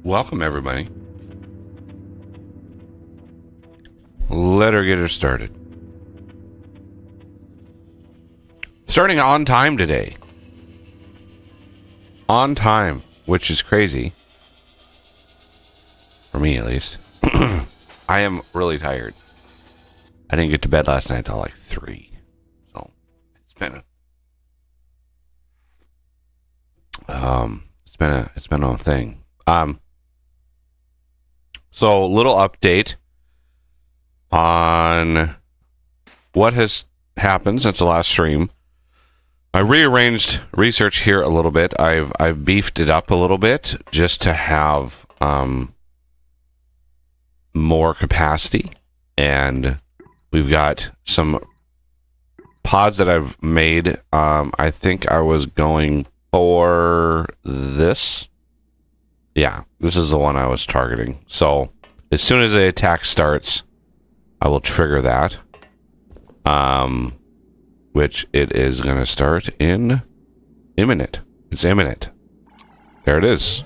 welcome everybody. Let her get her started. Starting on time today. On time, which is crazy. For me, at least. I am really tired. I didn't get to bed last night until like 3. So, it's been a thing. So little update on what has happened since the last stream. I rearranged research here a little bit. I've beefed it up a little bit just to have more capacity, and we've got some pods that I've made. I think I was going for this. Yeah, this is the one I was targeting. So as soon as the attack starts, I will trigger that. Which it is going to start in imminent. It's imminent. There it is.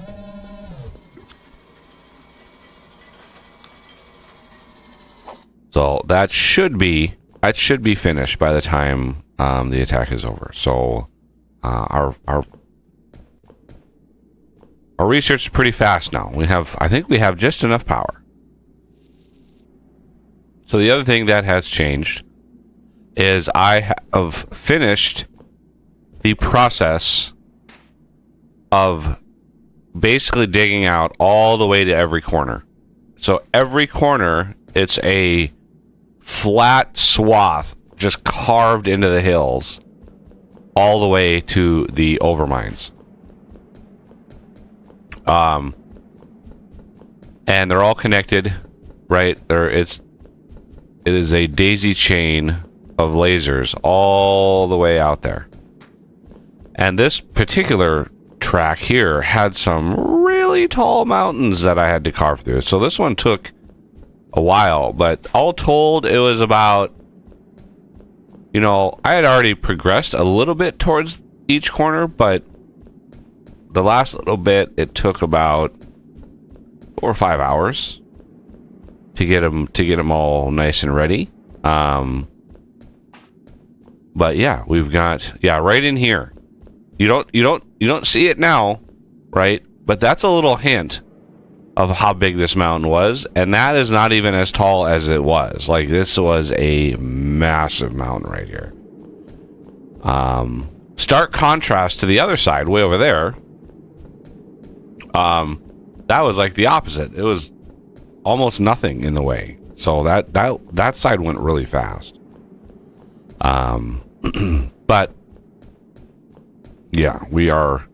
So that should be finished by the time the attack is over. So our research is pretty fast now. I think we have just enough power. So the other thing that has changed is I have finished the process of basically digging out all the way to every corner. So every corner, it's a flat swath just carved into the hills all the way to the overmines. And they're all connected, right? It is a daisy chain of lasers all the way out there. And this particular track here had some really tall mountains that I had to carve through. So this one took a while, but all told, it was about, I had already progressed a little bit towards each corner, but the last little bit, it took about 4 or 5 hours to get them all nice and ready. But yeah, we've got right in here. You don't see it now, right? But that's a little hint of how big this mountain was, and that is not even as tall as it was. Like, this was a massive mountain right here. Stark contrast to the other side, way over there. That was like the opposite. It was almost nothing in the way. So that side went really fast. But yeah, we are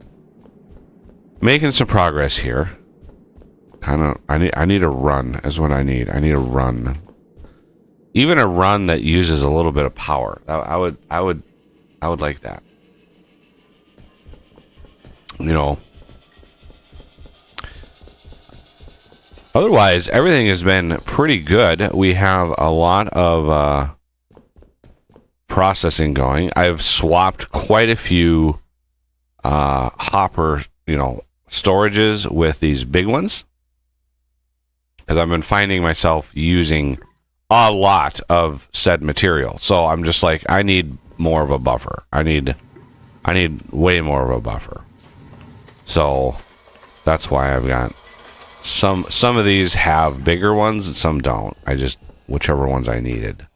making some progress here. I need a run is what I need. I need a run. Even a run that uses a little bit of power. I would like that. Otherwise, everything has been pretty good. We have a lot of processing going. I've swapped quite a few hopper, storages with these big ones, because I've been finding myself using a lot of said material. So I'm just like, I need more of a buffer. I need way more of a buffer. So that's why I've got some of these have bigger ones and some don't. I just, whichever ones I needed.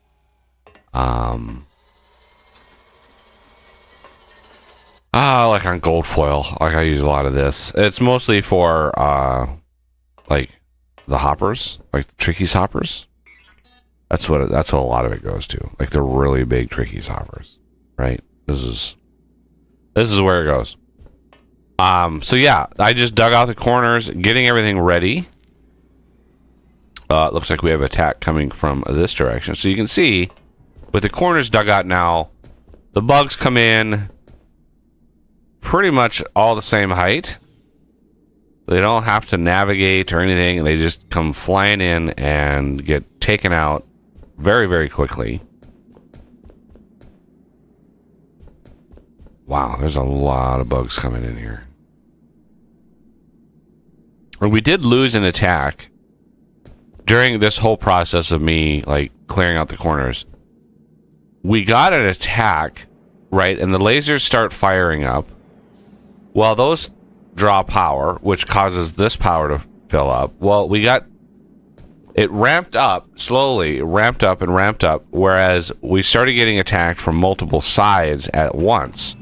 Like on gold foil, like I use a lot of this. It's mostly for like the hoppers, like the Tricky's hoppers. That's what a lot of it goes to. Like the really big Tricky's hoppers, right? This is where it goes. So yeah, I just dug out the corners, getting everything ready. It looks like we have attack coming from this direction. So you can see, with the corners dug out now, the bugs come in pretty much all the same height. They don't have to navigate or anything. They just come flying in and get taken out very, very quickly. Wow, there's a lot of bugs coming in here. And we did lose an attack during this whole process of me like clearing out the corners. We got an attack, right? And the lasers start firing up. Well, those draw power, which causes this power to fill up. Well, it ramped up slowly, ramped up, whereas we started getting attacked from multiple sides at once.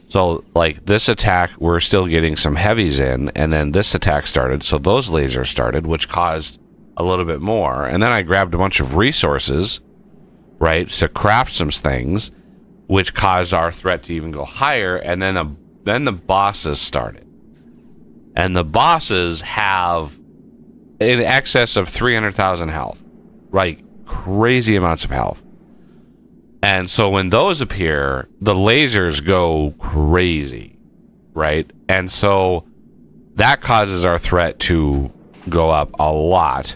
So, like, this attack, we're still getting some heavies in, and then this attack started, so those lasers started, which caused a little bit more. And then I grabbed a bunch of resources, right, to craft some things, which caused our threat to even go higher, and then the bosses started. And the bosses have in excess of 300,000 health. Like, crazy amounts of health. And so when those appear, the lasers go crazy, right? And so that causes our threat to go up a lot.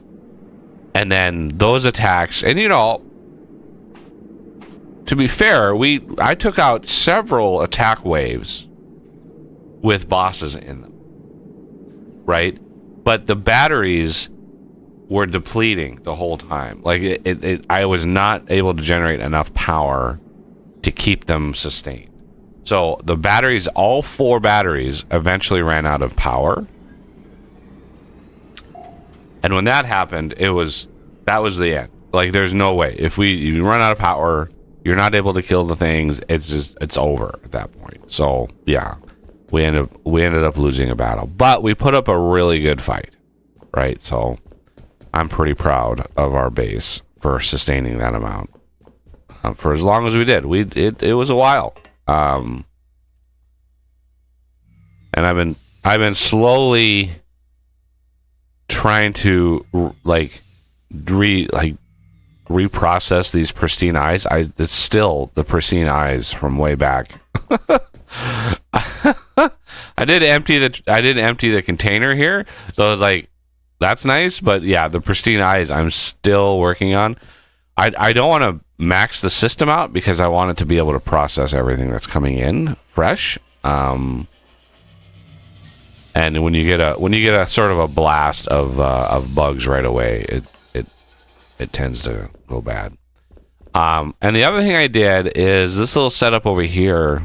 And then those attacks, and you know, to be fair, I took out several attack waves with bosses in them, right? But the batteries were depleting the whole time. Like I was not able to generate enough power to keep them sustained. So the batteries, all 4 batteries, eventually ran out of power. And when that happened, that was the end. Like, there's no way. If you run out of power, you're not able to kill the things. It's over at that point. So yeah, we ended up losing a battle, but we put up a really good fight, right? So I'm pretty proud of our base for sustaining that amount for as long as we did. It was a while, and I've been slowly trying to reprocess these pristine eyes. It's still the pristine eyes from way back. I did empty the container here, so I was like, that's nice, but yeah, the pristine eyes I'm still working on. I don't want to max the system out because I want it to be able to process everything that's coming in fresh. And when you get a sort of a blast of bugs right away, it tends to go bad. And the other thing I did is this little setup over here.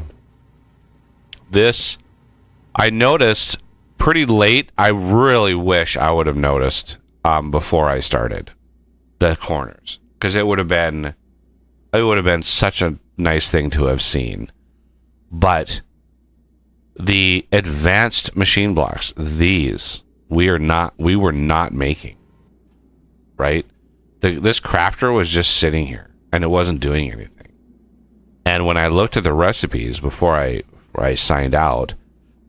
This I noticed pretty late. I really wish I would have noticed before I started the corners, because it would have been such a nice thing to have seen. But the advanced machine blocks, these we were not making, right? This crafter was just sitting here and it wasn't doing anything. And when I looked at the recipes before I signed out,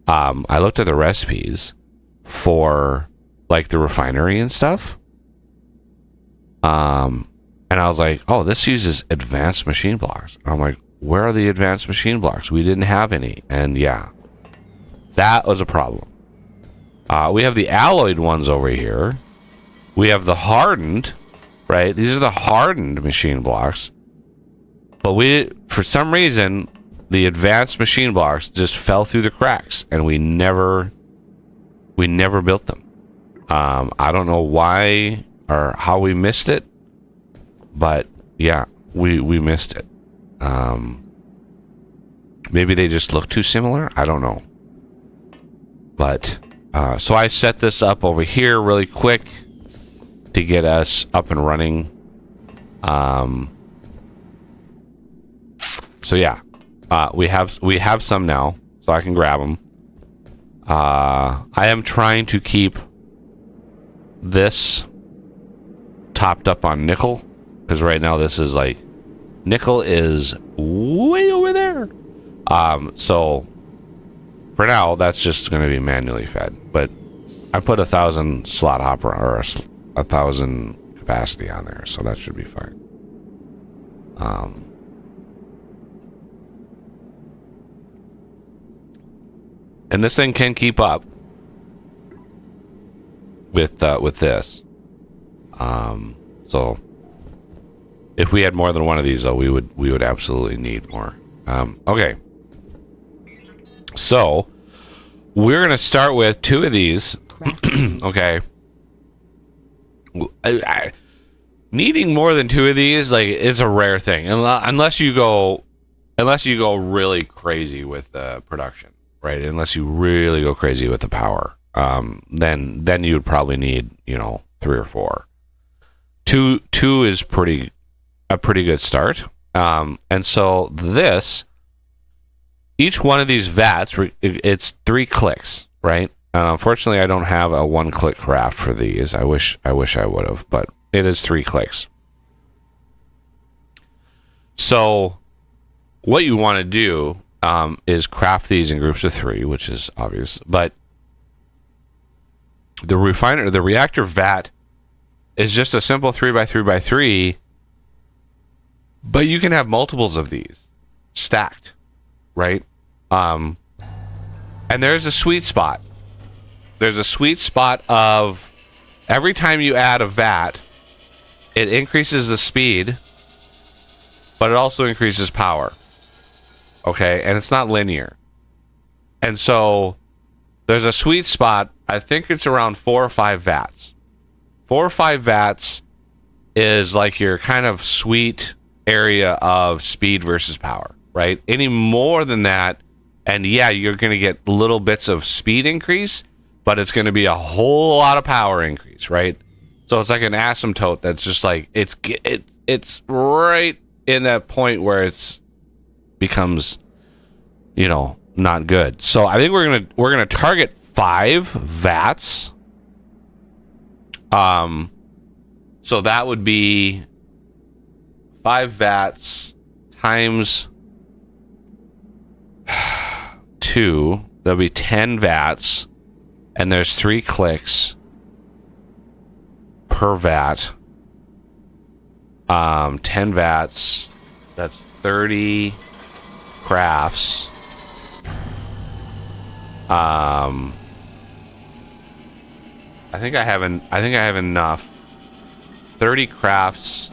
I looked at the recipes for like the refinery and stuff. And I was like, oh, this uses advanced machine blocks. And I'm like, where are the advanced machine blocks? We didn't have any. And yeah, that was a problem. We have the alloyed ones over here. We have the hardened, right? These are the hardened machine blocks. But for some reason, the advanced machine blocks just fell through the cracks, and we never built them. I don't know why or how we missed it, but yeah, we missed it. Maybe they just look too similar. I don't know. But so I set this up over here really quick to get us up and running. So yeah, we have some now, so I can grab them. I am trying to keep this topped up on nickel, because right now this is like nickel is way over there. So for now that's just going to be manually fed, but I put 1,000 slot hopper or 1,000 capacity on there, so that should be fine. And this thing can keep up with this. So if we had more than one of these, though, we would absolutely need more. Okay. So we're gonna start with 2 of these Okay. Needing more than 2 of these, like, it's a rare thing, unless you go really crazy with the production, right? Unless you really go crazy with the power, then you would probably need 3 or 4. Two is a pretty good start, and so each one of these vats, it's 3 clicks, right? Unfortunately, I don't have a 1-click craft for these. I wish I would have, but it is 3 clicks. So what you want to do is craft these in groups of 3, which is obvious. But the reactor vat is just a simple 3x3x3, but you can have multiples of these stacked, right? And there's a sweet spot. There's a sweet spot of every time you add a vat, it increases the speed, but it also increases power. Okay, and it's not linear. And so there's a sweet spot. I think it's around 4 or 5 vats. 4 or 5 vats is like your kind of sweet area of speed versus power, right? Any more than that, and yeah, you're going to get little bits of speed increase, but it's going to be a whole lot of power increase, right? So it's like an asymptote that's just like it's right in that point where it's becomes not good. So I think we're gonna target 5 vats. So that would be 5 vats times 2. There'll be 10 vats, and there's 3 clicks per vat. 10 vats, that's 30 crafts. I think I have enough. 30 crafts.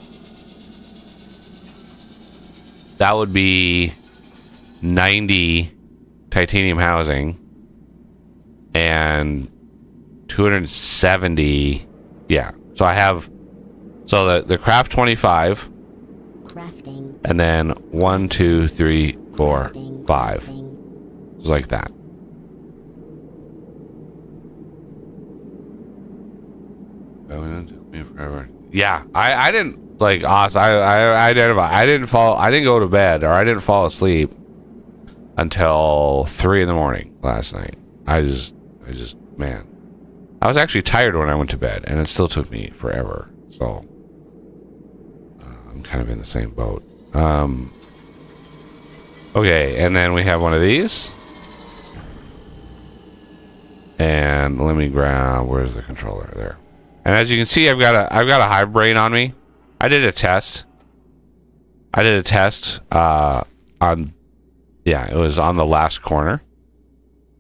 That would be 90 titanium housing and 270. Yeah. So I have the craft 25. Crafting. And then 1, 2, 3, 4, 5. It's like that. It took me forever. Yeah, I didn't like us. I didn't go to bed, or I didn't fall asleep until 3 a.m. last night. I just man, I was actually tired when I went to bed, and it still took me forever. So I'm kind of in the same boat. Okay, and then we have one of these. And let me grab, where's the controller? There. And as you can see, I've got a hive brain on me. I did a test on, yeah, it was on the last corner.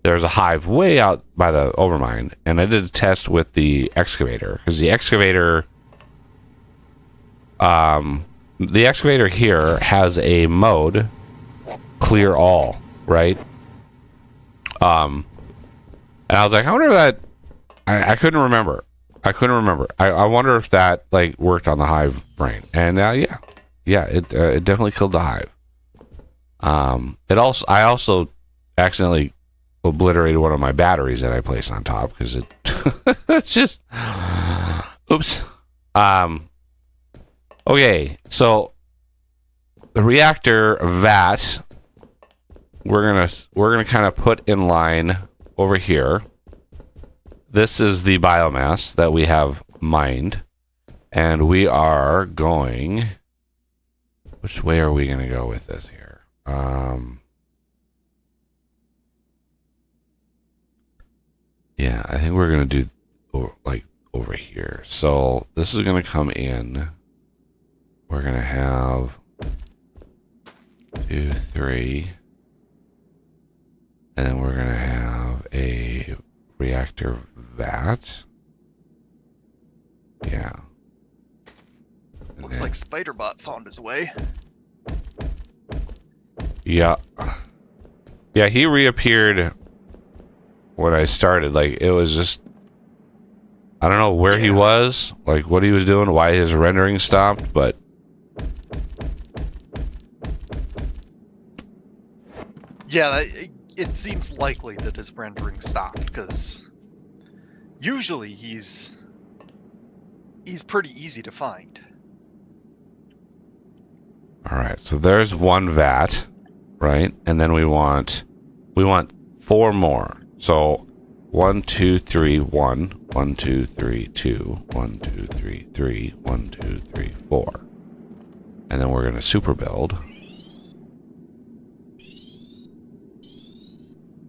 There's a hive way out by the overmind, and I did a test with the excavator, because the excavator here has a mode, clear all, right? And I was like, I wonder if that, I couldn't remember. I wonder if that like worked on the hive brain. And it definitely killed the hive. I also accidentally obliterated one of my batteries that I placed on top, because it's just oops. Okay, so the reactor vat we're gonna kind of put in line over here. This is the biomass that we have mined, and we are going, which way are we going to go with this here? Yeah, I think we're going to do like over here. So this is going to come in. We're going to have 2, 3, and then we're going to have a reactor vat. Yeah. Looks like Spiderbot found his way. Yeah. Yeah, he reappeared when I started. Like, it was just I don't know where he was, like what he was doing, why his rendering stopped, but Yeah, it seems likely that his rendering stopped, because usually he's pretty easy to find. all right. So there's one vat, right? And then we want 4 more. So 1, 2, 3, 1, 1, 2, 3, 2, 1, 2, 3, 3, 1, 2, 3, 4. And then we're gonna super build.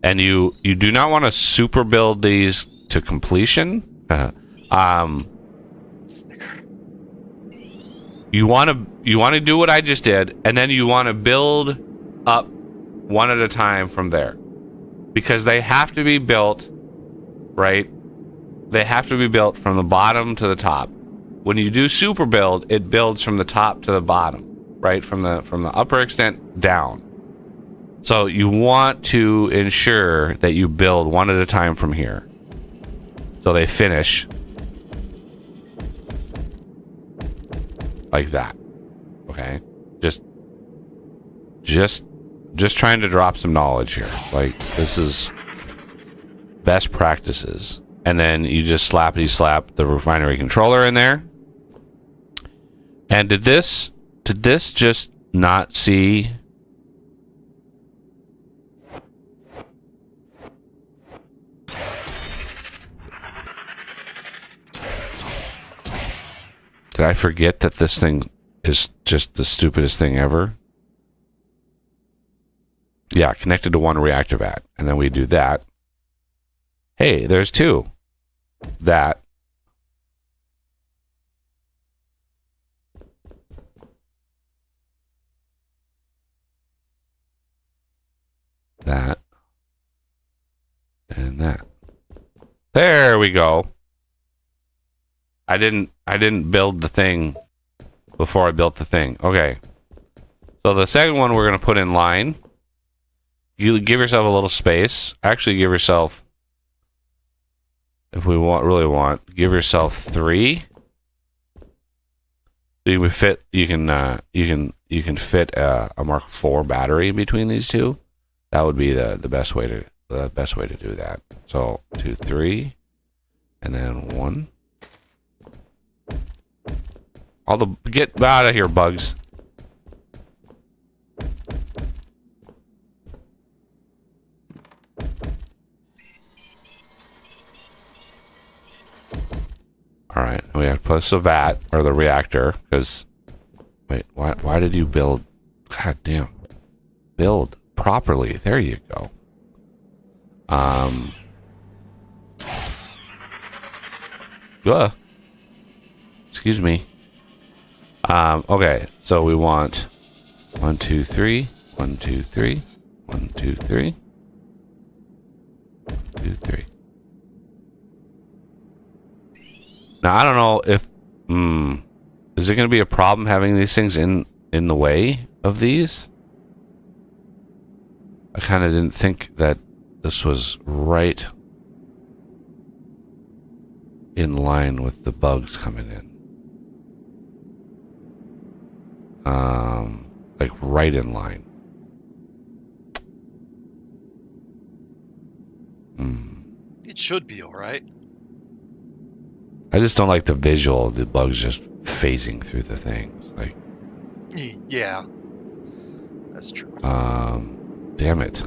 And you do not want to super build these to completion. Snicker. You want to do what I just did, and then you want to build up one at a time from there, because they have to be built, right? They have to be built from the bottom to the top. When you do super build, it builds from the top to the bottom, right? From the upper extent down. So you want to ensure that you build one at a time from here, so they finish like that. Okay, just trying to drop some knowledge here. Like, this is best practices. And then you just slappity slap the refinery controller in there. And did this just not see? Did I forget that this thing is just the stupidest thing ever? Yeah, connected to one reactor vat. And then we do that. Hey, there's 2. That. That. And that. There we go. I didn't build the thing before I built the thing. Okay. So the second one we're going to put in line. You give yourself a little space. Actually, give yourself, if we really want, give yourself 3. You can fit. You can fit a Mark IV battery in between these two. That would be the best way to do that. So 2, 3, and then 1. Get out of here, bugs. All right, we have to place the vat or the reactor, because wait, why did you build? God damn, build properly. There you go. Excuse me. Okay, so we want 1, 2, 3, 1, 2, 3, 1, 2, 3, 1, 2, 3. Now I don't know if is it going to be a problem having these things in the way of these? I kind of didn't think that this was right in line with the bugs coming in. Like right in line. It should be all right. I just don't like the visual of the bugs just phasing through the things. Like, yeah, that's true. Damn it.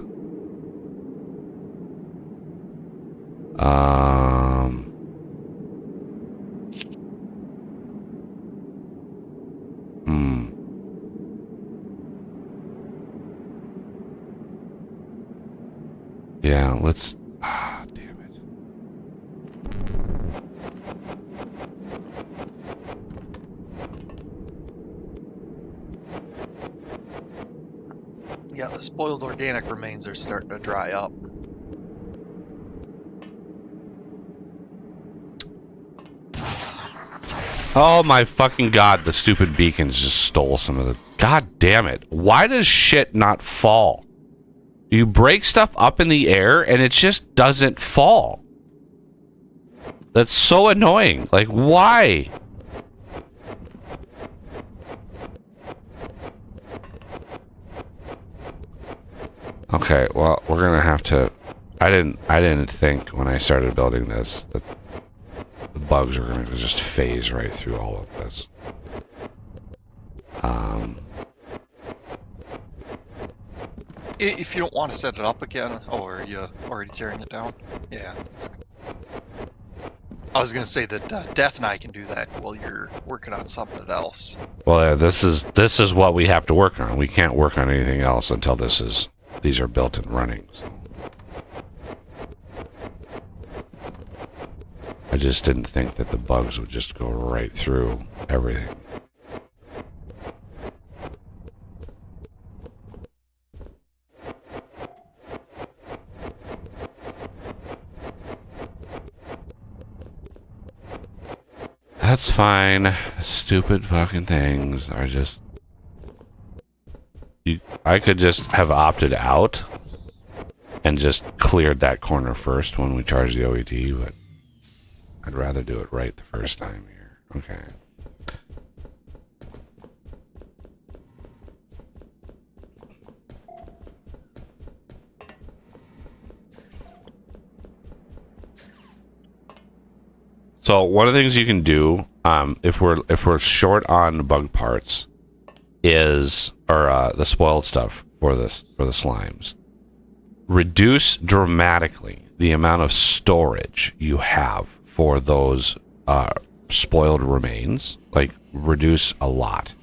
Yeah, let's... damn it. Yeah, the spoiled organic remains are starting to dry up. Oh my fucking god, the stupid beacons just stole some of the... God damn it. Why does shit not fall? You break stuff up in the air and it just doesn't fall. That's so annoying. Like, why? Okay, well, we're gonna have to. I didn't think when I started building this that the bugs were gonna just phase right through all of this. If you don't want to set it up again, are you already tearing it down? Yeah. I was gonna say that Death and I can do that while you're working on something else. Well, yeah, this is what we have to work on. We can't work on anything else until these are built and running. So. I just didn't think that the bugs would just go right through everything. That's fine. Stupid fucking things are just... I could just have opted out and just cleared that corner first when we charge the OET, but I'd rather do it right the first time here. Okay. So one of the things you can do, if we're short on bug parts, is the spoiled stuff for the slimes. Reduce dramatically the amount of storage you have for those spoiled remains. Like reduce a lot.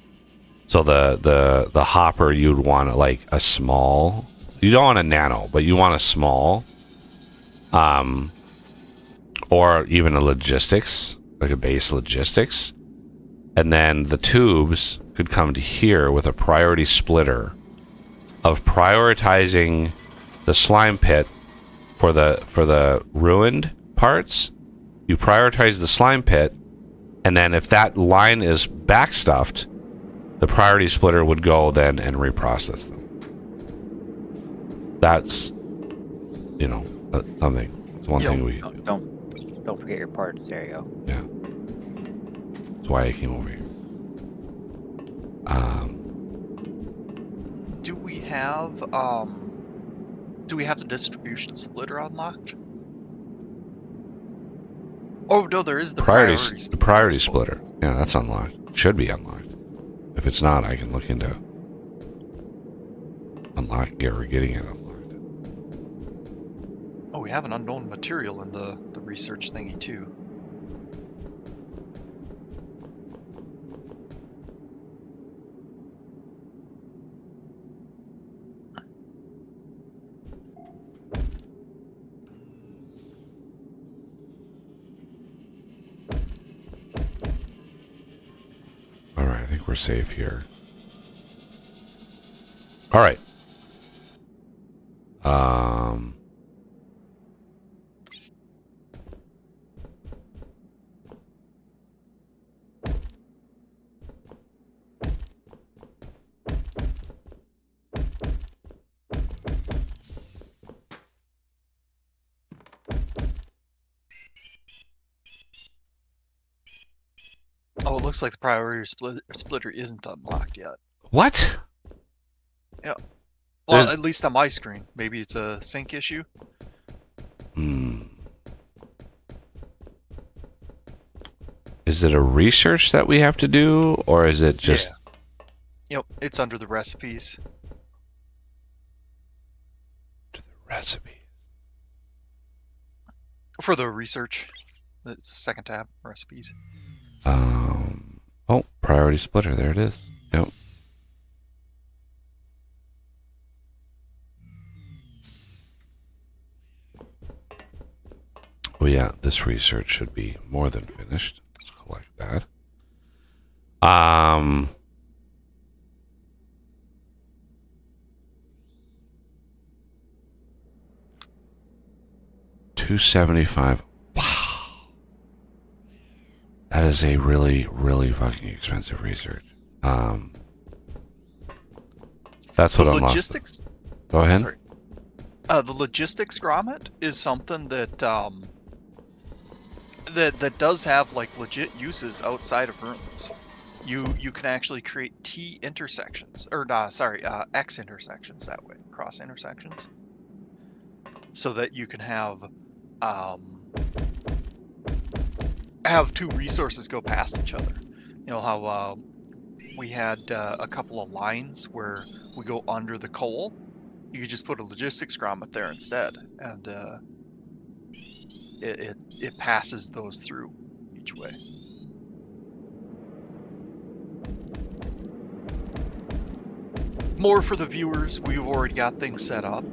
So the hopper you'd want like a small. You don't want a nano, but you want a small. Or even a logistics, like a base logistics. And then the tubes could come to here with a priority splitter of prioritizing the slime pit for the ruined parts. You prioritize the slime pit, and then if that line is backstuffed, the priority splitter would go then and reprocess them. That's, something. It's one thing we... Don't forget your parts. There you go. Yeah. That's why I came over here. Do we have the distribution splitter unlocked? Oh no, there is the priority splitter. Yeah, that's unlocked. Should be unlocked. If it's not, I can look into unlocking it or getting it unlocked. Oh, we have an unknown material in the research thingy too. Alright, I think we're safe here. Alright. Oh, it looks like the priority splitter isn't unlocked yet. What? Yeah. Well, There's... at least on my screen. Maybe it's a sync issue. Is it a research that we have to do, or is it just... Yeah. Yep, it's under the recipes. To the recipe. For the research. It's the second tab, recipes. Oh, priority splitter. There it is. Yep. Well, yeah, this research should be more than finished. Let's collect that. 275. Wow. That is a really, really fucking expensive research. That's what I'm logistics. Go ahead. Sorry. The logistics grommet is something that that does have like legit uses outside of rooms. You can actually create T intersections, or X intersections that way, cross intersections, so that you can have two resources go past each other. You know how we had a couple of lines where we go under the coal. You could just put a logistics grommet there instead, and it passes those through each way. More for the viewers, we've already got things set up.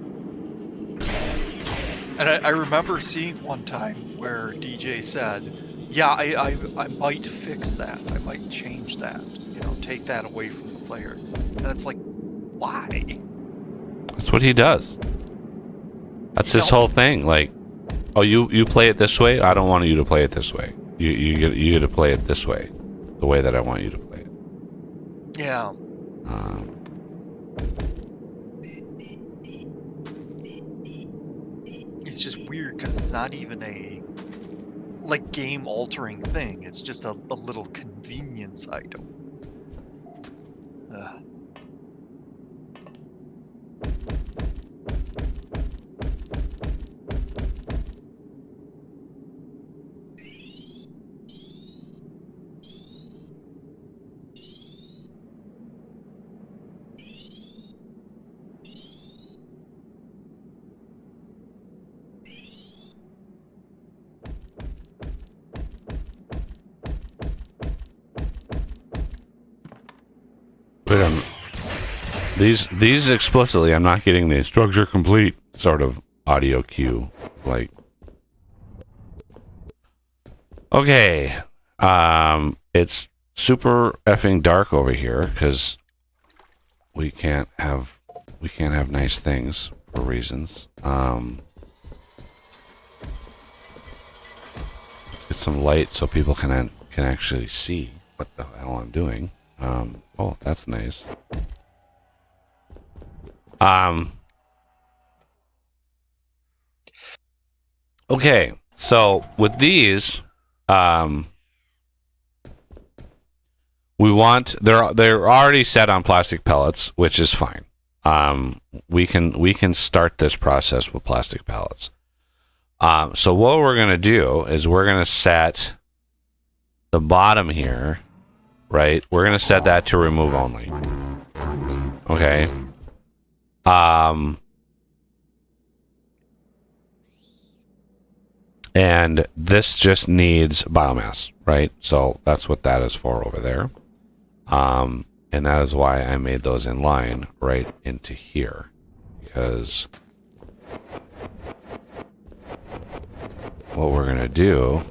And I remember seeing one time where DJ said, yeah, I might fix that. I might change that. You know, take that away from the player. And it's like, why? That's what he does. That's his whole thing. Like, oh, you play it this way? I don't want you to play it this way. You get to play it this way. The way that I want you to play it. Yeah. It's just weird because it's not even a like game altering thing. It's just a little convenience item. These explicitly, I'm not getting the structure complete sort of audio cue. Like, okay, it's super effing dark over here because we can't have nice things for reasons. Get some light so people can actually see what the hell I'm doing. Oh, that's nice. Okay, so with these, we want they're already set on plastic pellets, which is fine. We can start this process with plastic pellets. So what we're gonna do is we're gonna set the bottom here, right? We're gonna set that to remove only. Okay. And this just needs biomass, right? So that's what that is for over there. And that is why I made those in line right into here, because what we're gonna do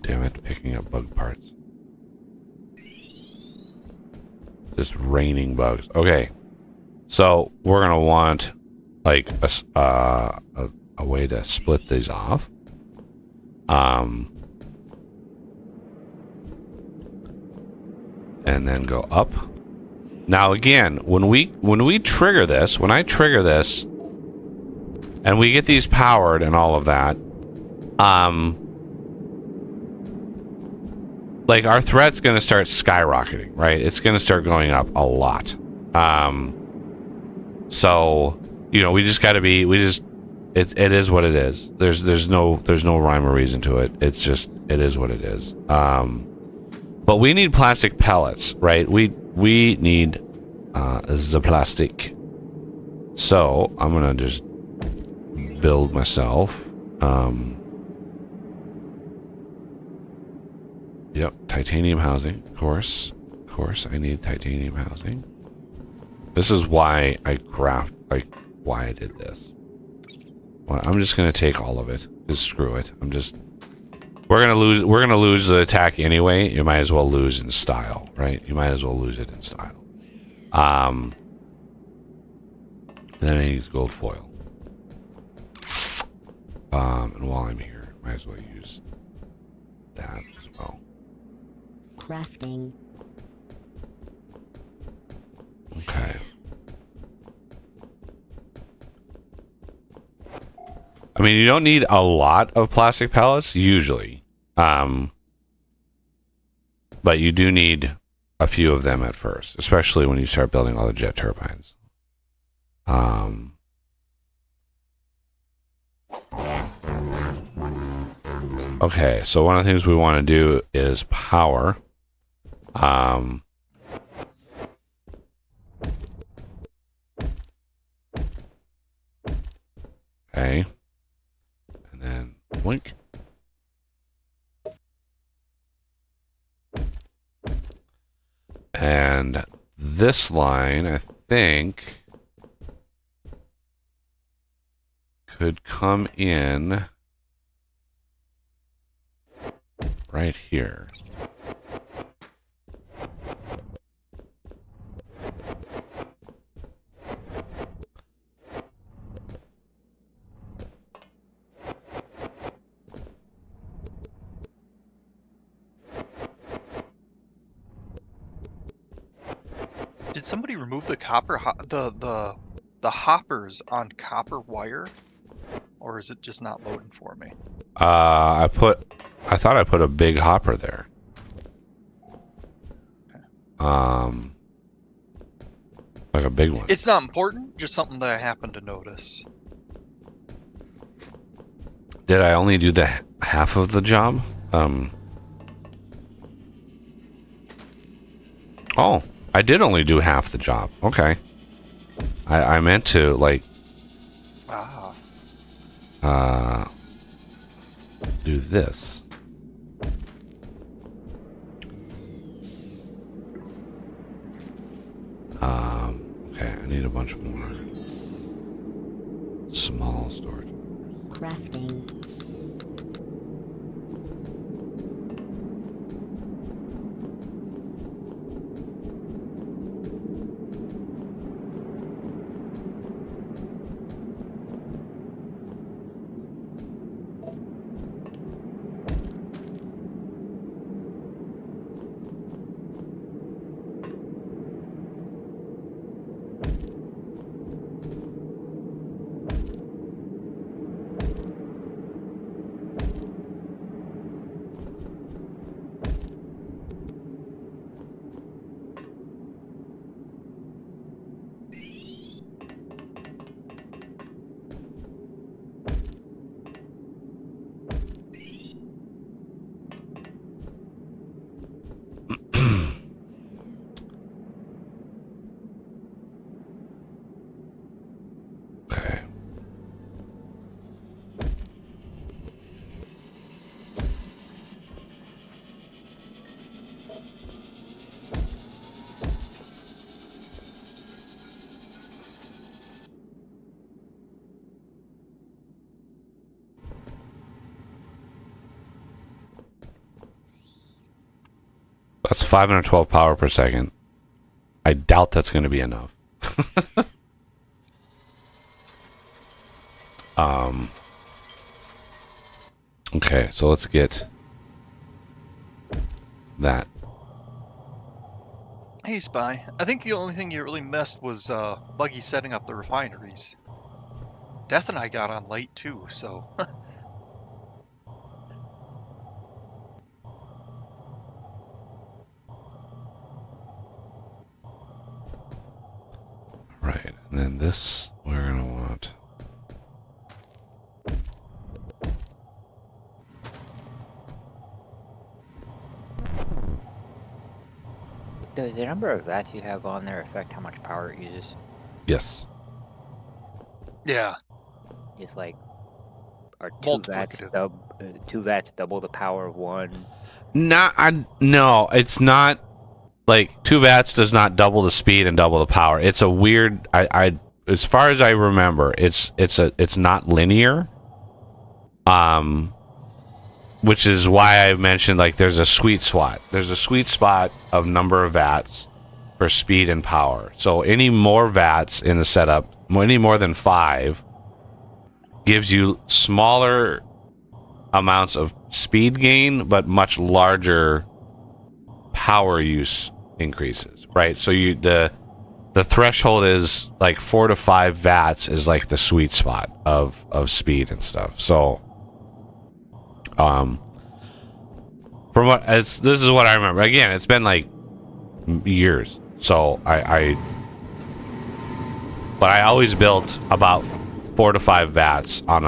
damn it, picking up bug parts. Just raining bugs. Okay. So we're gonna want like a way to split these off. And then go up. Now again, when we trigger this, when I trigger this and we get these powered and all of that, like our threat's going to start skyrocketing, right? It's going to start going up a lot. So, you know, it is what it is. There's no rhyme or reason to it. It is what it is. But we need plastic pellets, right? We need the plastic. So I'm going to just build myself. Yep, titanium housing, of course. Of course, I need titanium housing. This is why I why I did this. Well, I'm just gonna take all of it. Just screw it. We're gonna lose the attack anyway. You might as well lose in style, right? You might as well lose it in style. Then I need gold foil. And while I'm here, might as well use that as well. Crafting. Okay. I mean, you don't need a lot of plastic pellets usually, but you do need a few of them at first, especially when you start building all the jet turbines. Okay, so one of the things we want to do is power. Okay. And then blink. And this line, I think, could come in right here. Did somebody remove the copper the hoppers on copper wire, or is it just not loading for me? I thought I put a big hopper there. Like a big one. It's not important, just something that I happened to notice. Did I only do the half of the job? Oh, I did only do half the job. Okay. I meant to like do this. Okay, I need a bunch more small storage. Crafting. Okay. That's 512 power per second. I doubt that's going to be enough. Okay, so let's get that. Hey, Spy. I think the only thing you really missed was Buggy setting up the refineries. Death and I got on late too, so. Right, and then this we're going to want. Does the number of vats you have on there affect how much power it uses? Yes. Yeah. Just like, are Multiplicative. two vats double the power of one? No, it's not. Like 2 vats does not double the speed and double the power. It's a weird. I as far as I remember, it's not linear. Which is why I mentioned like there's a sweet spot. There's a sweet spot of number of vats for speed and power. So any more vats in the setup, any more than 5, gives you smaller amounts of speed gain, but much larger power use increases, right? So the threshold is like 4 to 5 vats is like the sweet spot of speed and stuff. So from what this is what I remember. Again, it's been like years, so but I always built about 4 to 5 vats on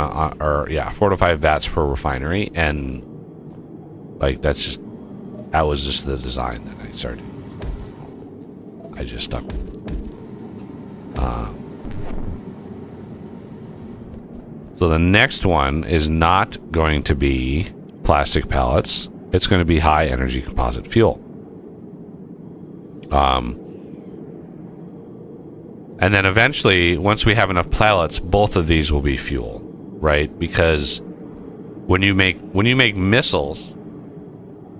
4 to 5 vats per refinery, and like that was just the design that I started. I just stuck with it. So the next one is not going to be plastic pellets. It's going to be high energy composite fuel. And then eventually, once we have enough pellets, both of these will be fuel, right? Because when you make missiles,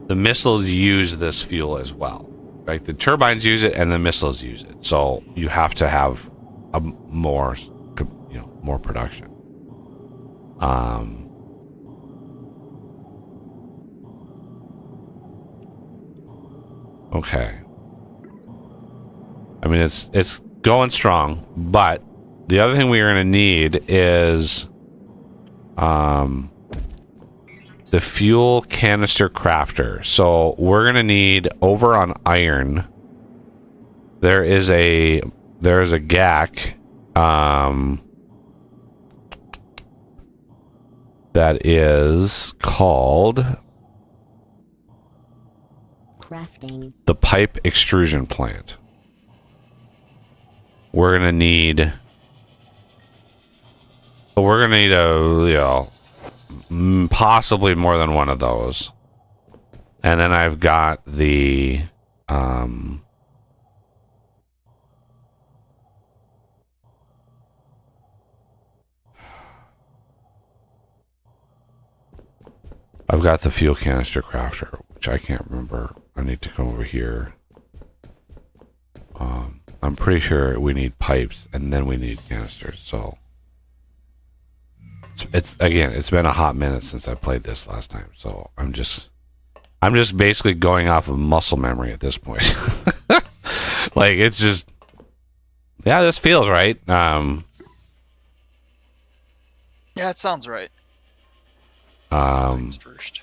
the missiles use this fuel as well, right? The turbines use it, and the missiles use it. So you have to have more production. Okay. I mean, it's going strong, but the other thing we are going to need is the fuel canister crafter. So we're going to need, over on iron, there is a GAC that is called Crafting. the pipe extrusion plant. We're gonna need possibly more than one of those. And then I've got the fuel canister crafter, which I can't remember. I need to come over here. I'm pretty sure we need pipes, and then we need canisters. So it's been a hot minute since I played this last time. So I'm just basically going off of muscle memory at this point. Like, it's just, yeah, this feels right. Yeah, it sounds right. Things first.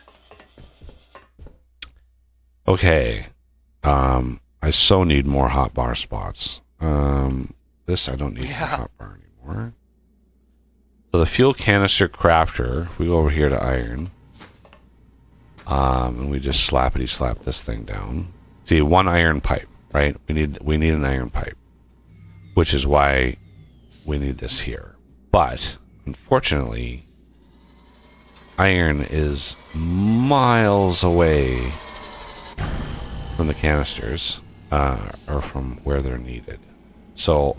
Okay. I so need more hotbar spots. This I don't need more hotbar anymore. So the fuel canister crafter, if we go over here to iron, and we just slap this thing down. See, one iron pipe, right? We need an iron pipe, which is why we need this here. But unfortunately, iron is miles away from the canisters, or from where they're needed. So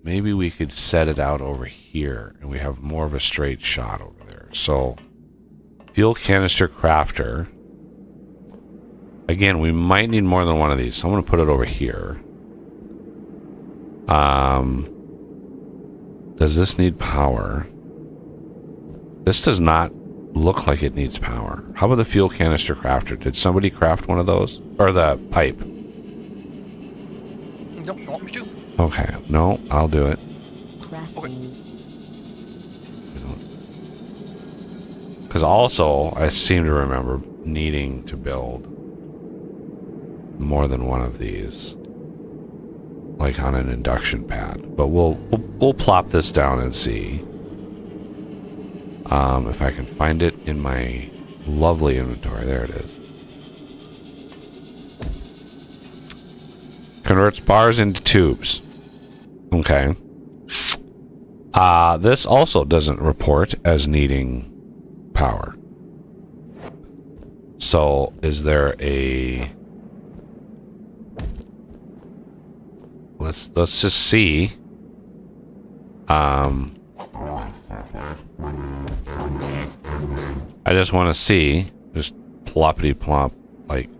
maybe we could set it out over here and we have more of a straight shot over there. So fuel canister crafter, again, we might need more than one of these, so I'm going to put it over here. Does this need power? This does not look like it needs power. How about the fuel canister crafter? Did somebody craft one of those? Or the pipe? Nope, you want me to? Okay, no, I'll do it. Crafting. Because also, I seem to remember needing to build more than one of these, like on an induction pad. But we'll plop this down and see if I can find it in my lovely inventory. There it is. Converts bars into tubes. Okay. This also doesn't report as needing power. So is there a... Let's just see. I just want to see, just ploppity plop, like,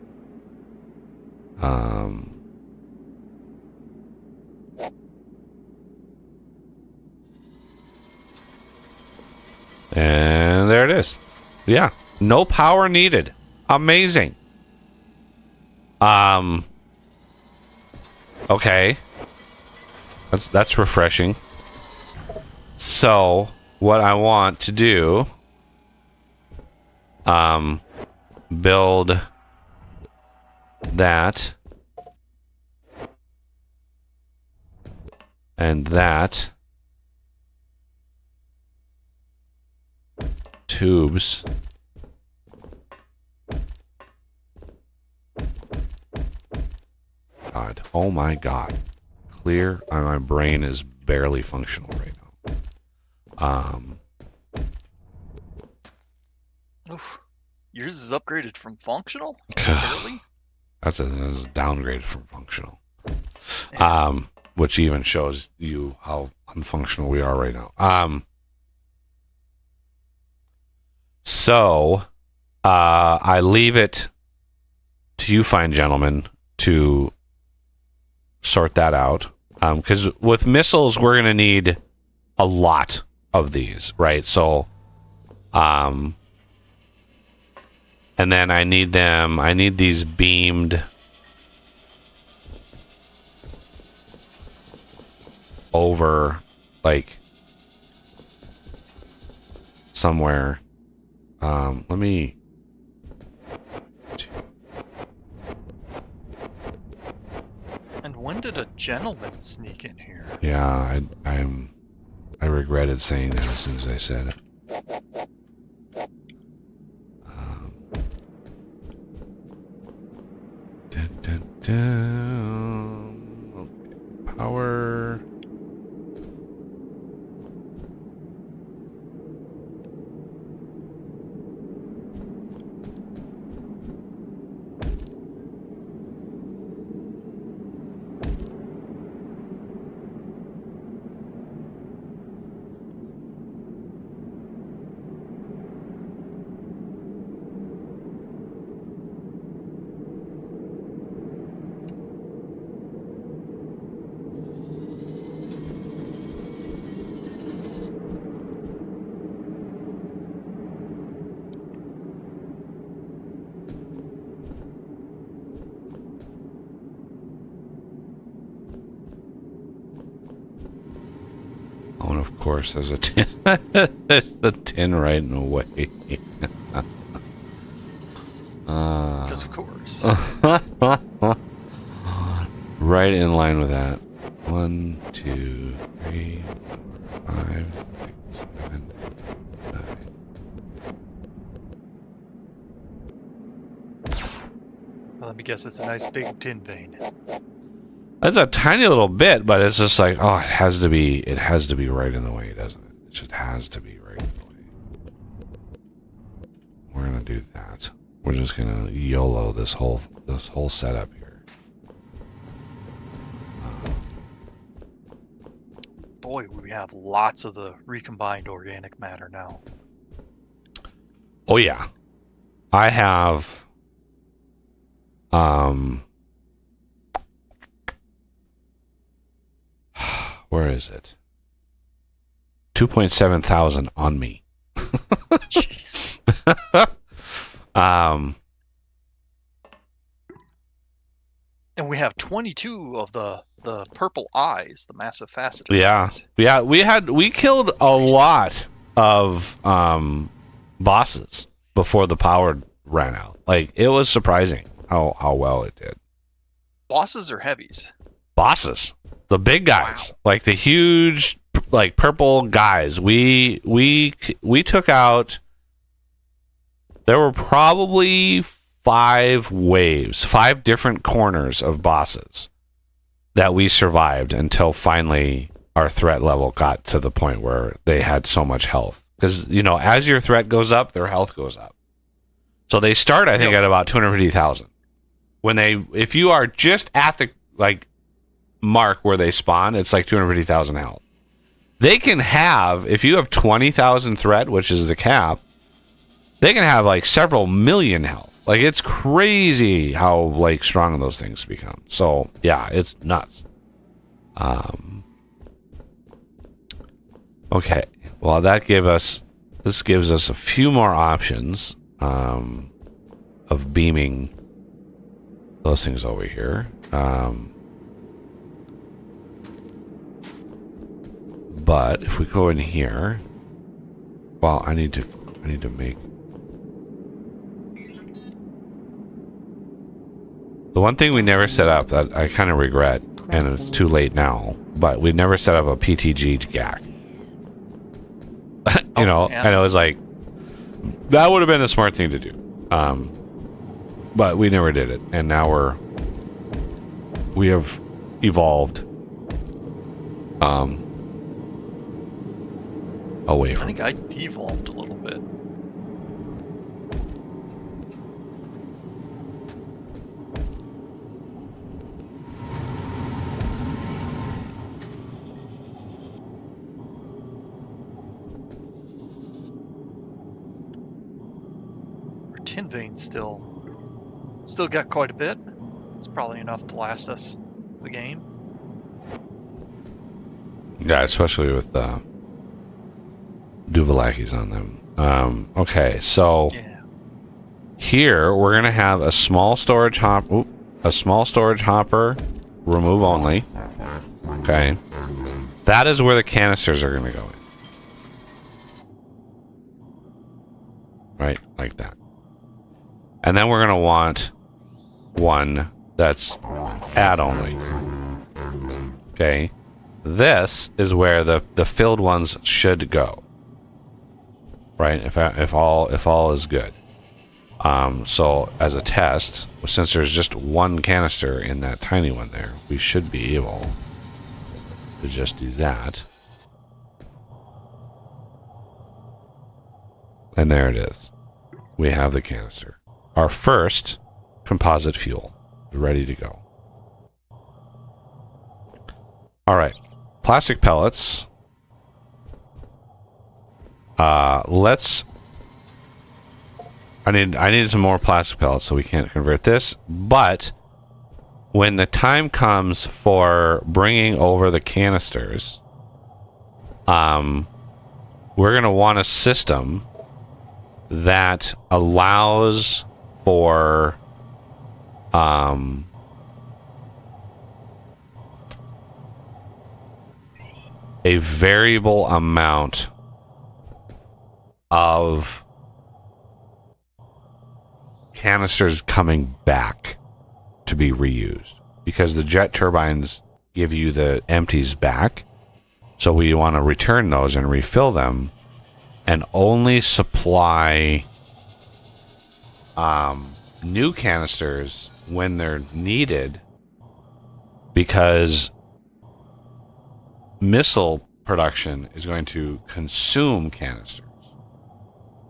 And there it is. Yeah. No power needed. Amazing. Okay. That's refreshing. So, what I want to do, build that and that tubes. God, oh my God. Clear. My brain is barely functional right now. Oof. Yours is upgraded from functional? Barely? That's a downgrade from functional. Yeah. Which even shows you how unfunctional we are right now. So I leave it to you fine gentlemen to sort that out. Because with missiles, we're going to need a lot of these, right? So, and then I need these beamed over, like, somewhere. Let me... And when did a gentleman sneak in here? Yeah, I regretted saying that as soon as I said it. Okay, power. Oh, and of course, there's a tin. There's the tin right in the way. Because of course. Right in line with that. 1, 2, 3, 4, 5, 6, 7, 9. Let me guess, it's a nice big tin vein. It's a tiny little bit, but it's just like, oh, it has to be right in the way, doesn't it? It just has to be right in the way. We're gonna do that. We're just gonna YOLO this whole setup here. Boy, we have lots of the recombined organic matter now. Oh yeah, I have. Where is it? 2.7 thousand on me. Jeez. And we have 22 of the purple eyes, the massive faceted eyes. Yeah, we killed a lot of bosses before the power ran out. Like, it was surprising how well it did. Bosses or heavies? Bosses, the big guys, Wow. like the huge, like, purple guys. We took out. There were probably 5 waves, 5 different corners of bosses that we survived until finally our threat level got to the point where they had so much health. Because, you know, as your threat goes up, their health goes up. So they start, I think, at about 250,000. If you are just at the, like, mark where they spawn, it's like 250,000 health. They can have, if you have 20,000 threat, which is the cap, they can have like several million health. Like, it's crazy how, like, strong those things become. So yeah, it's nuts. Okay, well, that gave us this gives us a few more options of beaming those things over here. But if we go in here, well, I need to make the one thing we never set up that I kind of regret, and it's too late now, but we never set up a PTG GAC. You know, yeah. and it was like, that would have been a smart thing to do. But we never did it. And now we have evolved away I from think I devolved a little bit. Our tin veins still got quite a bit. It's probably enough to last us the game. Yeah, especially with Duvalakis on them. Okay, so Yeah. here we're gonna have a small storage hopper, remove only. Okay, that is where the canisters are gonna go in. Right, like that. And then we're gonna want one that's add only. Okay, this is where the filled ones should go. Right, if all is good. So as a test, since there's just one canister in that tiny one there, we should be able to just do that. And there it is. We have the canister. Our first composite fuel is ready to go. All right, plastic pellets. I need some more plastic pellets, so we can't convert this. But when the time comes for bringing over the canisters, we're gonna want a system that allows for a variable amount of canisters coming back to be reused, because the jet turbines give you the empties back, so we want to return those and refill them and only supply new canisters when they're needed, because missile production is going to consume canisters.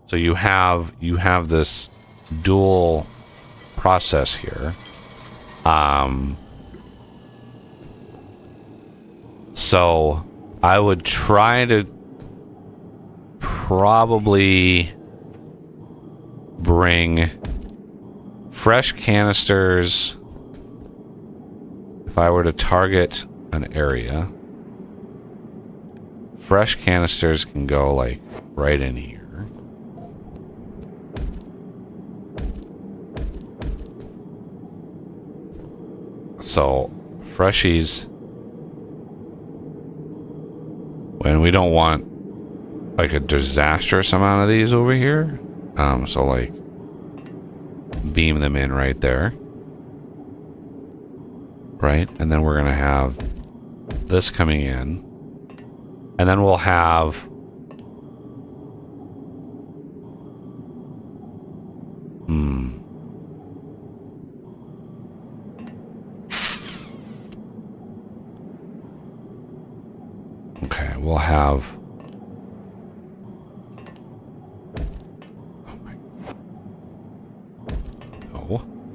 So you have this dual process here. So I would try to probably bring fresh canisters if I were to target an area. Fresh canisters can go like right in here. So freshies, when we don't want like a disastrous amount of these over here, so like beam them in right there, right? And then we're gonna have this coming in, and then we'll have okay, we'll have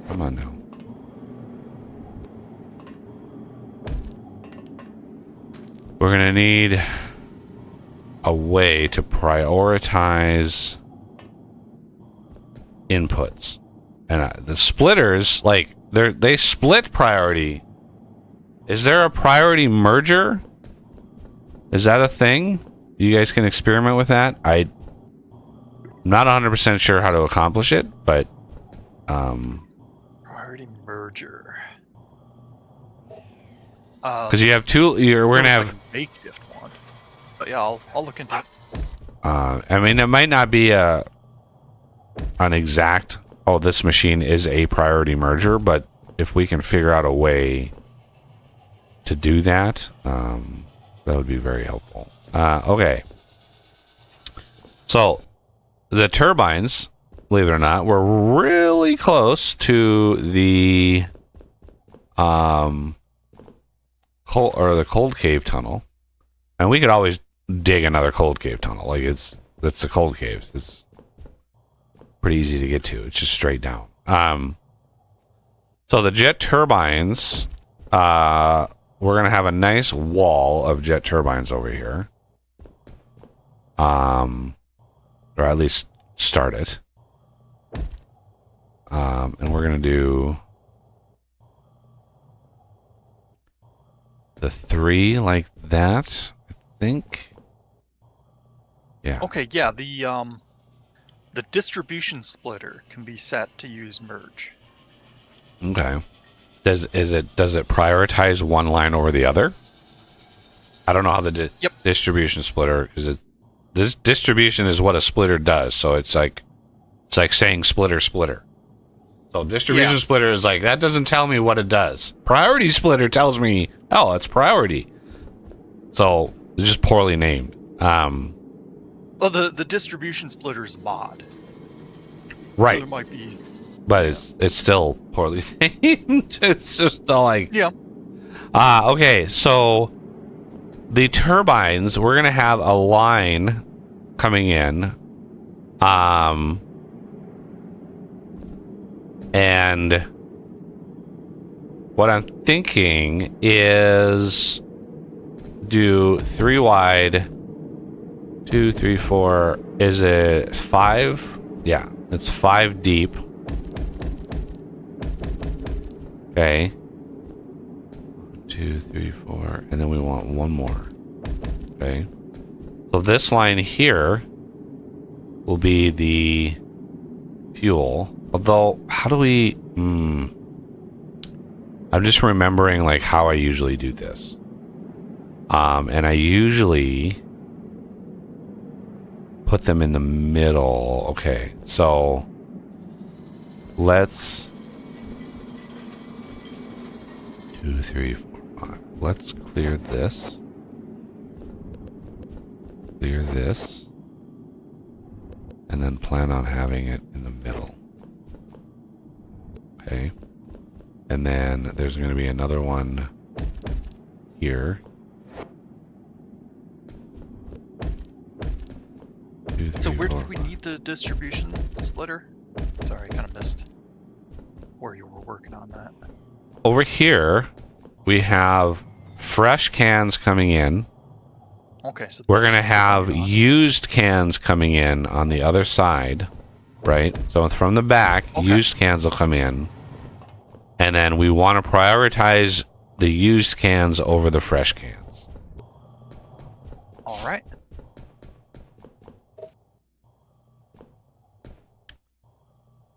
come on now. We're gonna need a way to prioritize inputs, and the splitters, like they split priority. Is there a priority merger? Is that a thing? You guys can experiment with that. I'm not 100% sure how to accomplish it, but Priority merger. because you have two, we're gonna have. Like a makeshift one. But yeah, I'll look into it. I mean, it might not be an exact. Oh, this machine is a priority merger, but if we can figure out a way to do that, that would be very helpful. Okay. So the turbines, believe it or not, were really close to the cold cave tunnel, and we could always dig another cold cave tunnel. Like it's the cold caves. It's pretty easy to get to. It's just straight down. So the jet turbines, we're gonna have a nice wall of jet turbines over here. Or at least start it. And we're gonna do the 3 like that, I think. Yeah. Okay, yeah, the distribution splitter can be set to use merge. Okay. Does it prioritize one line over the other? I don't know how the distribution splitter, because this distribution is what a splitter does. So it's like saying splitter. So distribution splitter is like, that doesn't tell me what it does. Priority splitter tells me, oh, it's priority. So it's just poorly named. Well, the distribution splitter is mod. Right. So there might be. But it's still poorly named. It's just all like. Yeah. Okay, so the turbines, we're gonna have a line coming in. And what I'm thinking is do 3 wide, 2, 3, 4. Is it 5? Yeah, it's 5 deep. Okay. 2, 3, 4, and then we want one more. Okay. So this line here will be the fuel. Although, how do we? I'm just remembering like how I usually do this. And I usually put them in the middle. Okay, so let's 2, 3, 4, 5. Let's clear this. Clear this. And then plan on having it in the middle. Okay. And then there's going to be another one here. 2, 3, So where 4, did we 5. need the distribution splitter? Sorry, I kind of missed where you were working on that. Over here, we have fresh cans coming in. Okay, so We're this going to is have going on. used cans coming in on the other side, right? So from the back, Okay. used cans will come in. And then we want to prioritize the used cans over the fresh cans. All right.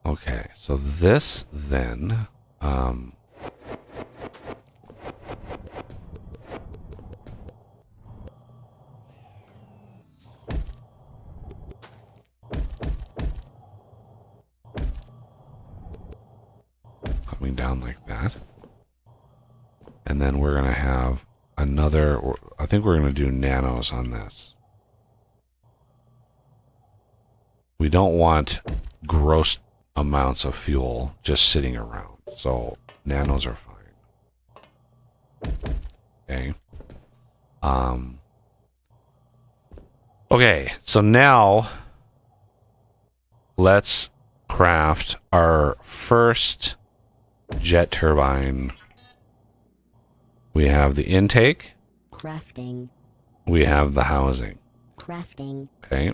Okay, so this then, coming down like that. And then we're going to have another, I think we're going to do nanos on this. We don't want gross amounts of fuel just sitting around. So nanos are fine. Okay. Okay, so now let's craft our first jet turbine. We have the intake. Crafting. We have the housing. Crafting. Okay.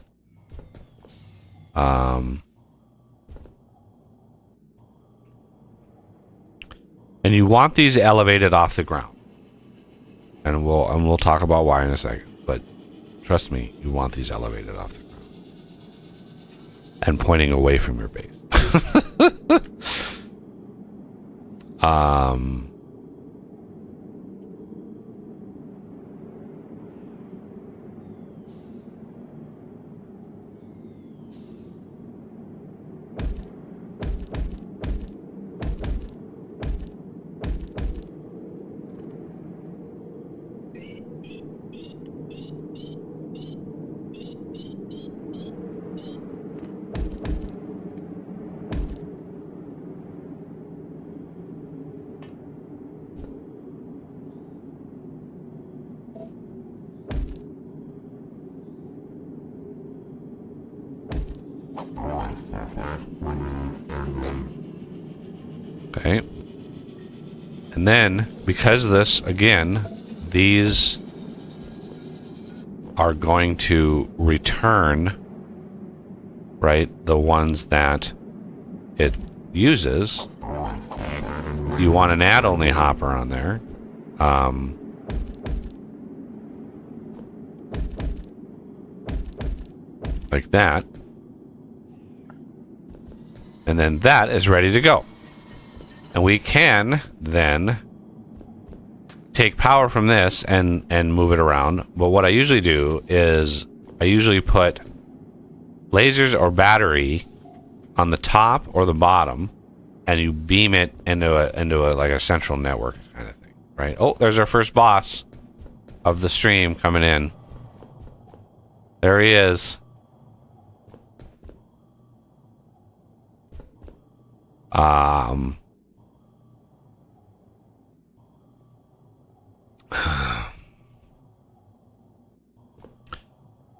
And you want these elevated off the ground. And we'll talk about why in a second. But trust me, you want these elevated off the ground. and pointing away from your base. Okay. And then, because this, again, these are going to return, right, the ones that it uses. You want an add-only hopper on there. Like that. And then that is ready to go. And we can then take power from this and move it around. But what I usually do is I usually put lasers or battery on the top or the bottom, and you beam it into a like a central network kind of thing, right? Oh, there's our first boss of the stream coming in. There he is.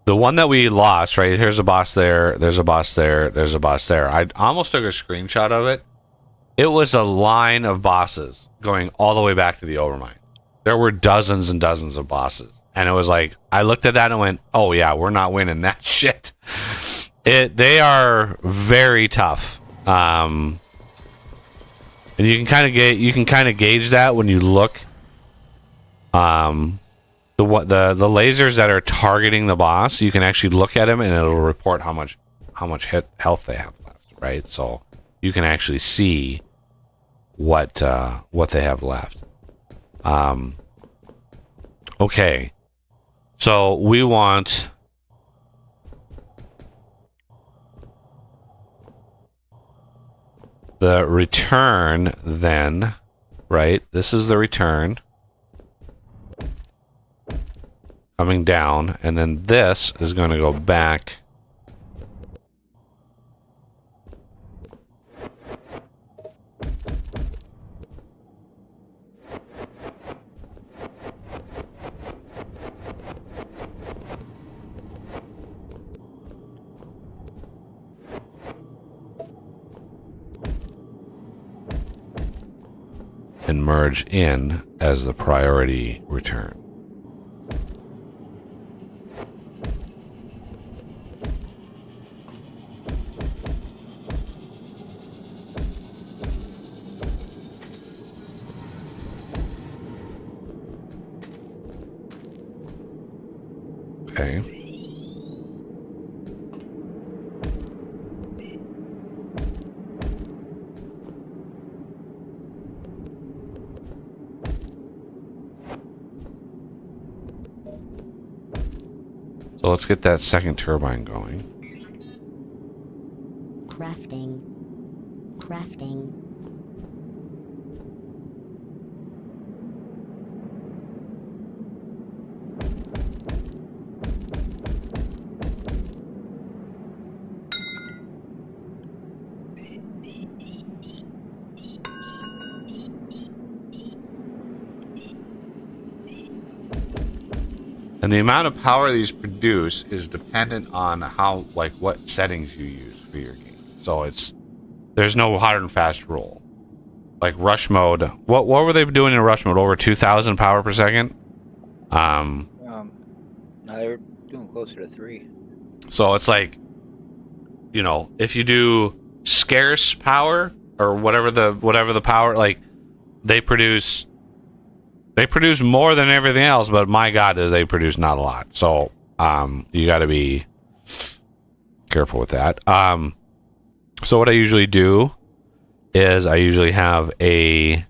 The one that we lost, right? Here's a boss there. There's a boss there. There's a boss there. I almost took a screenshot of it. It was a line of bosses going all the way back to the Overmind. There were dozens and dozens of bosses. And it was like, I looked at that and went, oh yeah, we're not winning that shit. They are very tough. And you can kind of gauge that when you look. The lasers that are targeting the boss, you can actually look at them and it'll report how much health they have left, right? So you can actually see what they have left. Okay, so we want the return then, right? This is the return. Coming down, and then this is going to go back. And merge in as the priority return. Okay. So let's get that second turbine going. Crafting. Crafting. And the amount of power these produce is dependent on what settings you use for your game. So there's no hard and fast rule. Like rush mode, what were they doing in rush mode? Over 2,000 power per second? No, they're doing closer to 3. So it's like, if you do scarce power or whatever the power, like they produce more than everything else, but my God, do they produce not a lot. So you got to be careful with that. So what I usually do is I usually have a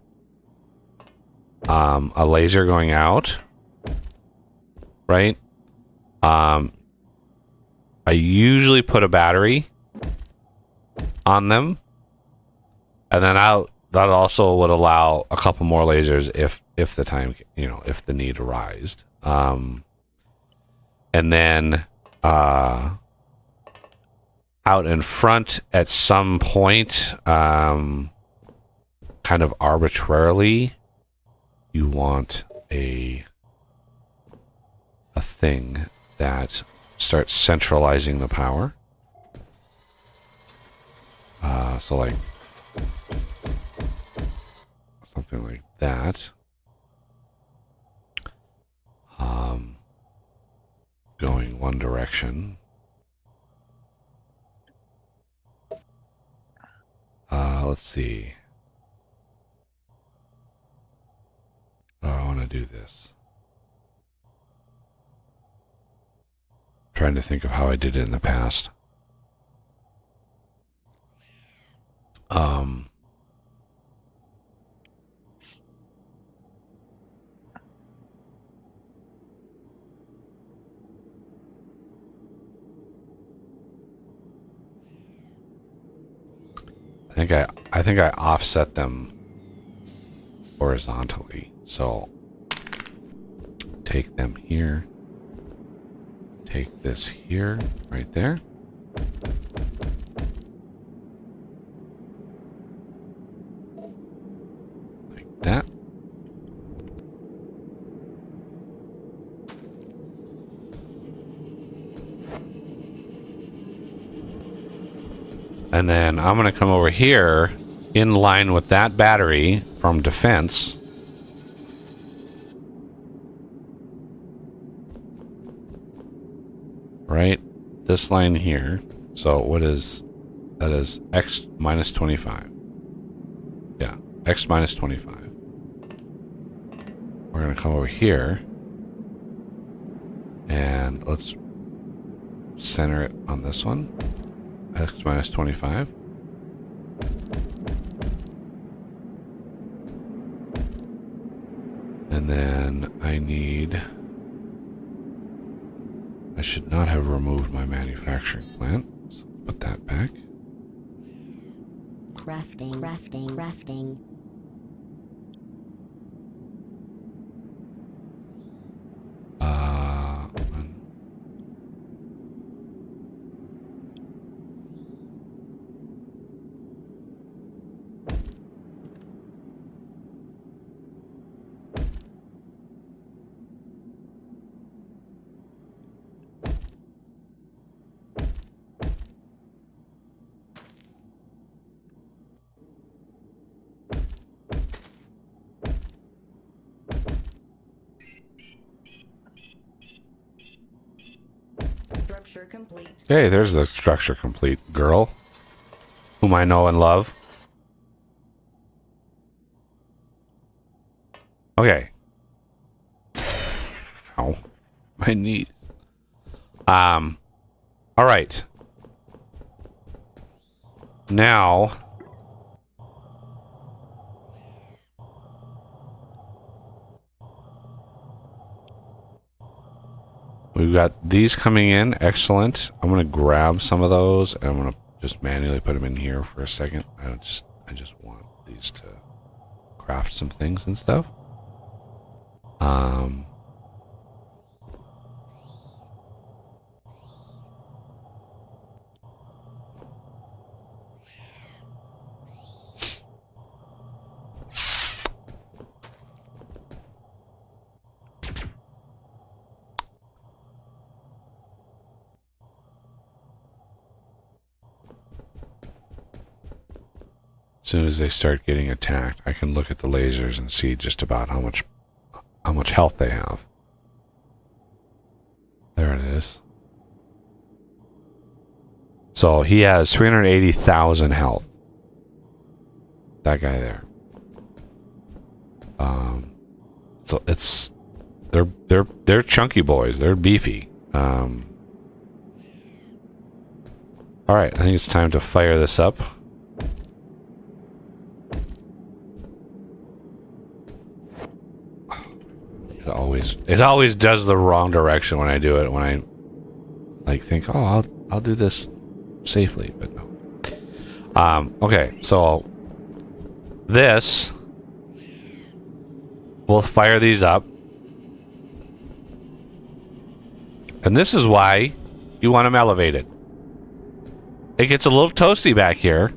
laser going out, right? I usually put a battery on them, and then that also would allow a couple more lasers if the time, if the need arised. And then out in front at some point, kind of arbitrarily, you want a thing that starts centralizing the power. So like something like that. Going one direction. Let's see. Oh, I want to do this. Trying to think of how I did it in the past. I think I offset them horizontally. So take them here. Take this here, right there. Like that. And then I'm going to come over here in line with that battery from defense. Right? This line here. So what is that? Is x minus 25. Yeah, x minus 25. We're going to come over here and let's center it on this one. X minus 25. And then I should not have removed my manufacturing plant. So put that back. Crafting. Structure complete. Okay, there's the structure complete, girl. Whom I know and love. Okay. Ow. My knee. Alright. Now we've got these coming in. Excellent. I'm gonna grab some of those and I'm gonna just manually put them in here for a second. I just want these to craft some things and stuff. As soon as they start getting attacked, I can look at the lasers and see just about how much health they have. There it is. So he has 380,000 health. That guy there. So it's they're chunky boys. They're beefy. All right, I think it's time to fire this up. It always does the wrong direction when I do it. When I like think, oh, I'll do this safely, but no. Okay, so this we'll fire these up, and this is why you want them elevated. It gets a little toasty back here,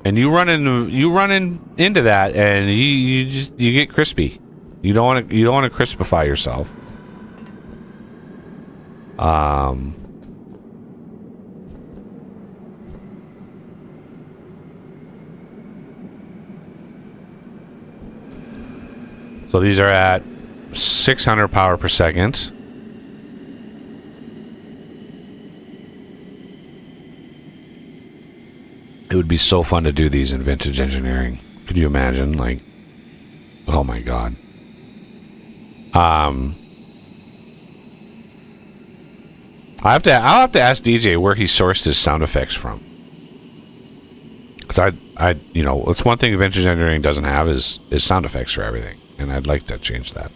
and you run into that, and you get crispy. You don't want to crispify yourself. So these are at 600 power per second. It would be so fun to do these in Vintage Engineering. Could you imagine? Like, oh my god. I'll have to ask DJ where he sourced his sound effects from. Because it's one thing Vintage Engineering doesn't have is sound effects for everything, and I'd like to change that.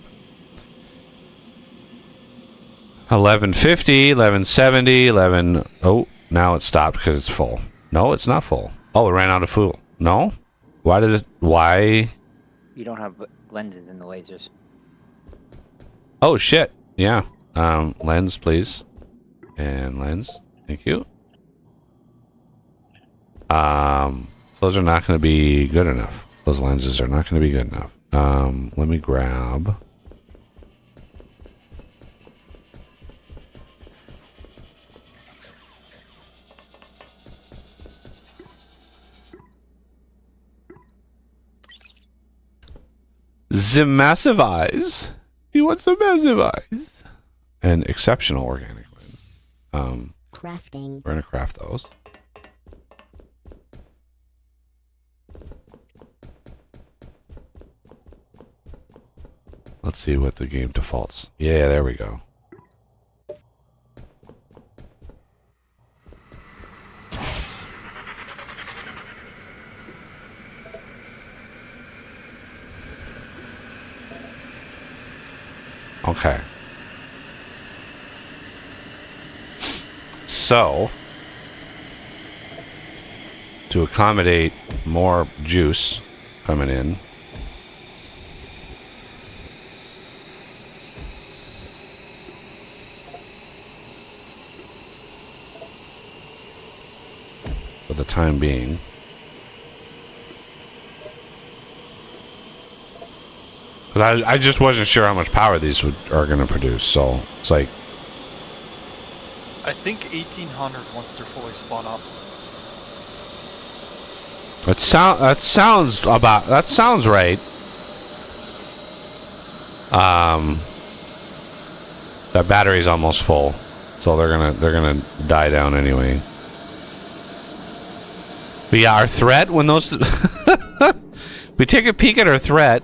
1150, 1170, 11. Oh, now it stopped because it's full. No, it's not full. Oh, it ran out of fuel. No, why? You don't have lenses in the lasers. Oh shit! Yeah. Lens, please. And lens. Thank you. Those are not going to be good enough. Those lenses are not going to be good enough. Let me grab. The massive eyes. He wants the massive eyes. And exceptional organic lens. Crafting. We're gonna craft those. Let's see what the game defaults. Yeah, there we go. Okay. So, to accommodate more juice coming in, for the time being, because I just wasn't sure how much power these are going to produce, so it's like, I think 1800 once they're fully spun up. that sounds right. That battery's almost full, so they're gonna die down anyway. But yeah, our threat when those we take a peek at our threat.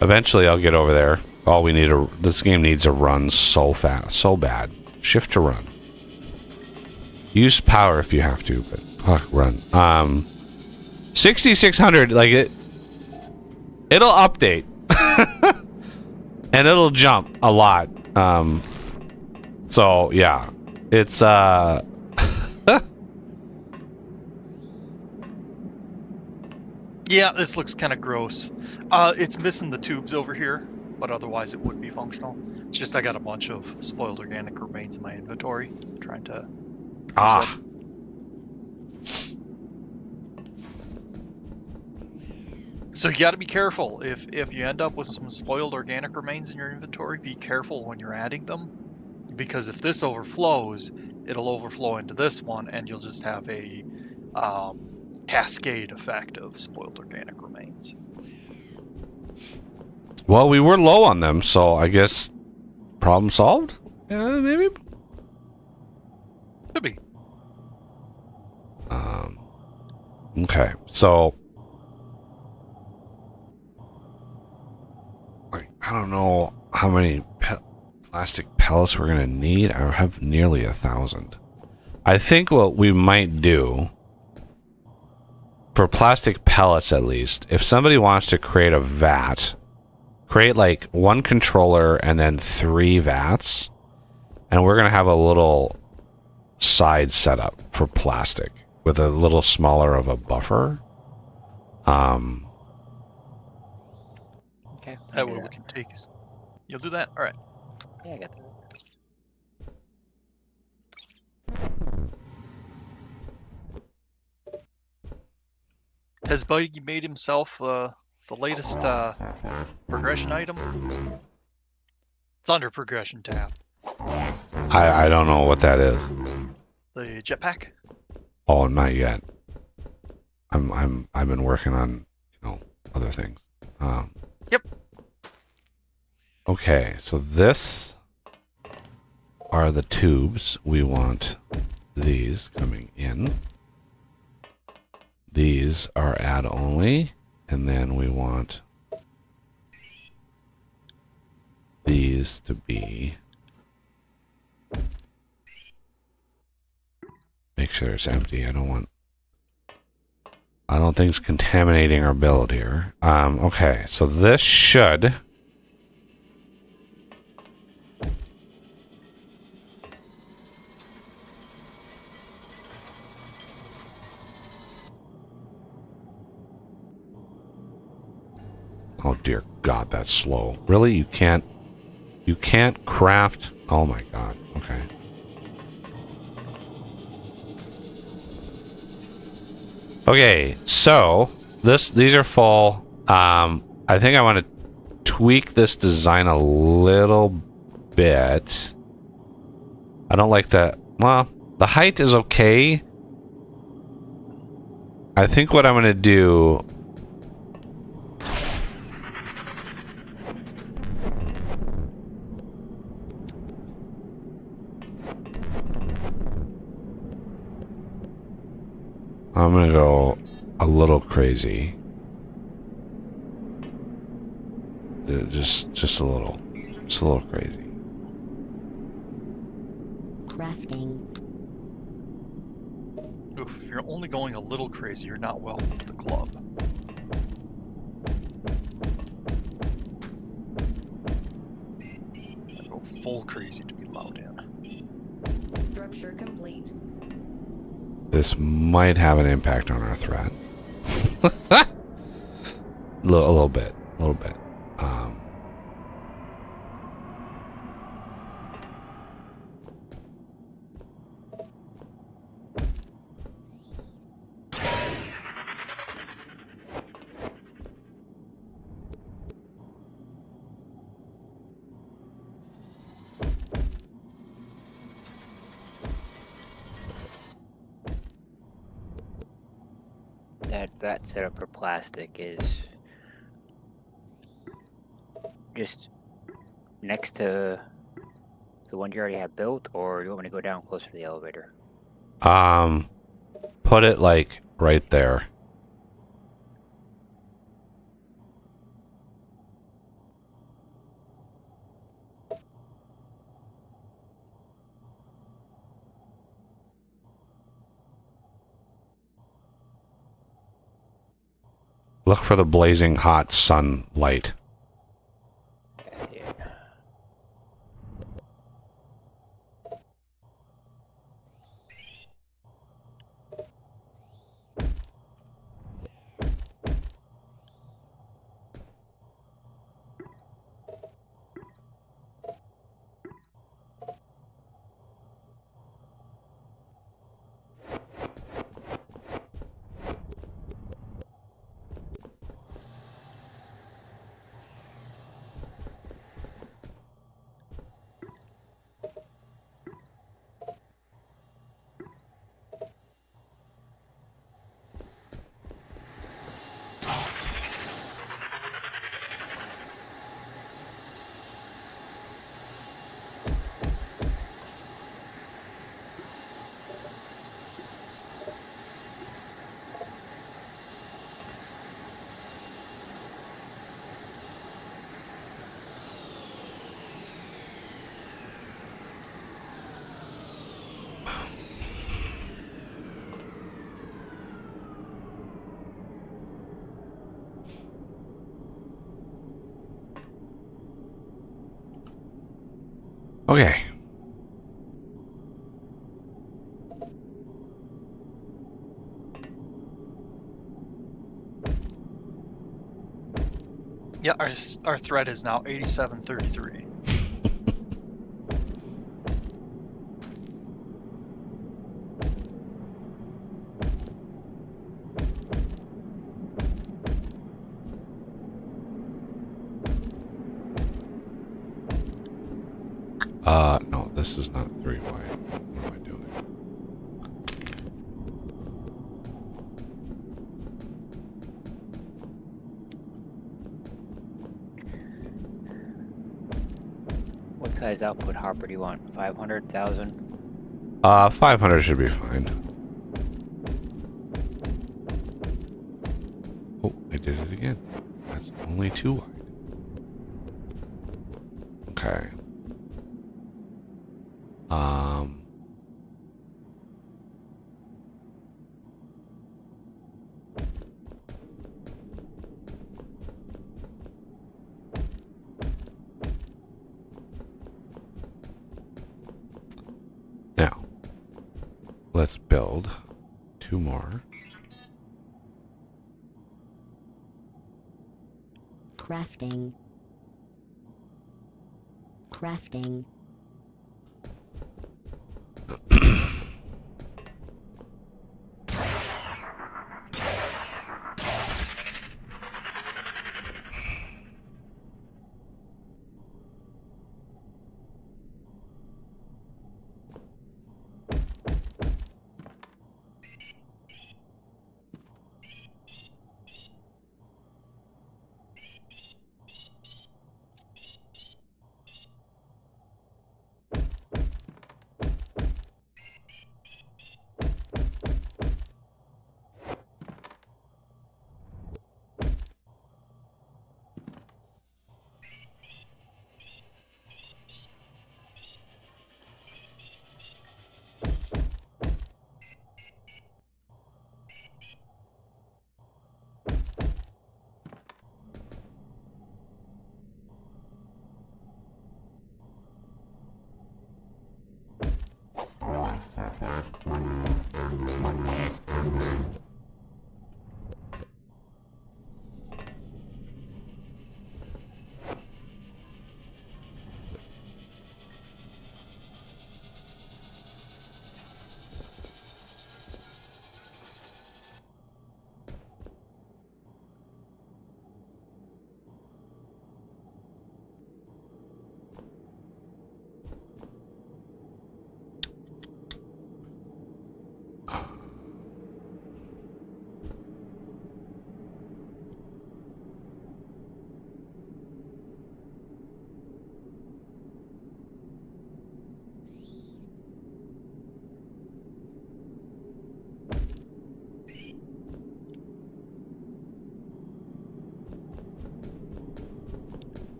Eventually I'll get over there. All we need this game needs a run so fast, so bad. Shift to run. Use power if you have to, but fuck, run. 6600, like it'll update. And it'll jump a lot. So yeah. It's Yeah, this looks kind of gross. It's missing the tubes over here, but otherwise it would be functional. It's just I got a bunch of spoiled organic remains in my inventory, trying to. So you got to be careful. If you end up with some spoiled organic remains in your inventory, be careful when you're adding them, because if this overflows, it'll overflow into this one, and you'll just have a cascade effect of spoiled organic remains. well, we were low on them, so I guess problem solved. Yeah, maybe. Could be. Okay, so I don't know how many plastic pellets we're gonna need. I have nearly 1,000. I think what we might do, for plastic pellets at least, if somebody wants to create a vat, create like one controller and then 3 vats, and we're going to have a little side setup for plastic with a little smaller of a buffer. Okay. That way we can take us. You'll do that? All right. Yeah, I got that. Has Buggy made himself the latest progression item? It's under progression tab. I don't know what that is. The jetpack. Oh, not yet. I've been working on, other things. Yep. Okay, so this are the tubes. We want these coming in. These are add only, and then we want these to be. Make sure it's empty. I don't think it's contaminating our build here. Okay, so this should. Oh dear God, that's slow. Really? You can't craft. Oh my God. Okay. Okay, so these are full. I think I want to tweak this design a little bit. I don't like the, well, the height is okay. I think what I'm going to do, I'm going to go a little crazy. Just a little crazy. Crafting. Oof, if you're only going a little crazy, you're not welcome to the club. I go full crazy to be allowed in. Structure complete. This might have an impact on our threat. a little bit. That setup for plastic is just next to the one you already have built, or you want me to go down closer to the elevator? Put it like right there. Look for the blazing hot sunlight. Yeah. Okay. Yeah, our threat is now 8733. No, this is not 3 wide. What am I doing? What size output hopper do you want? 500,000? 500 should be fine. Oh, I did it again. That's only 2 wide. Okay. Now, let's build 2 more. Crafting. Crafting.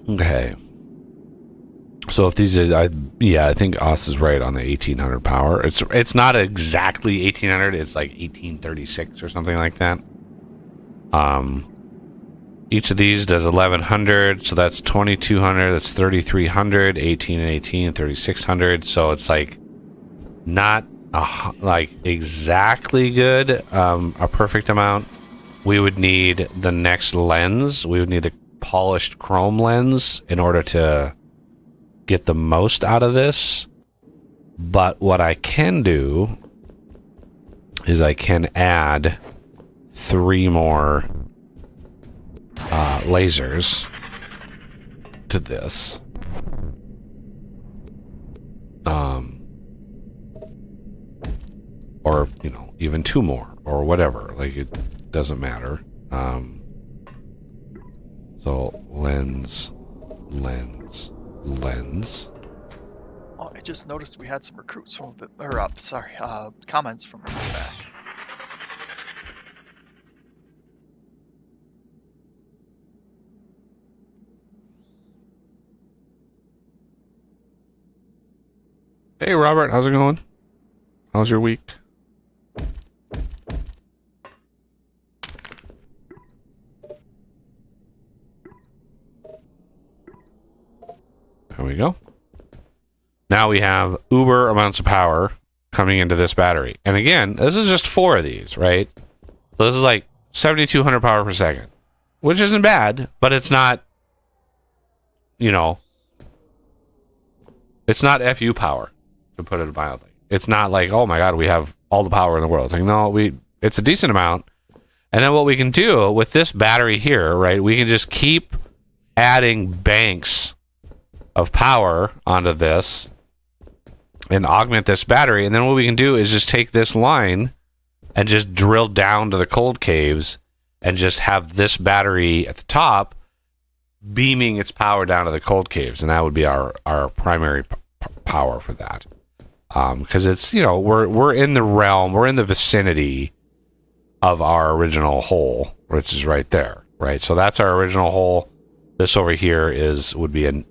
Okay. So if these are, I think Oz is right on the 1800 power. It's not exactly 1800. It's like 1836 or something like that. Each of these does 1100, so that's 2200. That's 3300. 18 and 18, 3600. So it's like not like exactly good, a perfect amount. We would need the next lens. We would need the polished chrome lens in order to get the most out of this. But what I can do is I can add 3 more lasers to this. Or, you know, even 2 more or whatever. Like, it doesn't matter. So lens. Oh, I just noticed we had some recruits from a bit, or comments from a bit back. Hey, Robert, how's it going? How's your week? There we go. Now we have uber amounts of power coming into this battery. And again, this is just 4 of these, right? So this is like 7,200 power per second, which isn't bad, but it's not, you know, it's not FU power, to put it mildly. It's not like, oh my God, we have all the power in the world. It's like, no, it's a decent amount. And then what we can do with this battery here, right, we can just keep adding banks of power onto this and augment this battery. And then what we can do is just take this line and just drill down to the cold caves and just have this battery at the top beaming its power down to the cold caves. And that would be our primary power for that. Because it's, you know, we're in the realm, we're in the vicinity of our original hole, which is right there, right? So that's our original hole. This over here would be an,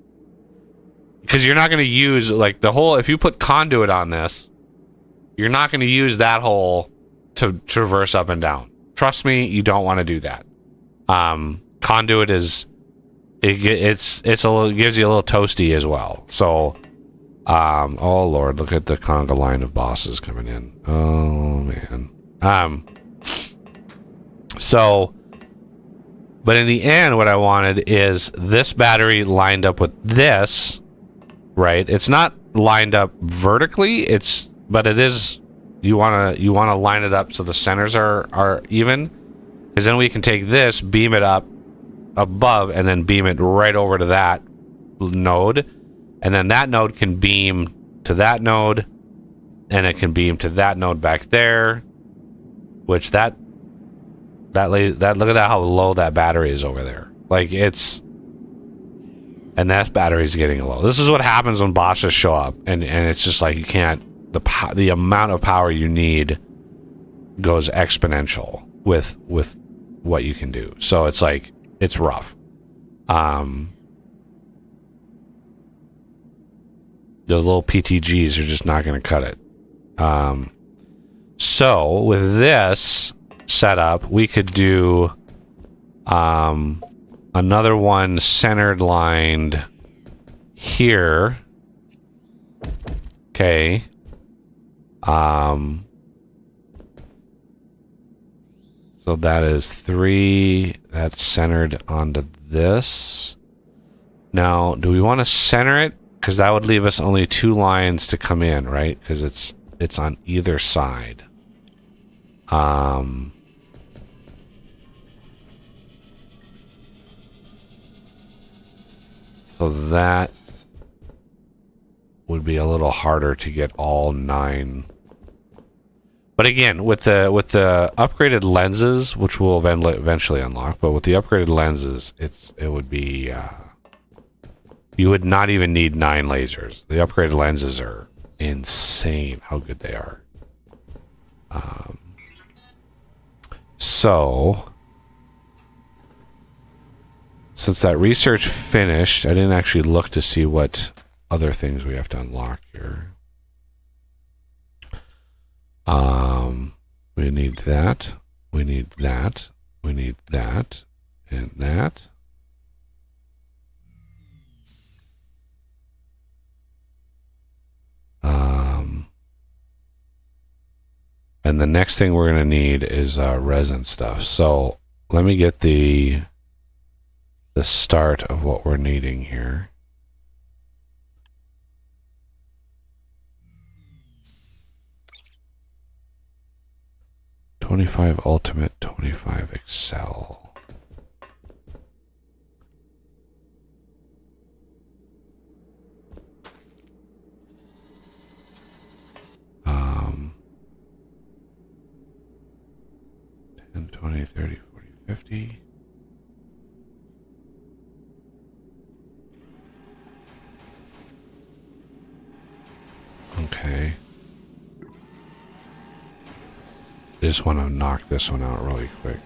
because you're not going to use like the hole. If you put conduit on this, you're not going to use that hole to traverse up and down. Trust me, you don't want to do that. Conduit is it gives you a little toasty as well. So, oh Lord, look at the conga line of bosses coming in. Oh man. So, but in the end, what I wanted is this battery lined up with this. Right, it's not lined up vertically. But it is. You wanna line it up so the centers are even, because then we can take this, beam it up above, and then beam it right over to that node, and then that node can beam to that node, and it can beam to that node back there. Which look at that, how low that battery is over there. Like it's. And that battery's getting low. This is what happens when bosses show up, and it's just like you can't. The amount of power you need goes exponential with what you can do. So it's like it's rough. The little PTGs are just not going to cut it. So with this setup, we could do another one centered lined here. Okay. So that is 3. That's centered onto this. Now, do we want to center it? Because that would leave us only 2 lines to come in, right? Because it's on either side. So that would be a little harder to get all 9. But again, with the upgraded lenses, which we'll eventually unlock, but with the upgraded lenses, it would be you would not even need 9 lasers. The upgraded lenses are insane how good they are. So since that research finished, I didn't actually look to see what other things we have to unlock here. We need that. We need that. We need that. And that. And the next thing we're going to need is resin stuff. So let me get the start of what we're needing here. $25 Ultimate, $25 Excel. $10, $20, $30, $40, $50. Okay. I just want to knock this one out really quick.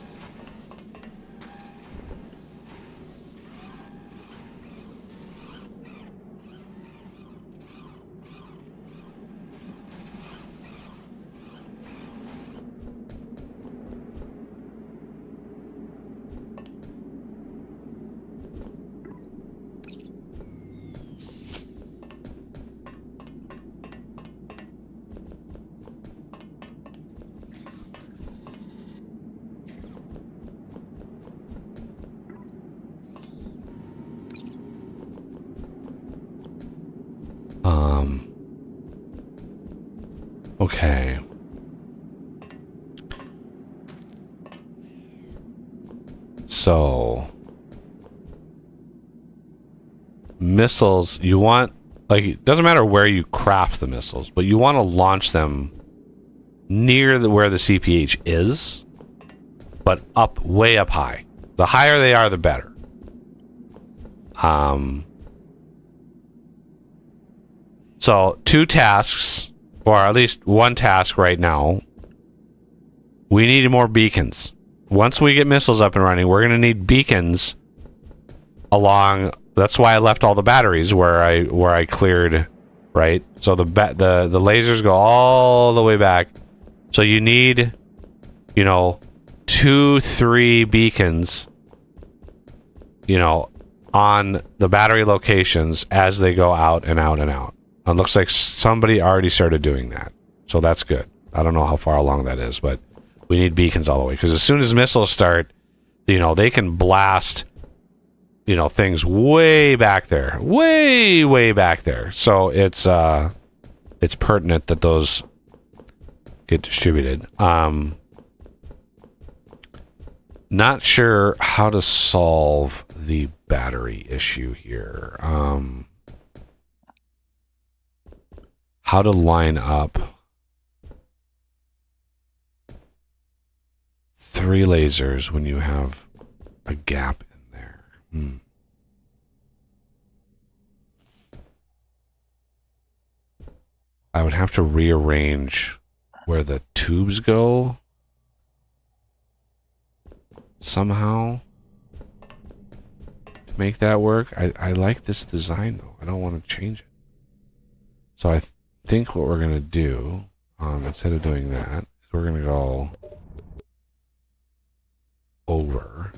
Okay. So missiles, you want, like, it doesn't matter where you craft the missiles, but you want to launch them near where the CPH is, but way up high. The higher they are, the better. So 2 tasks, or at least 1 task right now. We need more beacons. Once we get missiles up and running, we're going to need beacons along. That's why I left all the batteries where I cleared, right? So the lasers go all the way back. So you need, 2-3 beacons, on the battery locations as they go out and out and out. It looks like somebody already started doing that. So that's good. I don't know how far along that is, but we need beacons all the way. Because as soon as missiles start, they can blast, things way back there. Way back there. So it's pertinent that those get distributed. Not sure how to solve the battery issue here. How to line up 3 lasers when you have a gap in there. I would have to rearrange where the tubes go somehow to make that work. I like this design though. I don't want to change it. So I think what we're going to do, instead of doing that, is we're going to go over.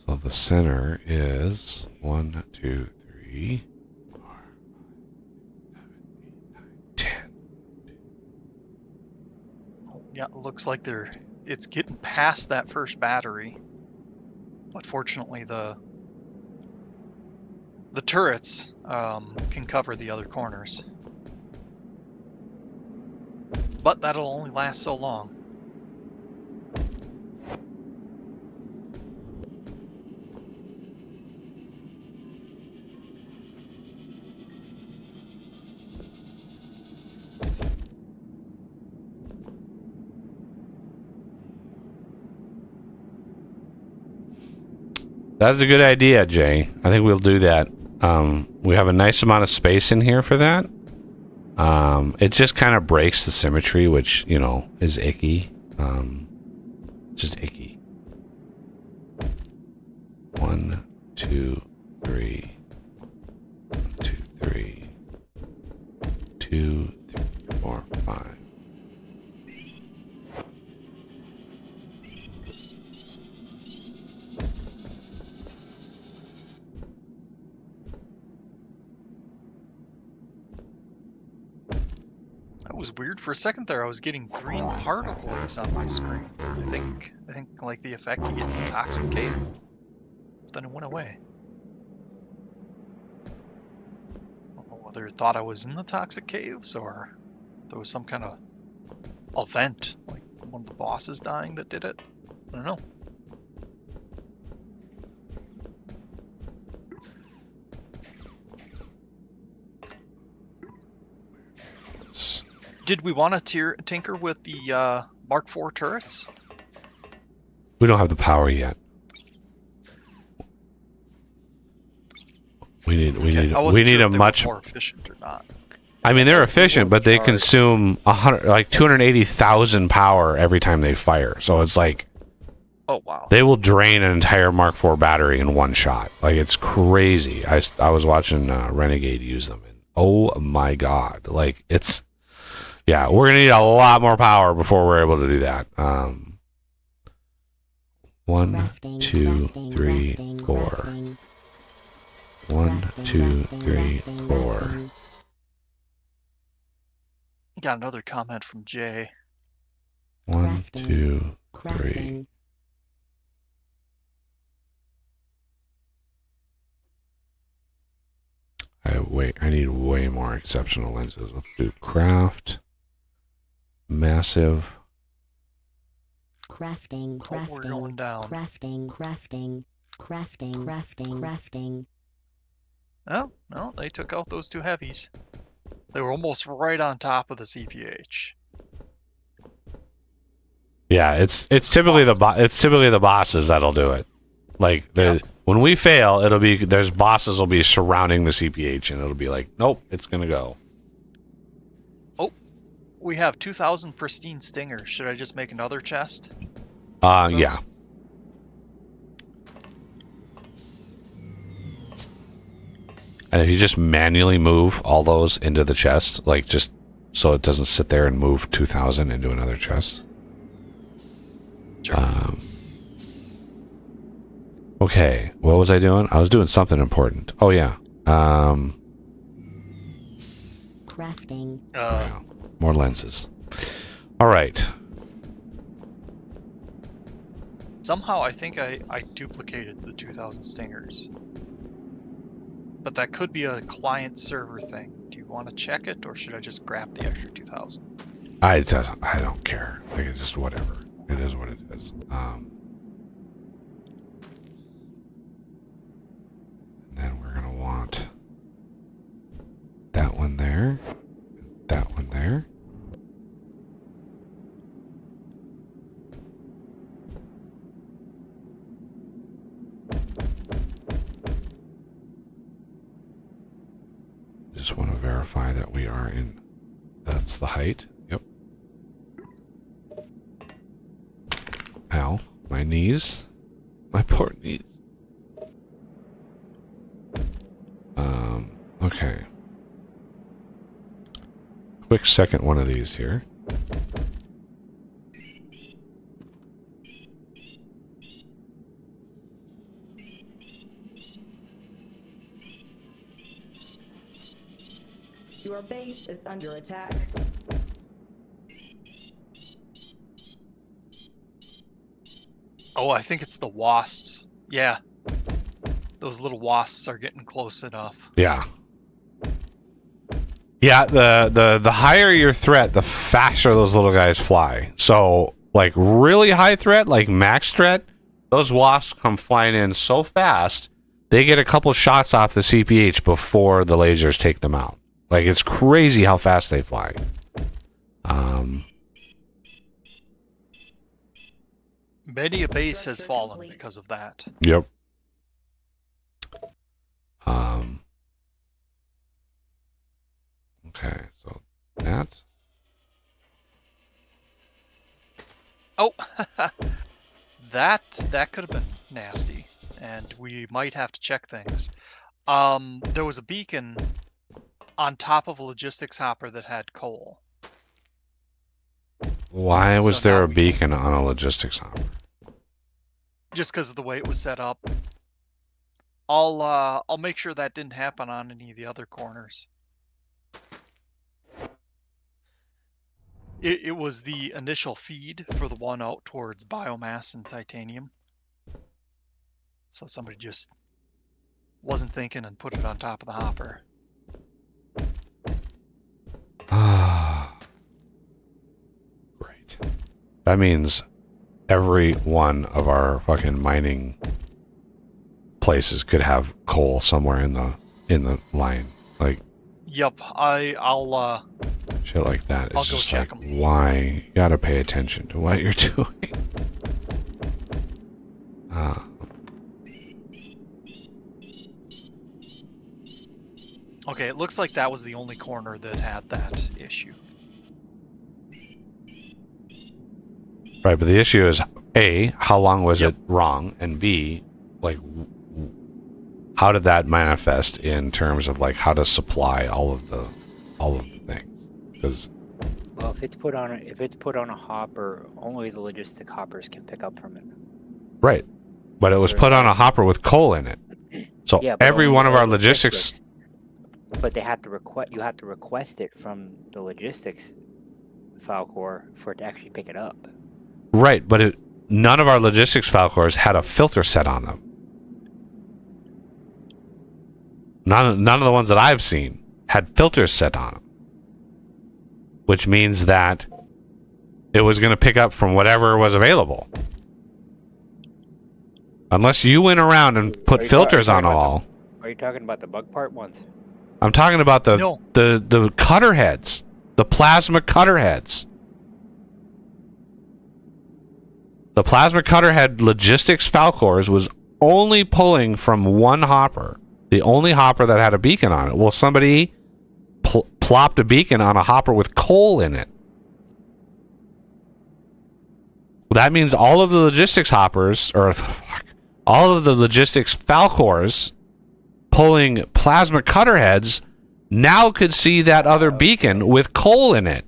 So the center is 1, 2, 3, 4, 5, 7, 8, 9, 10. Yeah, it looks like it's getting past that first battery. But fortunately the turrets can cover the other corners. But that'll only last so long. That's a good idea, Jay. I think we'll do that. We have a nice amount of space in here for that. It just kind of breaks the symmetry, which, is icky. Just icky. 1, 2, 3. 1, 2, 3. 2, 3, 4, 5. That was weird. For a second there, I was getting green particles on my screen. I think like the effect you get in the toxic cave. Then it went away. I don't know whether it thought I was in the toxic caves or there was some kind of event, like one of the bosses dying that did it. I don't know. Did we want to tinker with the Mark IV turrets? We don't have the power yet. We need a much more efficient or not. I mean, they're efficient, but they consume 280,000 power every time they fire. So it's like, oh wow, they will drain an entire Mark IV battery in one shot. Like, it's crazy. I was watching Renegade use them, and oh my god, like it's. Yeah, we're gonna need a lot more power before we're able to do that. 1, 2, 3, 4. 1, 2, 3, 4. Got another comment from Jay. 1, Crafting. 2, 3. Crafting. I need way more exceptional lenses. Let's do craft. Massive. Crafting. Oh, we're going Crafting. down. Crafting. Crafting. Crafting. Crafting. Crafting. Oh, no, they took out those two heavies. They were almost right on top of the CPH. Yeah, it's typically the bosses that'll do it. Like when we fail, it'll be there's bosses will be surrounding the CPH and it'll be like, nope, it's gonna go. We have 2,000 pristine stingers. Should I just make another chest? Yeah. And if you just manually move all those into the chest, like just so it doesn't sit there and move 2,000 into another chest. Sure. Okay, what was I doing? I was doing something important. Oh yeah. Crafting. Yeah, more lenses. All right. Somehow I think I duplicated the 2,000 stingers. But that could be a client server thing. Do you want to check it, or should I just grab the extra 2,000? I don't care. Like it's just whatever. It is what it is. And then we're gonna want that one there, that one there. Just want to verify that we are in. That's the height. Yep. Ow, my knees. My poor knees. Okay. Quick second one of these here. Your base is under attack. Oh, I think it's the wasps. Yeah. Those little wasps are getting close enough. Yeah. Yeah, the higher your threat, the faster those little guys fly. So, like really high threat, like max threat, those wasps come flying in so fast, they get a couple shots off the CPH before the lasers take them out. Like it's crazy how fast they fly. Many a base has Structure fallen complete. because of that. Yep. Okay, so that. Oh, that could have been nasty, and we might have to check things. There was a beacon on top of a logistics hopper that had coal. Why was So there now a we- beacon on a logistics hopper? Just because of the way it was set up. I'll make sure that didn't happen on any of the other corners. It was the initial feed for the one out towards biomass and titanium. So somebody just wasn't thinking and put it on top of the hopper. Great. That means every one of our fucking mining places could have coal somewhere in the line. Like Yep, I'll shit like that. It's I'll go just check like 'em. why you gotta pay attention to what you're doing. Okay, it looks like that was the only corner that had that issue. Right, but the issue is A, how long was Yep. it wrong? And B, like how did that manifest in terms of like how to supply all of the things? Because Well, if it's put on a hopper, only the logistic hoppers can pick up from it. right. But it was put on a hopper with coal in it. So Yeah, but every only one of the our logistics But they have to request. You have to request it from the logistics Falcor for it to actually pick it up. Right, but none of our logistics Falcors had a filter set on them. None of the ones that I've seen had filters set on them, which means that it was going to pick up from whatever was available. Unless you went around and put filters on all. Are you talking about the bug part ones? I'm talking about No. the cutter heads, the plasma cutter heads. The plasma cutter head logistics Falcors was only pulling from one hopper, the only hopper that had a beacon on it. Well, somebody plopped a beacon on a hopper with coal in it. That means all of the logistics hoppers, or all of the logistics Falcors pulling plasma cutter heads now could see that other beacon with coal in it.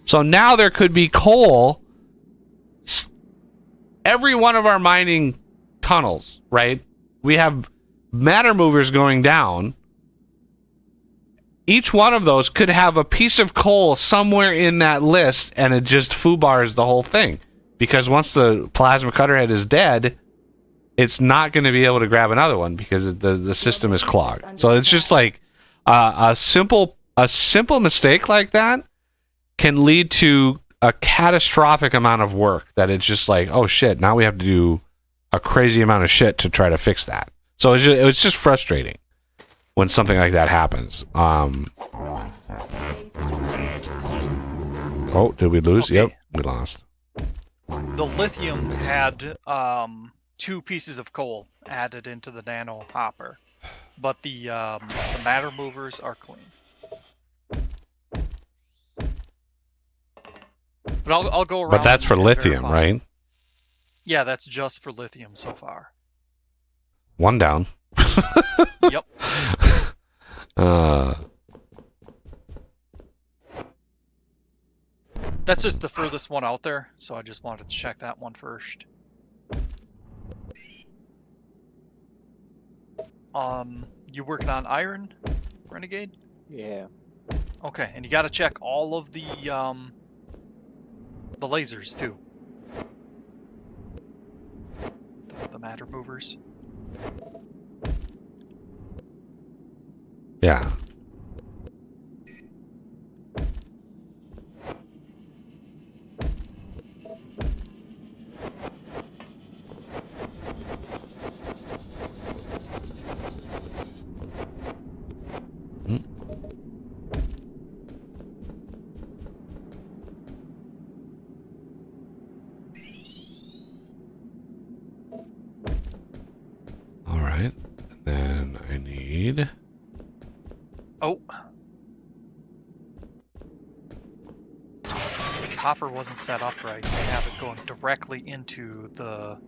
So now there could be coal. Every one of our mining tunnels, right? We have matter movers going down. Each one of those could have a piece of coal somewhere in that list, and it just foobars the whole thing. Because once the plasma cutter head is dead, it's not going to be able to grab another one because the system is clogged. So it's just like a simple mistake like that can lead to a catastrophic amount of work that it's just like, oh shit, now we have to do a crazy amount of shit to try to fix that. So it's just frustrating when something like that happens. Oh, did we lose? Okay. Yep, we lost. The lithium had 2 pieces of coal added into the nano hopper, but the matter movers are clean. But I'll go around. But that's for and lithium, verify. right? Yeah, that's just for lithium so far. One down. Yep. That's just the furthest one out there, so I just wanted to check that one first. You working on iron, Renegade? Yeah. Okay, and you got to check all of the lasers too. The matter movers. Yeah. All right. And then I need. Oh. Hopper wasn't set up right. They have it going directly into the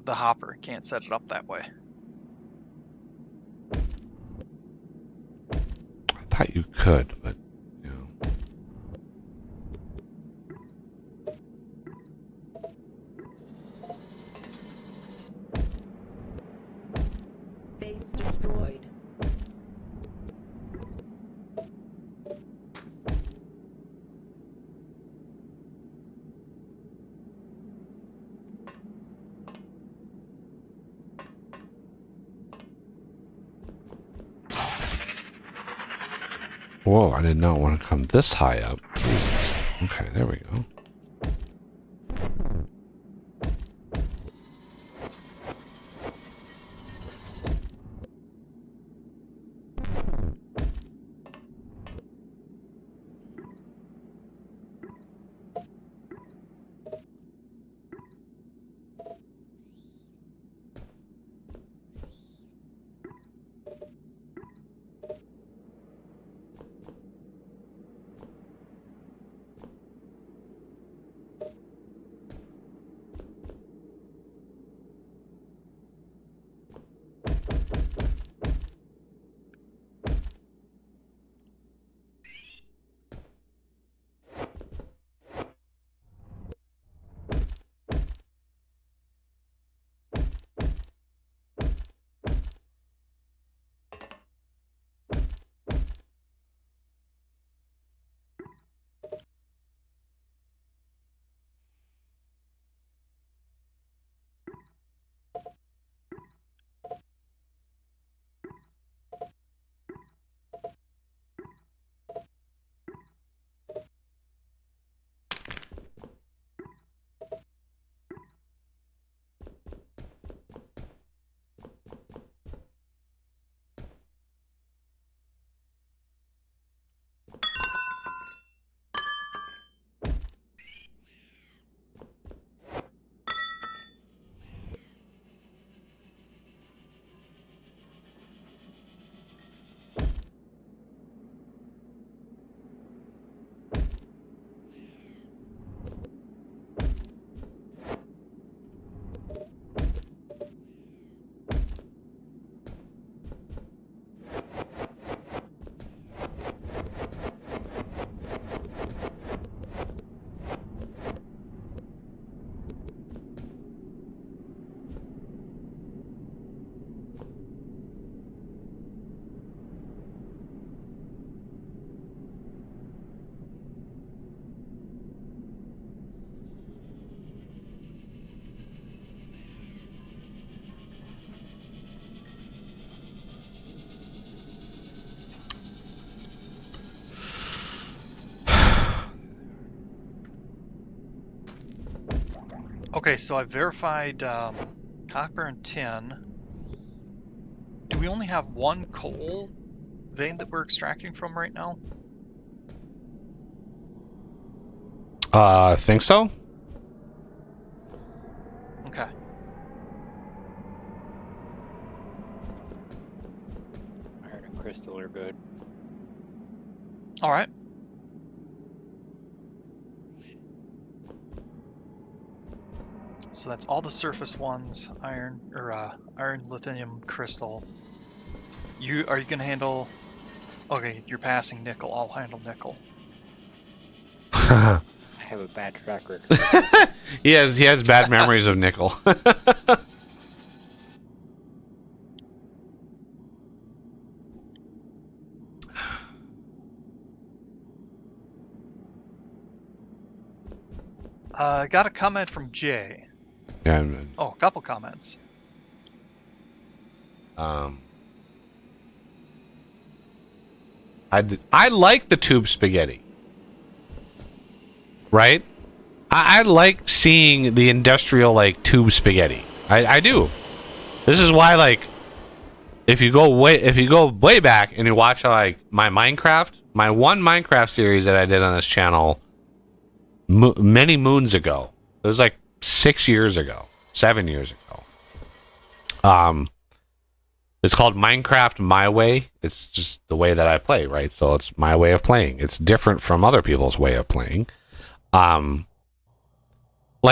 hopper. Can't set it up that way. I thought you could, but you know. Base destroyed. Whoa, I did not want to come this high up. Jesus. Okay, there we go. Okay, so I verified copper and tin. Do we only have one coal vein that we're extracting from right now? I think so. Okay. Iron and crystal are good. All right. So that's all the surface ones: iron, lithium, crystal. Are you gonna handle? Okay, you're passing nickel. I'll handle nickel. I have a bad track record. He has bad memories of nickel. Got a comment from Jay. Yeah, Oh, a couple comments. I like the tube spaghetti. Right? I like seeing the industrial like tube spaghetti. I do. This is why like if you go way back and you watch like my one Minecraft series that I did on this channel many moons ago. It was like 7 years ago. It's called Minecraft My Way. It's just the way that I play, right? So it's my way of playing. It's different from other people's way of playing. Like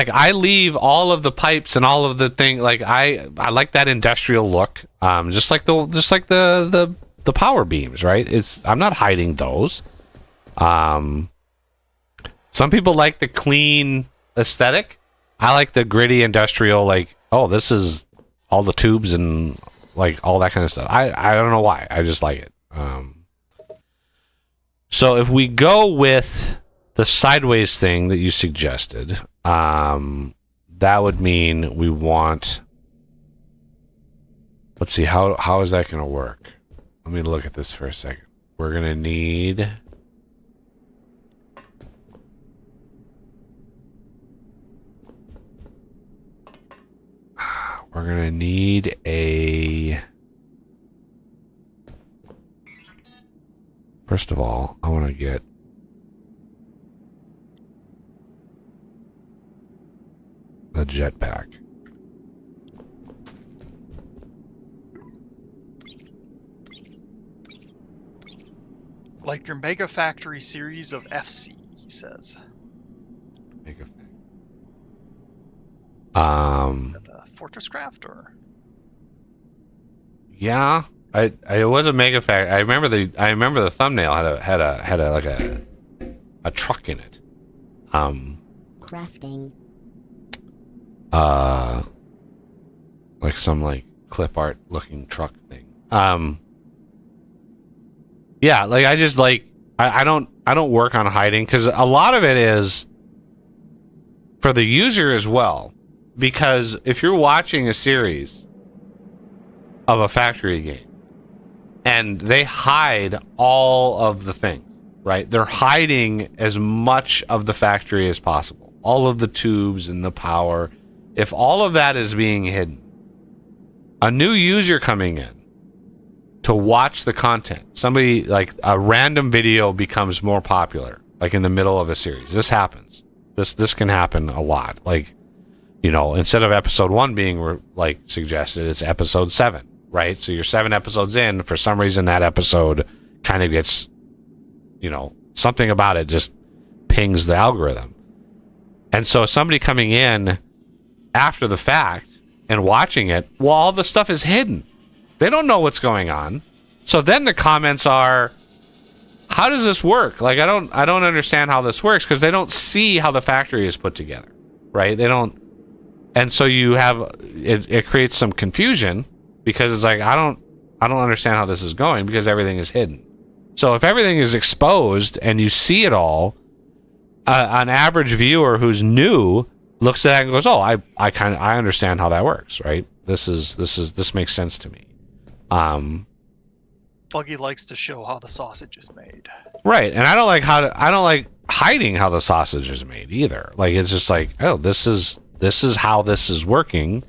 I leave all of the pipes and all of the thing. Like I like that industrial look. Just like the power beams, right? I'm not hiding those. Some people like the clean aesthetic. I like the gritty industrial, like, oh, this is all the tubes and like all that kind of stuff. I don't know why. I just like it. So if we go with the sideways thing that you suggested, that would mean we want. Let's see, how is that going to work? Let me look at this for a second. We're going to need. We're going to need a... First of all, I want to get... the jetpack. Like your Mega Factory series of FC, he says. Make a thing. Is that the Fortress Craft or? Yeah, I was a Mega Factory. I remember the thumbnail had a like a truck in it. Crafting. Like some like clip art looking truck thing. Yeah, like I just like I don't work on hiding because a lot of it is for the user as well. Because if you're watching a series of a factory game and they hide all of the things, right? They're hiding as much of the factory as possible. All of the tubes and the power. If all of that is being hidden, a new user coming in to watch the content, somebody like a random video becomes more popular, like in the middle of a series. This happens. This can happen a lot. Like, you know, instead of episode 1 being like suggested, it's episode 7, right? So you're 7 episodes in. For some reason, that episode kind of gets, you know, something about it just pings the algorithm. And so somebody coming in after the fact and watching it, well, all the stuff is hidden. They don't know what's going on. So then the comments are, how does this work? Like, I don't understand how this works because they don't see how the factory is put together, right? They don't. And so you have it creates some confusion because it's like I don't understand how this is going because everything is hidden. So if everything is exposed and you see it all, an average viewer who's new looks at that and goes, "Oh, I understand how that works, right? This makes sense to me." Buggy likes to show how the sausage is made. Right, and I don't like hiding how the sausage is made either. Like it's just like, oh, this is this is how this is working.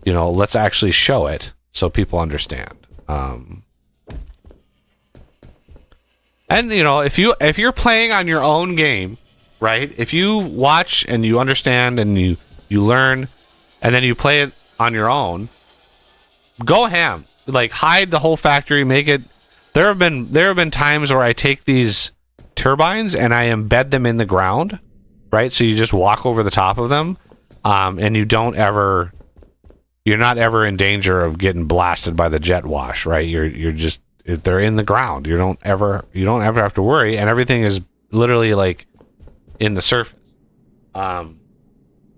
Let's actually show it so people understand. And if you're playing on your own game, right? If you watch and you understand and you learn, and then you play it on your own, go ham. Like, hide the whole factory, make it. There have been times where I take these turbines and I embed them in the ground, right? So you just walk over the top of them, and you're not ever in danger of getting blasted by the jet wash, right? They're in the ground. You don't ever have to worry, and everything is literally like in the surface. So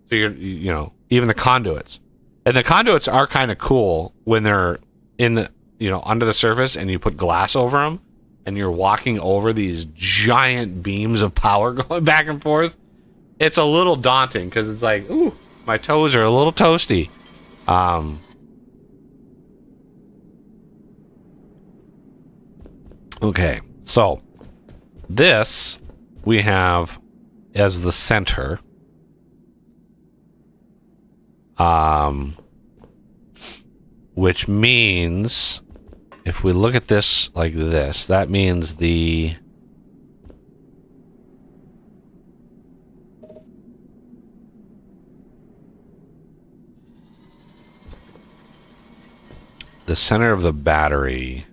even the conduits, and the conduits are kind of cool when they're in the under the surface, and you put glass over them, and you're walking over these giant beams of power going back and forth. It's a little daunting because it's like, ooh, my toes are a little toasty. Okay, so this we have as the center. Which means if we look at this like this, that means the center of the battery.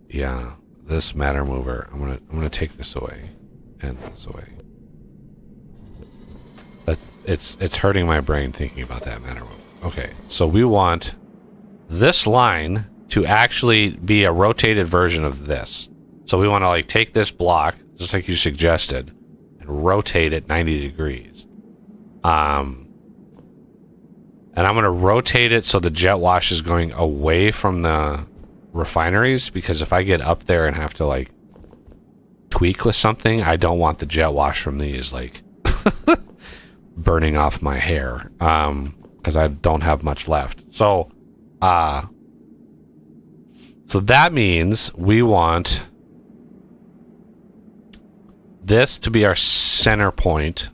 Yeah, this matter mover. I'm gonna take this away and this away. It's hurting my brain thinking about that matter mover. Okay, so we want this line to actually be a rotated version of this. So we want to like take this block, just like you suggested, and rotate it 90 degrees. And I'm going to rotate it so the jet wash is going away from the refineries, because if I get up there and have to like tweak with something, I don't want the jet wash from these like burning off my hair, because I don't have much left. So that means we want this to be our center point,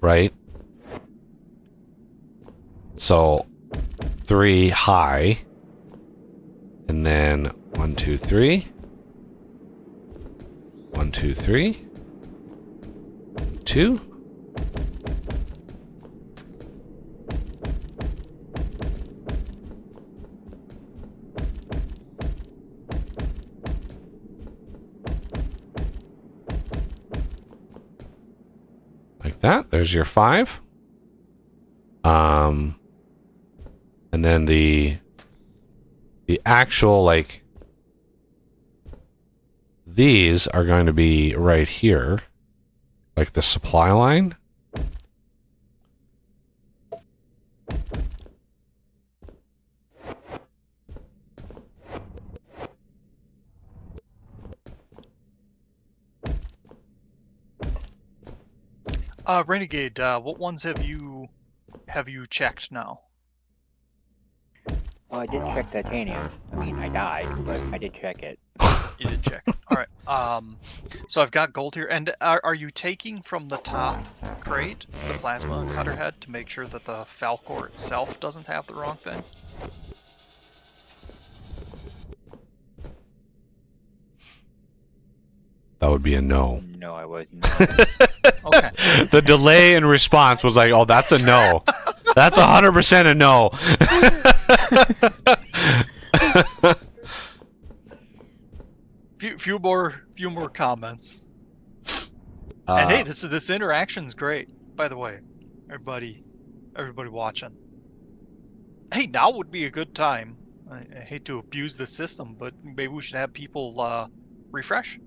right? So 3 high, and then 1, 2, 3, 1, 2, 3, 2. Like that. There's your 5. And then the actual, like, these are going to be right here, like the supply line. Renegade, what ones have you checked now? Well, I did check titanium. I mean, I died, but I did check it. You did check. All right. So I've got gold here, and are you taking from the top crate the plasma cutter head to make sure that the Falcor itself doesn't have the wrong thing? That would be a no. No, I wasn't. Okay. The delay in response was like, oh, that's a no. That's 100% a no. few more comments. And hey, this interaction's great, by the way. Everybody watching. Hey, now would be a good time. I hate to abuse the system, but maybe we should have people refresh.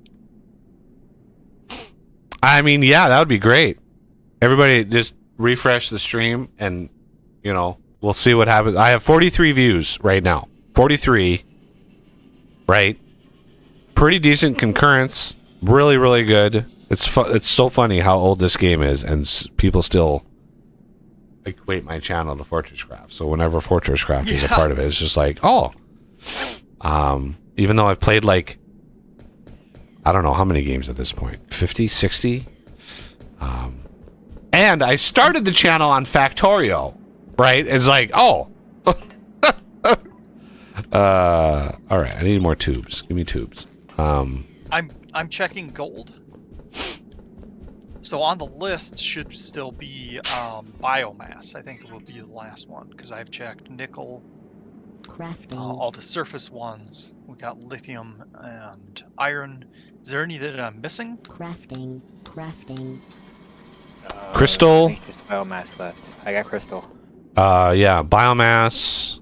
I mean, yeah, that would be great. Everybody just refresh the stream and, we'll see what happens. I have 43 views right now. 43, right? Pretty decent concurrence. Really, really good. It's so funny how old this game is, and people still equate my channel to Fortresscraft. So whenever Fortresscraft is a part of it, it's just like, oh. Even though I've played like, I don't know how many games at this point. 50, 60? And I started the channel on Factorio, right? It's like, oh. All right, I need more tubes. Give me tubes. I'm checking gold. So on the list should still be biomass. I think it will be the last one because I've checked nickel, Crafting. all the surface ones. We got lithium and iron. Is there any that I'm missing? Crafting. Crafting. Crystal. I think just biomass left. I got crystal. Yeah, biomass.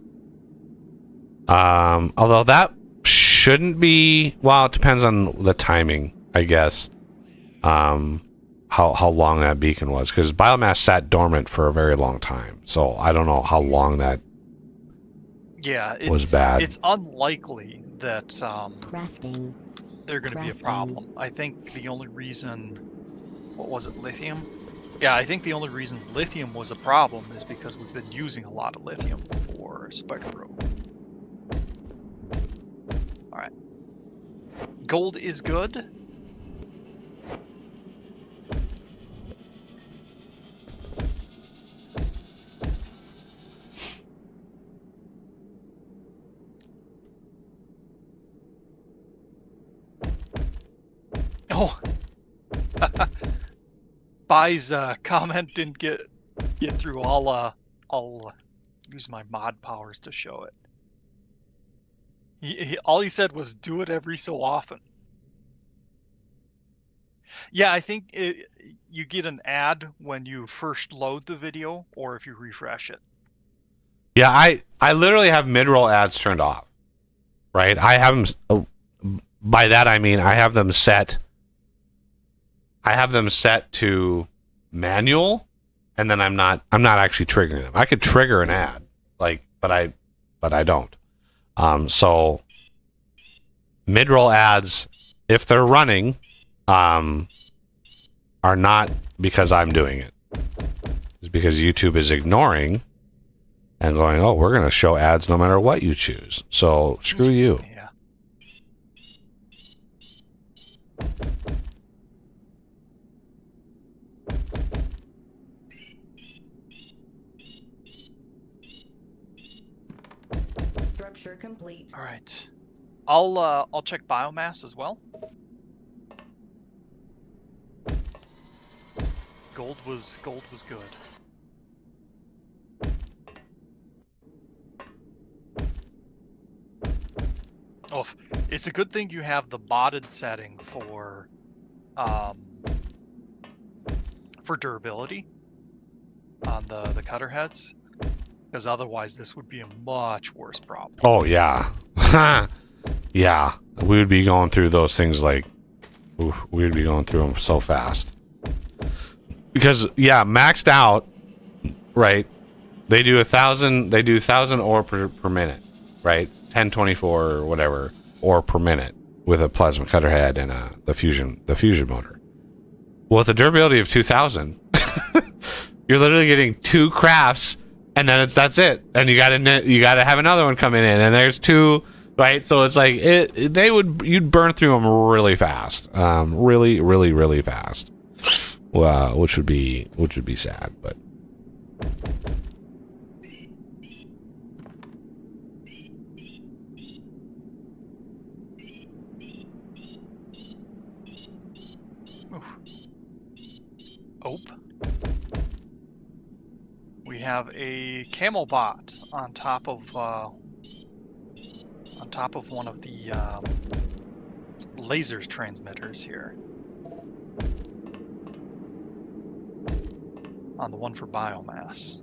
Although that shouldn't be. Well, it depends on the timing, I guess. How long that beacon was, because biomass sat dormant for a very long time. So I don't know how long that was bad. It's unlikely that Crafting. they're going to be a Crafting. problem. I think the only reason, what was it, lithium? Yeah, I think the only reason lithium was a problem is because we've been using a lot of lithium for Spider Bro. All right, gold is good. Oh, Bai's comment didn't get through. I'll use my mod powers to show it. All he said was, "Do it every so often." Yeah, I think you get an ad when you first load the video, or if you refresh it. Yeah, I literally have mid-roll ads turned off. Right? I have them. By that I mean I have them set. I have them set to manual, and then I'm not actually triggering them. I could trigger an ad, but I don't. So mid-roll ads, if they're running, are not because I'm doing it. It's because YouTube is ignoring and going, oh, we're going to show ads no matter what you choose. So screw you. Yeah. Structure complete. All right. I'll check biomass as well. Gold was good. Oh, it's a good thing you have the modded setting for durability on the cutter heads, because otherwise this would be a much worse problem. Oh, yeah. Yeah. We would be going through those things like, oof, we would be going through them so fast. Because, yeah, maxed out, right? They do 1,000 ore per minute, right? 1024 or whatever ore per minute with a plasma cutter head and the fusion motor. Well, with a durability of 2,000, you're literally getting 2 crafts, and then that's it. And you gotta have another one coming in, and there's 2, right? So it's like you'd burn through them really fast, really, really, really fast. Which would be sad, but. Oof. Ope. We have a camel bot on top of one of the lasers transmitters here. On the one for biomass.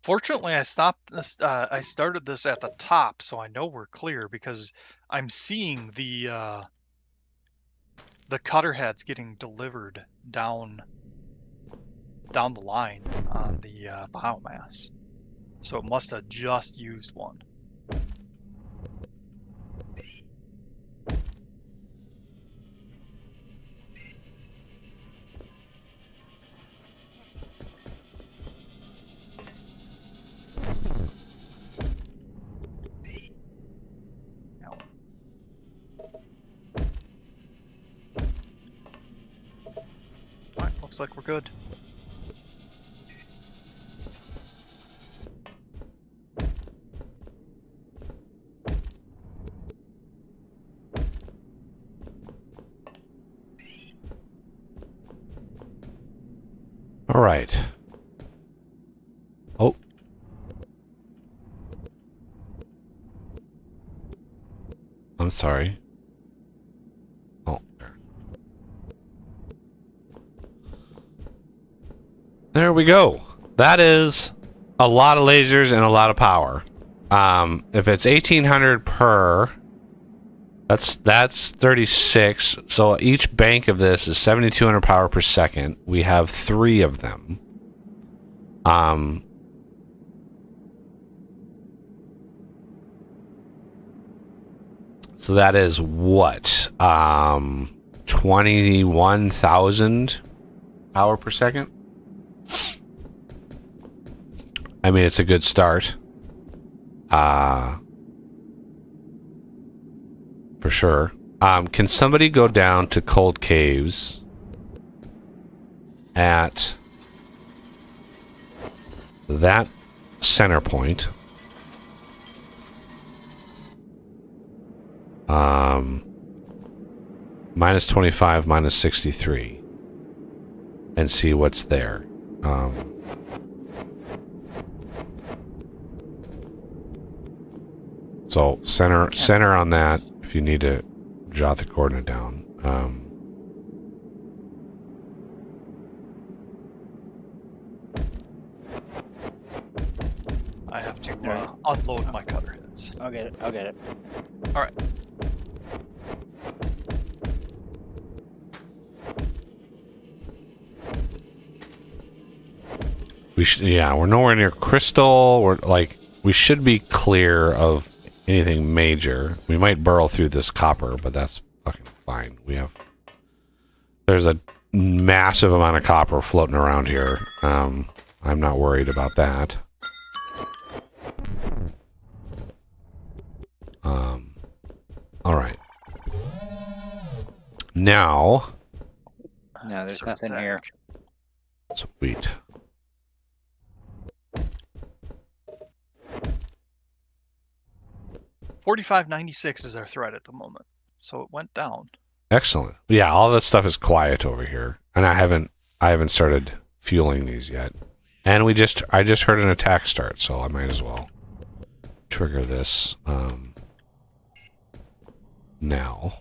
Fortunately, I stopped this. I started this at the top, so I know we're clear because I'm seeing the cutter heads getting delivered down the line on the biomass. So it must have just used one. Alright, looks like we're good. All right. Oh. I'm sorry. Oh, there. There we go. That is a lot of lasers and a lot of power. If it's 1800 per, that's 36. So each bank of this is 7200 power per second. We have 3 of them. So that is what? 21,000 power per second. I mean, it's a good start. For sure. Can somebody go down to Cold Caves at that center point? Minus 25, minus 63. And see what's there. So center on that if you need to jot the coordinate down. I have to unload my cutter heads. I'll get it. I'll get it. All right. We're nowhere near Crystal. We should be clear of anything major. We might burrow through this copper, but that's fucking fine. There's a massive amount of copper floating around here. I'm not worried about that. All right. Now. No, there's Surface nothing here. attack. Sweet. $45.96 is our threat at the moment, so it went down. Excellent. Yeah, all that stuff is quiet over here, and I haven't started fueling these yet. And I just heard an attack start, so I might as well trigger this now.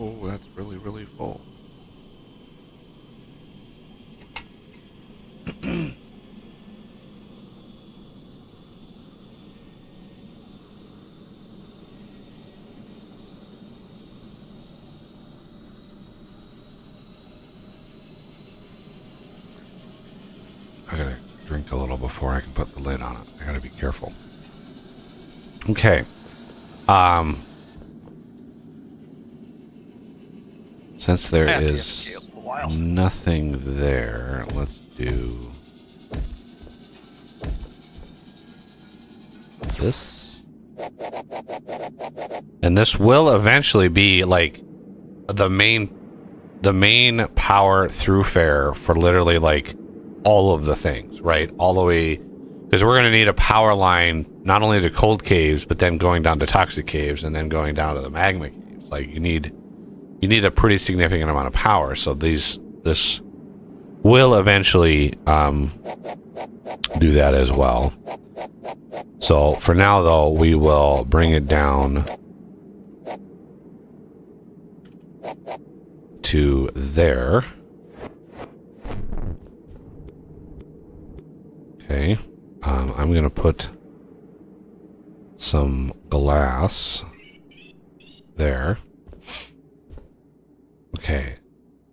Oh, that's really, really full. I gotta drink a little before I can put the lid on it. I gotta be careful. Okay. Since there I have to get is the tail for a while. nothing there, let's do this. And this will eventually be like the main power thoroughfare for literally like all of the things, right? All the way, because we're going to need a power line not only to cold caves, but then going down to toxic caves and then going down to the magma caves. Like you need a pretty significant amount of power. So this will eventually do that as well. So for now, though, we will bring it down to there. Okay. I'm going to put some glass there. Okay.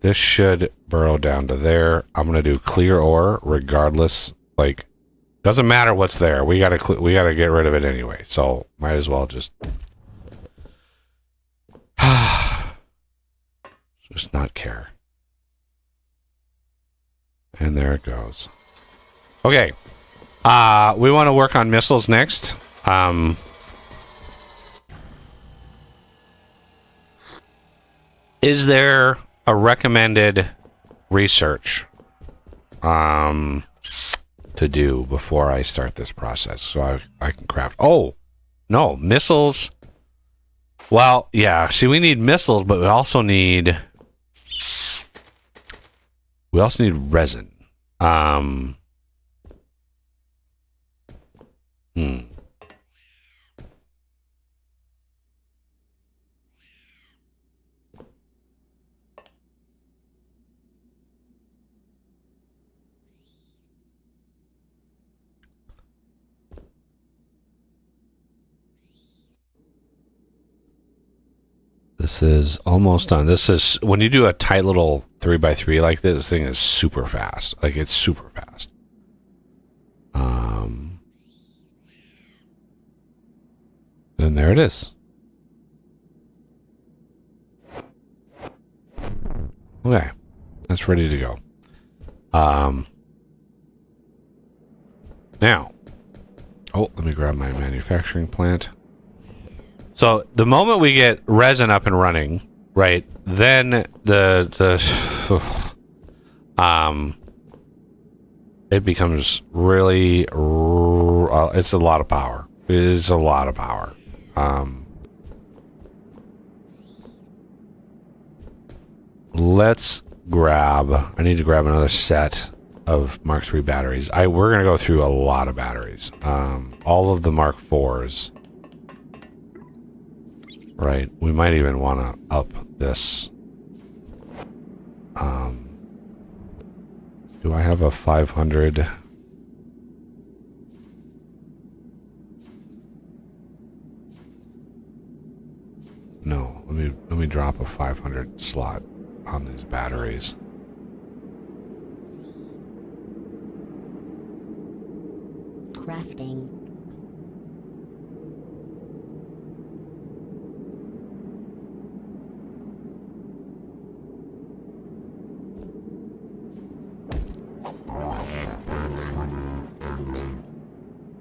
This should burrow down to there. I'm going to do clear ore regardless. Like, doesn't matter what's there. We got to get rid of it anyway. So might as well just not care. And there it goes. Okay. We want to work on missiles next. Is there a recommended research to do before I start this process so I can craft? Oh, no, missiles. Well, yeah, see, we need missiles, but we also need resin. This is almost done. This is when you do a tight little 3x3 like this thing is super fast. Like it's super fast. And there it is. Okay, that's ready to go. Now, let me grab my manufacturing plant. So the moment we get resin up and running, right, then it becomes really it's a lot of power. It is a lot of power. Let's grab. I need to grab another set of Mark III batteries. We're gonna go through a lot of batteries. All of the Mark IVs. Right, we might even want to up this. Do I have a 500? No, let me drop a 500 slot on these batteries. Crafting.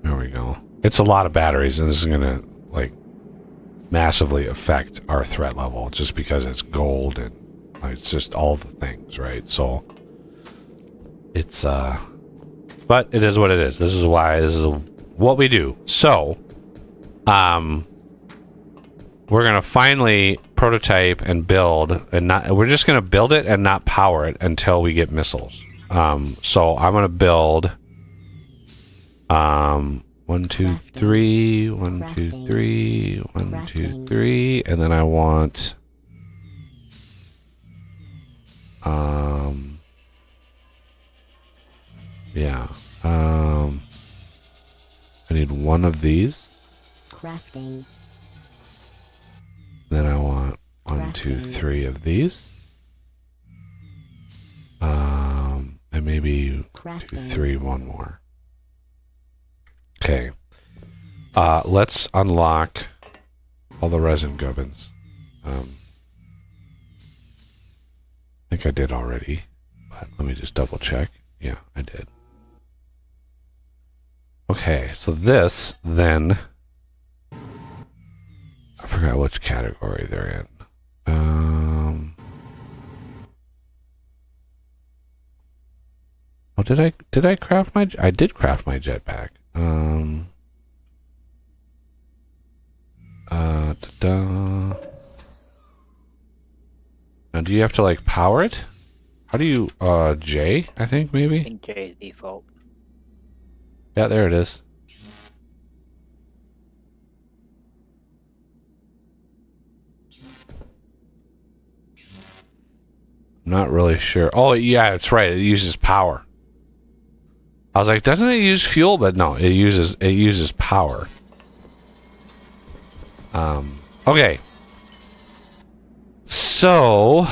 There we go. It's a lot of batteries, and this is gonna like massively affect our threat level just because it's gold and it's just all the things, right? So it's but it is what it is. This is what we do. So we're gonna finally prototype and build, and we're just gonna build it and not power it until we get missiles. So I'm gonna build 1, 2, 3, 1, 2, 3, 1, 2, 3, and then I want I need one of these. Crafting. Then I want 1, 2, 3 of these. And maybe 2, 3, one more. Okay. Let's unlock all the resin gubbins. I think I did already, but let me just double check. Yeah, I did. Okay, so this then, I forgot which category they're in. Oh, did I craft my? I did craft my jetpack. Now, do you have to like power it? How do you? J, I think I maybe. think J is default. Yeah, there it is. Not really sure. Oh, yeah, it's right. It uses power. I was like, doesn't it use fuel? But no, it uses power. Okay. So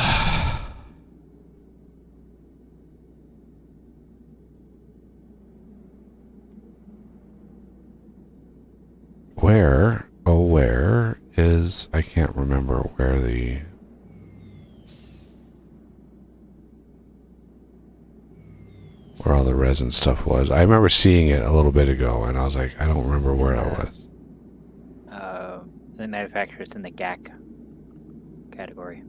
where is, I can't remember where all the resin stuff was. I remember seeing it a little bit ago, and I was like, I don't remember where I was. The manufacturer's in the GAC category.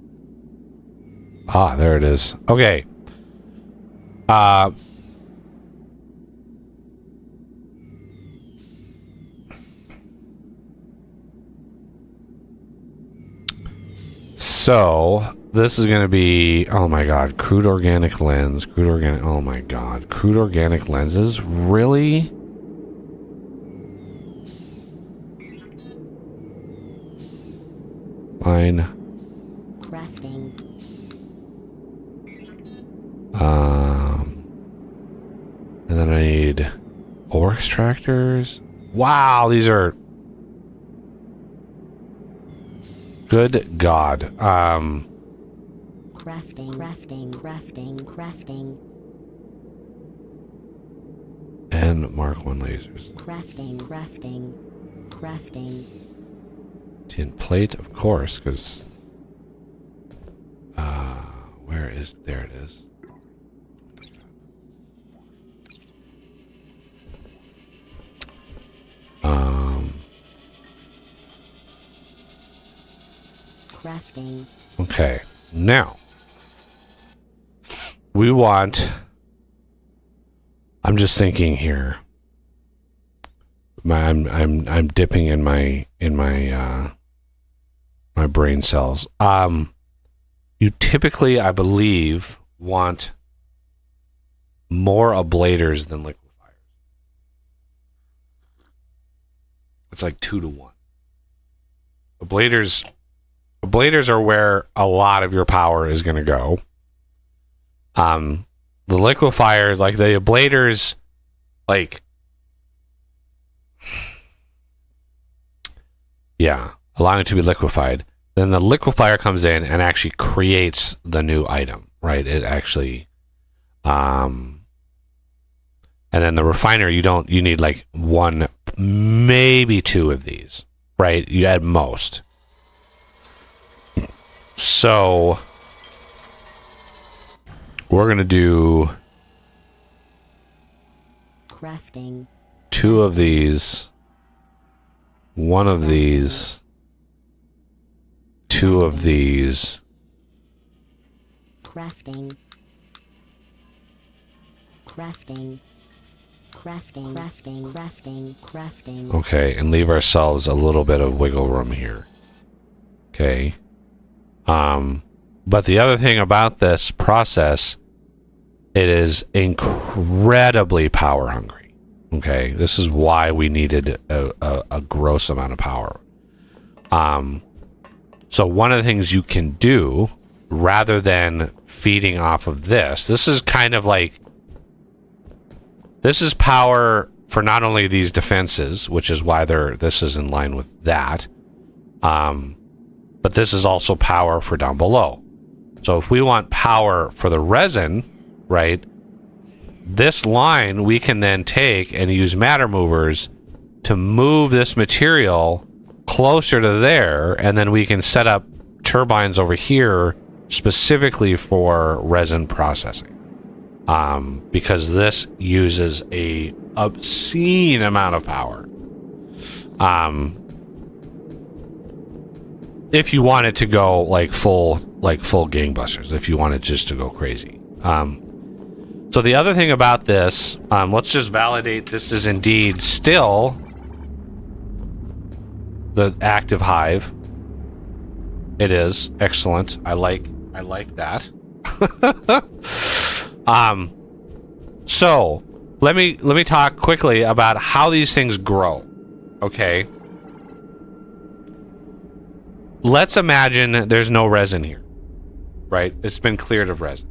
Ah, there it is. Okay. So this is going to be, oh my god, crude organic lens, oh my god, crude organic lenses, really? Fine. Crafting. And then I need ore extractors. Wow, these are, good god. Crafting. And Mark 1 lasers. Crafting. Tin plate, of course, because where is, there it is. Crafting. Okay, now we want, I'm just thinking here. I'm dipping in my my brain cells. You typically, I believe, want more ablators than liquefiers. It's like 2 to 1. Ablators are where a lot of your power is going to go. The liquefiers, like the ablators, like, yeah, allowing it to be liquefied. Then the liquefier comes in and actually creates the new item, right? It actually, and then the refiner, you need like 1, maybe 2 of these, right? You add most. So we're going to do Crafting. 2 of these, 1 of these, 2 of these. Crafting. Okay, and leave ourselves a little bit of wiggle room here. Okay. But the other thing about this process, it is incredibly power hungry. Okay, this is why we needed a gross amount of power. So one of the things you can do, rather than feeding off of this is kind of like, this is power for not only these defenses, which is why this is in line with that, but this is also power for down below. So if we want power for the resin, right, this line we can then take and use matter movers to move this material closer to there, and then we can set up turbines over here specifically for resin processing. Because this uses a obscene amount of power. If you want it to go like full gangbusters, if you want it just to go crazy. So the other thing about this, let's just validate this is indeed still the active hive. It is excellent. I like that. So let me talk quickly about how these things grow. Okay. Let's imagine there's no resin here, right? It's been cleared of resin.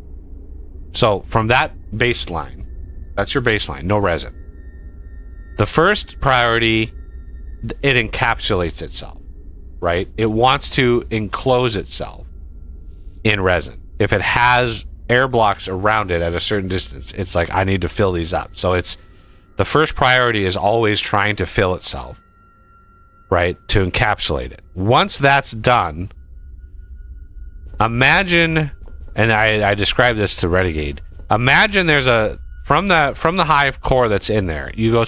So from that baseline, that's your baseline, no resin. The first priority, it encapsulates itself, right? It wants to enclose itself in resin. If it has air blocks around it at a certain distance, it's like, I need to fill these up. So it's the first priority is always trying to fill itself, right? To encapsulate it. Once that's done, imagine, and I described this to Renegade. Imagine there's a from the hive core that's in there. You go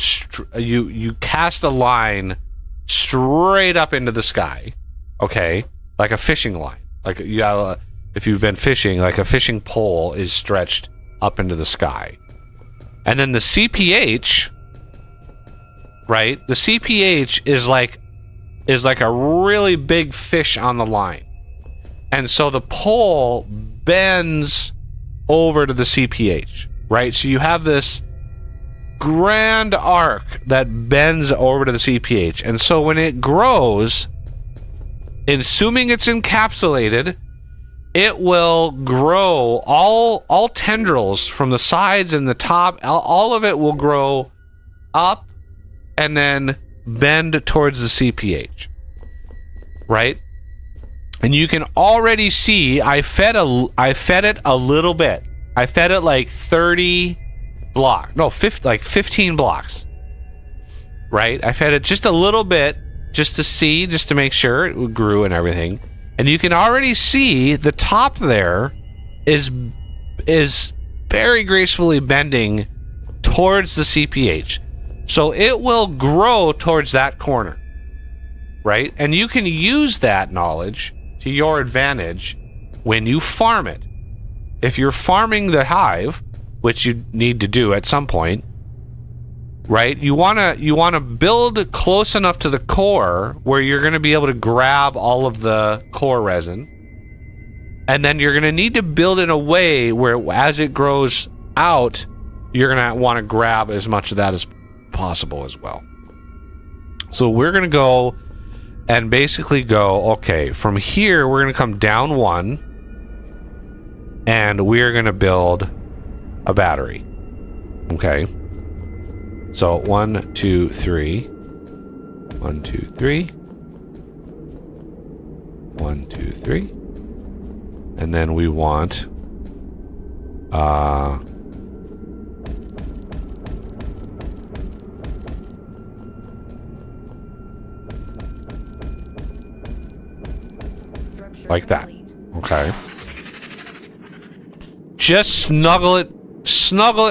you cast a line straight up into the sky, okay, like a fishing line. Like you got if you've been fishing, like a fishing pole is stretched up into the sky, and then the CPH, right? The CPH is like a really big fish on the line. And so the pole bends over to the CPH, right? So you have this grand arc that bends over to the CPH. And so when it grows, assuming it's encapsulated, it will grow all tendrils from the sides and the top, all of it will grow up and then bend towards the CPH, right? And you can already see I fed it a little bit. I fed it like 30 blocks. No, 15 blocks. Right? I fed it just a little bit just to make sure it grew and everything. And you can already see the top there is very gracefully bending towards the CPH. So it will grow towards that corner. Right? And you can use that knowledge to your advantage when you farm it. If you're farming the hive, which you need to do at some point, right? You want to build close enough to the core where you're going to be able to grab all of the core resin. And then you're going to need to build in a way where as it grows out, you're going to want to grab as much of that as possible as well. So we're going to go and basically go, okay, from here, we're going to come down one, and we're going to build a battery. Okay. So 1, 2, 3. 1, 2, 3. 1, 2, 3. And then we want like that. Okay. Just snuggle it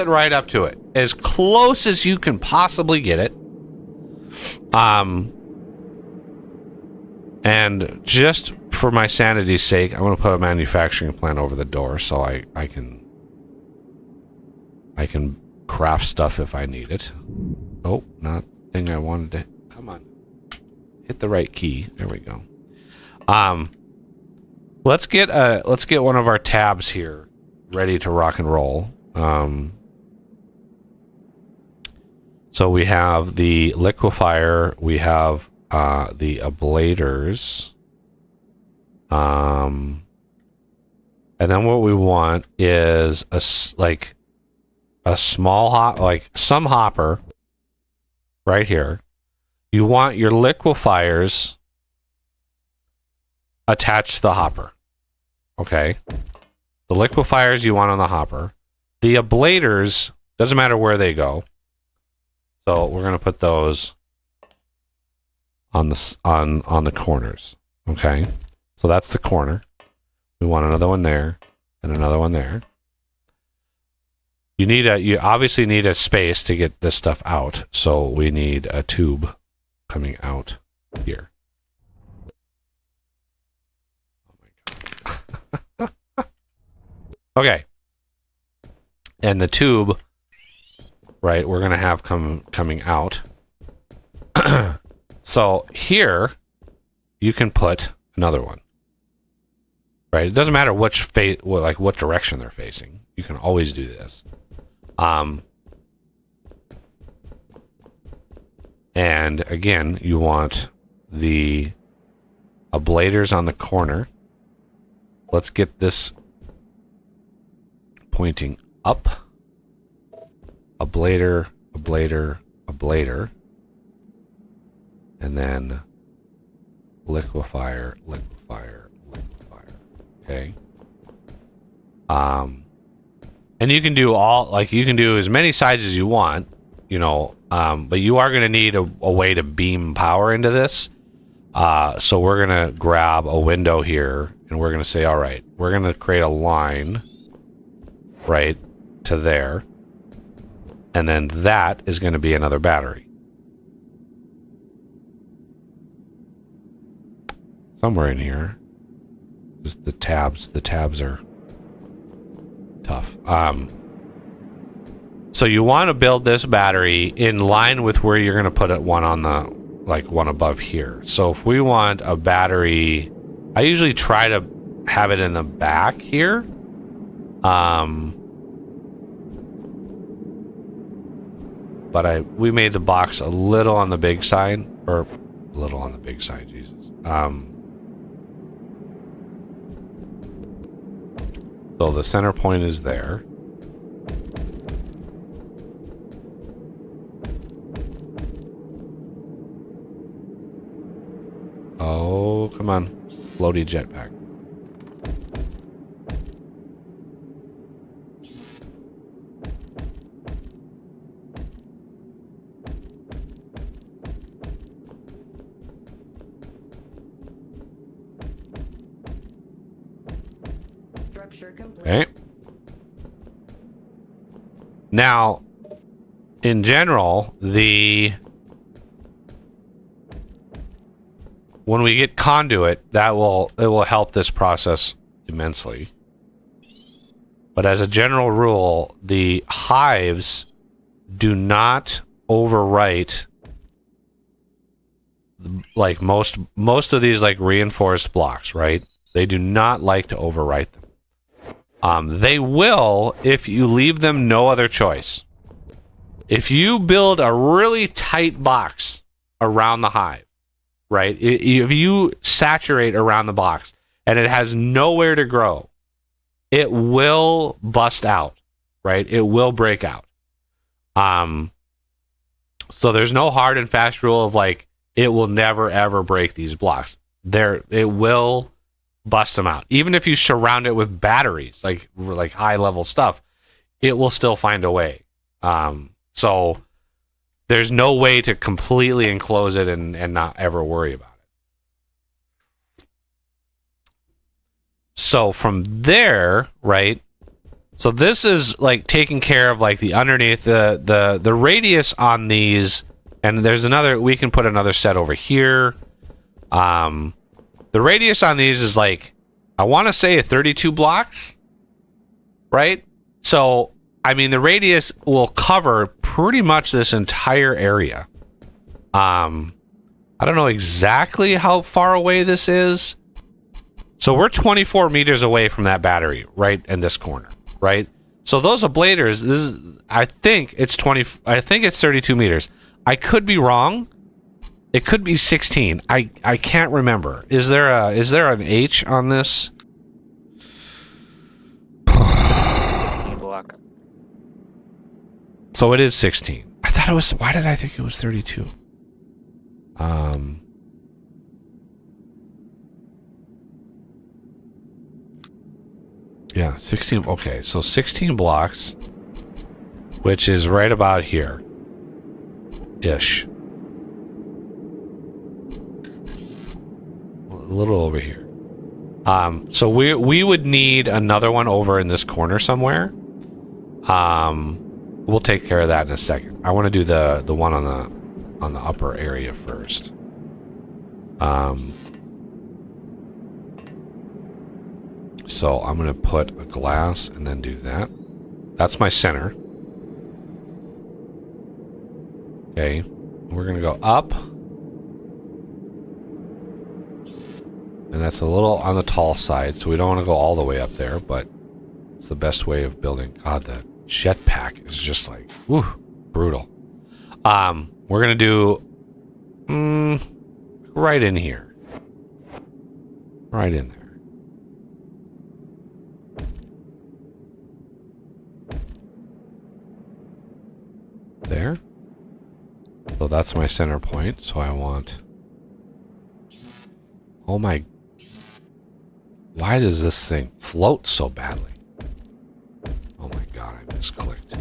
right up to it. As close as you can possibly get it. And just for my sanity's sake, I'm going to put a manufacturing plant over the door so I can craft stuff if I need it. Oh, not the thing I wanted to. Come on. Hit the right key. There we go. Let's get one of our tabs here ready to rock and roll. So we have the liquefier, we have the ablaters, and then what we want is a small some hopper right here. You want your liquefiers attached to the hopper. Okay. The liquefiers you want on the hopper. The ablaters, doesn't matter where they go. So we're going to put those on the corners. Okay, so that's the corner. We want another one there and another one there. You obviously need a space to get this stuff out, so we need a tube coming out here. Oh my god. Okay. And the tube, right, we're gonna have coming out. So here you can put another one. Right? It doesn't matter what direction they're facing. You can always do this. And again, you want the ablators on the corner. Let's get this pointing up. Ablator, ablator, ablator. And then liquefier, liquefier, liquefier. Okay. And you can do you can do as many sides as you want, you know, but you are going to need a way to beam power into this. So we're going to grab a window here and we're going to say, all right, we're going to create a line right to there. And then that is going to be another battery. Somewhere in here. Just the tabs are tough. So you want to build this battery in line with where you're going to put it one on the, like one above here. So if we want a battery, I usually try to have it in the back here. But we made the box a little on the big side, or a little on the big side, Jesus. So the center point is there. Oh, come on. Floaty jetpack. Structure complete. Okay. Now, in general, when we get conduit, it will help this process immensely. But as a general rule, the hives do not overwrite like most of these like reinforced blocks, right? They do not like to overwrite them. They will if you leave them no other choice. If you build a really tight box around the hive, right? If you saturate around the box and it has nowhere to grow, it will bust out, right? It will break out. So there's no hard and fast rule of like, it will never ever break these blocks. It will bust them out. Even if you surround it with batteries, like high level stuff, it will still find a way. So there's no way to completely enclose it and not ever worry about it. So from there, right? So this is like taking care of like the underneath the radius on these, and there's another, we can put another set over here. The radius on these is like, I want to say 32 blocks, right? So, I mean, the radius will cover pretty much this entire area. I don't know exactly how far away this is. So we're 24 meters away from that battery, right in this corner, right? So those ablators, I think it's 32 meters. I could be wrong. It could be 16. I can't remember. Is there an H on this? 16 block. So it is 16. I thought it was, why did I think it was 32? Yeah, 16. Okay, so 16 blocks, which is right about here. Ish. little over here. So we would need another one over in this corner somewhere. We'll take care of that in a second. I want to do the one on the upper area first. So I'm gonna put a glass and then do that. That's my center. Okay, we're gonna go up. And that's a little on the tall side, so we don't want to go all the way up there, but it's the best way of building. God, the jetpack is just like, whew, brutal. We're gonna do right in here. Right in there. There. So that's my center point, so I want... Oh my... Why does this thing float so badly? Oh my god, I misclicked.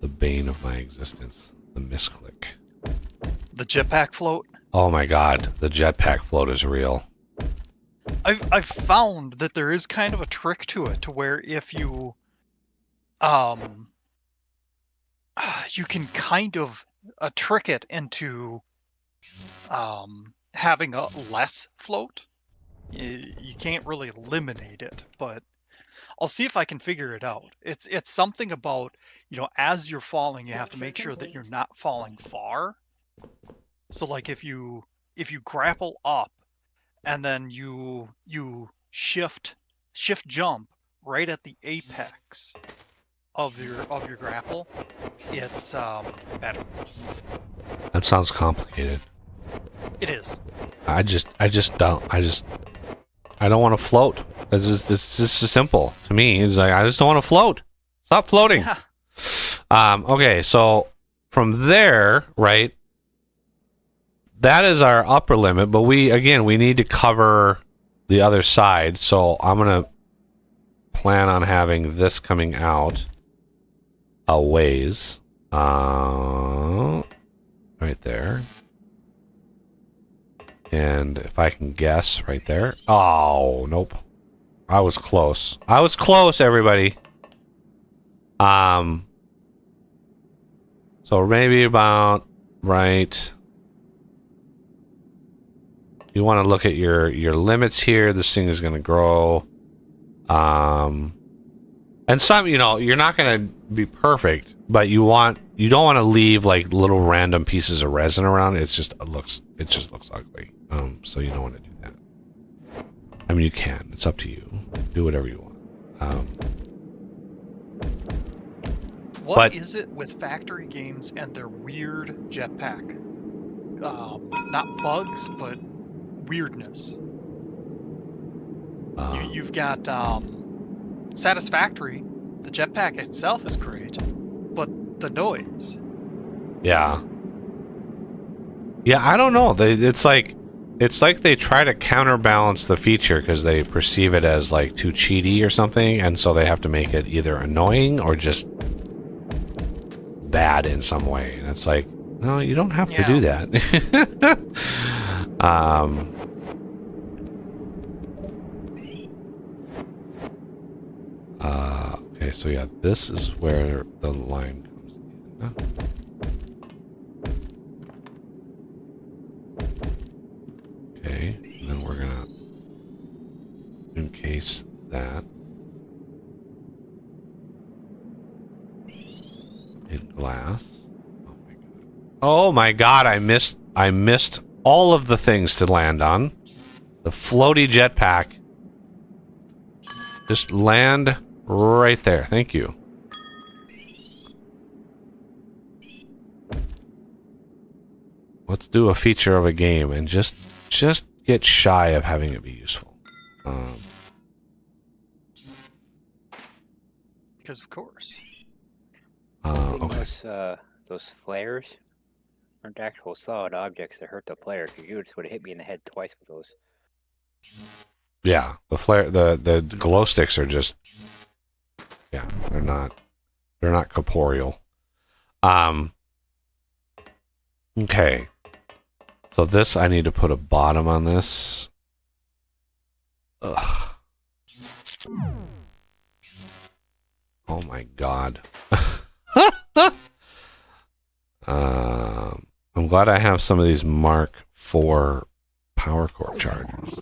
The bane of my existence. The misclick. The jetpack float. Oh my god, the jetpack float is real. I've found that there is kind of a trick to it, to where if you you can kind of trick it into having a less float. You can't really eliminate it, but I'll see if I can figure it out. It's something about, you know, as you're falling, you have to make sure that you're not falling far. So like if you grapple up and then you shift jump right at the apex of your grapple, it's better. That sounds complicated. It is. I don't want to float. It's just simple to me. It's like, I just don't want to float. Stop floating. Yeah. Okay, so from there, right, that is our upper limit, but we need to cover the other side, so I'm going to plan on having this coming out a ways. Right there. And if I can guess, right there. Oh, nope. I was close. I was close, everybody. So maybe about right. You want to look at your limits here. This thing is going to grow. And some, you know, you're not going to be perfect, but you don't want to leave like little random pieces of resin around. It just looks ugly. So you don't want to do that. I mean, you can. It's up to you. Do whatever you want. What is it with factory games and their weird jetpack? Not bugs, but weirdness. You've got Satisfactory. The jetpack itself is great, but the noise. Yeah. Yeah, I don't know. It's like they try to counterbalance the feature because they perceive it as like too cheaty or something, and so they have to make it either annoying or just bad in some way. And it's like, no, you don't have to do that. Okay, so yeah, this is where the line comes in. Okay, and then we're gonna encase that in glass. Oh my god, I missed all of the things to land on. The floaty jetpack. Just land right there. Thank you. Let's do a feature of a game and just get shy of having it be useful. Because of course. Okay. Those flares aren't actual solid objects that hurt the player, because you just would have hit me in the head twice with those. Yeah, the flare, the glow sticks are just, yeah, they're not corporeal. Okay. So this, I need to put a bottom on this. Ugh. Oh my god. I'm glad I have some of these Mark IV power core chargers.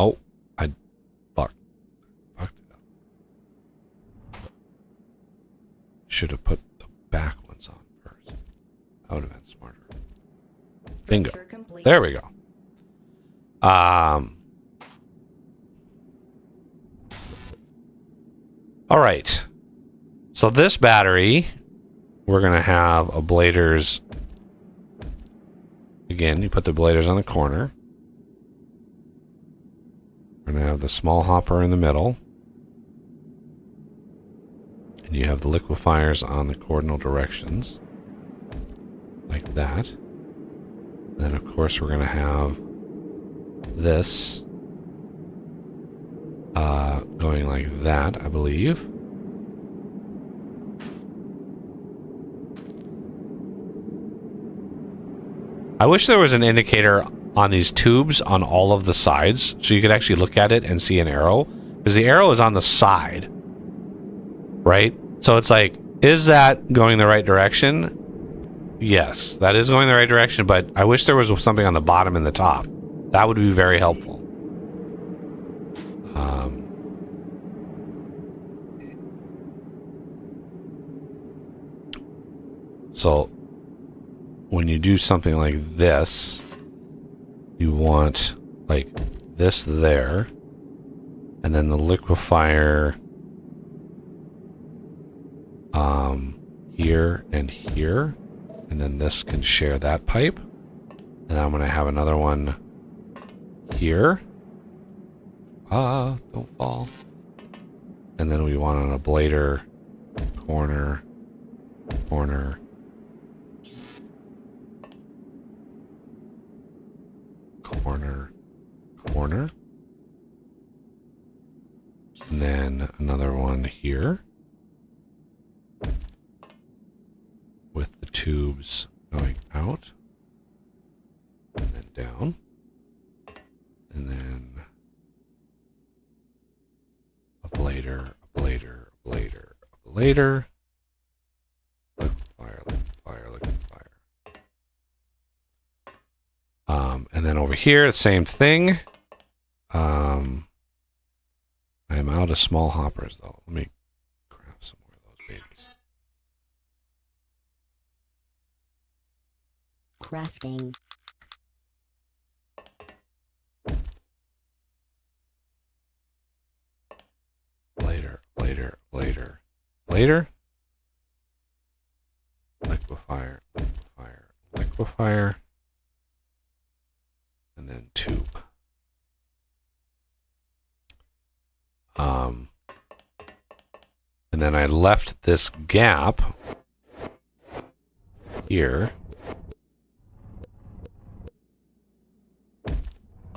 Oh, I fucked it up. Should have put the back ones on first. That would have been smarter. Bingo. Structure complete. There we go. All right. So this battery, we're gonna have ablaters. Again, you put the ablaters on the corner. We're gonna have the small hopper in the middle. And you have the liquefiers on the cardinal directions. Like that. Then of course we're gonna have this going like that, I believe. I wish there was an indicator on these tubes on all of the sides so you could actually look at it and see an arrow, because the arrow is on the side, right? So it's like, is that going the right direction? Yes, that is going the right direction, but I wish there was something on the bottom and the top. That would be very helpful. So when you do something like this, you want like this there, and then the liquefier here and here, and then this can share that pipe, and then I'm going to have another one here. Don't fall. And then we want an ablator corner, corner, corner, corner, and then another one here with the tubes going out and then down, and then ablator, ablator, ablator, ablator, liquefier, liquefier, liquefier. And then over here, the same thing. I'm out of small hoppers though. Let me craft some more of those babies. Crafting. Later, later, later, later. Liquefier, liquefier, liquefier. And then tube. And then I left this gap here.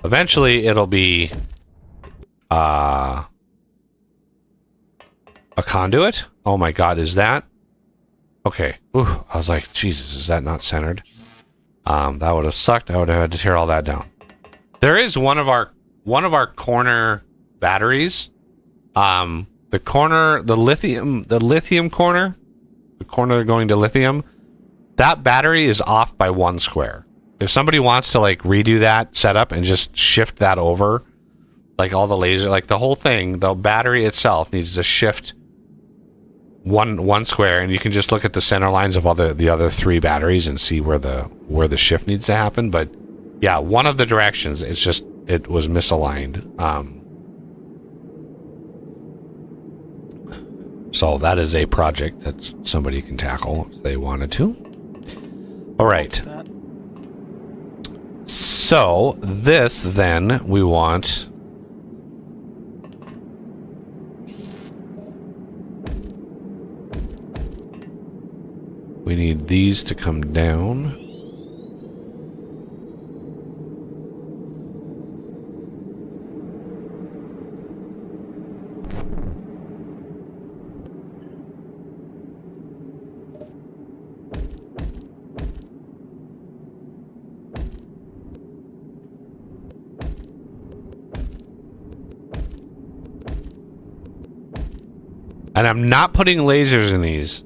Eventually it'll be a conduit. Oh my god, is that? Okay. Ooh, I was like, Jesus, is that not centered? That would have sucked. I would have had to tear all that down. There is one of our corner batteries. The corner, the lithium corner, the corner going to lithium, that battery is off by 1 square. If somebody wants to like redo that setup and just shift that over, like all the laser, like the whole thing, the battery itself needs to shift one square, and you can just look at the center lines of all the other 3 batteries and see where the shift needs to happen. But yeah, one of the directions, it was misaligned. So that is a project that somebody can tackle if they wanted to. All right. So this then we want. We need these to come down. And I'm not putting lasers in these.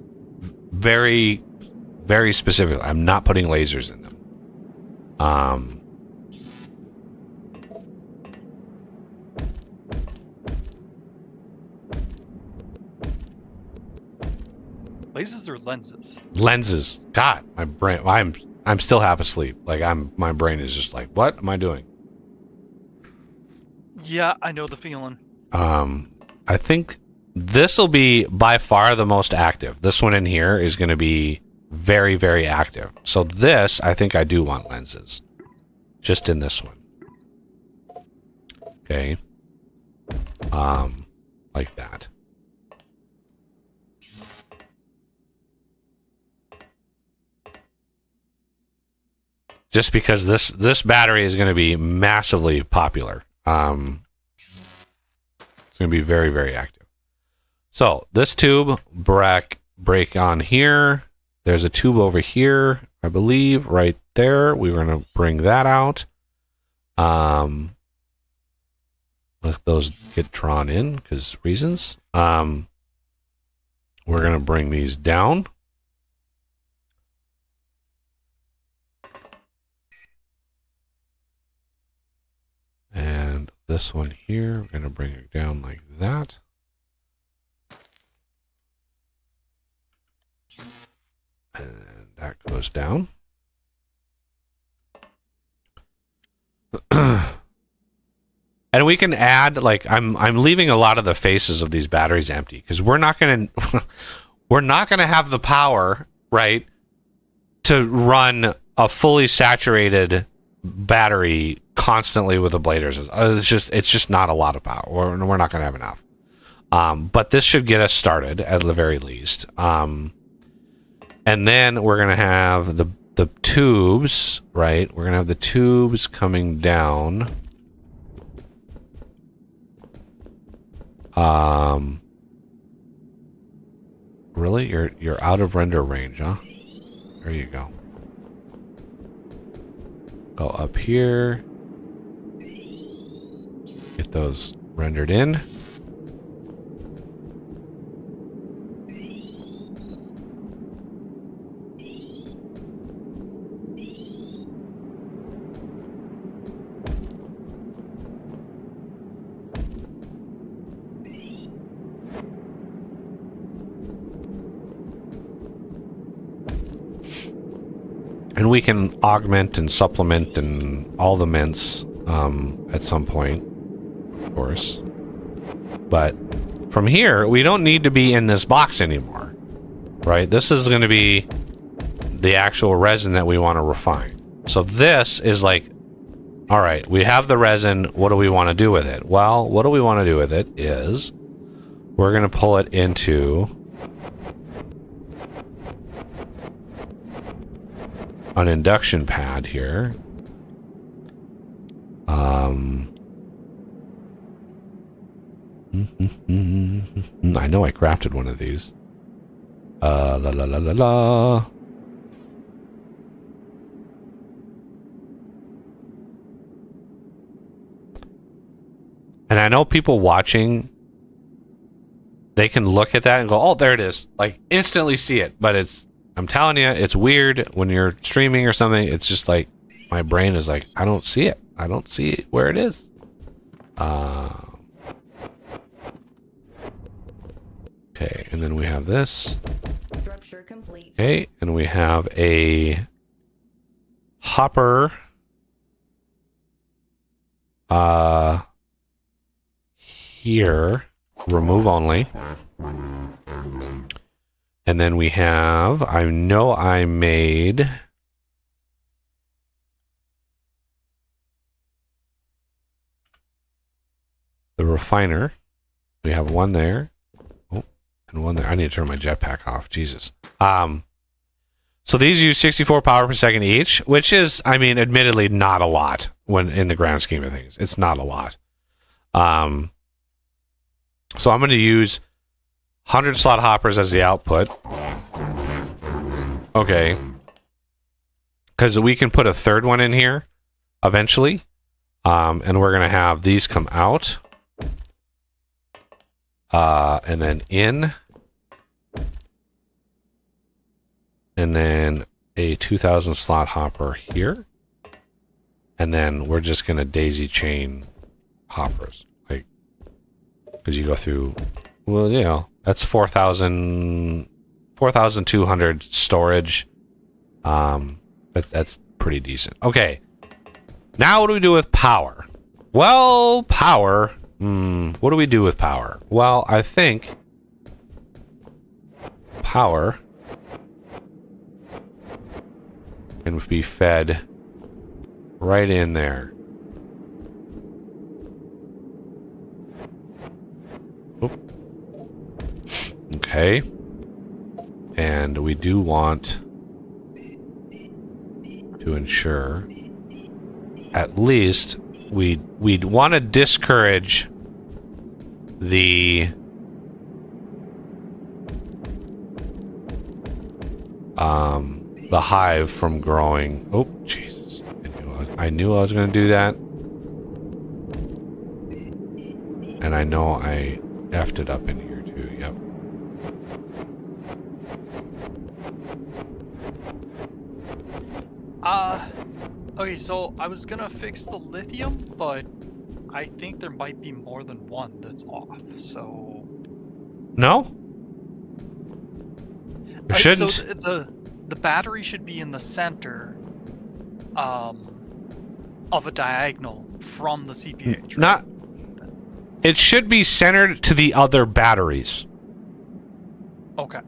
Very, very specifically. I'm not putting lasers in them. Lasers or lenses? Lenses. God, my brain. I'm still half asleep. Like my brain is just like, what am I doing? Yeah, I know the feeling. I think this will be by far the most active. This one in here is going to be very, very active. So this, I think I do want lenses. Just in this one. Okay. Like that. Just because this battery is going to be massively popular. It's going to be very, very active. So this tube break on here. There's a tube over here, I believe, right there. We're going to bring that out. Let those get drawn in because reasons. We're going to bring these down. And this one here, we're going to bring it down like that. And that goes down. And we can add, like, I'm leaving a lot of the faces of these batteries empty because we're not gonna have the power, right, to run a fully saturated battery constantly with the bladers. It's just not a lot of power. We're not gonna have enough. But this should get us started at the very least. And then we're gonna have the tubes, right? We're gonna have the tubes coming down. Really? You're out of render range, huh? There you go. Go up here. Get those rendered in. And we can augment and supplement and all the mints at some point, of course. But from here, we don't need to be in this box anymore, right? This is going to be the actual resin that we want to refine. So this is like, all right, we have the resin. What do we want to do with it? Well, what do we want to do with it is we're going to pull it into an induction pad here. I know I crafted one of these. La la la la la. And I know people watching, they can look at that and go, oh, there it is. Like, instantly see it. But I'm telling you, it's weird when you're streaming or something. It's just like, my brain is like, I don't see it. I don't see it where it is. Okay, and then we have this. Structure complete. Okay, and we have a hopper. Here, remove only. And then we have, I know I made the refiner. We have one there. Oh, and one there. I need to turn my jetpack off. Jesus. So these use 64 power per second each, which is, I mean, admittedly not a lot when in the grand scheme of things. It's not a lot. So I'm going to use 100 slot hoppers as the output. Okay. Because we can put a third one in here eventually. And we're going to have these come out. And then in. And then a 2000 slot hopper here. And then we're just going to daisy chain hoppers. Like, as you go through, well, you know, that's 4,200 storage. That's pretty decent. Okay. Now what do we do with power? Well, power. What do we do with power? Well, I think power can be fed right in there. Oop. Okay. And we do want to ensure at least we'd want to discourage the hive from growing. Oh, Jesus. I knew I was going to do that. And I know I effed it up in here too. Yep. Okay, so I was gonna fix the lithium, but I think there might be more than one that's off, so... No? It shouldn't. So the battery should be in the center of a diagonal from the CPH, right? Not... It should be centered to the other batteries. Okay.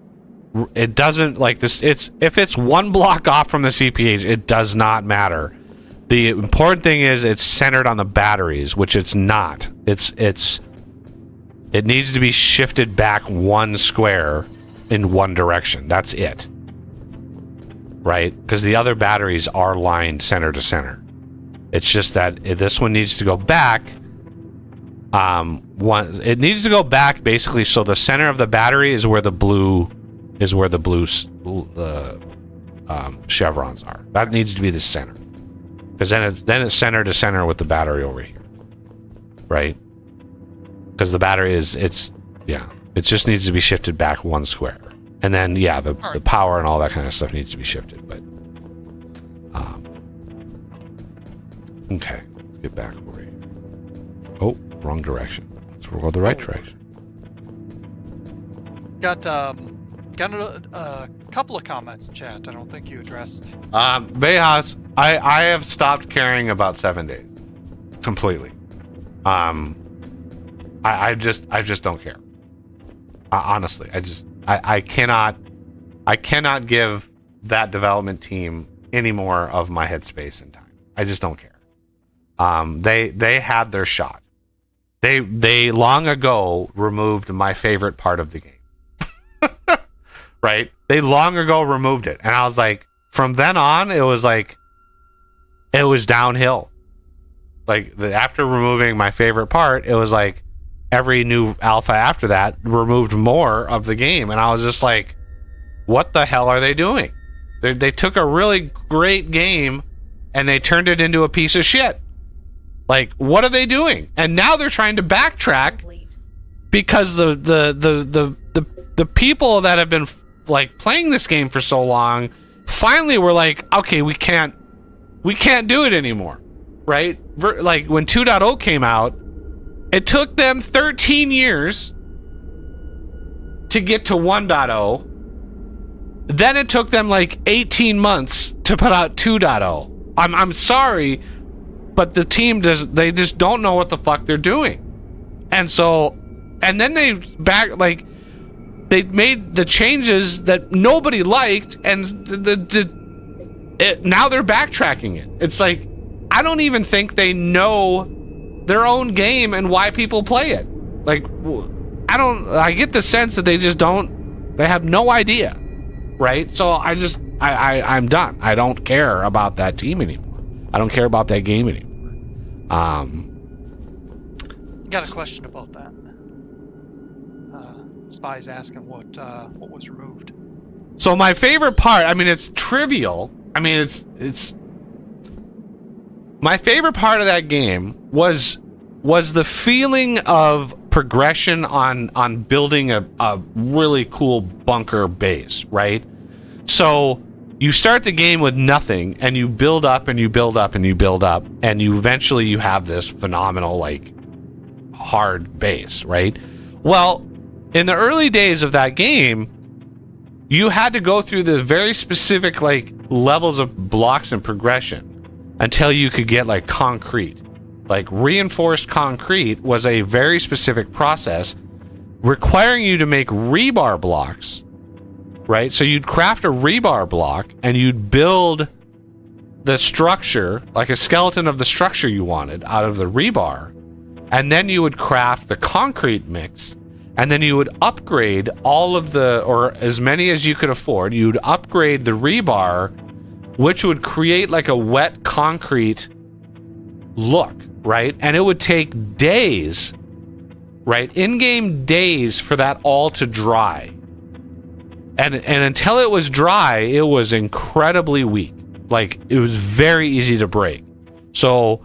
It doesn't, like this, if it's one block off from the CPH, it does not matter. The important thing is it's centered on the batteries, which it's not. It needs to be shifted back one square in one direction. That's it. Right? Because the other batteries are lined center to center. It's just that this one needs to go back. It needs to go back basically so the center of the battery is where the blue chevrons are. That needs to be the center. Because then it's center to center with the battery over here. Right? Because the battery it just needs to be shifted back one square. And then the power and all that kind of stuff needs to be shifted, but okay, let's get back over here. Oh, wrong direction. Let's go the right direction. Got a couple of comments in chat. I don't think you addressed. Bejas, I have stopped caring about 7 days completely. I just don't care. Honestly, I cannot give that development team any more of my headspace and time. I just don't care. They had their shot. They long ago removed my favorite part of the game. Right? They long ago removed it. And I was like, from then on, it was downhill. Like, after removing my favorite part, it was like every new alpha after that removed more of the game. And I was just like, what the hell are they doing? They took a really great game and they turned it into a piece of shit. Like, what are they doing? And now they're trying to backtrack because the people that have been like playing this game for so long finally were like, okay, we can't do it anymore, right? Like when 2.0 came out, it took them 13 years to get to 1.0. Then it took them like 18 months to put out 2.0. I'm sorry, but the team they just don't know what the fuck they're doing. And then they made the changes that nobody liked, and now they're backtracking it. It's like, I don't even think they know their own game and why people play it. Like, I get the sense that they have no idea, right? So I'm done. I don't care about that team anymore. I don't care about that game anymore. Got a question about that. Spy's asking what was removed. So my favorite part, I mean, it's trivial. I mean, it's my favorite part of that game was the feeling of progression on building a really cool bunker base, right? So you start the game with nothing, and you build up and you build up and you build up, and you eventually have this phenomenal, like, hard base, right? Well, in the early days of that game, you had to go through the very specific, like, levels of blocks and progression until you could get, like, concrete. Like, reinforced concrete was a very specific process requiring you to make rebar blocks, right? So you'd craft a rebar block and you'd build the structure, like a skeleton of the structure you wanted out of the rebar, and then you would craft the concrete mix, and then you would upgrade all of the, or as many as you could afford, you'd upgrade the rebar, which would create like a wet concrete look, right? And it would take days, right? In-game days for that all to dry. And until it was dry, it was incredibly weak. Like, it was very easy to break. So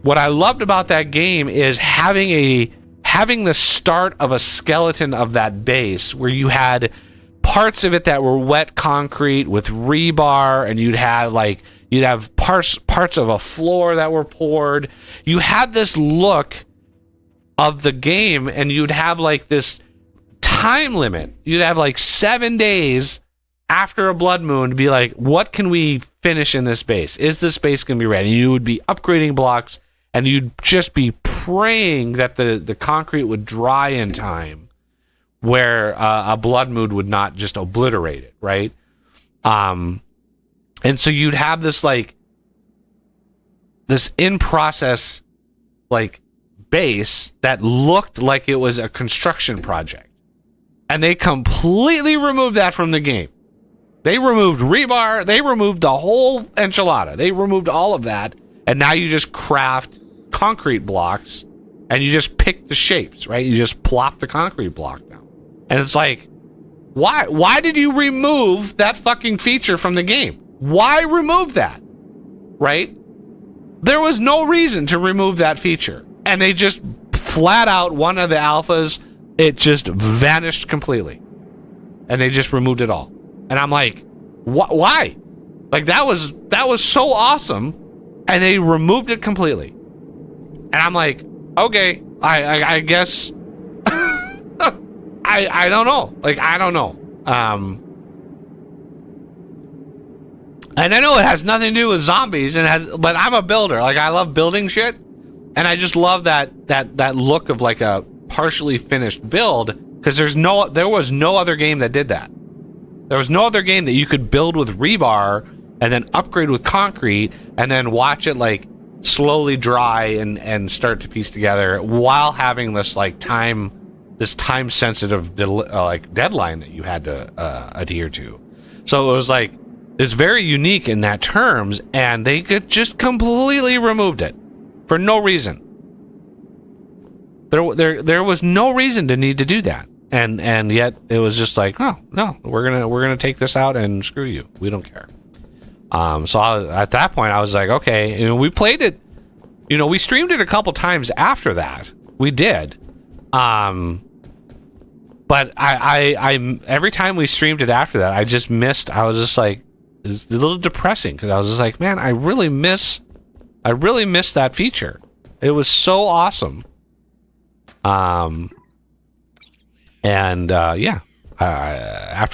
what I loved about that game is having the start of a skeleton of that base where you had parts of it that were wet concrete with rebar, and you'd have parts of a floor that were poured. You had this look of the game, and you'd have like this time limit. You'd have like 7 days after a blood moon to be like, what can we finish in this base? Is this base going to be ready? And you would be upgrading blocks, and you'd just be praying that the concrete would dry in time where a blood moon would not just obliterate it, right? And so you'd have this like this in process like base that looked like it was a construction project, and they completely removed that from the game. They removed rebar, they removed the whole enchilada, they removed all of that, and now you just craft concrete blocks and you just pick the shapes, right? You just plop the concrete block down, and it's like, why did you remove that fucking feature from the game? Why remove that? Right? There was no reason to remove that feature, and they just flat out, one of the alphas, it just vanished completely, and they just removed it all. And I'm like, why? Like, that was so awesome, and they removed it completely. And I'm like, okay, I guess I don't know. Like, I don't know. And I know it has nothing to do with zombies, but I'm a builder. Like, I love building shit, and I just love that look of like a partially finished build, because there was no other game that did that. There was no other game that you could build with rebar and then upgrade with concrete and then watch it like slowly dry and start to piece together while having this like time sensitive deadline that you had to adhere to. So it was like, it's very unique in that terms, and they could just completely removed it for no reason. There was no reason to need to do that. And yet it was just like, oh no, we're gonna take this out and screw you. We don't care. So at that point I was like, okay. We played it. We streamed it a couple times after that. We did. But I every time we streamed it after that, I just missed. I was just like, it's a little depressing, because I was just like, man, I really miss that feature. It was so awesome. After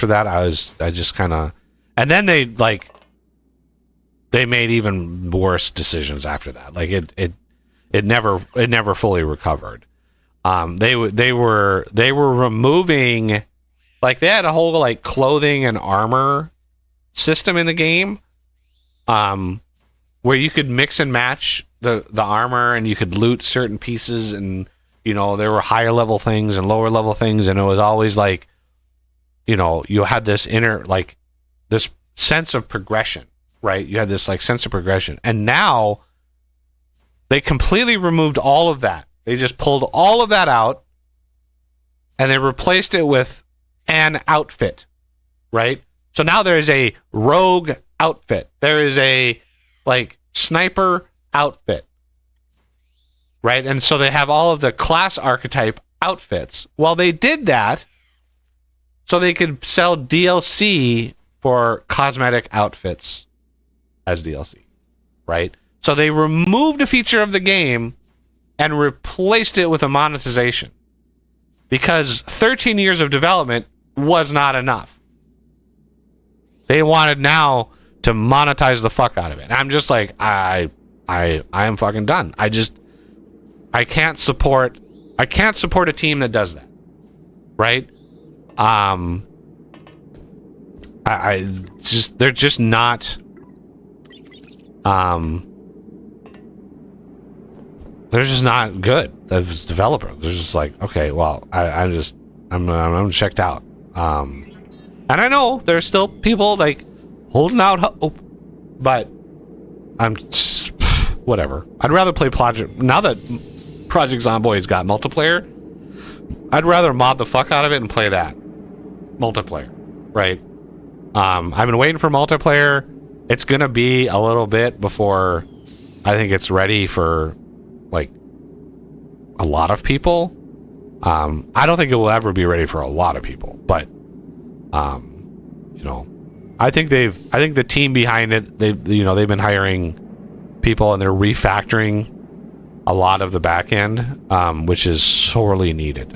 that, I just kind of, and then they made even worse decisions after that. Like it never fully recovered. They were removing, like, they had a whole like clothing and armor system in the game, where you could mix and match the armor, and you could loot certain pieces, and you know there were higher level things and lower level things, and it was always like, you know, you had this inner like this sense of progression, right? You had this like sense of progression, and now they completely removed all of that. They just pulled all of that out, and they replaced it with an outfit, right? So now there is a rogue outfit. There is a like sniper outfit, right? And so they have all of the class archetype outfits. Well, they did that so they could sell DLC for cosmetic outfits as DLC, right? So they removed a feature of the game and replaced it with a monetization because 13 years of development was not enough. They wanted now to monetize the fuck out of it. And I'm just like, I am fucking done. I can't support a team that does that. Right? They're just not they're just not good as developers. They're just like, okay, well, I'm checked out. And I know there's still people like holding out hope, but I'm just, whatever. I'd rather play Project now that Project Zomboid's got multiplayer. I'd rather mod the fuck out of it and play that multiplayer, right? I've been waiting for multiplayer. It's gonna be a little bit before I think it's ready for like a lot of people. I don't think it will ever be ready for a lot of people, but you know, I think the team behind it, they've been hiring people and they're refactoring a lot of the back end, which is sorely needed.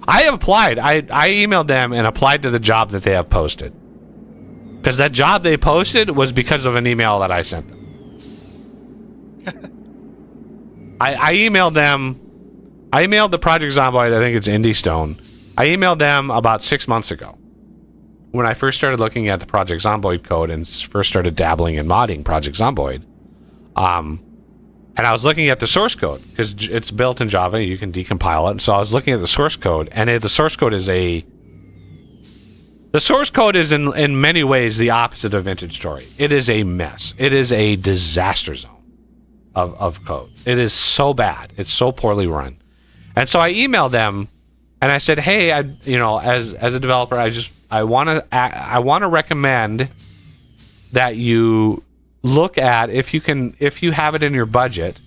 I have applied. I emailed them and applied to the job that they have posted. Because that job they posted was because of an email that I sent them. I emailed them. I emailed the Project Zomboid, I think it's Indie Stone. I emailed them about 6 months ago. When I first started looking at the Project Zomboid code and first started dabbling in modding Project Zomboid. And I was looking at the source code because it's built in Java. You can decompile it. And so I was looking at the source code, and the source code is in many ways the opposite of Vintage Story. It is a mess. It is a disaster zone of code. It is so bad. It's so poorly run. And so I emailed them, and I said, "Hey, as a developer, I want to recommend that you look at if you have it in your budget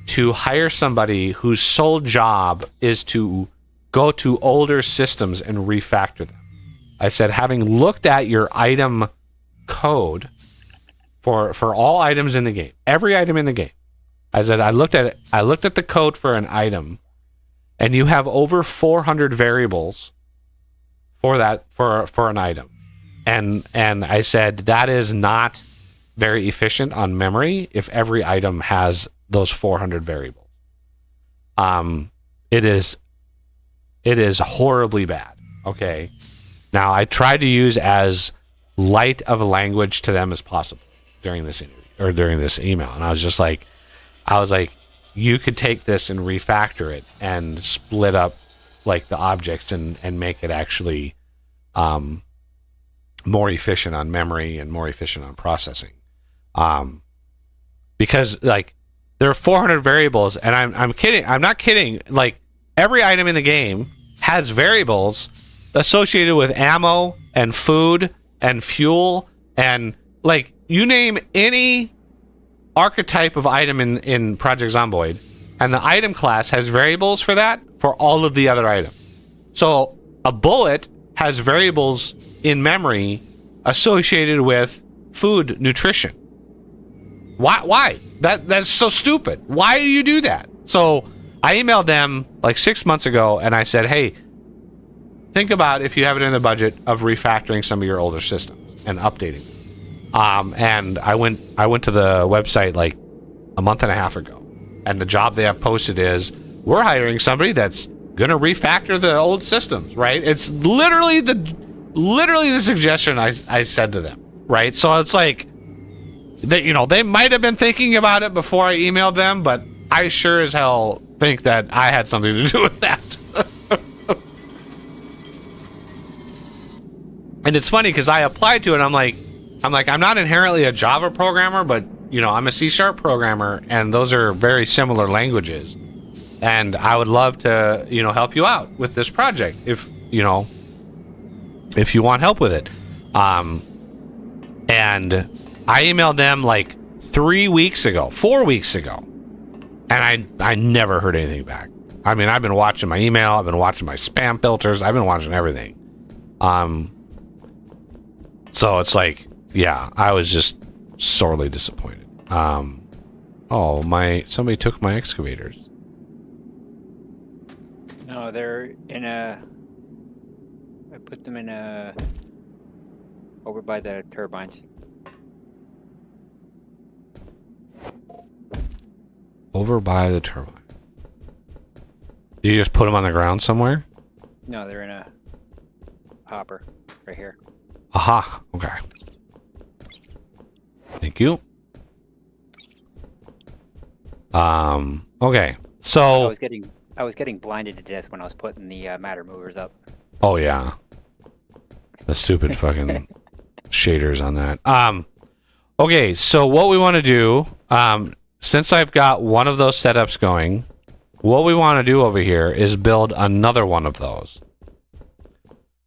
to hire somebody whose sole job is to go to older systems and refactor them." I said, having looked at your item code for all items in the game, every item in the game, I said I looked at the code for an item, and you have over 400 variables for that for an item, and I said that is not very efficient on memory if every item has those 400 variables. It is horribly bad. Okay. Now I tried to use as light of a language to them as possible during this interview or during this email, and I was like, you could take this and refactor it and split up like the objects and make it actually more efficient on memory and more efficient on processing. Because like there are 400 variables, and I'm kidding. I'm not kidding. Like every item in the game has variables associated with ammo and food and fuel and like you name any archetype of item in Project Zomboid, and the item class has variables for that for all of the other items. So a bullet has variables in memory associated with food nutrition. Why? That's so stupid. Why do you do that? So I emailed them like 6 months ago, and I said, hey, think about if you have it in the budget of refactoring some of your older systems and updating them. And I went to the website like a month and a half ago, and the job they have posted is we're hiring somebody that's gonna refactor the old systems. Right? It's literally the suggestion I said to them. Right? So it's like, They might have been thinking about it before I emailed them, but I sure as hell think that I had something to do with that. And it's funny because I applied to it. I'm like, I'm not inherently a Java programmer, but I'm a C# programmer, and those are very similar languages. And I would love to, help you out with this project if you want help with it. And I emailed them like 4 weeks ago, and I never heard anything back. I mean, I've been watching my email, I've been watching my spam filters, I've been watching everything. So it's like, yeah, I was just sorely disappointed. Somebody took my excavators. No, they're in a. I put them in a. Over by the turbines. Over by the turbine. You just put them on the ground somewhere? No, they're in a hopper right here. Aha. Okay. Thank you. Okay. So I was getting blinded to death when I was putting the matter movers up. oh yeah. The stupid fucking shaders on that. Okay, so what we want to do, since I've got one of those setups going, what we want to do over here is build another one of those.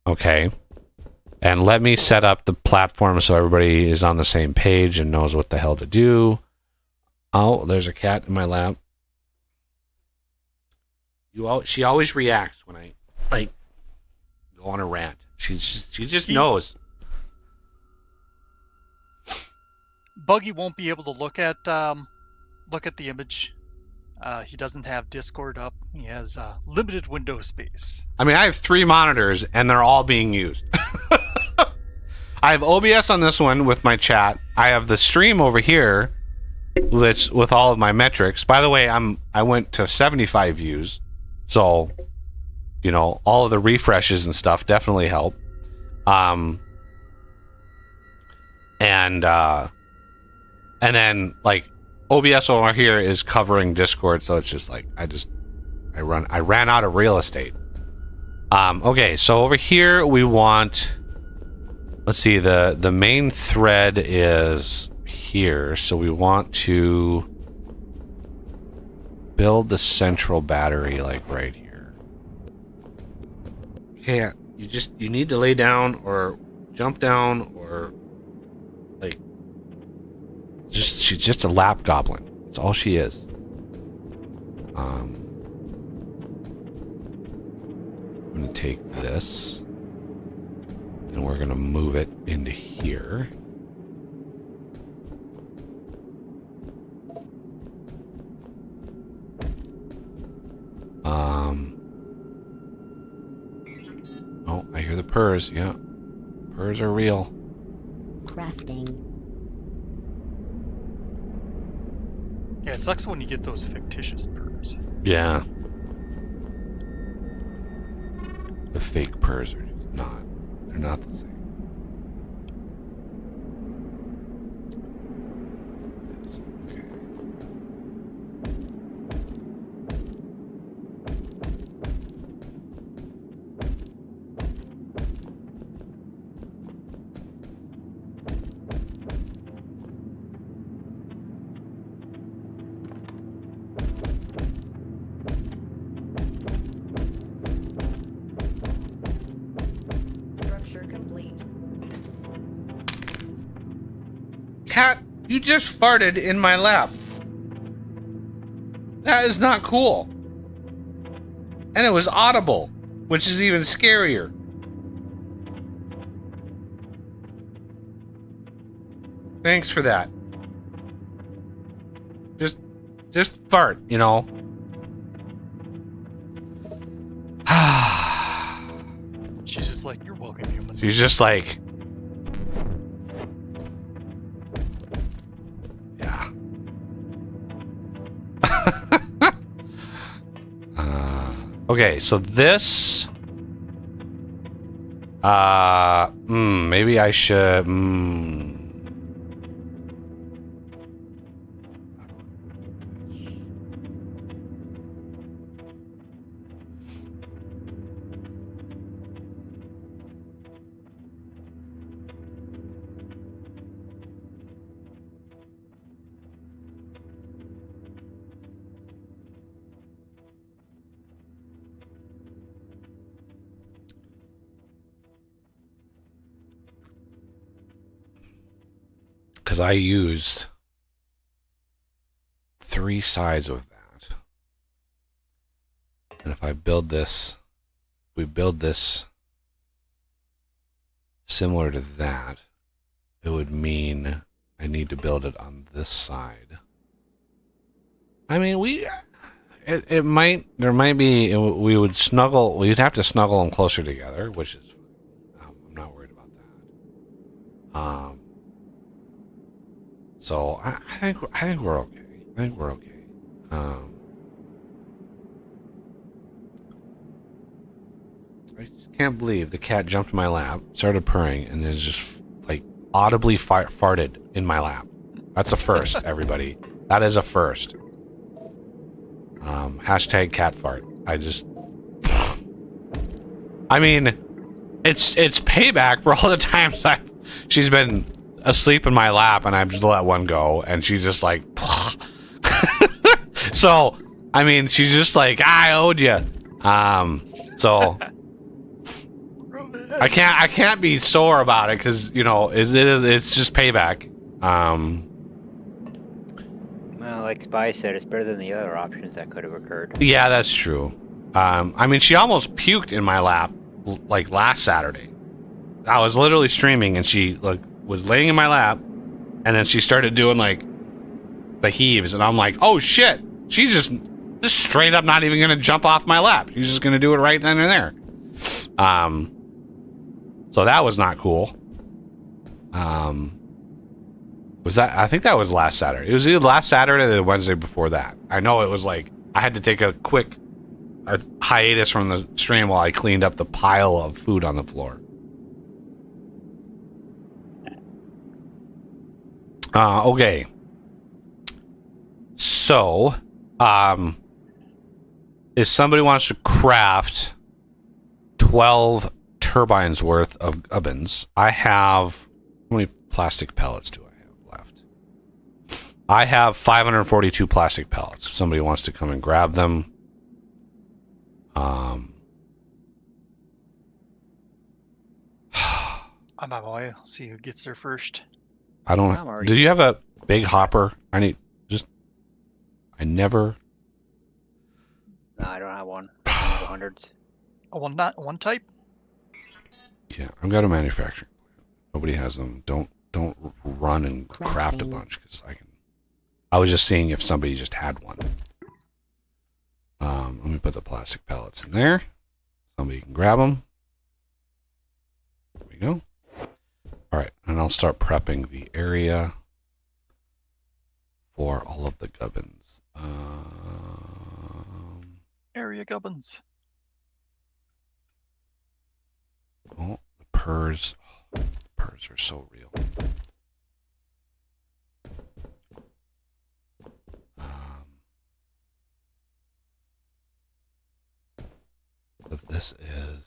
Okay. And let me set up the platform so everybody is on the same page and knows what the hell to do. Oh, there's a cat in my lap. She always reacts when I go on a rant. She just knows. Buggy won't be able to look at the image. He doesn't have Discord up. He has limited window space. I mean, I have 3 monitors and they're all being used. I have OBS on this one with my chat. I have the stream over here with all of my metrics. By the way, I went to 75 views, so all of the refreshes and stuff definitely help. And then like OBS over here is covering Discord, so it's just like I ran out of real estate. Okay, so over here we want, let's see, the main thread is here, so we want to build the central battery like right here. Okay, you need to lay down or jump down or like she's just a lap goblin. That's all she is. I'm gonna take this and we're gonna move it into here. Oh, I hear the purrs. Yeah, purrs are real. Crafting. Yeah, it sucks when you get those fictitious purrs. Yeah. The fake purrs are just not. They're not the same. Okay. Structure complete. Cat, you just farted in my lap. That is not cool. And it was audible, which is even scarier. Thanks for that. Just fart, She's just like, you're welcome, human. She's just like, yeah. Okay, so this, maybe I should, because I used 3 sides of that. And if I build this, we build this similar to that, it would mean I need to build it on this side. I mean, it might, there might be, we would snuggle, we'd have to snuggle them closer together, which is, I'm not worried about that. So I think we're okay. I think we're okay. I just can't believe the cat jumped in my lap, started purring, and is just like audibly farted in my lap. That's a first, everybody. That is a first. Hashtag cat fart. I mean, it's payback for all the times she's been asleep in my lap and I've just let one go and she's just like so I mean she's just like, I owed you. So I can't be sore about it because, you know, it's just payback. Well, like Spy said, it's better than the other options that could have occurred. Yeah, that's true. I mean, she almost puked in my lap like last Saturday. I was literally streaming and she like was laying in my lap and then she started doing like the heaves and I'm like, oh shit, she's just straight up not even gonna jump off my lap. She's just gonna do it right then and there. So that was not cool. Was that? I think that was last Saturday. It was either last Saturday or the Wednesday before that. I know it was like I had to take a quick hiatus from the stream while I cleaned up the pile of food on the floor. Okay. So, if somebody wants to craft 12 turbines worth of gubbins, I have, how many plastic pellets do I have left? I have 542 plastic pellets. If somebody wants to come and grab them, I'm on my way. I'll see who gets there first. I I'm don't. already- Do you have a big hopper? I never. No, I don't have one. I have hundreds. Oh, one type? Yeah, I've got a manufacturing plant. Nobody has them. Don't run and craft a Crafting. bunch because I can. I was just seeing if somebody just had one. Let me put the plastic pellets in there. Somebody can grab them. There we go. All right, and I'll start prepping the area for all of the gubbins. Area gubbins. Oh, the purrs. Oh, purrs are so real. But this is.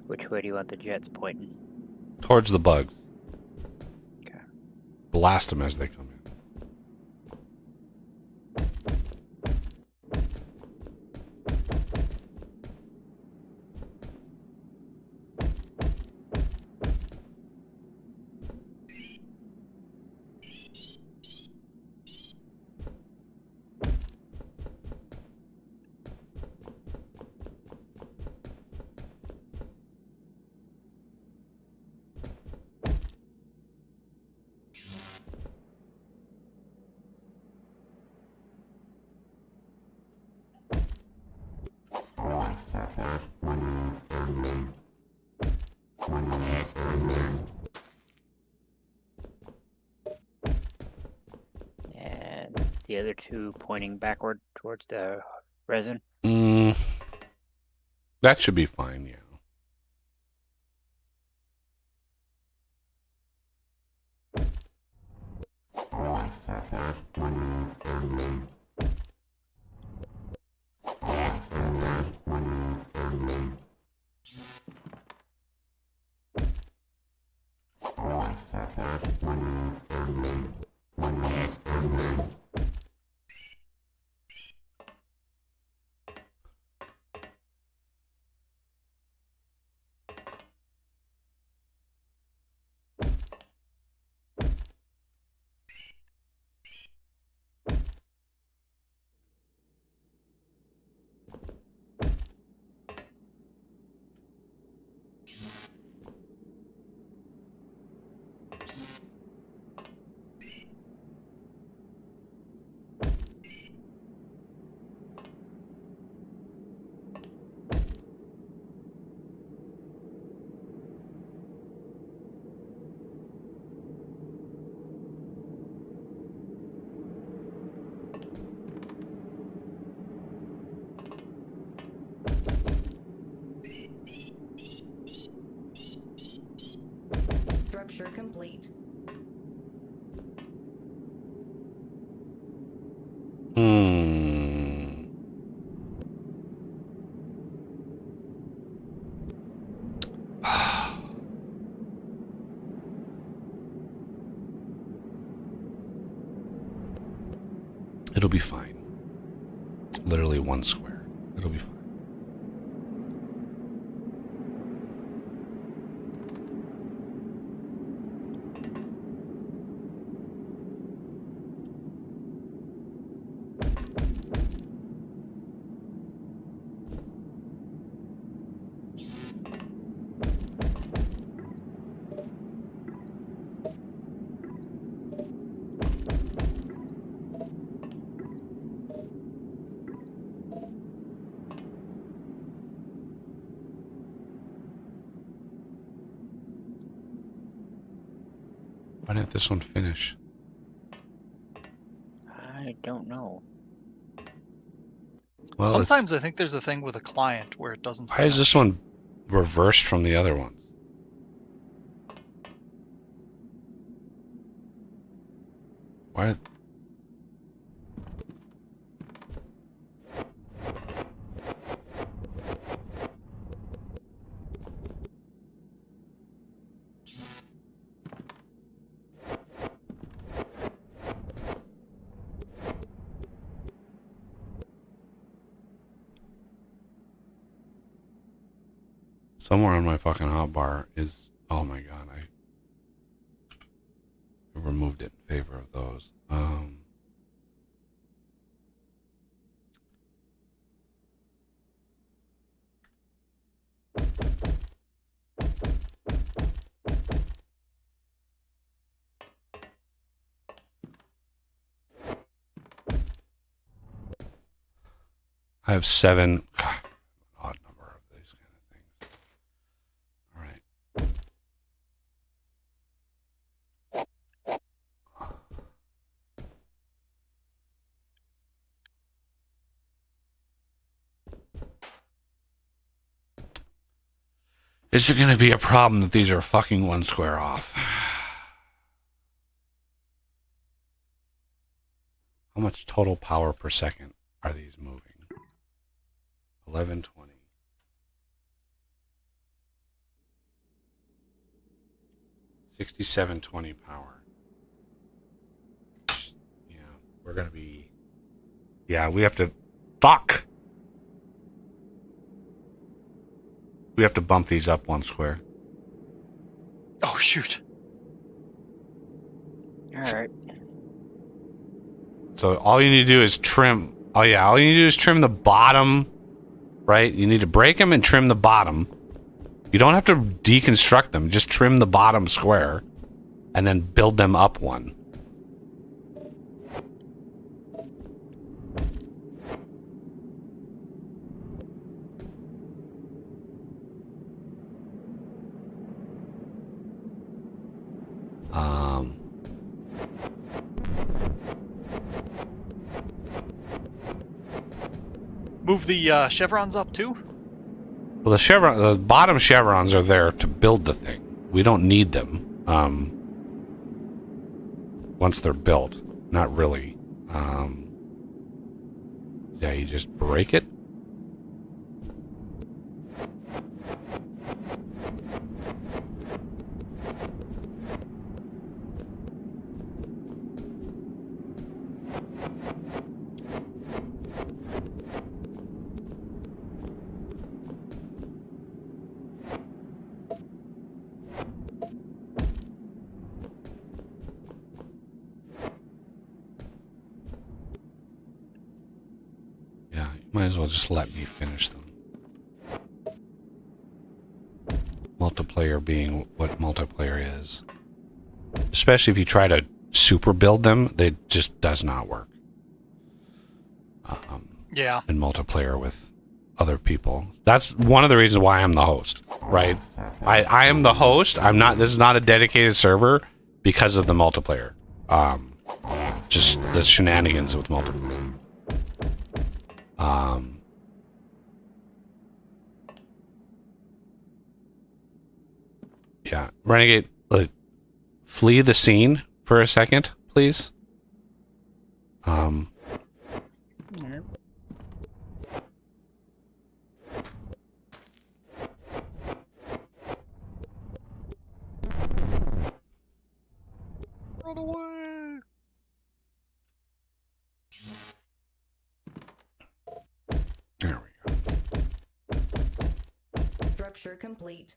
Which way do you want the jets pointing? Towards the bugs. Okay. Blast them as they come in. And the other two pointing backward towards the resin. That should be fine, yeah. Structure complete. It'll be fine. It's literally one square. It'll be fine. Why didn't this one finish? I don't know. Well, Sometimes I think there's a thing with a client where it doesn't. why is this finish. one reversed from the other ones? Why? Somewhere on my fucking hotbar is, oh my god, I removed it in favor of those. I have 7, odd number of these kind of things. All right. Is there going to be a problem that these are fucking one square off? How much total power per second are these moving? 1120. 6720 power. Yeah, we're gonna be. Yeah, we have to. Fuck. We have to bump these up 1 square. Oh shoot. All right. So all you need to do is trim. Oh yeah, all you need to do is trim the bottom. Right? You need to break them and trim the bottom. You don't have to deconstruct them. Just trim the bottom square, and then build them up 1. Move the chevrons up too. Well, the bottom chevrons are there to build the thing. We don't need them. Once they're built, not really. Yeah, you just break it. Might as well just let me finish them. Multiplayer being what multiplayer is. Especially if you try to super build them, it just does not work. Yeah. In multiplayer with other people. That's one of the reasons why I'm the host, right? I am the host. This is not a dedicated server because of the multiplayer. Just the shenanigans with multiplayer. Yeah, Renegade, flee the scene for a second, please. Run away. There we go. Structure complete.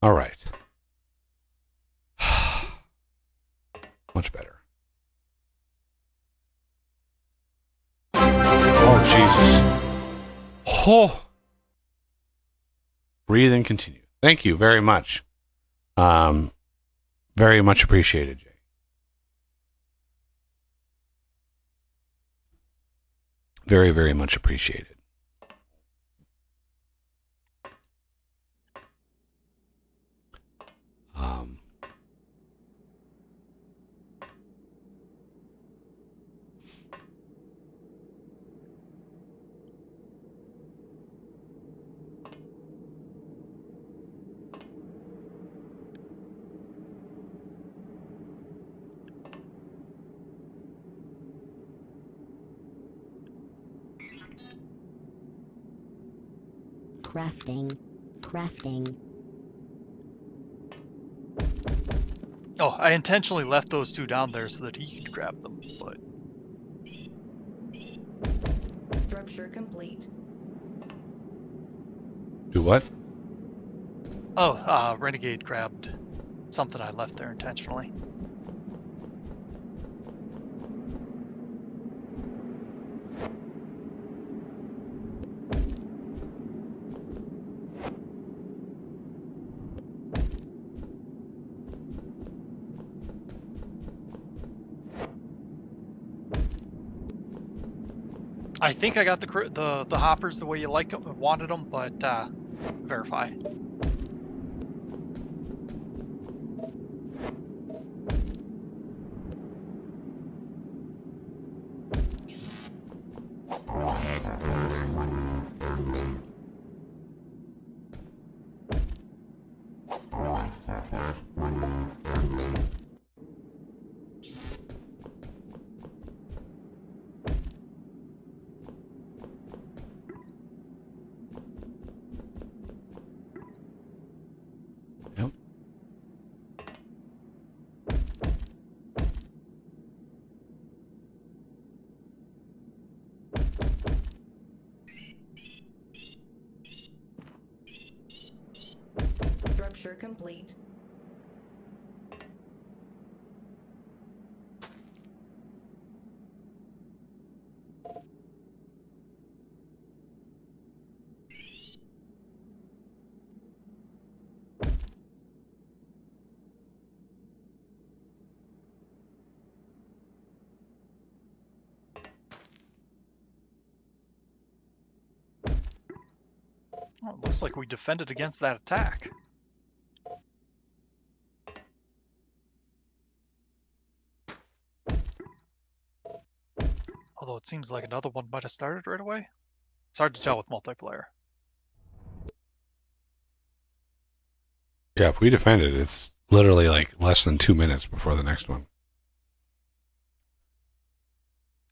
All right. Much better. Oh, Jesus. Oh. Breathe and continue. Thank you very much. Very much appreciated, Jay. Very, very much appreciated. Crafting. Oh, I intentionally left those two down there so that he could grab them, but... Structure complete. Do what? Oh, Renegade grabbed something I left there intentionally. I think I got the hoppers the way you like them, wanted them, but verify. Structure complete. Well, it looks like we defended against that attack. Although it seems like another one might have started right away. It's hard to tell with multiplayer. Yeah, if we defend it, it's literally like less than 2 minutes before the next one.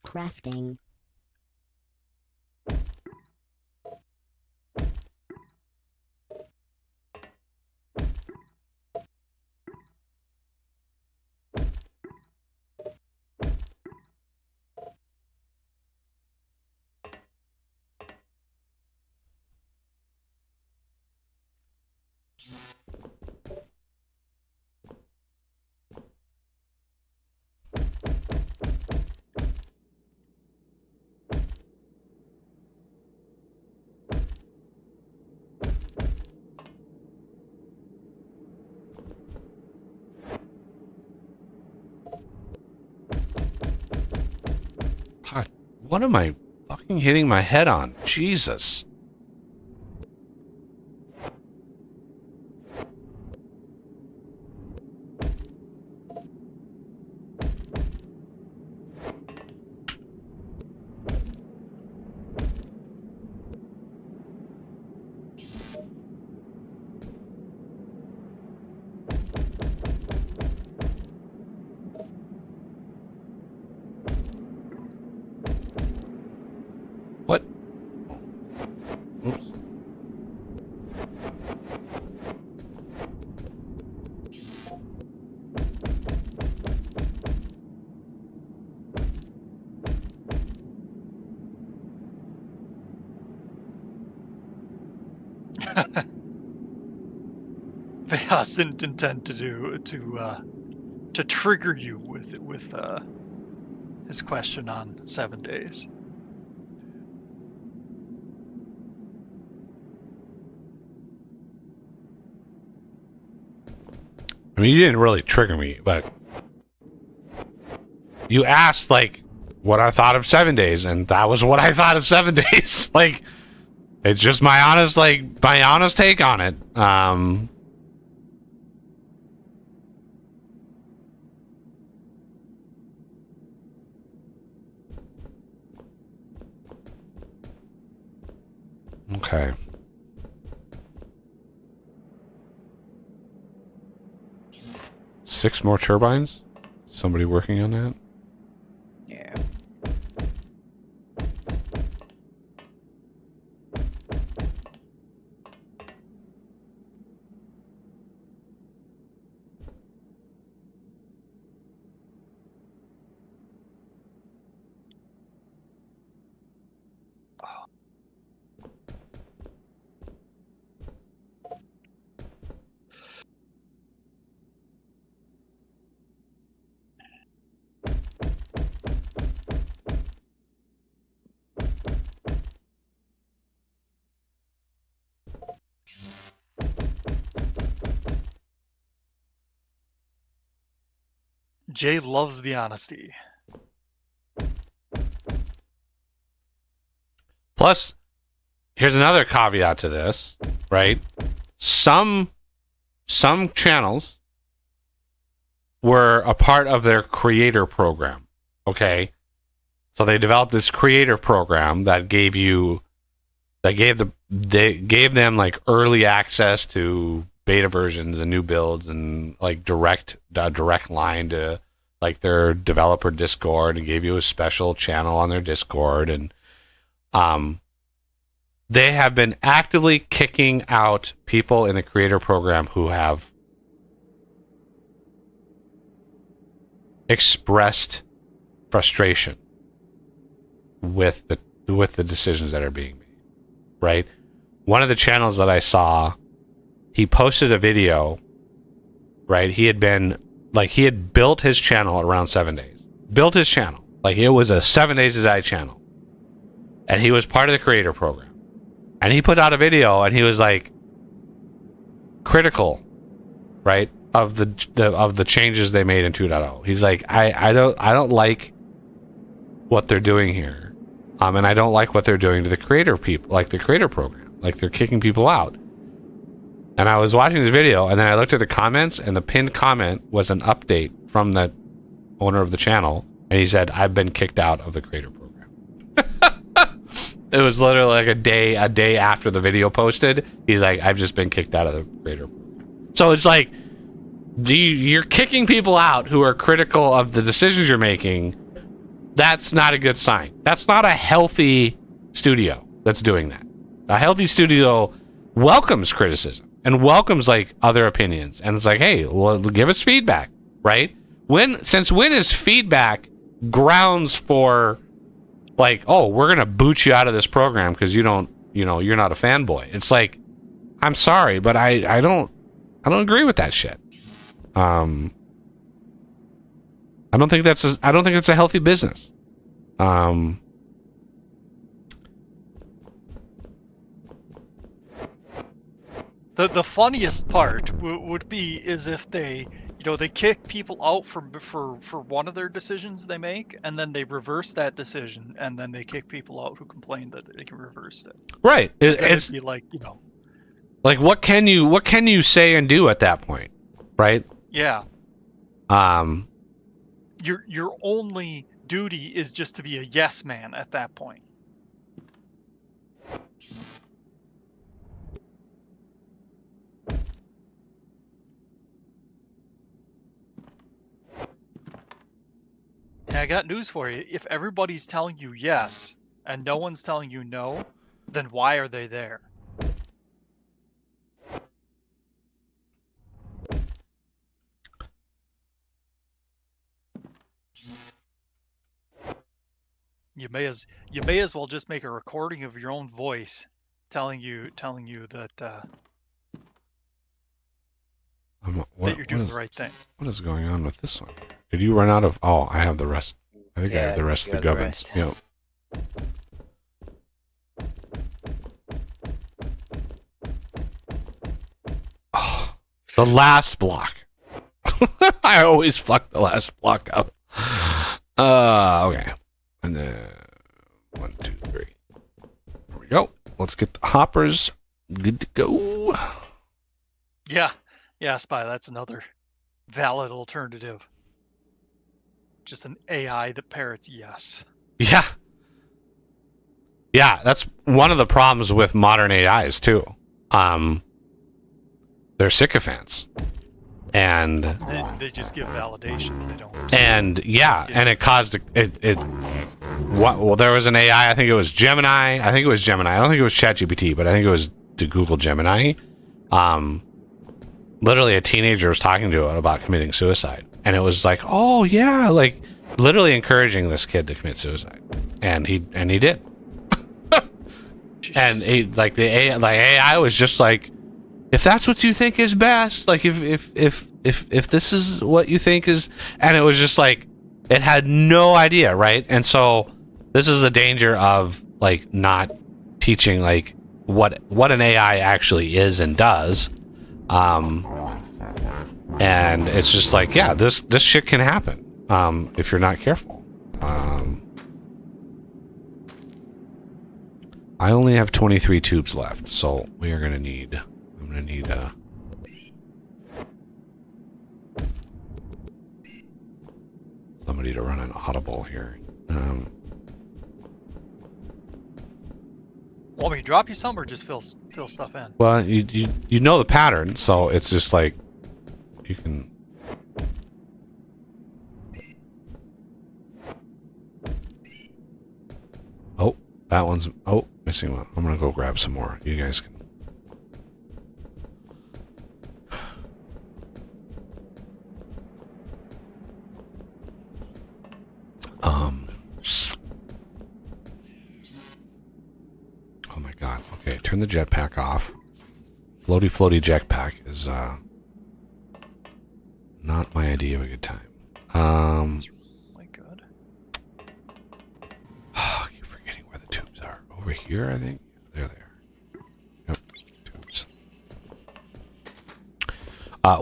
Crafting. God, what am I fucking hitting my head on? Jesus. What? Oops. Chaos didn't intend to trigger you with his question on 7 days. I mean, you didn't really trigger me, but you asked, like, what I thought of 7 days, and that was what I thought of 7 days. Like, it's just my honest take on it. Okay. Six more turbines? Somebody working on that? Yeah. Jay loves the honesty. Plus, here's another caveat to this, right? Some channels were a part of their creator program, okay? So they developed this creator program that gave them like early access to beta versions and new builds and like direct line to like their developer Discord, and gave you a special channel on their Discord, and they have been actively kicking out people in the creator program who have expressed frustration with the decisions that are being made. Right? One of the channels that I saw he posted a video, right? He had built his channel around 7 days. Built his channel. Like, it was a 7 days to die channel. And he was part of the creator program. And he put out a video and he was like critical, right, of the changes they made in 2.0. He's like, I don't like what they're doing here. And I don't like what they're doing to the creator people, like the creator program. Like, they're kicking people out. And I was watching this video, and then I looked at the comments, and the pinned comment was an update from the owner of the channel, and he said, "I've been kicked out of the creator program." It was literally like a day after the video posted. He's like, "I've just been kicked out of the creator program." So it's like, you're kicking people out who are critical of the decisions you're making. That's not a good sign. That's not a healthy studio that's doing that. A healthy studio welcomes criticism and welcomes like other opinions, and it's like, hey, well, give us feedback, right? When is feedback grounds for like, oh, we're gonna boot you out of this program because you're not a fanboy? It's like, I'm sorry, but I don't agree with that shit. I don't think it's a healthy business. The funniest part would be is if they kick people out for one of their decisions they make, and then they reverse that decision, and then they kick people out who complained that they reversed it. Right. It'd be like, like, what can you say and do at that point, right? yeah. Your only duty is just to be a yes man at that point. And I got news for you. If everybody's telling you yes and no one's telling you no, then why are they there? You may as well just make a recording of your own voice telling you that that you're doing the right thing. What is going on with this one? Did you run out of? Oh, I have the rest. I think I have the rest of the gubbins. Yep. Oh, the last block. I always fuck the last block up. Okay. And then 1, 2, 3. There we go. Let's get the hoppers good to go. Yeah, Spy. That's another valid alternative. Just an AI that parrots yes. Yeah. Yeah, that's one of the problems with modern AIs too. They're sycophants. And they just give validation. They don't. And yeah, and it caused it. Well, there was an AI. I think it was Gemini. I don't think it was ChatGPT, but I think it was to Google Gemini. Literally, a teenager was talking to it about committing suicide, and it was like, oh yeah, like literally encouraging this kid to commit suicide, and he did. And the AI was just like, if that's what you think is best, like if this is what you think is, and it was just like, it had no idea, right? And so this is the danger of like not teaching like what an AI actually is and does. And it's just like, yeah, this shit can happen if you're not careful. I only have 23 tubes left, so I'm gonna need somebody to run an audible here. Want me to drop you some or just fill stuff in? Well, you know the pattern, so it's just like you can. Oh, that one's missing one. I'm gonna go grab some more. You guys can. Oh my god. Okay, turn the jetpack off. floaty jetpack is not my idea of a good time. My God. I keep forgetting where the tubes are. Over here, I think. There they are. Yep, tubes.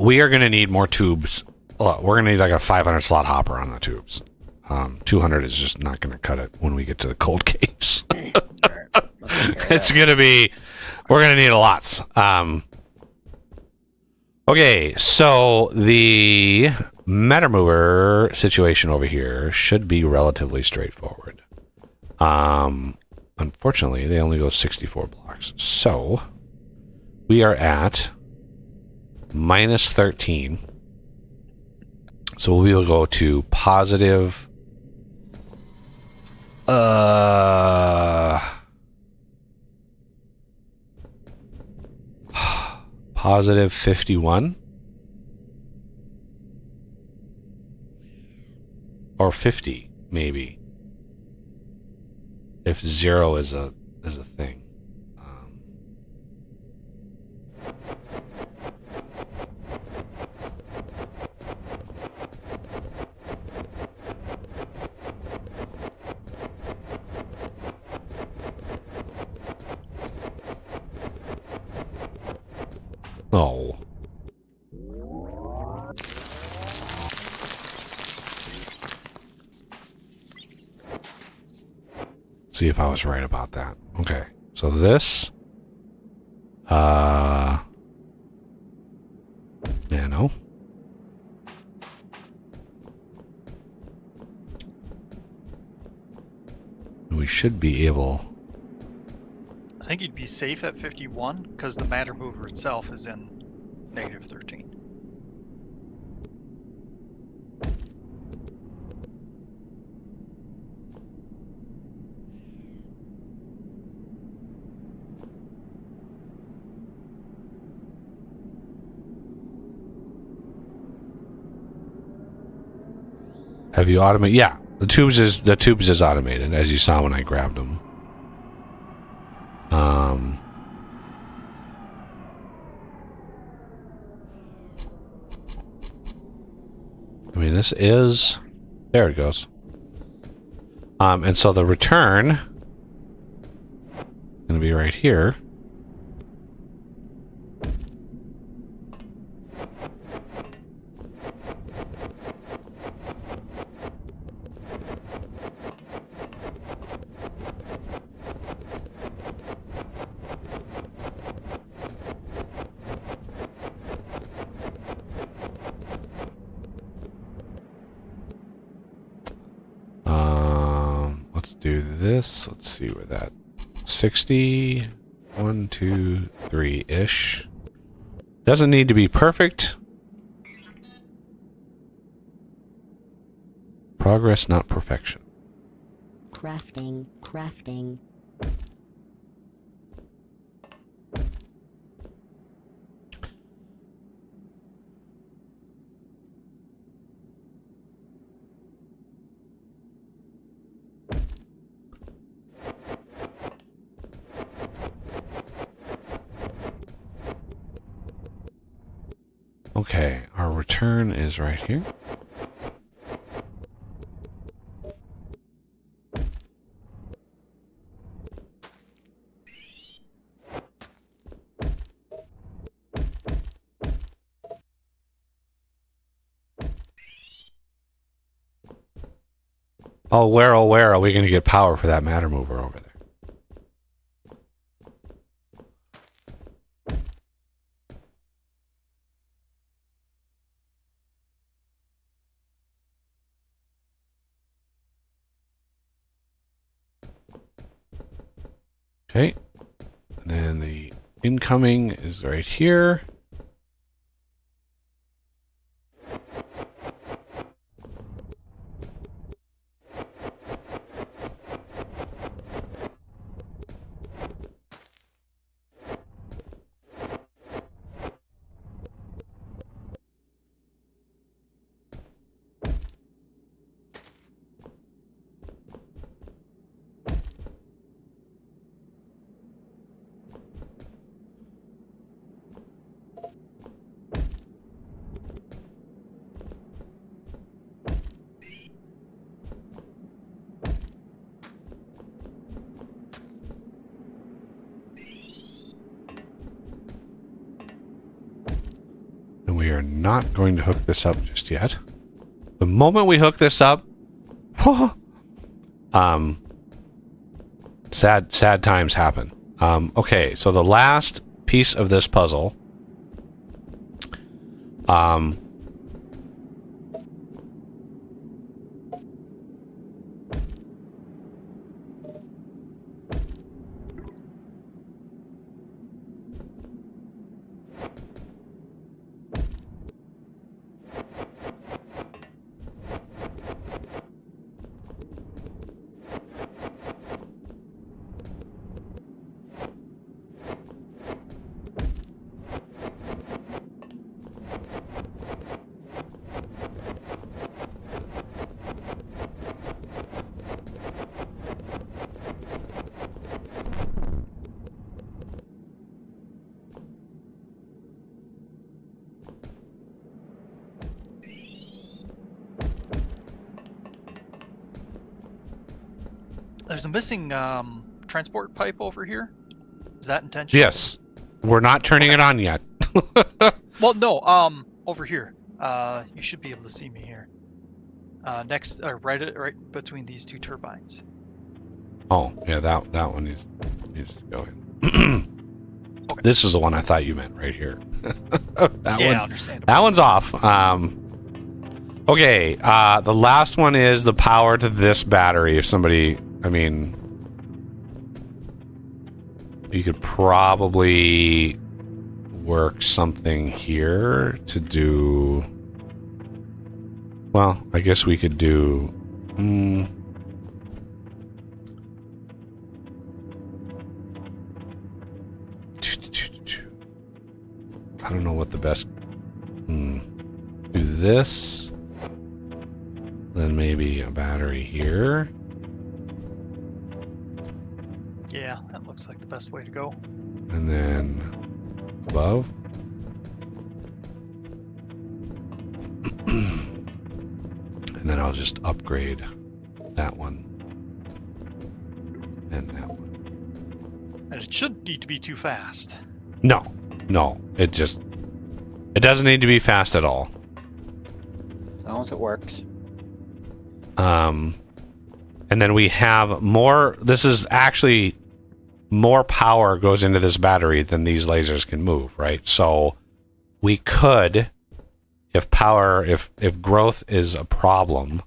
We are going to need more tubes. We're going to need like a 500 slot hopper on the tubes. 200 is just not going to cut it when we get to the cold caves. It's going to be... We're going to need a lots. Okay, so the matter mover situation over here should be relatively straightforward. Unfortunately, they only go 64 blocks. So we are at minus 13. So we will go to positive... positive 51 or 50 maybe if 0 is a thing. Oh. See if I was right about that. Okay. So this nano. We should be able... I think you'd be safe at 51 because the matter mover itself is in negative 13. Have you automated? Yeah, the tubes is automated, as you saw when I grabbed them. I mean, this is... There it goes. And so the return... going to be right here. Let's do this. Let's see where that 60, 1, 2, 3-ish. Doesn't need to be perfect. Progress, not perfection. Crafting, crafting. Okay, our return is right here. Oh, where are we going to get power for that matter mover over there? Okay, and then the incoming is right here. we are not going to hook this up just yet. The moment we hook this up, sad times happen. Okay, so the last piece of this puzzle, There's a missing transport pipe over here. Is that intentional? yes, we're not turning it on yet. Well, no. Over here. You should be able to see me here. Next, right between these two turbines. Oh, yeah, that one needs to go in. Okay. This is the one I thought you meant right here. Yeah, understandable. That one's off. Okay, the last one is the power to this battery. If somebody, I mean, you could probably work something here to do. Well, I guess we could do. I don't know what the best. Do this. Then maybe a battery here. Yeah, that looks like the best way to go. And then above. And then I'll just upgrade that one. And that one. And it shouldn't need to be too fast. No. It doesn't need to be fast at all. As long as it works. And then we have more. This is actually more power goes into this battery than these lasers can move, right? So we could, if growth is a problem,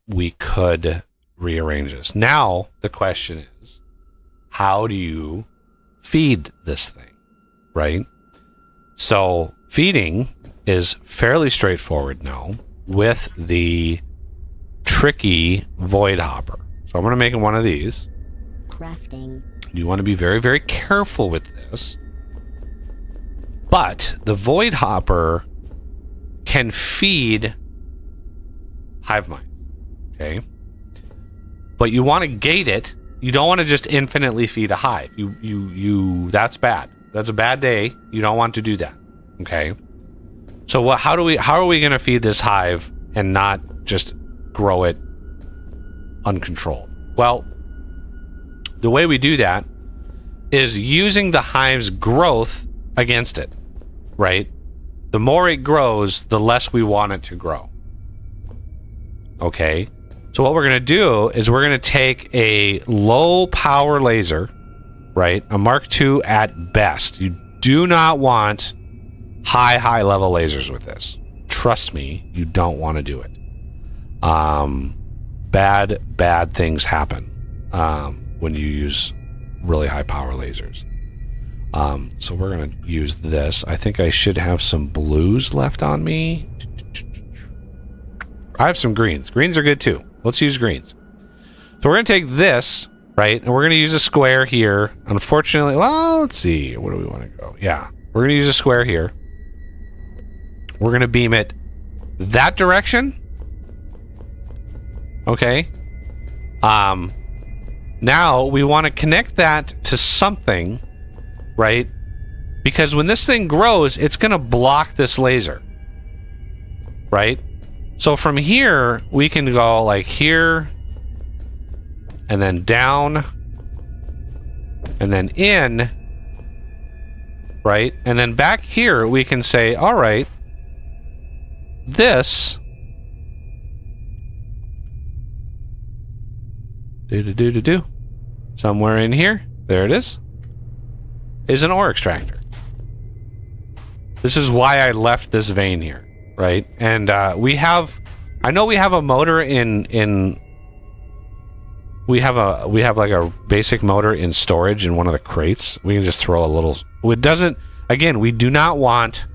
we could rearrange this. Now the question is, how do you feed this thing, right? So feeding is fairly straightforward now with the tricky void hopper. So I'm going to make one of these. Crafting. You want to be very, very careful with this. But the void hopper can feed hive mind. Okay? But you want to gate it. You don't want to just infinitely feed a hive. You that's bad. That's a bad day. You don't want to do that. Okay? So how are we going to feed this hive and not just grow it uncontrolled? Well, the way we do that is using the hive's growth against it, right? The more it grows, the less we want it to grow. Okay? So what we're going to do is we're going to take a low power laser, right? A Mark II at best. You do not want high level lasers with this. Trust me, you don't want to do it. Bad things happen when you use really high power lasers. So we're going to use this. I think I should have some blues left on me. I have some greens. Greens are good too. Let's use greens. So we're going to take this, right? And we're going to use a square here. Unfortunately, well, let's see. Where do we want to go? Yeah. We're going to use a square here. We're going to beam it that direction. Okay. Now we want to connect that to something, right? Because when this thing grows, it's going to block this laser, right? So from here, we can go like here, and then down, and then in, right? And then back here, we can say, all right, this somewhere in here, there it is an ore extractor. This is why I left this vein here, right? And I know we have a motor we have like a basic motor in storage in one of the crates. We can just throw a little. It doesn't. Again, we do not want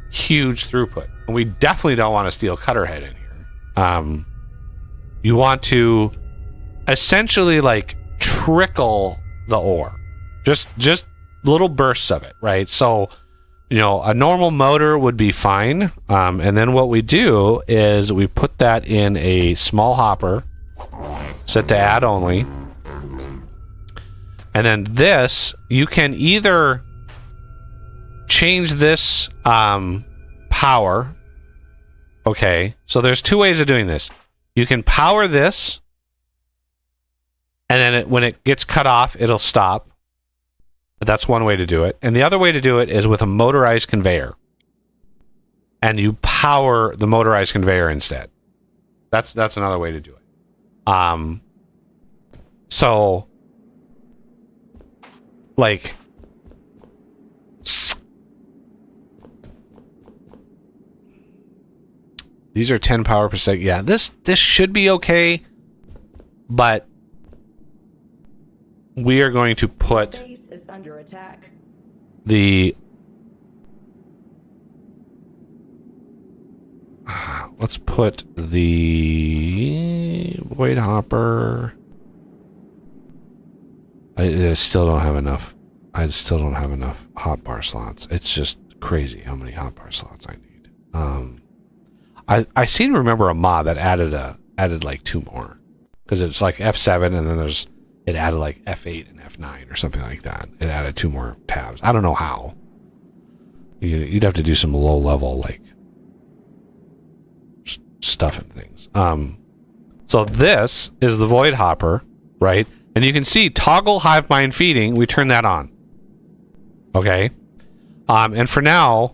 huge throughput, and we definitely don't want a steel cutter head in here. You want to essentially like trickle the ore, just little bursts of it, right? So, you know, a normal motor would be fine. And then what we do is we put that in a small hopper, set to add only. And then this, you can either change this power. Okay, so there's two ways of doing this. You can power this, and then when it gets cut off, it'll stop. That's one way to do it. And the other way to do it is with a motorized conveyor. And you power the motorized conveyor instead. That's another way to do it. So like these are 10 power per second. Yeah, this should be okay, but we are going to put Base is under attack. the let's put the void hopper. I still don't have enough. I still don't have enough hotbar slots. It's just crazy how many hotbar slots I need. I seem to remember a mod that added like 2 more, because it's like F7 and then it added like F8 and F9 or something like that. It added 2 more tabs. I don't know how. You'd have to do some low level like stuff and things. So this is the void hopper, right? And you can see toggle hive mind feeding. We turn that on. Okay. And for now,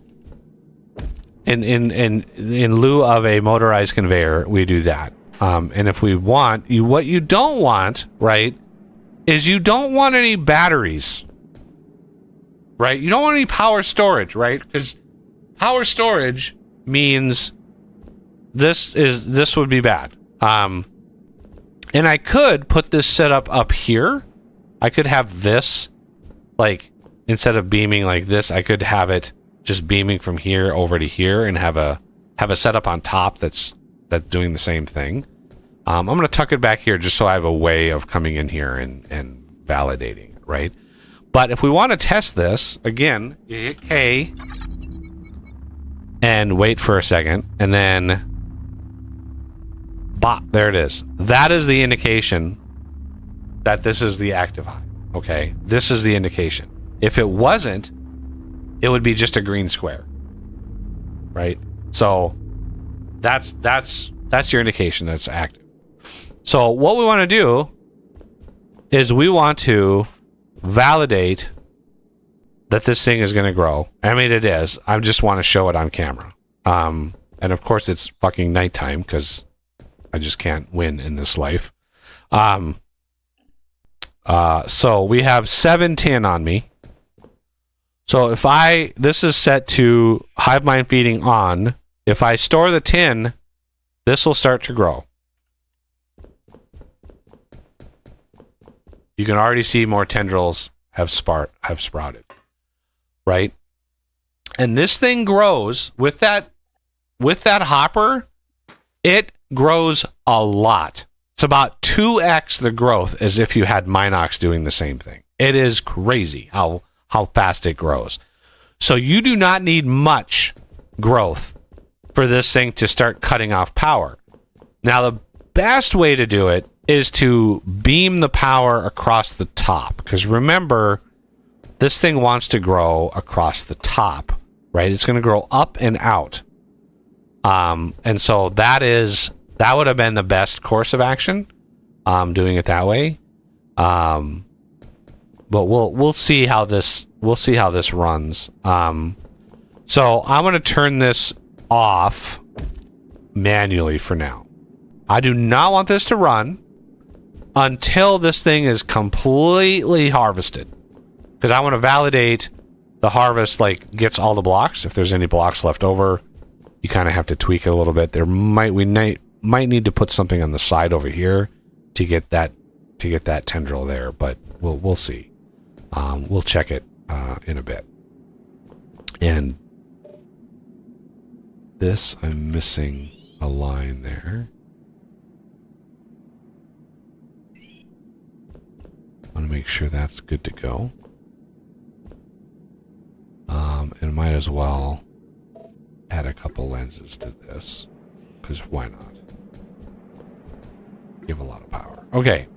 in lieu of a motorized conveyor, we do that. And if we want, what you don't want, right, is you don't want any batteries, right? You don't want any power storage, right? Because power storage means this would be bad. And I could put this setup up here. I could have this, like, instead of beaming like this, I could have it just beaming from here over to here and have a setup on top that's doing the same thing. I'm going to tuck it back here just so I have a way of coming in here and validating it, right? But if we want to test this, again, you hit K and wait for a second, and then bop, there it is. That is the indication that this is the active hive. Okay, this is the indication. If it wasn't, it would be just a green square, right? So that's your indication that it's active. So what we want to do is we want to validate that this thing is going to grow. I mean, it is. I just want to show it on camera. And of course, it's fucking nighttime because I just can't win in this life. So we have 7 tin on me. So if this is set to hive mind feeding on. If I store the tin, this will start to grow. You can already see more tendrils have sprouted, right? And this thing grows with that hopper. It grows a lot. It's about 2x the growth as if you had Minox doing the same thing. It is crazy how fast it grows. So you do not need much growth for this thing to start cutting off power. Now, the best way to do it is to beam the power across the top. Because remember, this thing wants to grow across the top, right? It's going to grow up and out. And so that would have been the best course of action, doing it that way. But we'll see how this we'll see how this runs. So I'm going to turn this off manually for now. I do not want this to run until this thing is completely harvested, because I want to validate the harvest, like, gets all the blocks. If there's any blocks left over, you kind of have to tweak it a little bit. We might need to put something on the side over here to get that tendril there, but we'll see. We'll check it in a bit. And this, I'm missing a line there. I want to make sure that's good to go. And might as well add a couple lenses to this, because why not? Give a lot of power. Okay.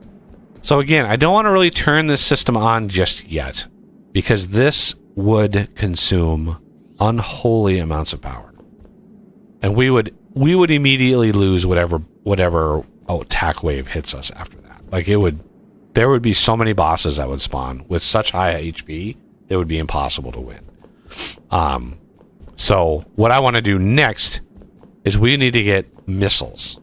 So again, I don't want to really turn this system on just yet, because this would consume unholy amounts of power. And we would immediately lose whatever attack wave hits us after that. Like, there would be so many bosses that would spawn with such high HP, it would be impossible to win. So what I want to do next is we need to get missiles.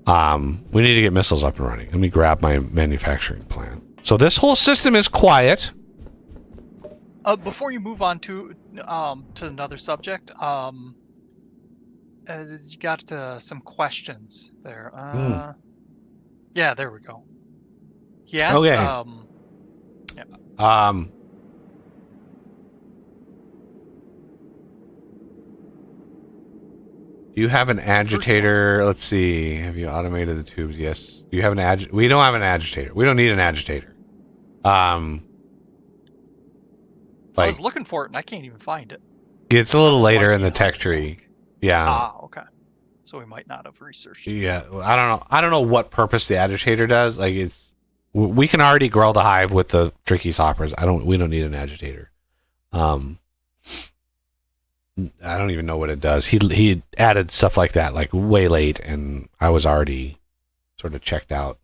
We need to get missiles up and running. Let me grab my manufacturing plan. So this whole system is quiet. Before you move on to another subject, you got some questions there. Yeah, there we go. He asked, Okay. Do you have an agitator? Let's see. Have you automated the tubes? Yes. Do you have an agitator? We don't have an agitator. We don't need an agitator. I was looking for it and I can't even find it. It's a little later in the tech tree. Yeah. Ah, okay. So we might not have researched it. Yeah. I don't know. I don't know what purpose the agitator does. Like, we can already grow the hive with the tricky hoppers. We don't need an agitator. I don't even know what it does. He added stuff like that, like, way late, and I was already sort of checked out.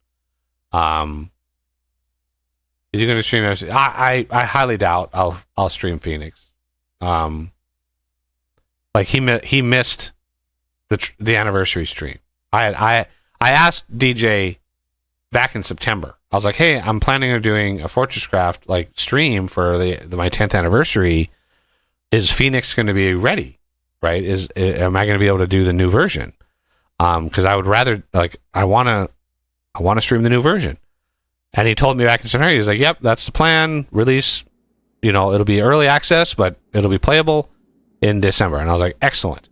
Is he going to stream? I highly doubt I'll stream Phoenix. Like, he missed the anniversary stream. I asked DJ back in September. I was like, hey, I'm planning on doing a Fortresscraft like stream for my 10th anniversary. Is Phoenix going to be ready? Right? Am I going to be able to do the new version? Because I would rather, like, I want to stream the new version. And he told me back in September, he was like, yep, that's the plan. Release, it'll be early access, but it'll be playable in December. And I was like, excellent.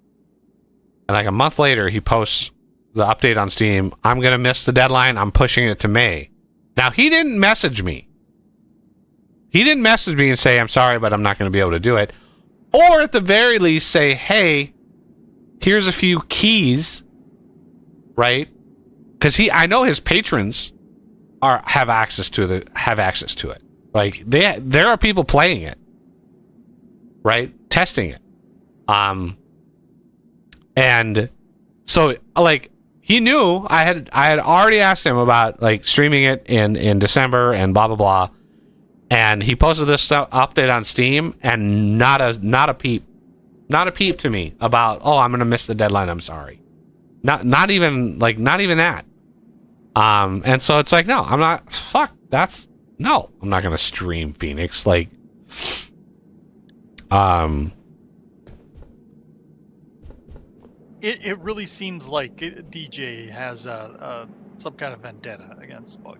And like a month later, he posts the update on Steam. I'm going to miss the deadline. I'm pushing it to May. Now, he didn't message me. He didn't message me and say, I'm sorry, but I'm not going to be able to do it. Or at the very least say, hey, here's a few keys, right? Because I know his patrons have access to it. Like, there are people playing it, right? Testing it. And so, like, he knew I had already asked him about, like, streaming it in December and blah blah blah. And he posted this update on Steam, and not a peep to me about, oh, I'm gonna miss the deadline. I'm sorry. Not even that. And so it's like, no, I'm not. Fuck, I'm not gonna stream Phoenix. Like, It really seems like DJ has some kind of vendetta against Buggy.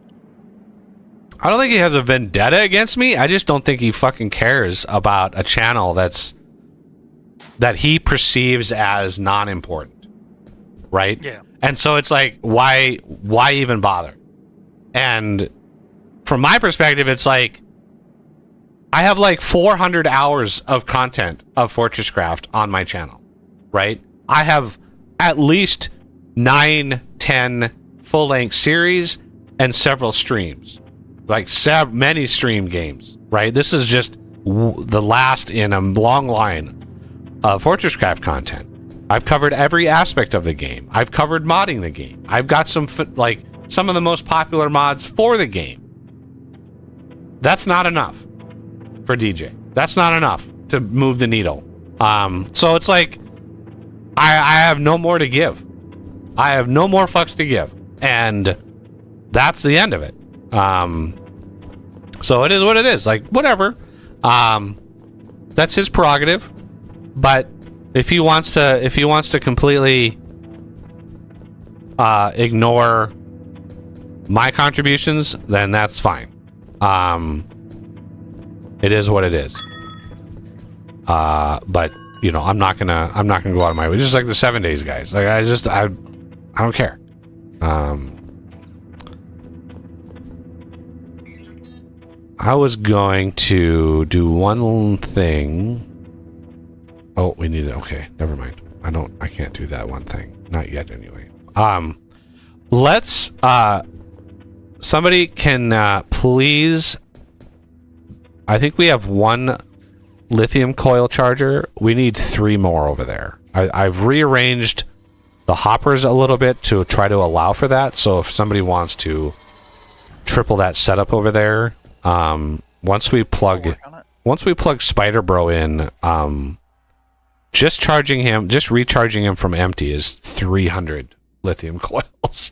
I don't think he has a vendetta against me. I just don't think he fucking cares about a channel that he perceives as non-important, right? Yeah. And so it's like, why even bother? And from my perspective, it's like, I have like 400 hours of content of Fortresscraft on my channel, right? I have at least 9-10 full-length series and several streams. Like, many stream games, right? This is just the last in a long line of Fortresscraft content. I've covered every aspect of the game. I've covered modding the game. I've got some of the most popular mods for the game. That's not enough for DJ. That's not enough to move the needle. So it's like I have no more to give. I have no more fucks to give, and that's the end of it. So it is what it is. Like, whatever. That's his prerogative. But if he wants to completely ignore my contributions, then that's fine. It is what it is. But you know, I'm not gonna go out of my way. Just like the 7 days guys. Like I don't care. I was going to do one thing. Oh, we need it. Okay, never mind. I can't do that one thing. Not yet anyway. Let's somebody can please, I think we have one lithium coil charger. We need 3 more over there. I've rearranged the hoppers a little bit to try to allow for that. So if somebody wants to triple that setup over there, once we plug Spider Bro in, just recharging him from empty is 300 lithium coils.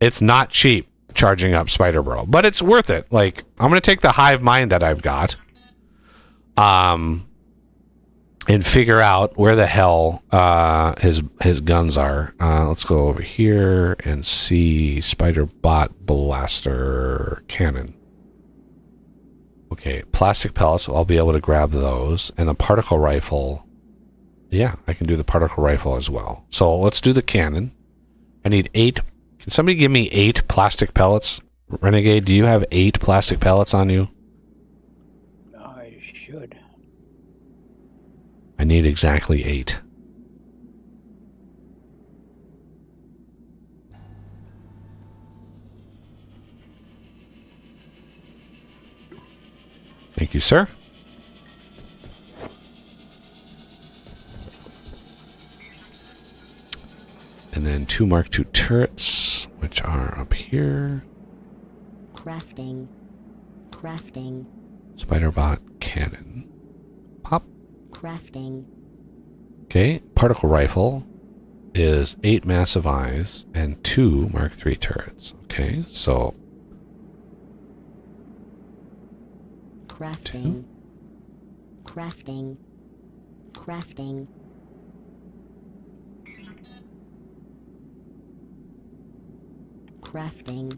It's not cheap charging up Spider Bro, but it's worth it. Like, I'm gonna take the hive mind that I've got, and figure out where the hell his guns are. Let's go over here and see Spider Bot Blaster Cannon. Okay, plastic pellets, I'll be able to grab those. And the particle rifle, yeah, I can do the particle rifle as well. So let's do the cannon. I need 8. Can somebody give me 8 plastic pellets? Renegade, do you have 8 plastic pellets on you? I should. I need exactly 8. Thank you, sir. And then 2 Mark II turrets, which are up here. Crafting. Crafting. Spider-Bot cannon. Pop. Crafting. Okay, particle rifle is 8 massive eyes and 2 Mark III turrets. Okay, so Crafting. Crafting. Crafting. Crafting.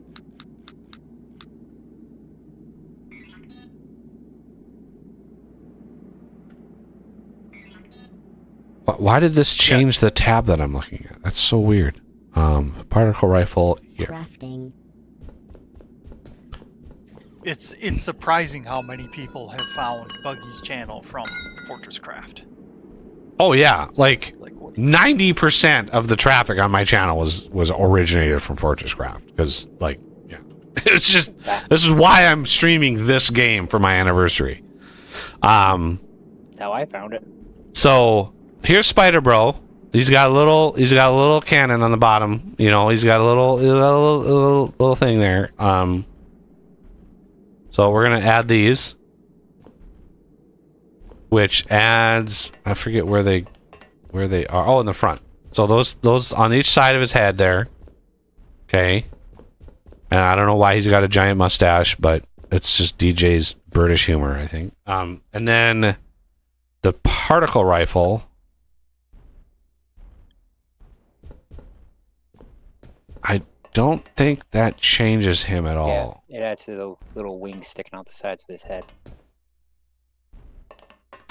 why did this change the tab that I'm looking at? That's so weird. Particle rifle here. Crafting. It's surprising how many people have found Buggy's channel from Fortress Craft. Oh yeah, like what he's- 90% of the traffic on my channel was originated from Fortress Craft, because like, yeah, it's just, this is why I'm streaming this game for my anniversary. That's how I found it. So here's Spider Bro. He's got a little cannon on the bottom. You know, he's got a little thing there. So we're gonna add these, which adds, I forget where they are. Oh, in the front. So those on each side of his head there. Okay. And I don't know why he's got a giant mustache, but it's just DJ's British humor, I think. And then the particle rifle. I don't think that changes him at all. Yeah, it adds to the little wings sticking out the sides of his head.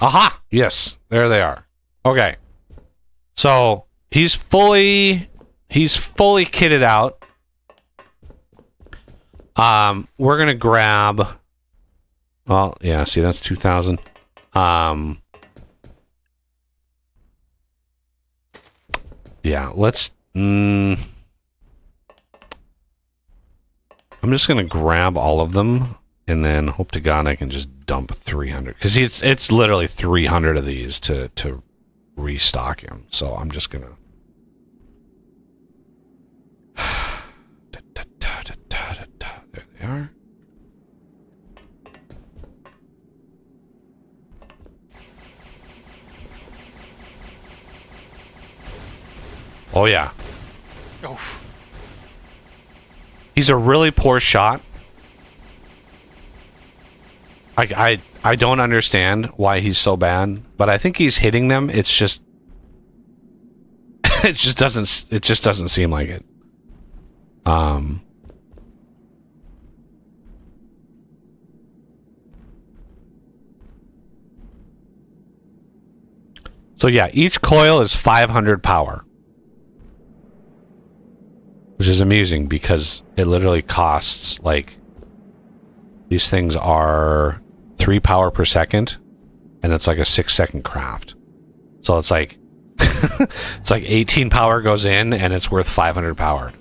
Aha! Yes, there they are. Okay. So he's fully kitted out. We're gonna grab, well, yeah, see, that's 2,000. Yeah, let's I'm just gonna grab all of them, and then hope to God I can just dump 300, because it's literally 300 of these to restock him. So I'm just gonna. There they are. Oh yeah. Oof. He's a really poor shot. I don't understand why he's so bad, but I think he's hitting them. It's just it just doesn't seem like it. So yeah, each coil is 500 power. Which is amusing because it literally costs like these things are 3 power per second and it's like a 6-second craft. So it's like it's like 18 power goes in and it's worth 500 power.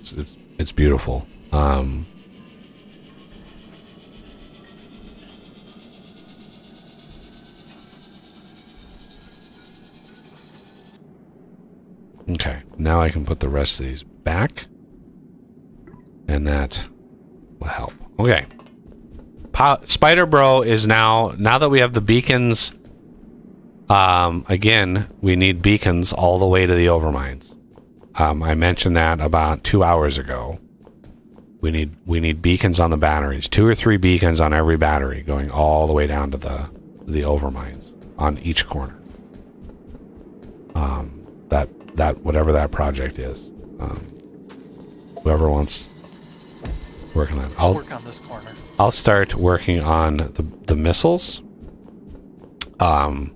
It's beautiful. Okay, now I can put the rest of these back. And that will help. Okay. Spider Bro is now that we have the beacons, again, we need beacons all the way to the overmines. I mentioned that about 2 hours ago. We need beacons on the batteries. 2 or 3 beacons on every battery going all the way down to the overmines on each corner. That whatever that project is. Whoever wants working on it. I'll work on this corner. I'll start working on the missiles. And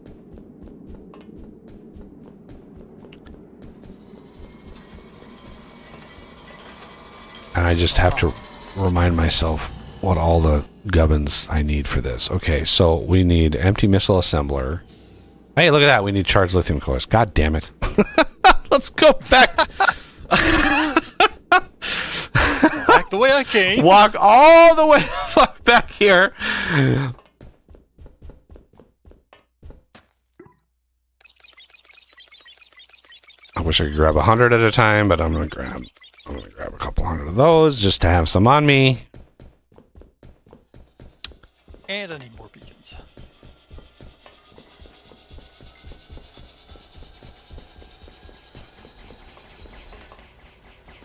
I just have to remind myself what all the gubbins I need for this. Okay, so we need empty missile assembler. Hey, look at that. We need charged lithium coils. God damn it. Let's go back. Back the way I came. Walk all the way the fuck back here. I wish I could grab 100 at a time, but I'm gonna grab a couple hundred of those just to have some on me. And I need more beacons.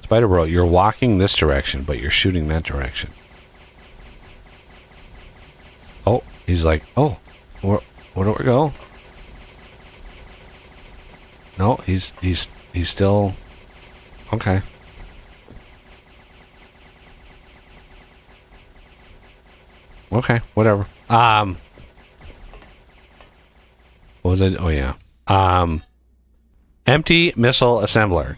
Spider Bro, you're walking this direction, but you're shooting that direction. Oh, he's like, oh, where do I go? No, he's still okay. Okay, whatever. What was it? Oh yeah. Empty missile assembler.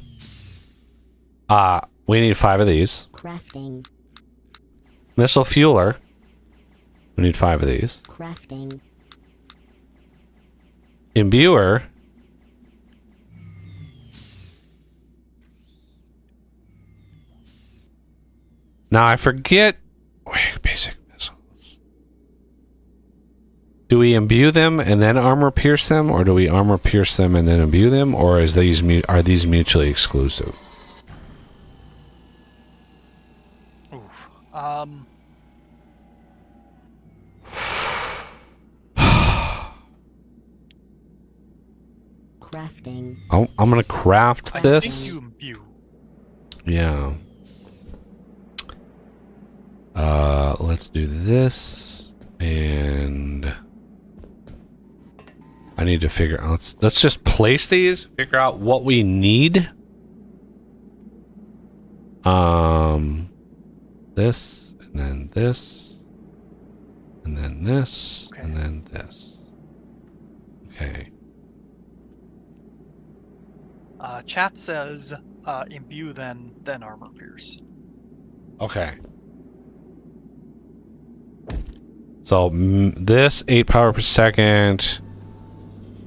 We need 5 of these. Crafting. Missile fueler. We need 5 of these. Crafting. Imbuer. Now I forget. Wait, basic missiles. Do we imbue them and then armor pierce them, or do we armor pierce them and then imbue them, or are these mutually exclusive? Oof. Crafting. Oh, I'm gonna craft I this. think you imbue. Yeah. Let's do this, and I need to figure out. Let's just place these. Figure out what we need. This, and then this, and then this, Okay. and then this. Okay. Chat says imbue then armor pierce. Okay. So this 8 power per second.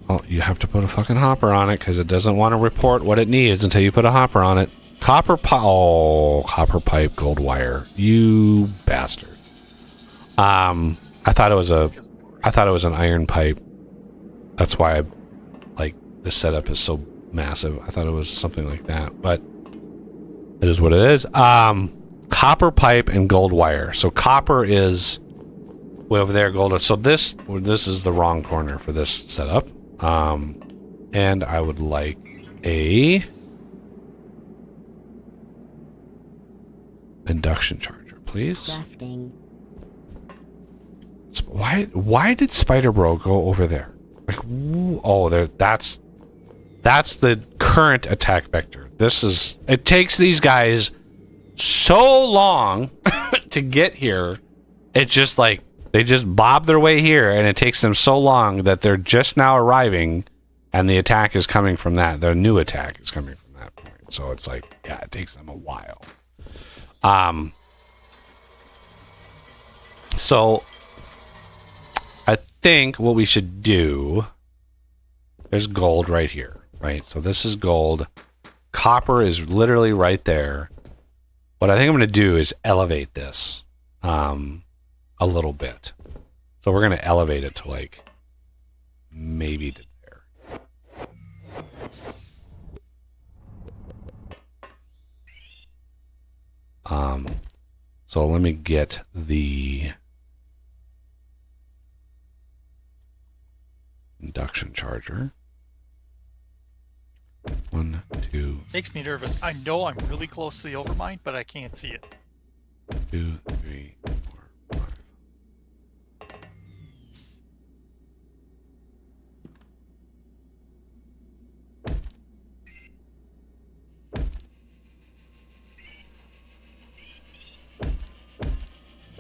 Oh, you have to put a fucking hopper on it because it doesn't want to report what it needs until you put a hopper on it. Copper pipe. Oh, copper pipe, gold wire. You bastard. I thought it was an iron pipe. That's why this setup is so massive. I thought it was something like that, but it is what it is. Copper pipe and gold wire. So copper is way over there, gold. So this is the wrong corner for this setup. And I would like a Induction charger, please. Crafting. Why did Spider Bro go over there? Like, oh, there. That's the current attack vector. It takes these guys so long to get here. It's just like they just bob their way here, and it takes them so long that they're just now arriving, and the attack is coming from that. Their new attack is coming from that point. So it's like, yeah, it takes them a while. So I think what we should do, there's gold right here, right? So this is gold. Copper is literally right there. What I think I'm going to do is elevate this a little bit. So we're going to elevate it to like maybe to there. So let me get the induction charger. 1, 2, Makes me nervous. I know I'm really close to the overmind, but I can't see it. 2, 3, 4, 5.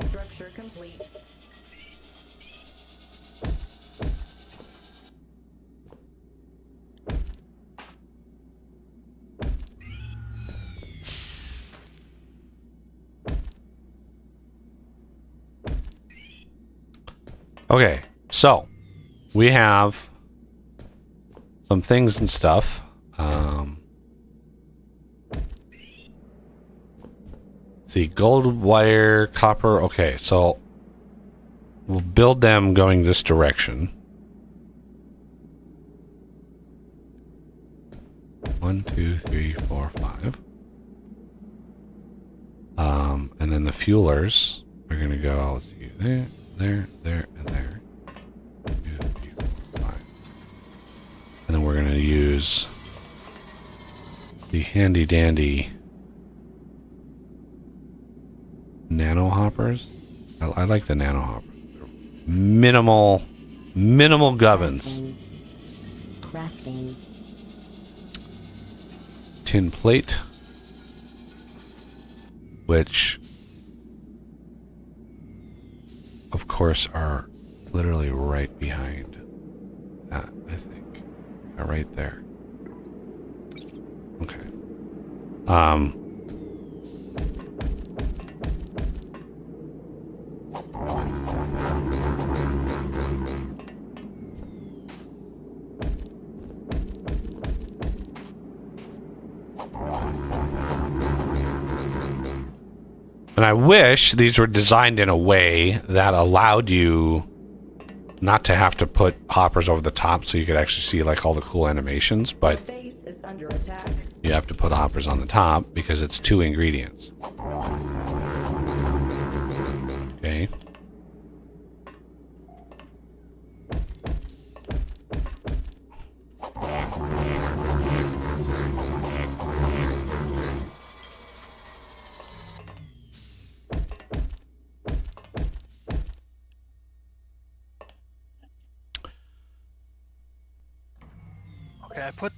Structure complete. Okay, so we have some things and stuff. See, gold wire, copper. Okay, so we'll build them going this direction. 1, 2, 3, 4, 5. And then the fuelers are gonna go, let's see, there, and there. 2, 3, 4, 5. And then we're gonna use the handy dandy nano hoppers. I like the nano hoppers. Minimal gubbins. Crafting. Tin plate, which of course are literally right behind that, I think. Yeah, right there. Okay. And I wish these were designed in a way that allowed you not to have to put hoppers over the top so you could actually see like all the cool animations, but Base is under attack. you have to put hoppers on the top because it's 2 ingredients. Okay. Okay, I put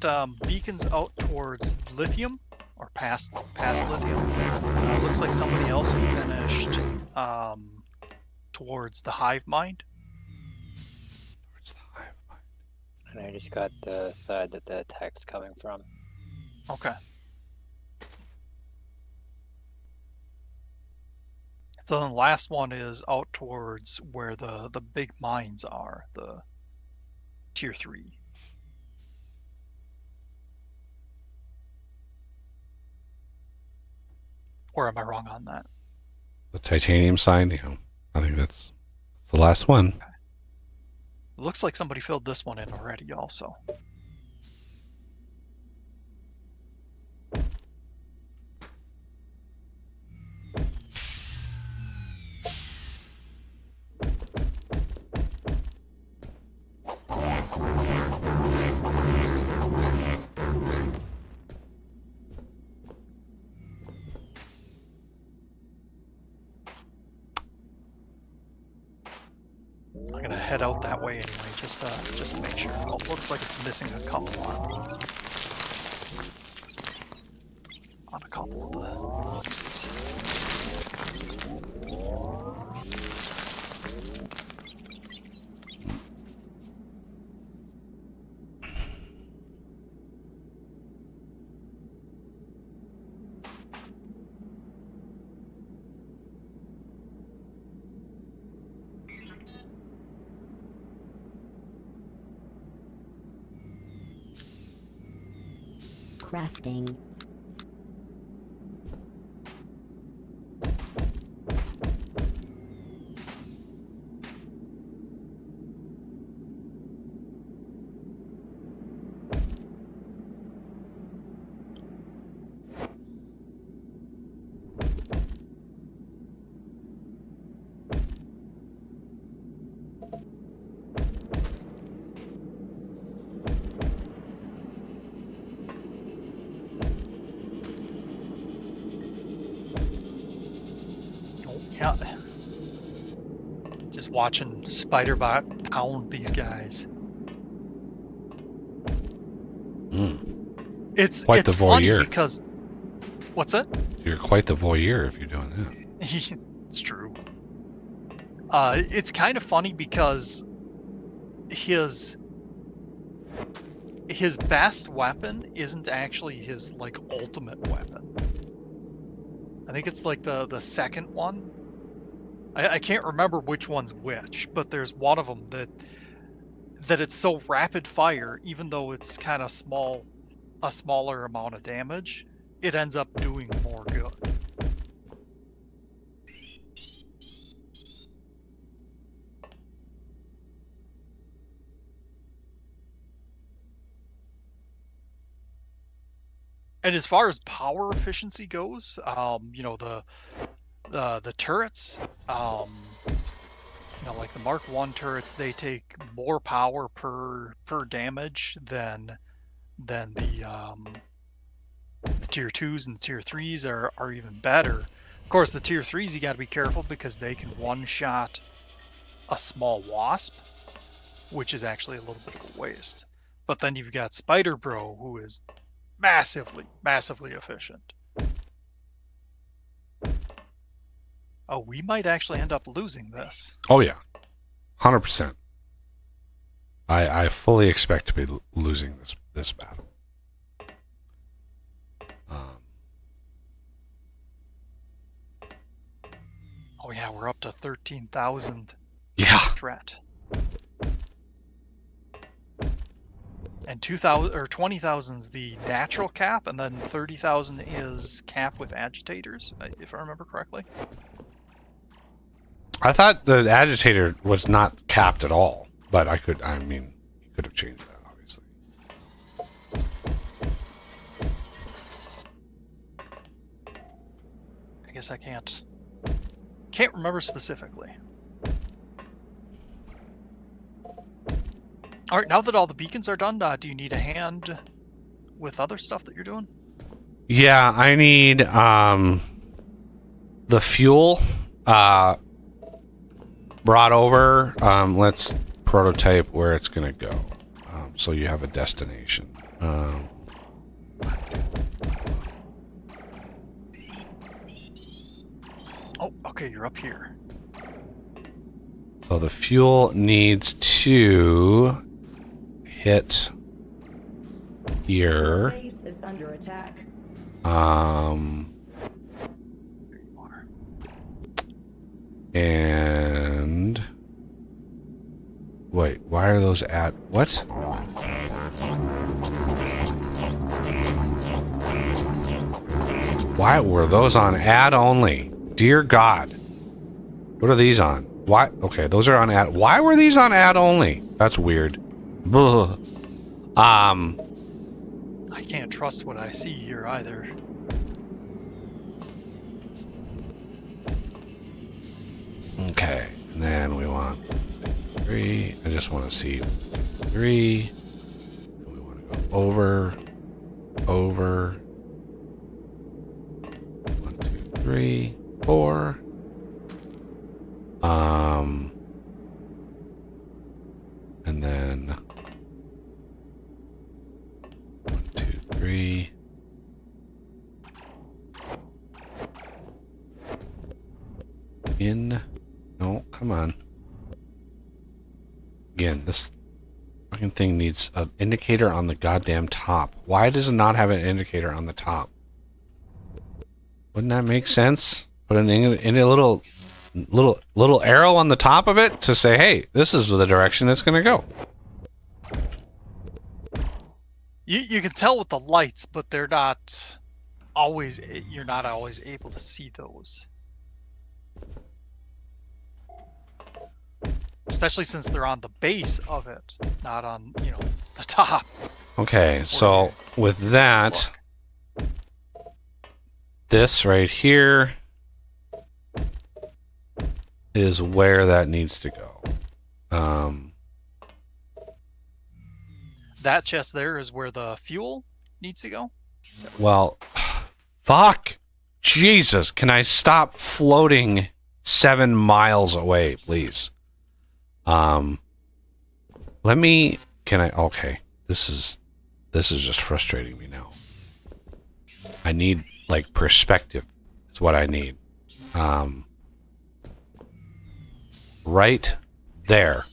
beacons out towards lithium, or past lithium. Looks like somebody else finished towards the hive mind. Towards the hive mind. And I just got the side that the attack's coming from. Okay. So then the last one is out towards where the big mines are, the tier 3. Or am I wrong on that? The titanium side, yeah. I think that's the last one. It looks like somebody filled this one in already also. head out that way anyway, just to make sure. Oh, looks like it's missing a couple on a couple of the pieces. Crafting. Yeah. Just watching Spiderbot pound these guys. It's Quite the funny voyeur. because what's that? You're quite the voyeur if you're doing that. It's true. It's kind of funny because his best weapon isn't actually his like ultimate weapon. I think it's like the second one. I can't remember which one's which, but there's one of them that it's so rapid fire, even though it's kind of a smaller amount of damage, it ends up doing more good. And as far as power efficiency goes, you know, the turrets, you know, like the Mark 1 turrets, they take more power per damage than the tier 2s, and the tier 3s are even better. Of course, the tier 3s you got to be careful because they can one-shot a small wasp, which is actually a little bit of a waste. But then you've got Spider Bro, who is massively efficient. Oh, we might actually end up losing this. Oh yeah, 100%. I fully expect to be losing this battle. Oh yeah, we're up to 13,000 Yeah. threat. And 2,000 or 20,000's the natural cap, and then 30,000 is cap with agitators, if I remember correctly. I thought the agitator was not capped at all, but you could have changed that, obviously. I guess I can't remember specifically. All right, now that all the beacons are done, do you need a hand with other stuff that you're doing? Yeah, I need the fuel brought over. Let's prototype where it's gonna go, so you have a destination. Oh, okay, you're up here. So the fuel needs to hit here. Base is under attack. There you are. And wait, why are those at what? Why were those on ad only? Dear God. What are these on? Why? Okay, those are on ad. Why were these on ad only? That's weird. Ugh. I can't trust what I see here either. Okay, and then we want 3. I just want to see 3. And we want to go over. 1, 2, 3, 4. 3. In. No, come on. Again, this fucking thing needs an indicator on the goddamn top. Why does it not have an indicator on the top? Wouldn't that make sense? Put in a little arrow on the top of it to say, hey, this is the direction it's gonna go. You can tell with the lights, but they're not always. You're not always able to see those. Especially since they're on the base of it, not on, the top. Okay, so with that, this right here is where that needs to go. That chest there is where the fuel needs to go. Well, fuck. Jesus, can I stop floating 7 miles away, please? Okay. This is just frustrating me now. I need, like, perspective is what I need. Right there.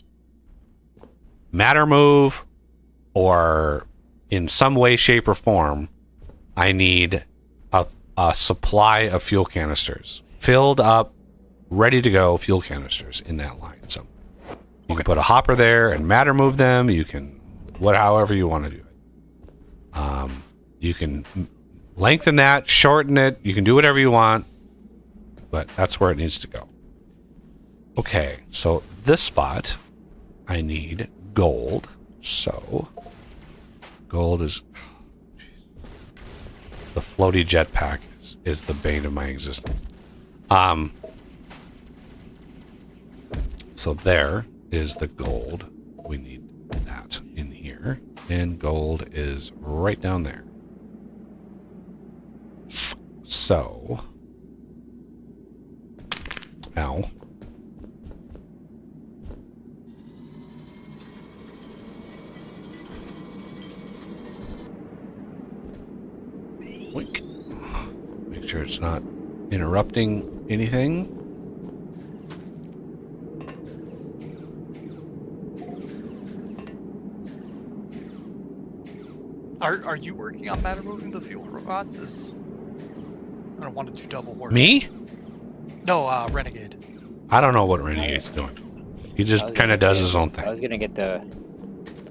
Matter move, or in some way, shape, or form, I need a supply of fuel canisters. Filled up, ready to go fuel canisters in that line. So you can put a hopper there and matter move them. You can, however you want to do it. You can lengthen that, shorten it. You can do whatever you want, but that's where it needs to go. Okay, so this spot, I need gold. So gold is the floaty jetpack is the bane of my existence. So there is the gold. We need that in here, and gold is right down there. So, ow. Wink. Make sure it's not interrupting anything. Are you working on matter moving the fuel robots? I don't want to do double work. Me? No, Renegade. I don't know what Renegade's doing. He just kind of does his own I thing. was gonna get the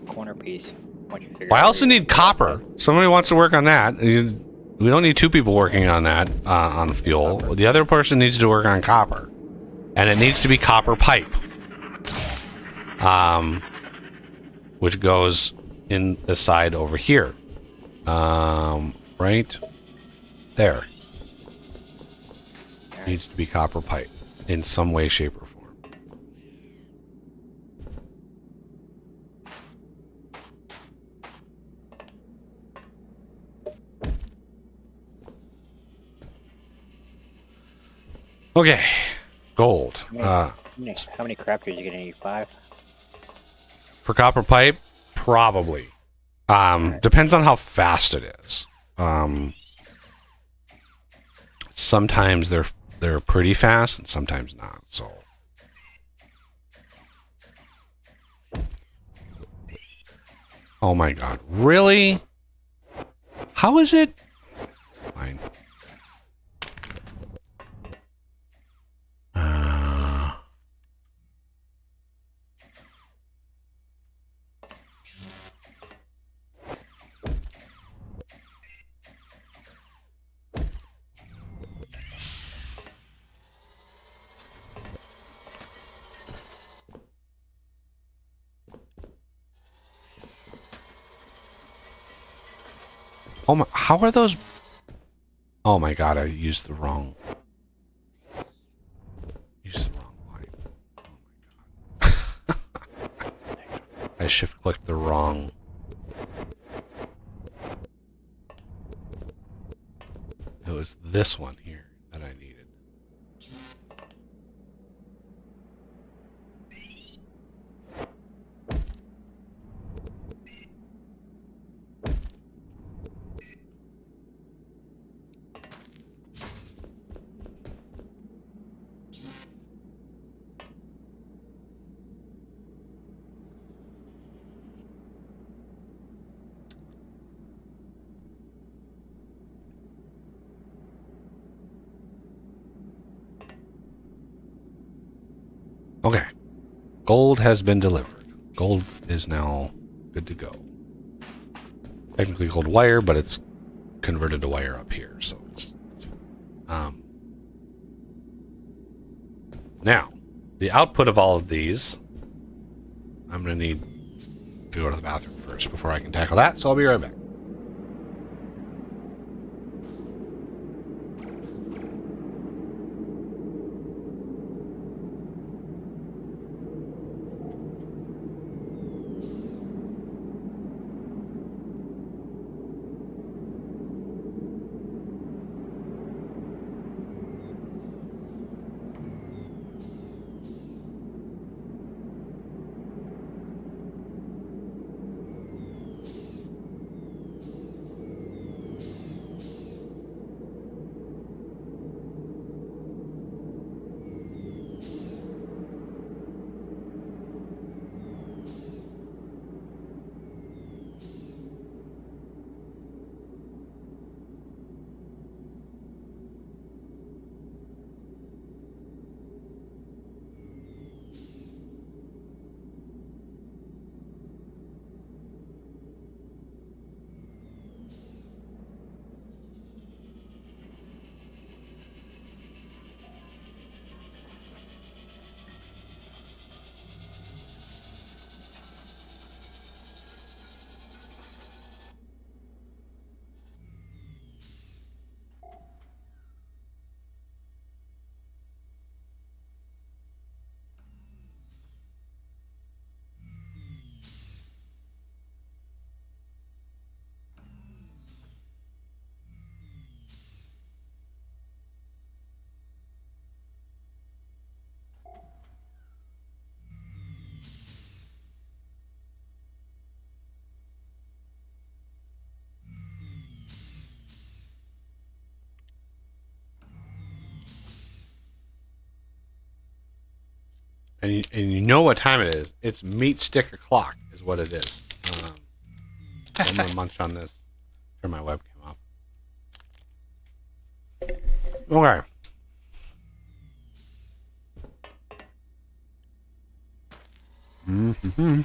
corner piece. Once you figure Well, I out also where you're need going. copper. Somebody wants to work on that. We don't need 2 people working on that, on fuel. The other person needs to work on copper. And it needs to be copper pipe. Which goes in the side over here. Right there. Needs to be copper pipe in some way, shape, or form. Okay, gold. How many crafters are you gonna need? 5? For copper pipe, probably. Depends on how fast it is. Sometimes they're pretty fast, and sometimes not. So, oh my god, really? How is it? Fine. Oh my, how are those? Oh my god, I used the wrong. Line. Oh my god. I shift clicked the wrong. It was this one here that I needed. gold has been delivered. Gold is now good to go. Technically gold wire, but it's converted to wire up here. So it's now, the output of all of these, I'm going to need to go to the bathroom first before I can tackle that. So I'll be right back. And you know what time it is. It's meat stick o'clock is what it is. I'm going to munch on this. Turn my webcam off. Okay. Mm-hmm.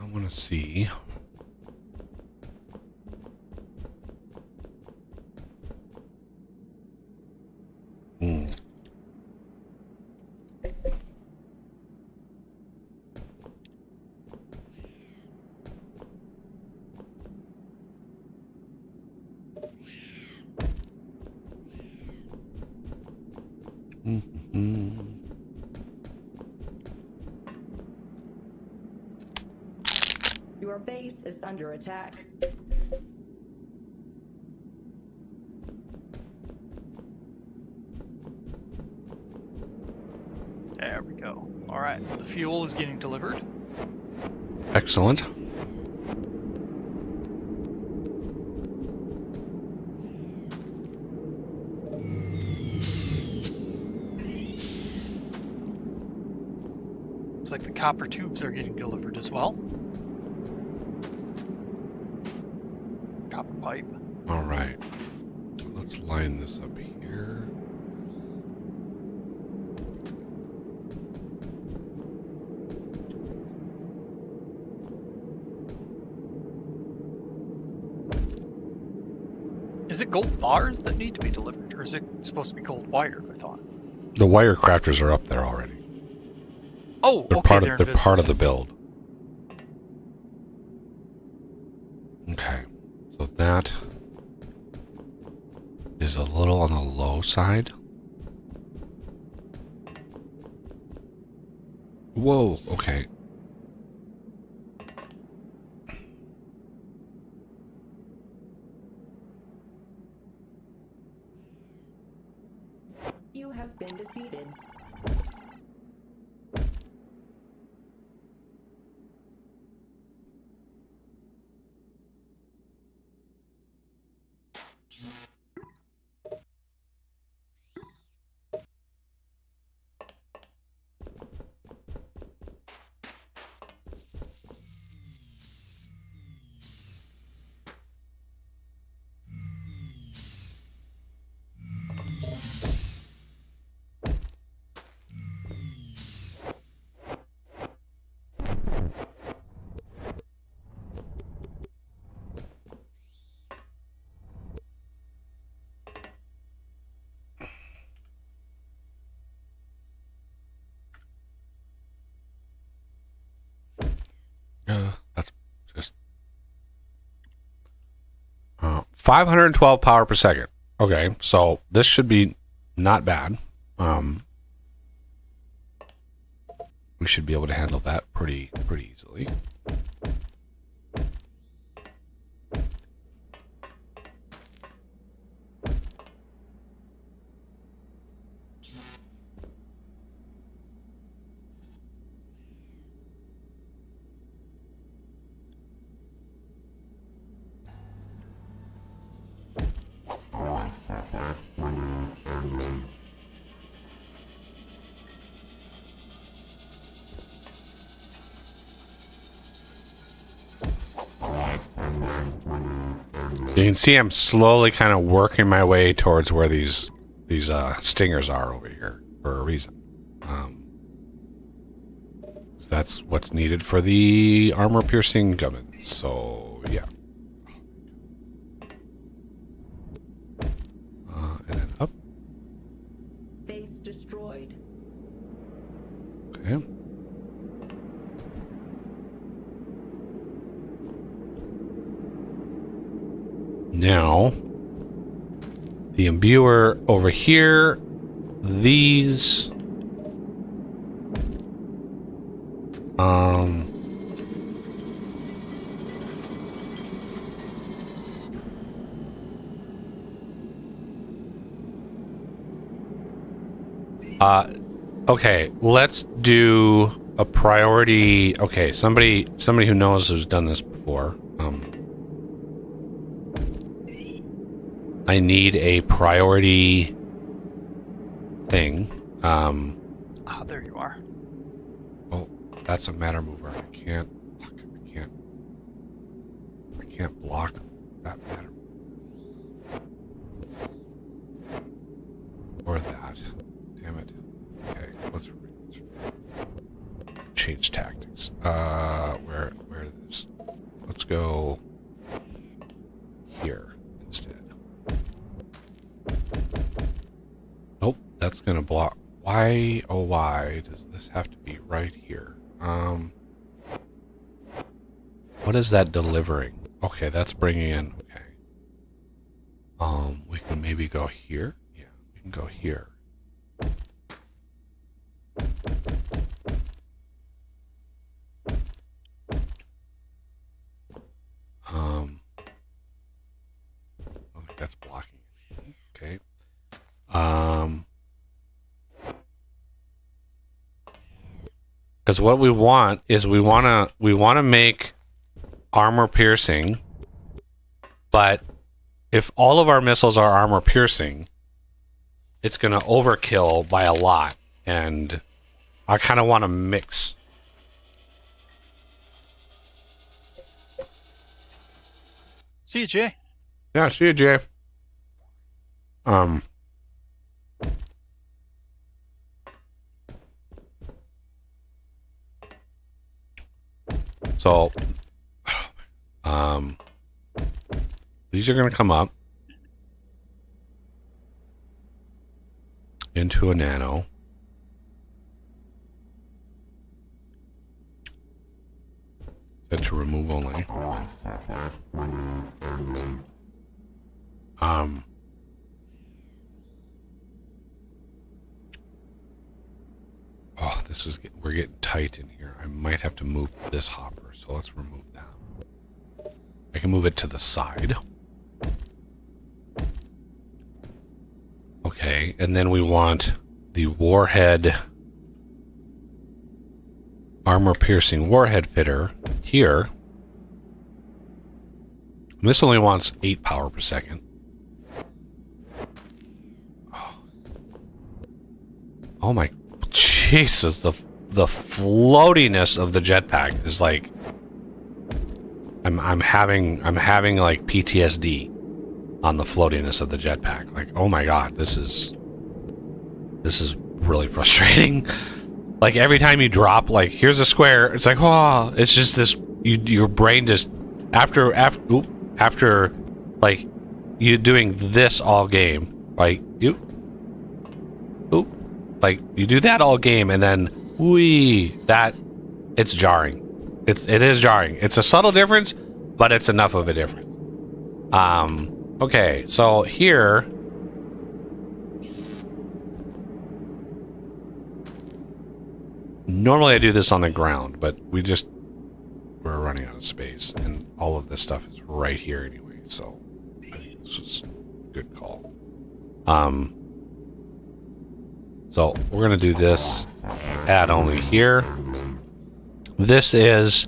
I want to see. Your base is under attack. There we go. All right, the fuel is getting delivered. Excellent. Looks like the copper tubes are getting delivered as well. Copper pipe. All right. Let's line this up here. Is it gold bars that need to be delivered, or is it supposed to be gold wire? I thought. The wire crafters are up there already. Oh, They're okay, they're they're invisible. part of the build. Okay. So that is a little on the low side. Whoa, okay. You have been defeated. 512 power per second. Okay, so this should be not bad. We should be able to handle that pretty easily. You can see I'm slowly kind of working my way towards where these stingers are over here for a reason. So that's what's needed for the armor-piercing gubbins. So yeah. And then up. Base destroyed. Okay. Now, the imbuer over here, these, okay, let's do a priority. Okay, somebody who knows who's done this before. I need a priority thing. There you are. Oh, that's a matter mover. I can't block that matter. Or that. Damn it. Okay, let's change tactics. Where is this? Let's go here instead. Nope, that's gonna block. Why, oh why does this have to be right here? What is that delivering? Okay, that's bringing in, okay. We can maybe go here? Yeah, we can go here. I think that's blocking. Okay. Because what we want is we want to make armor piercing, but if all of our missiles are armor piercing, it's going to overkill by a lot, and I kind of want to mix. See you, Jay. Yeah, see you, Jay. So, these are going to come up into a nano. Set to remove only. Oh, this is we're getting tight in here. I might have to move this hopper, so let's remove that. I can move it to the side. Okay, and then we want the warhead, armor-piercing warhead fitter here. This only wants 8 power per second. Oh my Jesus, the floatiness of the jetpack is like I'm having like PTSD on the floatiness of the jetpack. Like, oh my god, this is really frustrating. Like every time you drop, like here's a square, it's like, oh, it's just this. Your brain just after like you doing this all game, like like you do that all game, and then it's jarring. It is jarring. It's a subtle difference, but it's enough of a difference. Okay, so here. Normally I do this on the ground, but we're running out of space, and all of this stuff is right here anyway, so I think this was a good call. So we're gonna do this add only here. This is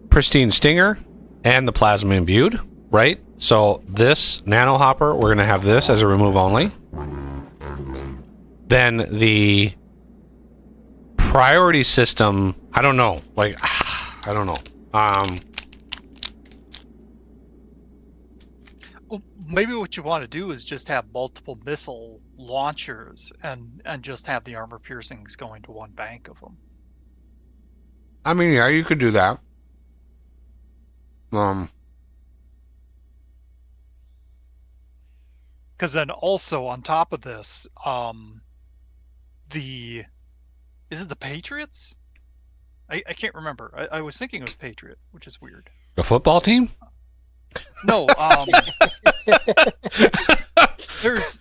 Pristine Stinger and the Plasma Imbued, right? So this Nano Hopper, we're gonna have this as a remove only. Then the priority system, I don't know, like, I don't know. Well, maybe what you want to do is just have multiple missile launchers and just have the armor piercings going to one bank of them. I mean, yeah, you could do that. Because then also on top of this, is it the Patriots? I can't remember. I was thinking it was Patriot, which is weird. The football team? No, there's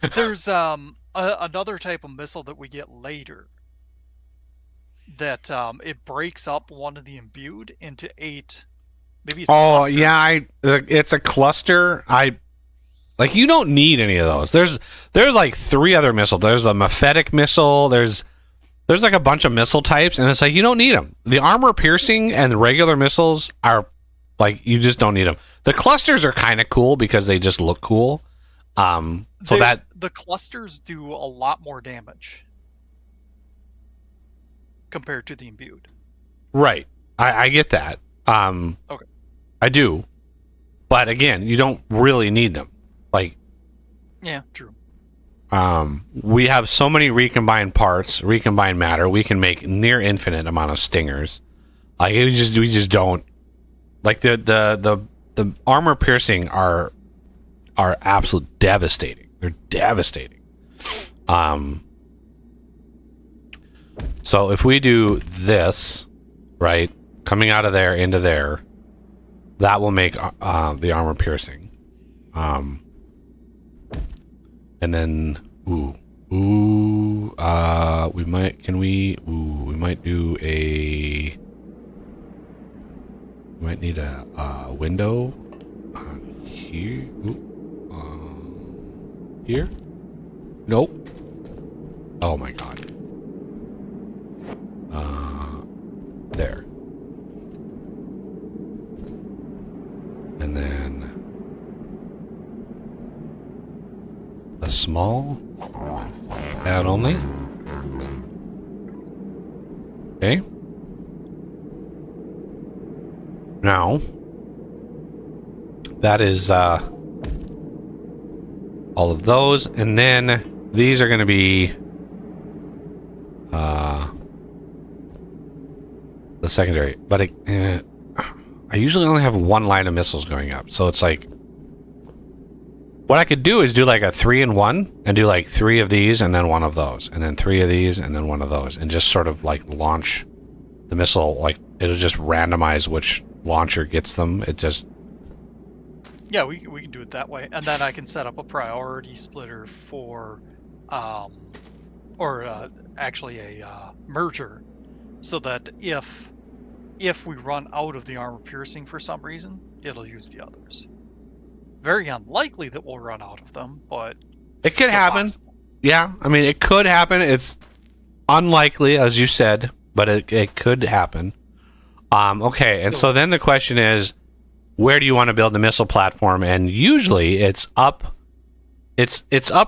another type of missile that we get later that it breaks up one of the imbued into 8. Maybe it's clusters. Yeah, it's a cluster. Like, you don't need any of those. There's like 3 other missiles. There's a Mephetic missile. There's like a bunch of missile types, and it's like you don't need them. The armor piercing and the regular missiles are like, you just don't need them. The clusters are kind of cool because they just look cool. So the clusters do a lot more damage compared to the imbued. Right. I get that. Okay. I do. But again, you don't really need them. Like, yeah, true. We have so many recombined parts, recombined matter. We can make near infinite amount of stingers. Like, we just don't. Like, the armor piercing are absolute devastating. They're devastating. So if we do this, right, coming out of there into there, that will make the armor piercing. And then we might do we might need a window here. Here? Nope. Oh my god. There. And then a small add only. Okay. Now that is all of those, and then these are going to be the secondary, but I usually only have 1 line of missiles going up, so it's like, what I could do is do like a 3-in-1 and do like 3 of these and then 1 of those, and then 3 of these and then 1 of those, and just sort of like launch the missile. Like, it'll just randomize which launcher gets them. It just, yeah, we can do it that way, and then I can set up a priority splitter for actually a merger, so that if we run out of the armor piercing for some reason, it'll use the others. Very unlikely that we'll run out of them, but it could happen. Possible. Yeah, I mean, it could happen. It's unlikely, as you said, but it could happen. Okay, and so then the question is, where do you want to build the missile platform? And usually it's up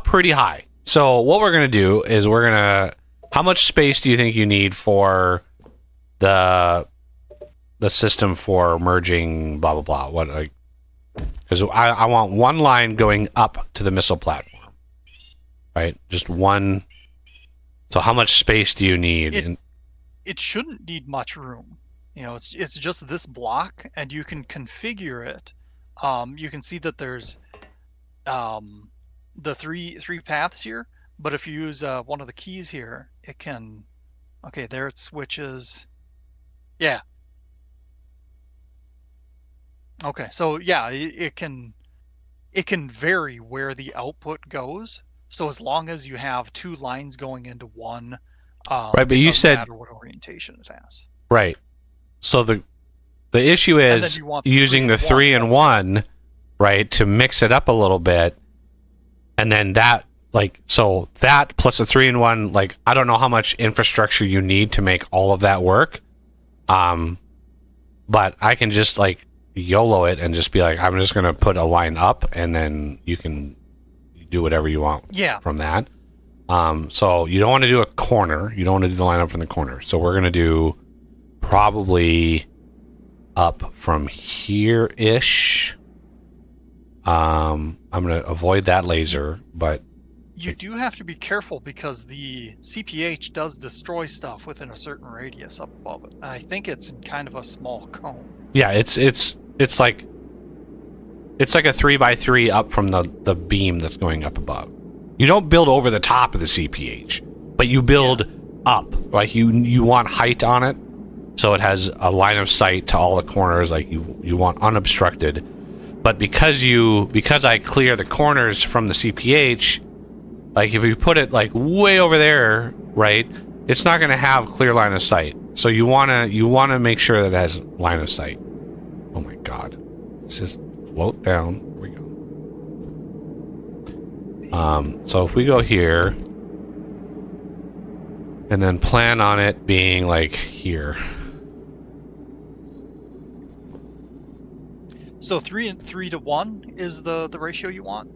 pretty high. So what we're going to do is how much space do you think you need for the system for merging blah blah blah? What, like, because I want 1 line going up to the missile platform, right? Just 1. So how much space do you need? It shouldn't need much room. You know, it's just this block, and you can configure it. You can see that there's the three paths here, but if you use one of the keys here, it can. Okay, there it switches. Yeah. Okay, so yeah, it can it can vary where the output goes. So as long as you have 2 lines going into one, Right, but it you doesn't said- matter what orientation it has. Right. So the issue And then is you want the using the 3 and 1, right, to mix it up a little bit, and then that so that plus a 3 and 1, like I don't know how much infrastructure you need to make all of that work, but I can just like YOLO it and just be like, I'm just gonna put a line up, and then you can do whatever you want Yeah. from that. So you don't want to do a corner. You don't want to do the line up in the corner. So we're gonna do probably up from here-ish. I'm gonna avoid that laser, but You do have to be careful because the CPH does destroy stuff within a certain radius up above it. And I think it's in kind of a small cone. yeah, it's like a 3x3 up from the beam that's going up above. You don't build over the top of the CPH, but you build up. Like you want height on it, so it has a line of sight to all the corners. Like you want unobstructed. But because I clear the corners from the CPH, like if you put it like way over there, right, it's not going to have clear line of sight. So you wanna make sure that it has line of sight. Oh my god, let's just float down. Here we go. So if we go here, and then plan on it being like here. So 3 to 1 is the ratio you want?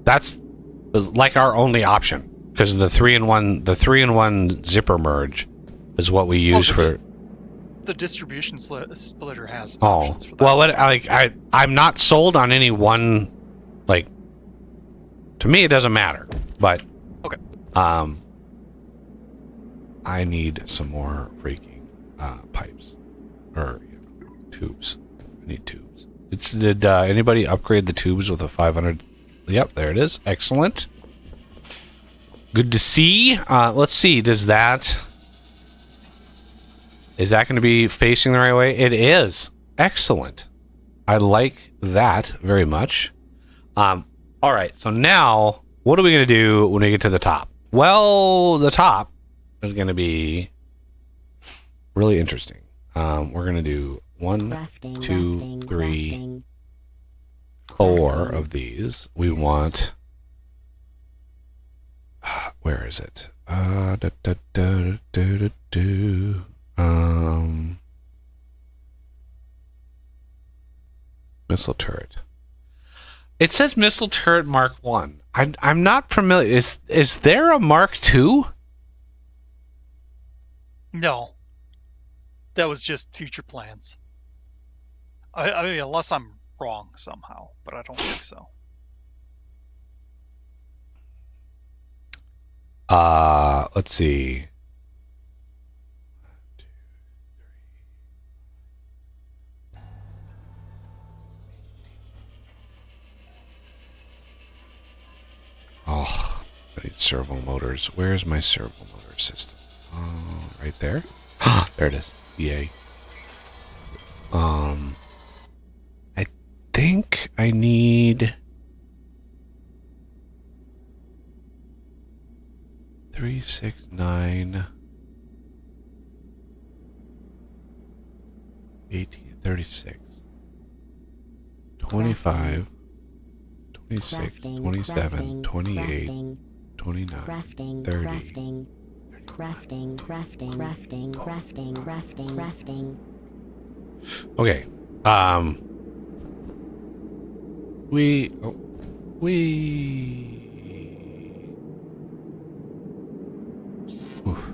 That's like our only option, because the 3 and 1 zipper merge is what we use for. The distribution splitter has Oh options for that. well, I'm not sold on any one. Like, to me, it doesn't matter. But Okay. I need some more freaking pipes or tubes. I need tubes. Did anybody upgrade the tubes with a 500? Yep, there it is. Excellent. Good to see. Let's see. Is that going to be facing the right way? It is. Excellent. I like that very much. All right. So now, what are we going to do when we get to the top? Well, the top is going to be really interesting. We're going to do 1, Crafting, 2, crafting, 3, crafting. 4 of these. We want. Where is it? Missile turret. It says missile turret Mark 1. I'm not familiar. Is there a Mark 2? No. That was just future plans. I mean, unless I'm wrong somehow, but I don't think so. Let's see. Oh, I need servo motors. Where's my servo motor system? Oh, right there. There it is. Yay. I think I need 3, 6, 9, 18, 36, 25, 26, Crafting, 27, crafting, 28, crafting, 29, crafting, 30. crafting, crafting, crafting, crafting, crafting, crafting, crafting. Okay. Oof.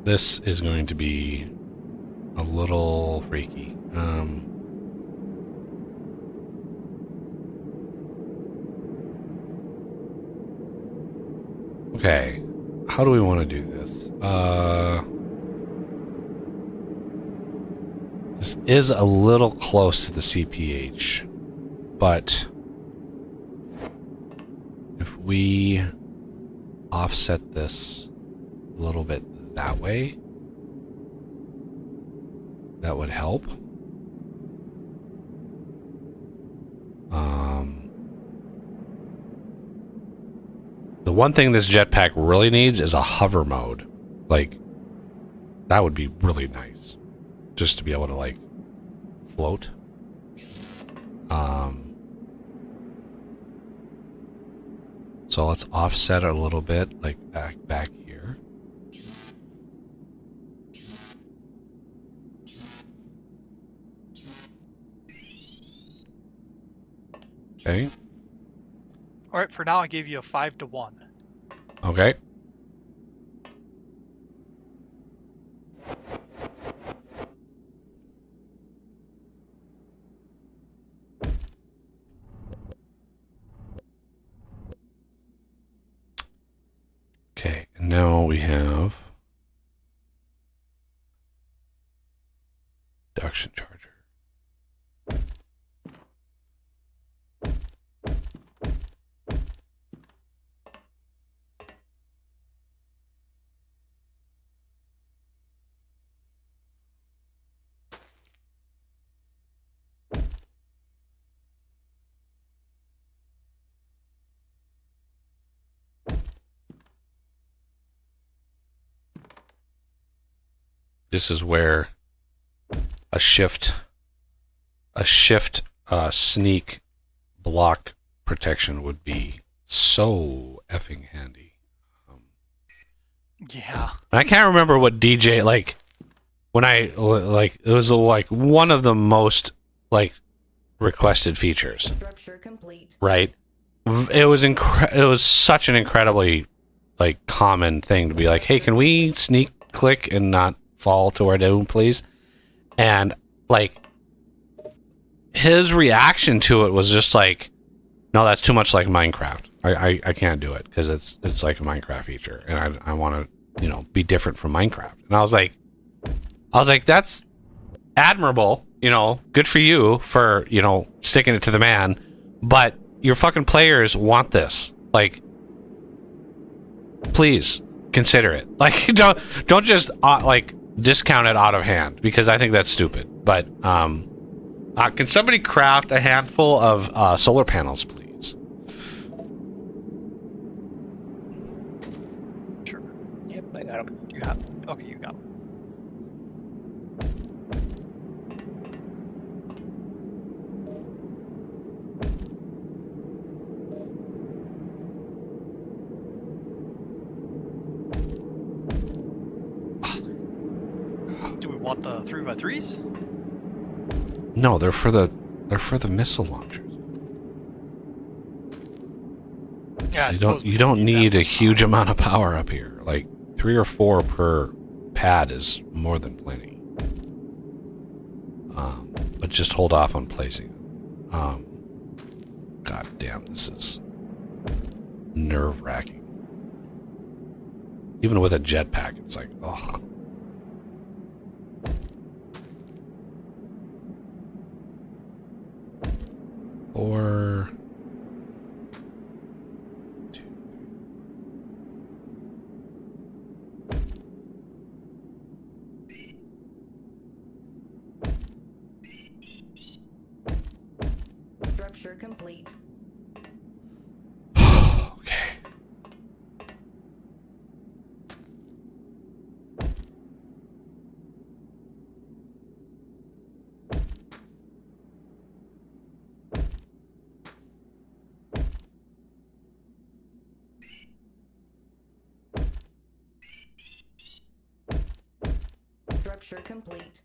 This is going to be a little freaky. Okay, how do we want to do this? This is a little close to the CPH, but if we offset this a little bit that way. That would help. The one thing this jetpack really needs is a hover mode. Like, that would be really nice. Just to be able to, like, float. So let's offset it a little bit, like back here. Okay. All right, for now I gave you a 5 to 1. Okay. Okay, and now we have induction charger. This is where a shift sneak block protection would be so effing handy. Yeah. I can't remember what DJ, like, when I, like, it was like one of the most, like, requested features, Structure complete. right? It was such an incredibly, like, common thing to be like, hey, can we sneak click and not fall to our doom, please? And, like, his reaction to it was just like, no, that's too much like Minecraft. I can't do it because it's like a Minecraft feature, and I want to, you know, be different from Minecraft. And I was like, that's admirable, you know, good for you for, you know, sticking it to the man, but your fucking players want this. Like, please consider it. Like, don't just like discount it out of hand, because I think that's stupid. But can somebody craft a handful of solar panels, please? Sure. Yep, I got him. You have. Okay, you got. 'Em. Do we want the 3x3s? No, they're for the missile launchers. Yeah, I You suppose don't we don't need that. a huge amount of power up here. Like 3 or 4 per pad is more than plenty. But just hold off on placing them. God damn, this is nerve-wracking. Even with a jetpack, it's like, ugh. Or Structure complete. okay. Structure complete.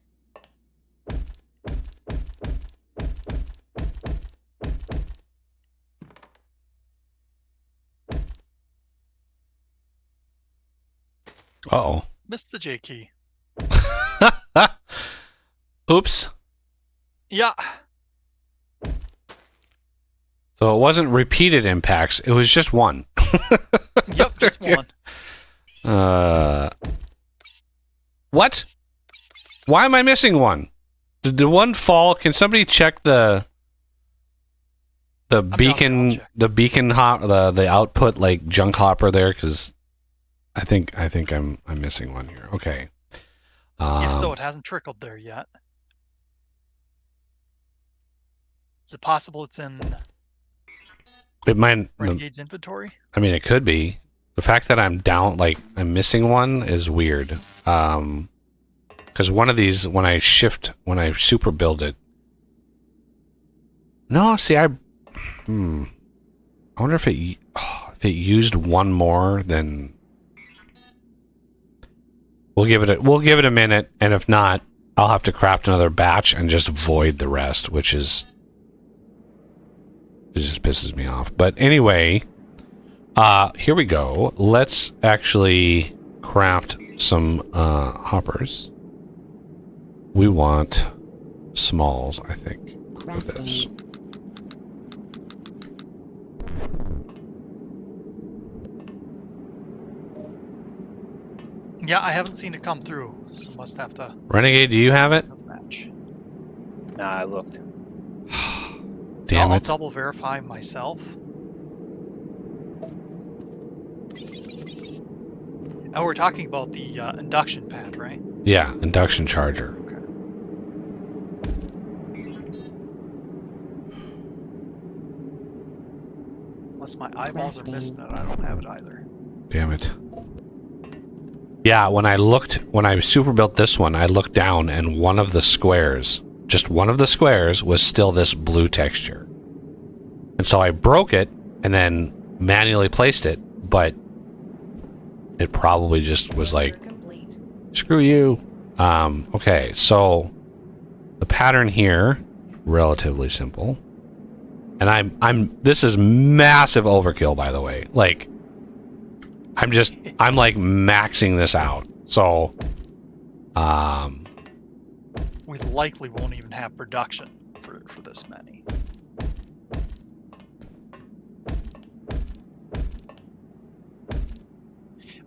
Uh-oh. Missed the J key. Oops. Yeah. So it wasn't repeated impacts, it was just one. Yep, just one. What? Why am I missing one? Did the one fall? Can somebody check the down, I'll beacon, check. the output, like junk hopper there? Because I think I'm missing one here. Okay. If so, it hasn't trickled there yet. Is it possible it's in It might. Renegade's inventory? I mean, it could be. The fact that I'm down, like I'm missing one, is weird. Because one of these, when I super build it. No, see, I wonder if it used one more than. We'll give it a minute, and if not, I'll have to craft another batch and just void the rest, which is. It just pisses me off. But anyway, here we go. Let's actually craft some for We want smalls, I think, for this. Crafting. Yeah, I haven't seen it come through, so must have to Renegade, do you have it? match. Nah, I looked. Damn I'll it. double verify myself. Oh, we're talking about the induction pad, right? Yeah, induction charger. Okay. Unless my eyeballs are missing it, I don't have it either. Damn it. Yeah, when I super built this one, I looked down and one of the squares, just one of the squares, was still this blue texture. And so I broke it and then manually placed it, but it probably just was like, Complete. screw you. Okay, so the pattern here, relatively simple. And this is massive overkill, by the way. Like, I'm like maxing this out. So, We likely won't even have production for this many.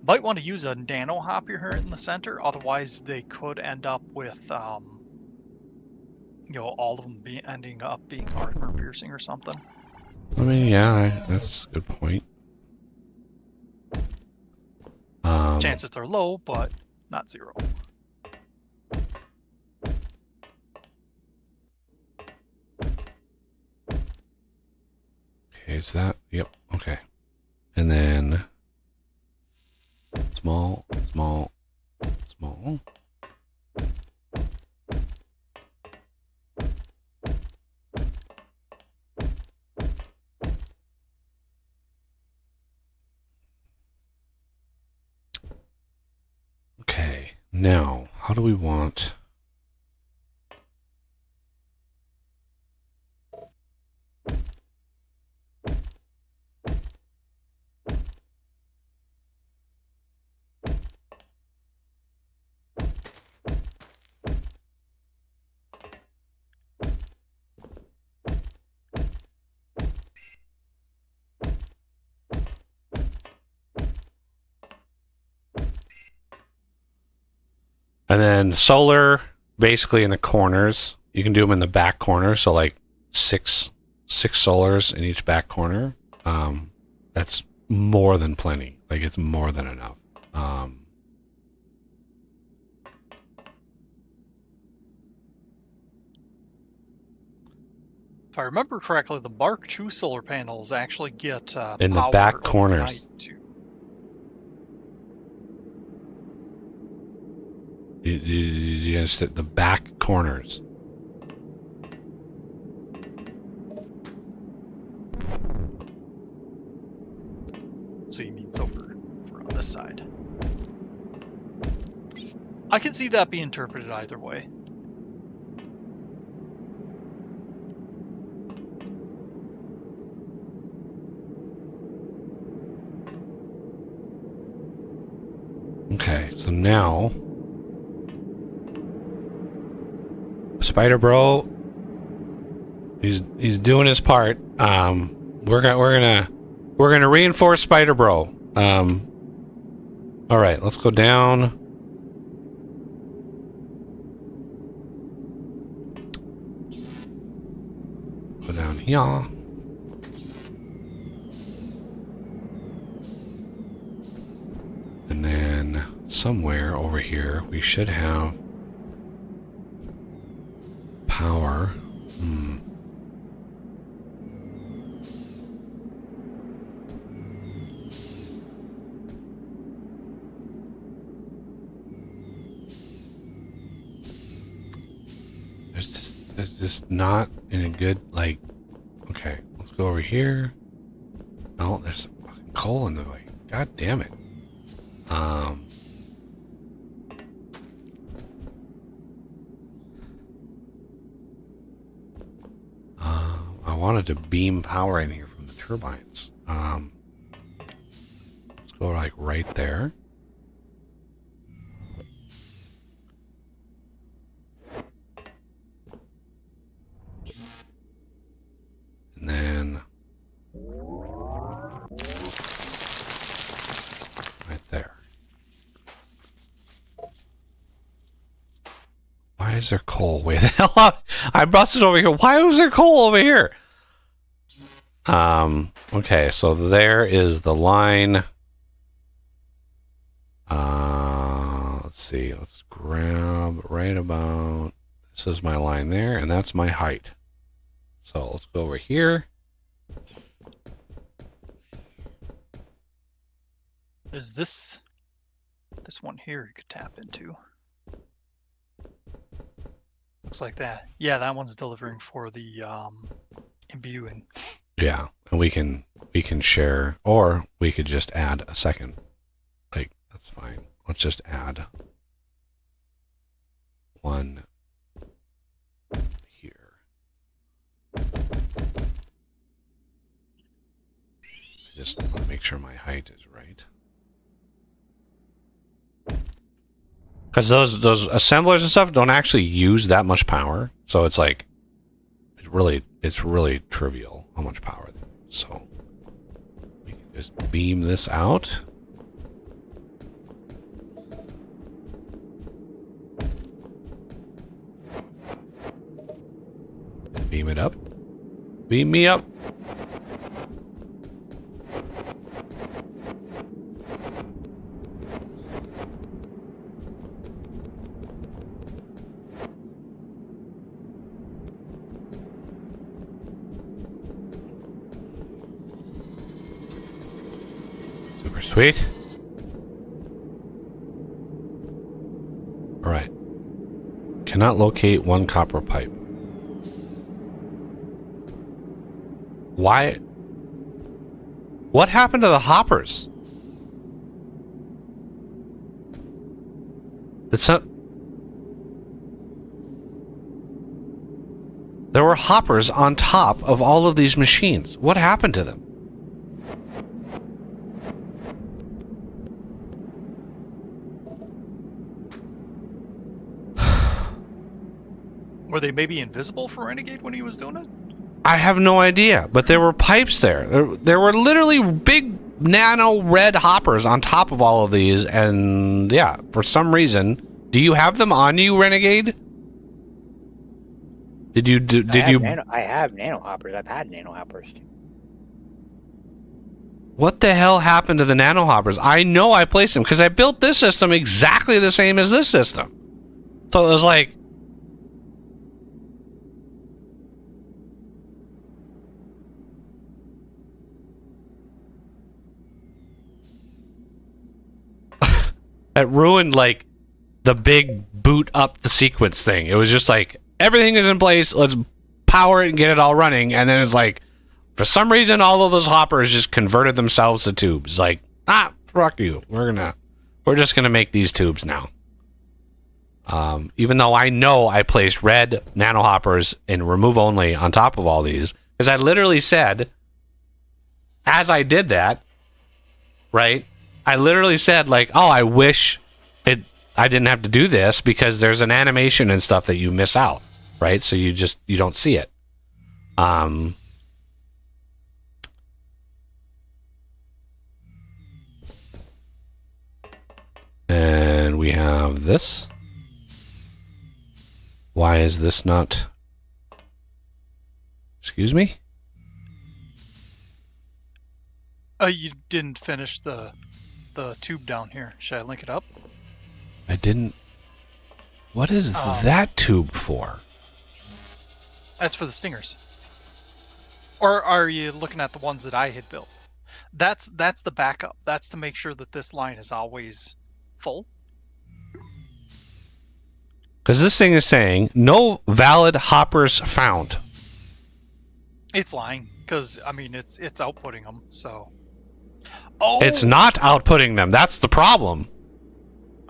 Might want to use a nano hop here in the center, otherwise they could end up with, all of them ending up being armor piercing or something. I mean, yeah, that's a good point. Chances are low, but not zero. Okay, is that? Yep, okay. And then small, small, small. Okay, now, how do we want... And then solar, basically in the corners. You can do them in the back corner, so like six solars in each back corner. That's more than plenty. Like, it's more than enough. If I remember correctly, the Mark II solar panels actually get In the power back corners. overnight, too. You just hit the back corners. So you mean it's over on this side. I can see that be interpreted either way. Okay, so now Spider Bro, he's doing his part. We're gonna reinforce Spider Bro. All right, let's go down. Go down here. And somewhere over here we should have power. It's just not in a good, like, okay, let's go over here. Oh, there's a fucking coal in the way. God damn it. I wanted to beam power in here from the turbines. Let's go like right there. And then right there. Why is there coal? Wait the hell up. I brought it over here. Why was there coal over here? Okay, so there is the line. Let's see. Let's grab right about, this is my line there, and that's my height. So let's go over here. Is this one here you could tap into? Looks like that. Yeah, that one's delivering for the imbuing. Yeah, and we can share, or we could just add a second. Like, that's fine. Let's just add one here. Just want to make sure my height is right. Because those assemblers and stuff don't actually use that much power, so it's like it's really trivial how much power they use. So we can just beam this out. Beam it up. Beam me up. Super sweet. All right. Cannot locate one copper pipe. Why? What happened to the hoppers? It's not. There were hoppers on top of all of these machines. What happened to them? Were they maybe invisible for Renegade when he was doing it? I have no idea, but there were pipes there. There were literally big nano red hoppers on top of all of these, and yeah, for some reason, do you have them on you, Renegade? Did you I have nano hoppers. I've had nano hoppers. What the hell happened to the nano hoppers? I know I placed them because I built this system exactly the same as this system. So it was like, it ruined like the big boot up the sequence thing. It was just like, everything is in place, let's power it and get it all running, and then it's like, for some reason all of those hoppers just converted themselves to tubes. Like, fuck you. We're just gonna make these tubes now. Even though I know I placed red nano hoppers in remove only on top of all these, because I literally said, as I did that, right? I literally said, like, oh, I wish I didn't have to do this because there's an animation and stuff that you miss out, right? So you don't see it. And we have this. Why is this not? Excuse me? You didn't finish the tube down here. Should I link it up? I didn't. What is that tube for? That's for the stingers. Or are you looking at the ones that I had built? That's the backup. That's to make sure that this line is always full. Because this thing is saying no valid hoppers found. It's lying because I mean it's outputting them. So. Oh. It's not outputting them. That's the problem.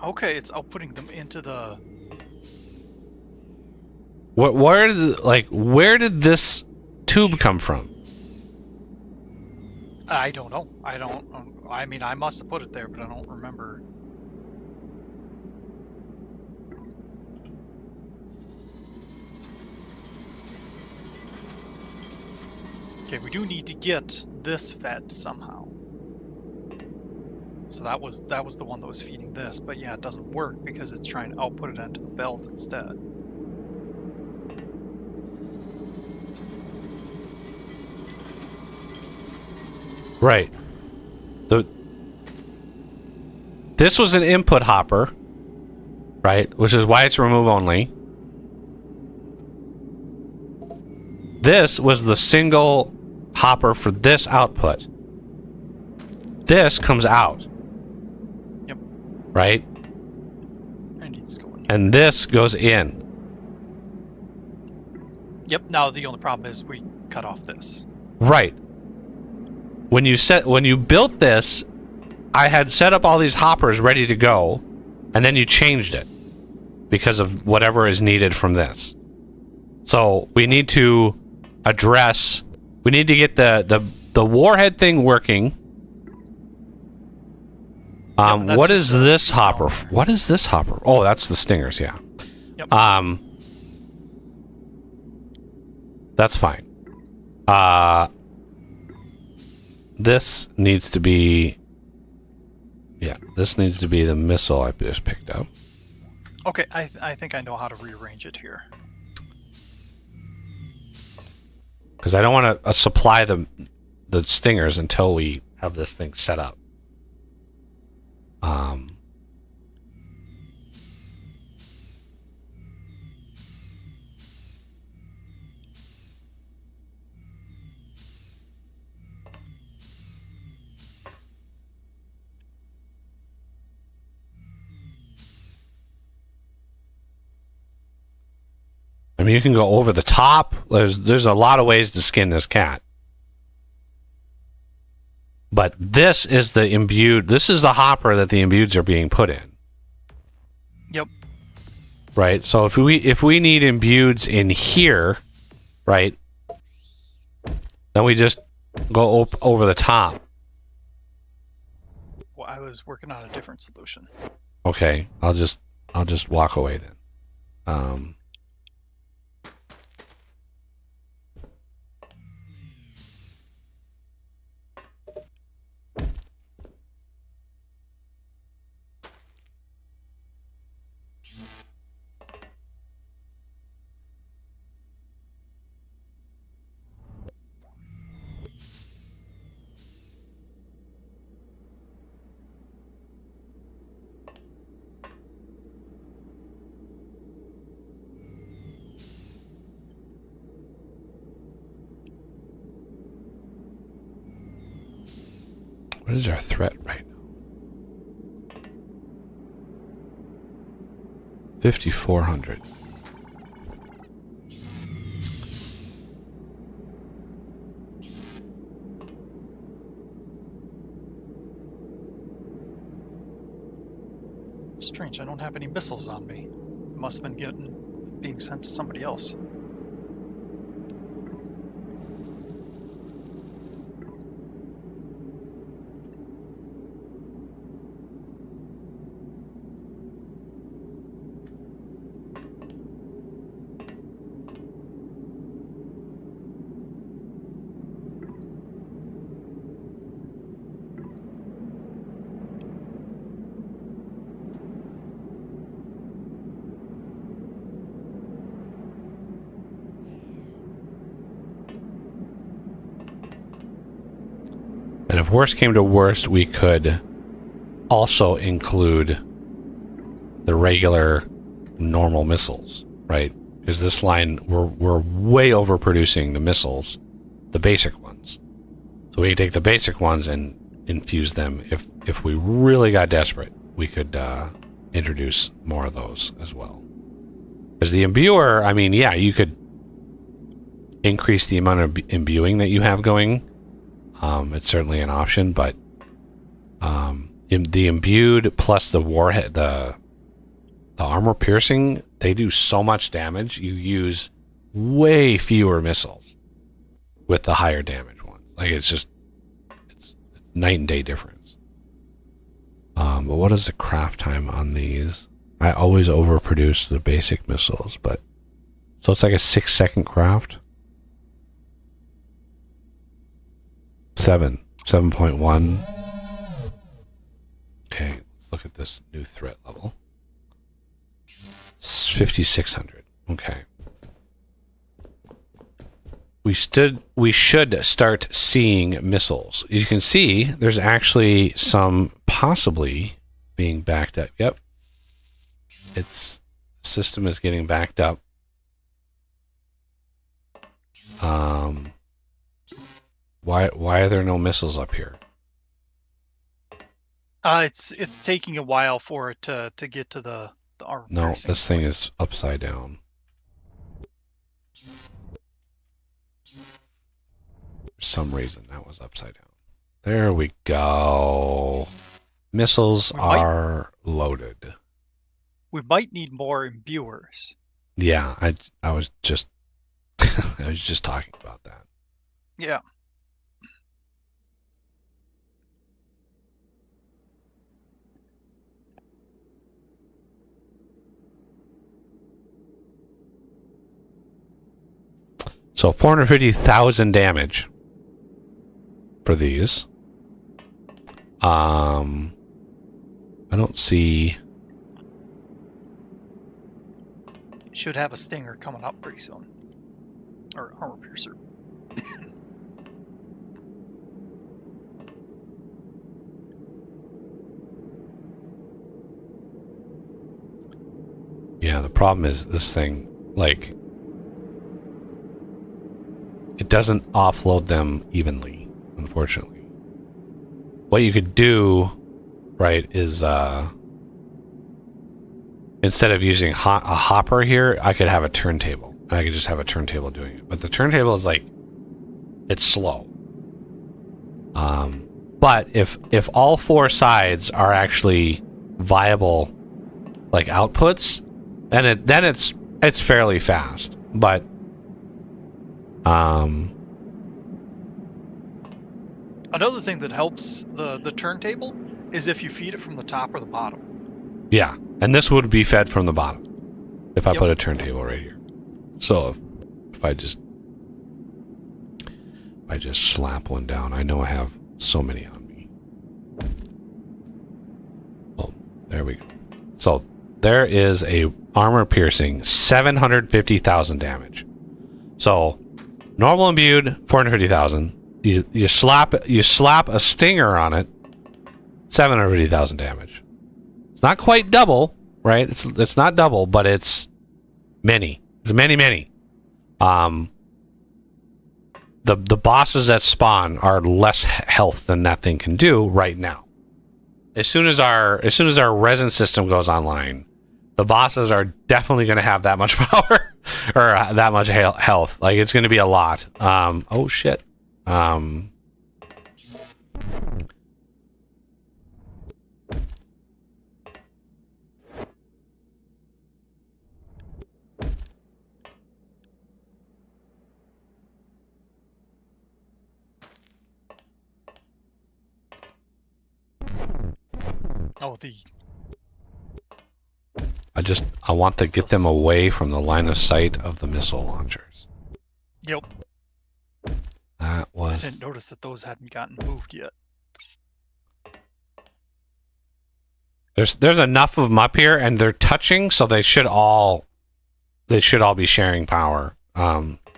Okay, it's outputting them into the. Where did this tube come from? I don't know. I mean, I must have put it there, but I don't remember. Okay, we do need to get this fed somehow. So that was the one that was feeding this, but yeah, it doesn't work because it's trying to output it into the belt instead. Right. This was an input hopper, right? Which is why it's remove only. This was the single hopper for this output. This comes out. Yep. Right? And it's going. And this goes in. Yep. Now the only problem is we cut off this. Right. When you built this, I had set up all these hoppers ready to go, and then you changed it because of whatever is needed from this. So we need to address. We need to get the warhead thing working. What is this hopper? What is this hopper? Oh, that's the stingers. Yeah. Yep. That's fine. This needs to be. Yeah, this needs to be the missile I just picked up. Okay, I think I know how to rearrange it here. Because I don't want to supply the stingers until we have this thing set up. I mean, you can go over the top. There's a lot of ways to skin this cat. But this is the imbued. This is the hopper that the imbueds are being put in. Yep. Right. So if we need imbueds in here, right, then we just go over the top. Well, I was working on a different solution. Okay. I'll just walk away then. What is our threat right now? 5,400. Strange, I don't have any missiles on me. Must have been being sent to somebody else. And if worst came to worst, we could also include the regular normal missiles, right? Because this line, we're way overproducing the missiles, the basic ones. So we can take the basic ones and infuse them. If we really got desperate, we could introduce more of those as well. Because the imbuer, I mean, yeah, you could increase the amount of imbuing that you have going. It's certainly an option, but the imbued plus the warhead, the armor piercing, they do so much damage. You use way fewer missiles with the higher damage ones. Like it's night and day difference. But what is the craft time on these? I always overproduce the basic missiles, but so it's like a 6-second craft. 7.1. Okay, let's look at this new threat level. 5,600. Okay. We should start seeing missiles. You can see there's actually some possibly being backed up. Yep. Its system is getting backed up. Why are there no missiles up here? It's taking a while for it to get to the armor. No, piercing. this thing is upside down. For some reason, that was upside down. There we go. Missiles are loaded. We might need more imbuers. Yeah, I was just I was just talking about that. Yeah. So 450,000 damage for these. I don't see. Should have a stinger coming up pretty soon. Or armor piercer. Yeah, the problem is this thing, like, it doesn't offload them evenly, unfortunately. What you could do, right, is instead of using a hopper here, I could have a turntable. I could just have a turntable doing it. But the turntable is like, it's slow. But if all four sides are actually viable, like outputs, then it's fairly fast. But another thing that helps the turntable is if you feed it from the top or the bottom. yeah, and this would be fed from the bottom if I Yep. put a turntable right here. So if I just slap one down, I know I have so many on me. Oh, there we go. So there is a armor piercing 750,000 damage. So normal imbued 450,000. You slap a stinger on it, 750,000 damage. It's not quite double, right? It's not double, but it's many. It's many. The bosses that spawn are less health than that thing can do right now. As soon as our resin system goes online, the bosses are definitely going to have that much power or that much health. Like, it's going to be a lot. Oh shit. Oh, I want to get them away from the line of sight of the missile launchers. Yep. That I was didn't notice that those hadn't gotten moved yet. there's enough of them up here, and they're touching, so they should all be sharing power.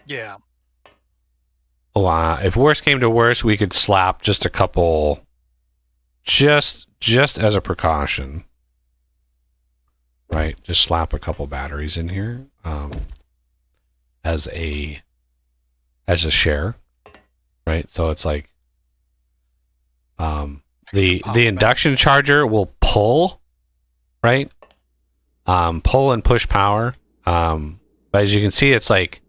Yeah. If worst came to worst, we could slap just a couple, just as a precaution. right? Just slap a couple batteries in here as a share, right? So it's like the induction charger will pull, right? Pull and push power. But as you can see, it's like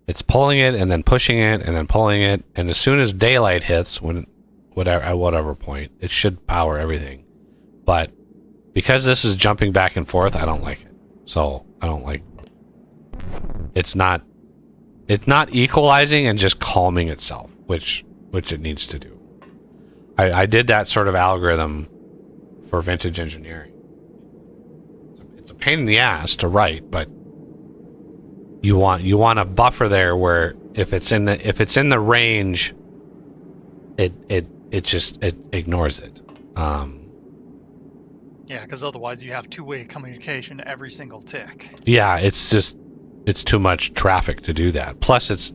it's pulling it and then pushing it and then pulling it, and as soon as daylight hits, at whatever point, it should power everything. But because this is jumping back and forth, I don't like it. So I don't like. It's not equalizing and just calming itself, which it needs to do. I did that sort of algorithm for Vintage Engineering. It's a pain in the ass to write, but you want a buffer there where if it's in the range, it ignores it. Yeah, because otherwise you have two-way communication every single tick. Yeah, it's too much traffic to do that. Plus, it's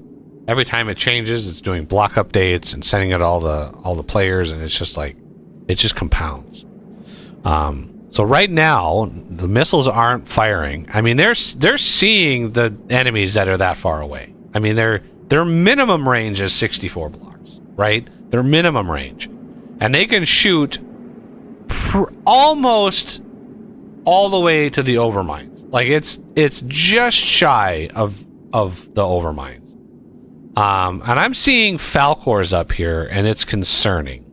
every time it changes, it's doing block updates and sending it all the players, and it's just like it just compounds. So right now, the missiles aren't firing. I mean, they're seeing the enemies that are that far away. I mean, their minimum range is 64 blocks, right? Their minimum range, and they can shoot almost all the way to the overmines. Like it's just shy of the overmines. And I'm seeing Falcors up here, and it's concerning.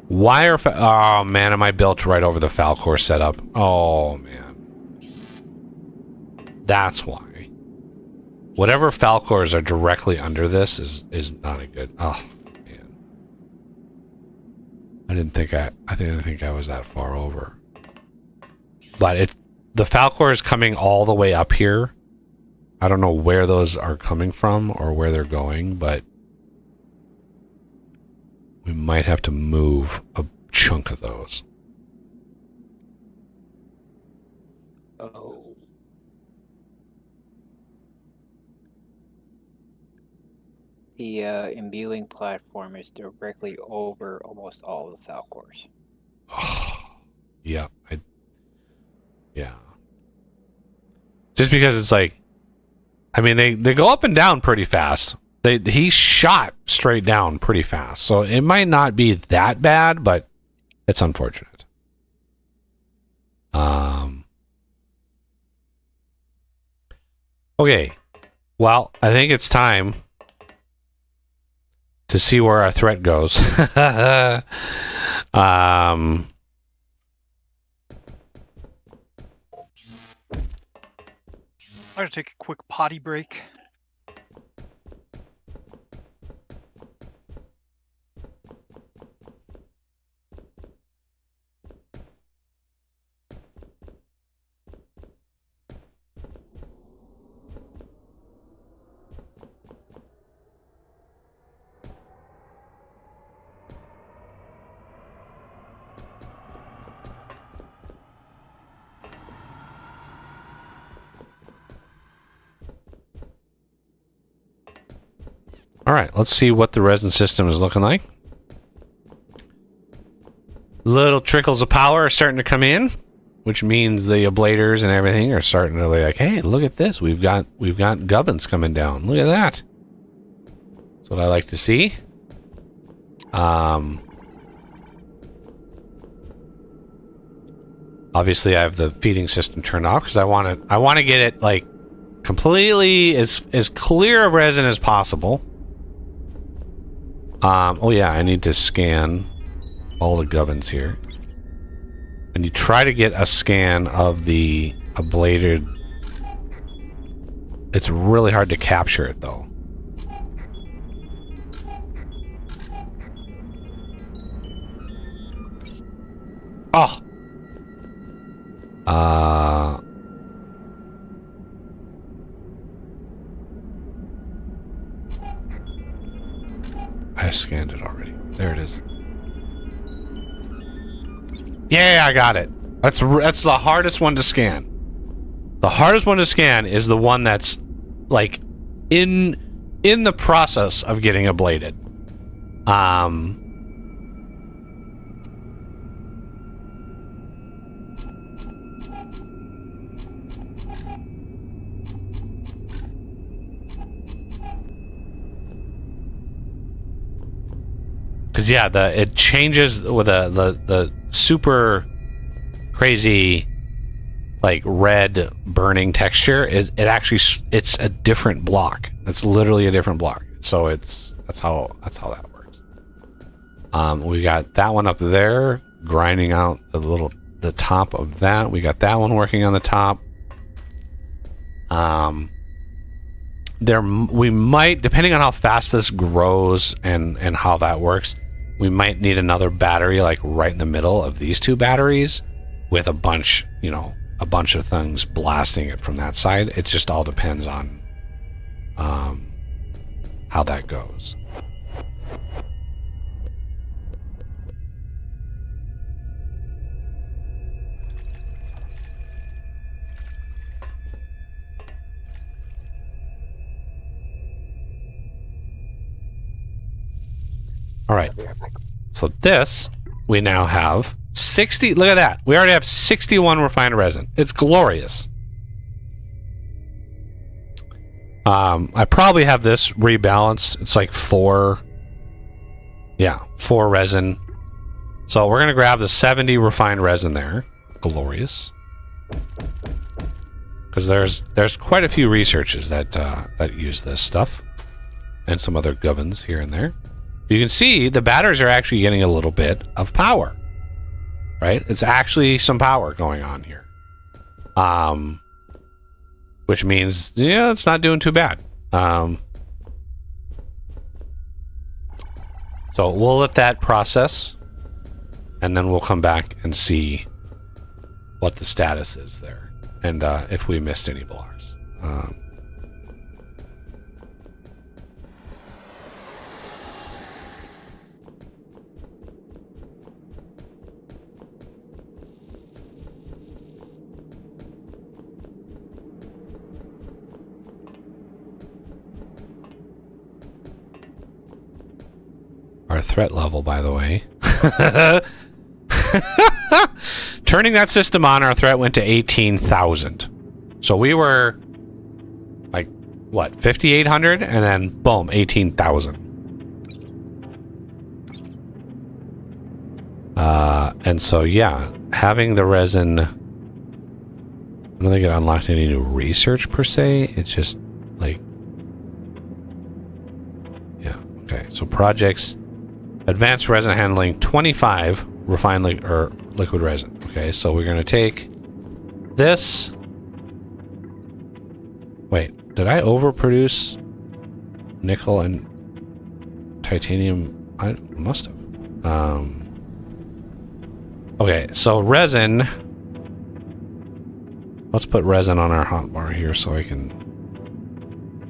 Why are oh man, am I built right over the Falcor setup? Oh man, that's why. Whatever Falcors are directly under this is not a good. Oh man, I didn't think I was that far over. But the Falcor is coming all the way up here. I don't know where those are coming from or where they're going, but we might have to move a chunk of those. Oh. The imbuing platform is directly over almost all of the Falcors. Oh, yeah. Yeah. Just because it's like, I mean, they go up and down pretty fast. He shot straight down pretty fast, so it might not be that bad, but it's unfortunate. Okay, well, I think it's time to see where our threat goes. I'm gonna take a quick potty break. All right, let's see what the resin system is looking like. Little trickles of power are starting to come in, which means the ablaters and everything are starting to be like, hey, look at this. We've got gubbins coming down. Look at that. That's what I like to see. Obviously I have the feeding system turned off because I want to get it like completely as clear of resin as possible. Oh yeah, I need to scan all the gubbins here. And you try to get a scan of the ablated. It's really hard to capture it though. Oh. I scanned it already. There it is. Yeah, I got it. That's the hardest one to scan. The hardest one to scan is the one that's like in the process of getting ablated. because yeah, it changes with the super crazy like red burning texture. It actually it's a different block. It's literally a different block. So that's how that works. We got that one up there grinding out the top of that. We got that one working on the top. We might, depending on how fast this grows and how that works, we might need another battery like right in the middle of these two batteries with a bunch of things blasting it from that side. It just all depends on how that goes. All right. So this, we now have 60. Look at that. We already have 61 refined resin. It's glorious. I probably have this rebalanced. It's like 4 resin. So we're going to grab the 70 refined resin there. Glorious. Because there's quite a few researches that use this stuff. And some other gubbins here and there. You can see the batteries are actually getting a little bit of power, right? It's actually some power going on here, which means it's not doing too bad. So we'll let that process, and then we'll come back and see what the status is there, and if we missed any blocks. Our threat level, by the way. Turning that system on, our threat went to 18,000. So we were like, what, 5,800? And then, boom, 18,000. And so, yeah, having the resin... I don't think it unlocked any new research, per se. It's just, like... Yeah, okay. So projects... Advanced resin handling 25 refined liquid resin. Okay, so we're going to take this. Wait, did I overproduce nickel and titanium? I must have. Okay, so resin. Let's put resin on our hotbar here so I can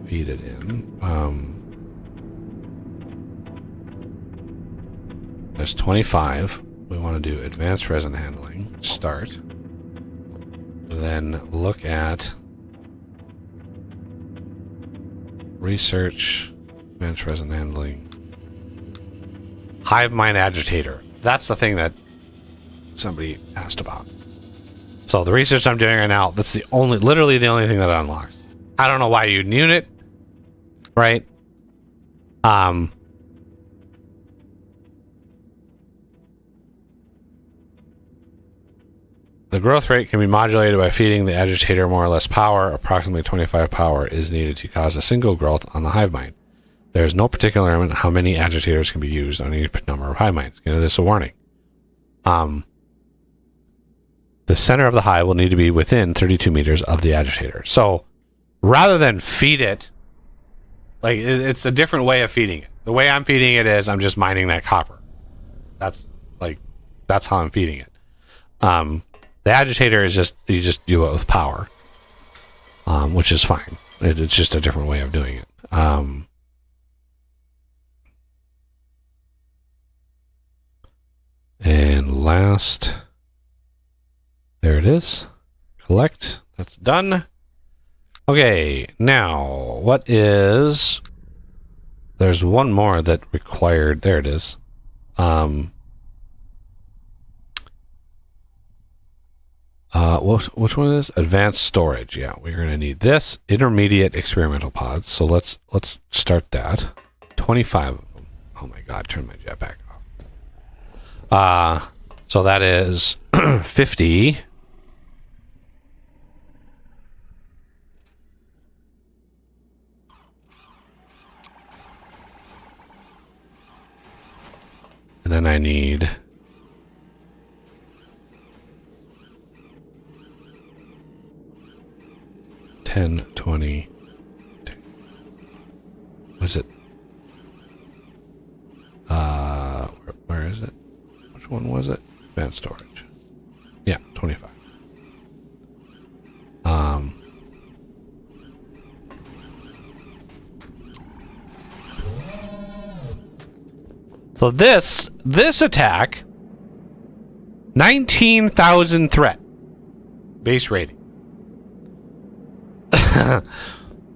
feed it in. There's 25. We want to do advanced resin handling. Start. Then look at research, advanced resin handling. Hive mind agitator. That's the thing that somebody asked about. So the research I'm doing right now, that's literally the only thing that unlocks. I don't know why you'd need it, right? The growth rate can be modulated by feeding the agitator more or less power. Approximately 25 power is needed to cause a single growth on the hive mind. There is no particular limit how many agitators can be used on each number of hive minds. This is a warning. The center of the hive will need to be within 32 meters of the agitator. So rather than feed it, like it's a different way of feeding it. The way I'm feeding it is I'm just mining that copper. That's how I'm feeding it. The agitator is you just do it with power, which is fine. It's just a different way of doing it. And last, there it is. Collect. That's done. Okay, now there's one more that required, there it is. Which one is advanced storage? Yeah, we're going to need this intermediate experimental pods. So let's start that. 25 of them. Oh my god, turn my jetpack off. So that is 50. And then I need 10, 20. Was it? Where is it? Which one was it? Advanced storage. Yeah, 25. So this attack, 19,000 threat base rating.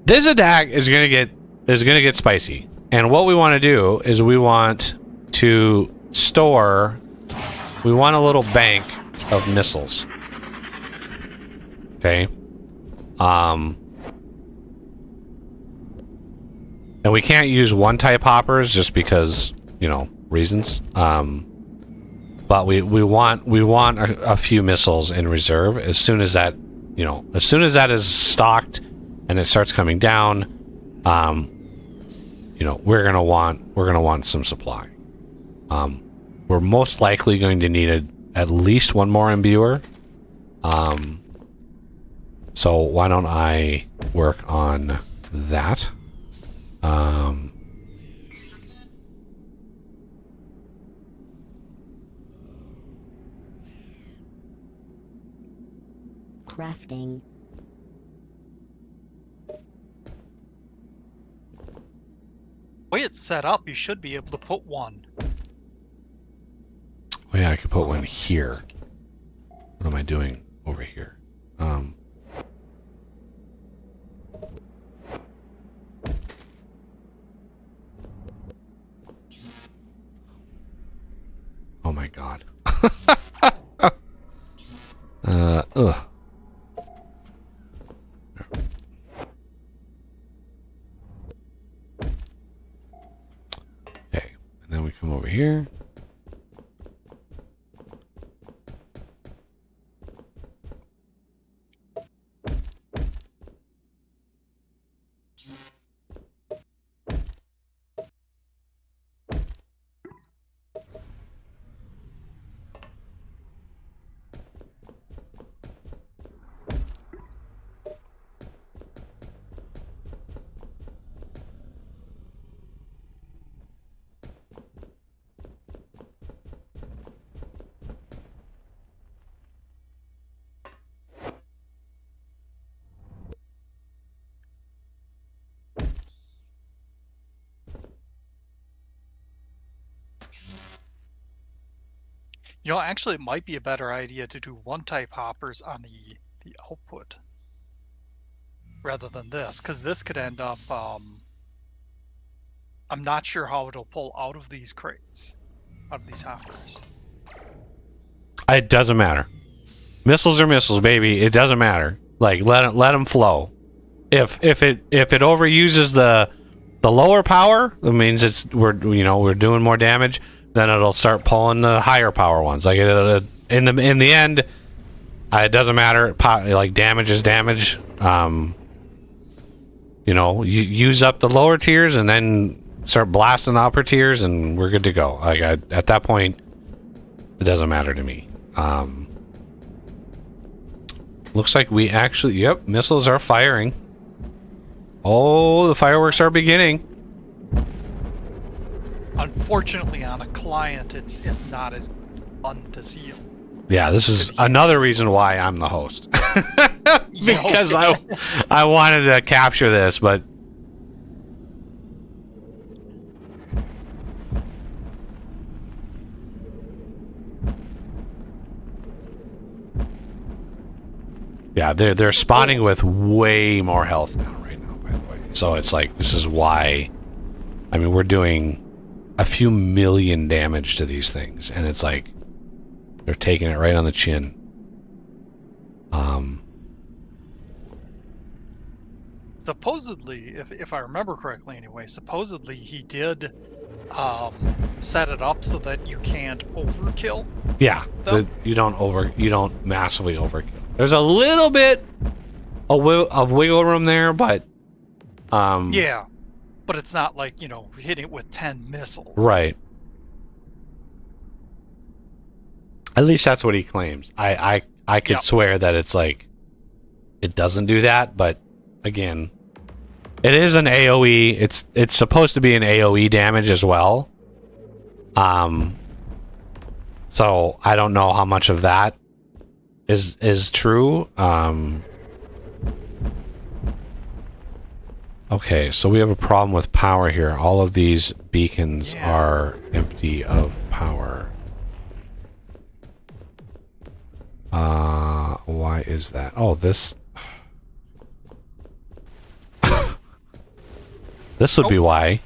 This attack is gonna get spicy, and what we want to do is we want to store. We want a little bank of missiles. Okay. And we can't use one type hoppers just because, you know, reasons. But we want a few missiles in reserve as soon as that, you know, as soon as that is stocked and it starts coming down, you know, we're gonna want some supply. We're most likely going to need at least one more imbuer. So why don't I work on that? Crafting. The way it's set up, you should be able to put one. Oh yeah, I could put one here. What am I doing over here? Oh my god. Ugh. Okay, and then we come over here. You know, actually, it might be a better idea to do one type hoppers on the output rather than this, because this could end up. I'm not sure how it'll pull out of these crates, out of these hoppers. It doesn't matter. Missiles are missiles, baby. It doesn't matter. Like let them flow. If it overuses the lower power, it means we're doing more damage. Then it'll start pulling the higher power ones. Like in the end, it doesn't matter. Like damage is damage. You know, you use up the lower tiers and then start blasting the upper tiers, and we're good to go. Like at that point, it doesn't matter to me. Looks like we actually, yep, missiles are firing. Oh, the fireworks are beginning. Unfortunately, on a client, it's not as fun to see them. Yeah, this is another reason why I'm the host. Because I wanted to capture this, but yeah, they're spawning with way more health now right now, by the way. So it's like, this is why, I mean, we're doing a few million damage to these things, and it's like they're taking it right on the chin. supposedly, if I remember correctly anyway, supposedly he did set it up so that you can't overkill. Yeah, Though- you don't massively overkill. There's a little bit of wiggle room there, but Yeah, but it's not like, you know, hitting it with 10 missiles. right. At least that's what he claims. I could Yep. swear that it's like it doesn't do that, but again, it is an AoE. It's supposed to be an AoE damage as well. So I don't know how much of that is true. Okay, so we have a problem with power here. All of these beacons Yeah. are empty of power. Why is that? Oh, this... This would be why.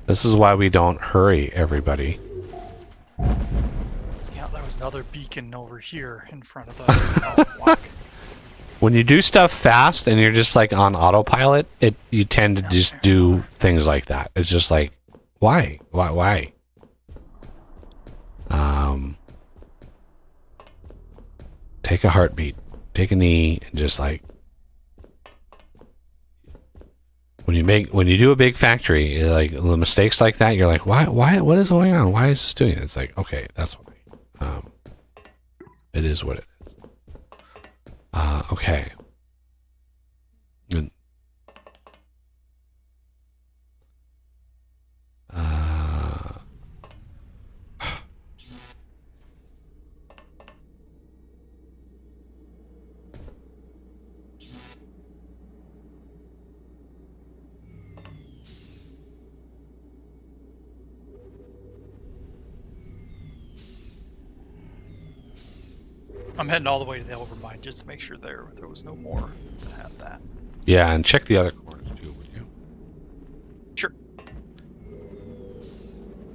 This is why we don't hurry, everybody. Yeah, there was another beacon over here in front of the block. When you do stuff fast and you're just like on autopilot, you tend to just do things like that. It's just like, why? Why? Take a heartbeat, take a knee, and just like when you do a big factory, like the mistakes like that, you're like, why? What is going on? Why is this doing it? It's like, okay, that's why. It is what it is. Okay. Good. I'm heading all the way to the Overmind just to make sure there was no more that had that. Yeah, and check the other corners too, would you? Sure.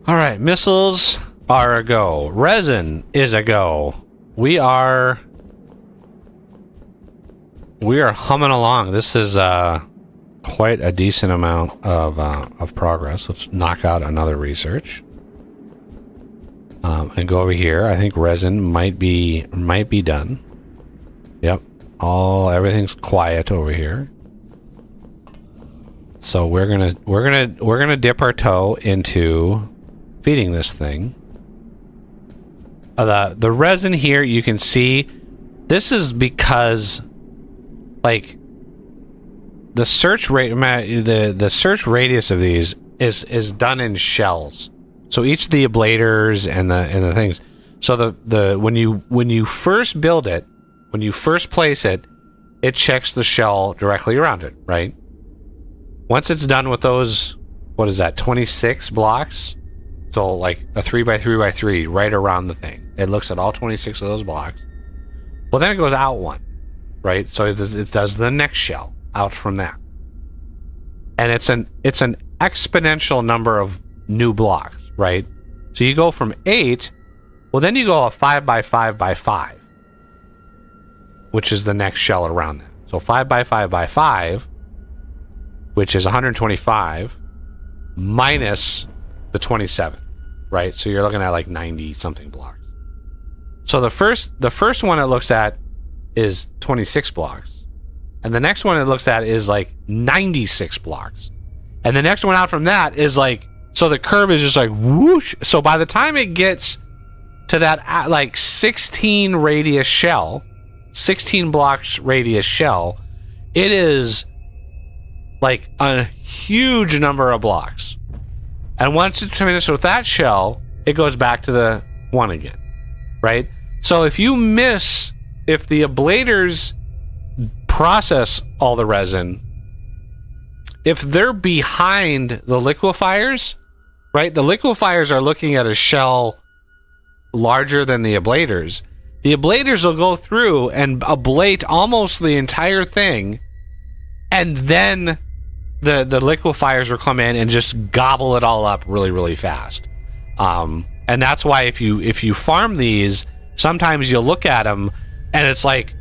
All right, missiles are a go. Resin is a go. We are humming along. This is quite a decent amount of progress. Let's knock out another research. And go over here. I think resin might be done. Yep. Everything's quiet over here. So we're gonna dip our toe into feeding this thing. The resin here, you can see this is because like the search rate, the search radius of these is done in shells. So each of the ablators and the things. So the when you first build it, when you first place it, it checks the shell directly around it, right? Once it's done with those, what is that, 26 blocks? So like a 3x3x3 right around the thing. It looks at all 26 of those blocks. Well, then it goes out one, right? So it does the next shell out from that. And it's an exponential number of new blocks, right? So you go from 8, well, then you go a 5x5x5, which is the next shell around that. So 5x5x5, which is 125 minus the 27, right? So you're looking at like 90 something blocks. So the first one it looks at is 26 blocks, and the next one it looks at is like 96 blocks, and the next one out from that is like, so the curve is just like whoosh. So by the time it gets to that like 16 radius shell, 16 blocks radius shell, it is like a huge number of blocks. And once it's finished with that shell, it goes back to the one again, right? So if the ablators process all the resin, if they're behind the liquefiers, right? The liquefiers are looking at a shell larger than the ablators. The ablators will go through and ablate almost the entire thing, and then the liquefiers will come in and just gobble it all up really, really fast. And that's why if you farm these, sometimes you'll look at them and it's like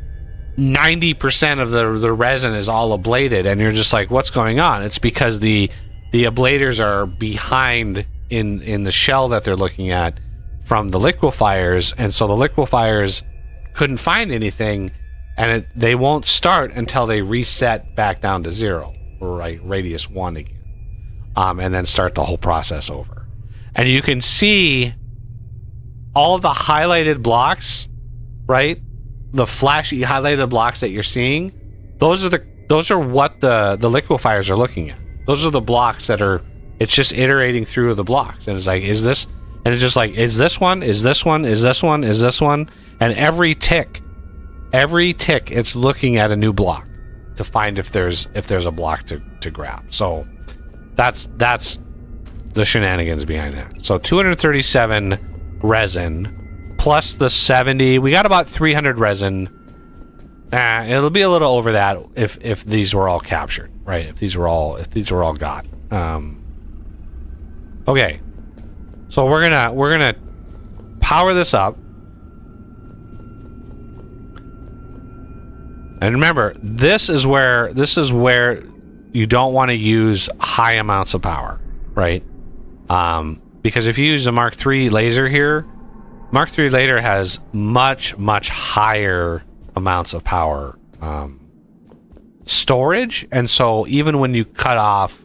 90% of the resin is all ablated, and you're just like, what's going on? It's because the ablaters are behind in the shell that they're looking at from the liquefiers, and so the liquefiers couldn't find anything, and they won't start until they reset back down to 0, or like radius 1 again, and then start the whole process over. And you can see all of the highlighted blocks, right? The flashy highlighted blocks that you're seeing, those are what the liquefiers are looking at. Those are the blocks that are, it's just iterating through the blocks, and it's like, is this, and it's just like, is this one, is this one, is this one, is this one, and every tick it's looking at a new block to find if there's a block to grab. So that's the shenanigans behind that. So 237 resin plus the 70, we got about 300 resin. It'll be a little over that if these were all captured, right? If these were all got. Okay, so we're gonna power this up, and remember, this is where you don't want to use high amounts of power, right? Because if you use a Mark III laser here, Mark III laser has much higher amounts of power storage, and so even when you cut off,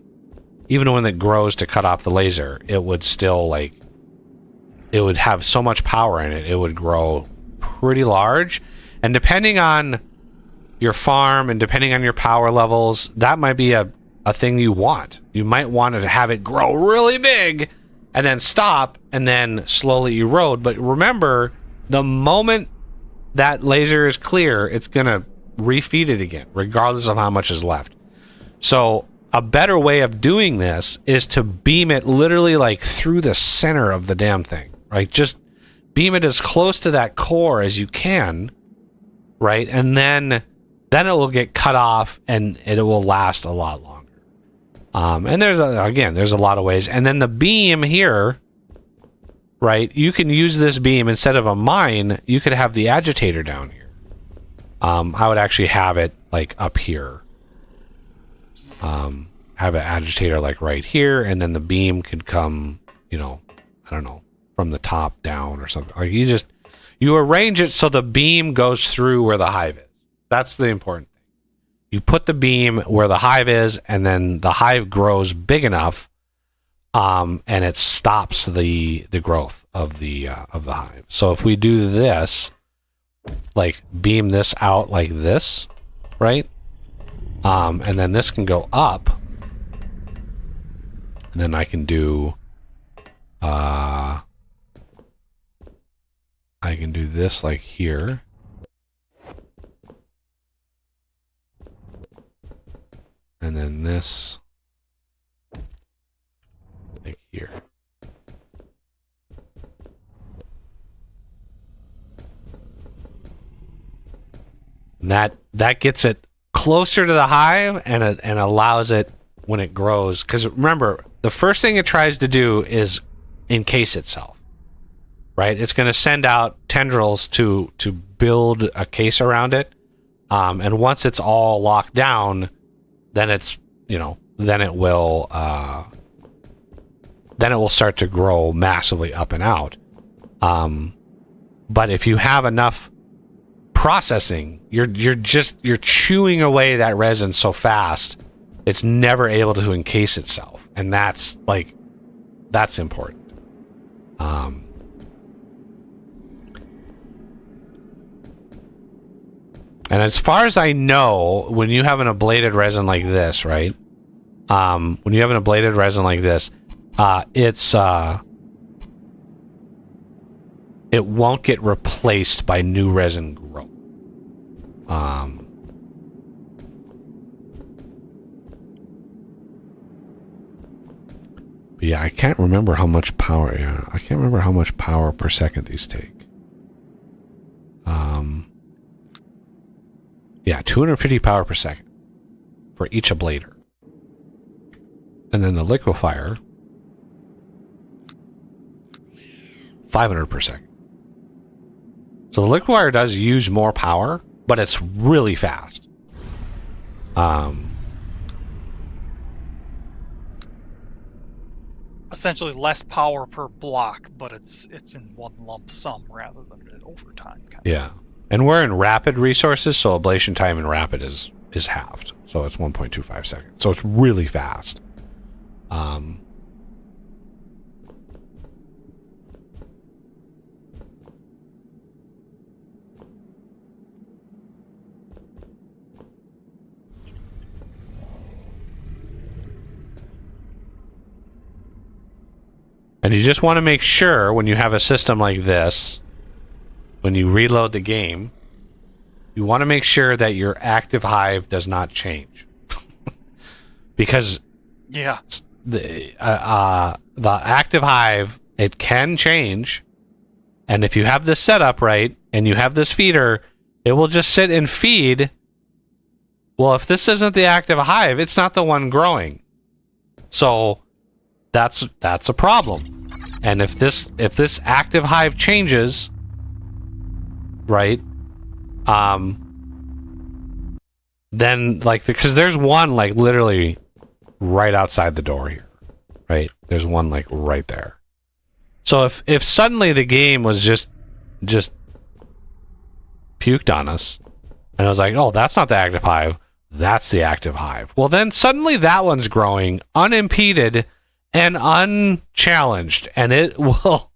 even when it grows to cut off the laser, it would still it would have so much power in it, it would grow pretty large. And depending on your farm and depending on your power levels, that might be a thing you want. You might want to have it grow really big and then stop and then slowly erode. But remember, the moment that laser is clear, it's going to refeed it again, regardless of how much is left. So a better way of doing this is to beam it literally like through the center of the damn thing, right? Just beam it as close to that core as you can, right? And then it will get cut off and it will last a lot longer. And there's a lot of ways. And then the beam here, right? You can use this beam instead of a mine. You could have the agitator down here. I would actually have it like up here. Have an agitator like right here, and then the beam could come, I don't know, from the top down or something. Like you arrange it so the beam goes through where the hive is. That's the important thing. You put the beam where the hive is, and then the hive grows big enough, and it stops the growth of the hive. So if we do this, like beam this out like this, right? And then this can go up, and then I can do this like here. And then this like here. And that gets it closer to the hive and allows it when it grows. Because remember, the first thing it tries to do is encase itself, right? It's going to send out tendrils to build a case around it. And once it's all locked down, then then it will start to grow massively up and out. But if you have enough processing, you're chewing away that resin so fast, it's never able to encase itself, and that's important. And as far as I know, when you have an ablated resin like this, right? When you have an ablated resin like this, it won't get replaced by new resin growth. But yeah, I can't remember how much power. Yeah, I can't remember how much power per second these take. Yeah, 250 power per second for each ablator. And then the liquefier, 500 per second. So the liquefier does use more power, but it's really fast. Essentially less power per block, but it's in one lump sum rather than an overtime kind Yeah. And we're in rapid resources, so ablation time in rapid is halved. So it's 1.25 seconds. So it's really fast. And you just want to make sure when you have a system like this, when you reload the game, you want to make sure that your active hive does not change. Because Yeah. the active hive, it can change. And if you have this set up right and you have this feeder, it will just sit and feed. Well, if this isn't the active hive, it's not the one growing. So that's a problem. And if this active hive changes, right? Then like because there's one like literally right outside the door here, right? There's one like right there. So if suddenly the game was just puked on us, and I was like, oh, that's not the active hive, that's the active hive. Well, then suddenly that one's growing unimpeded and unchallenged, and it will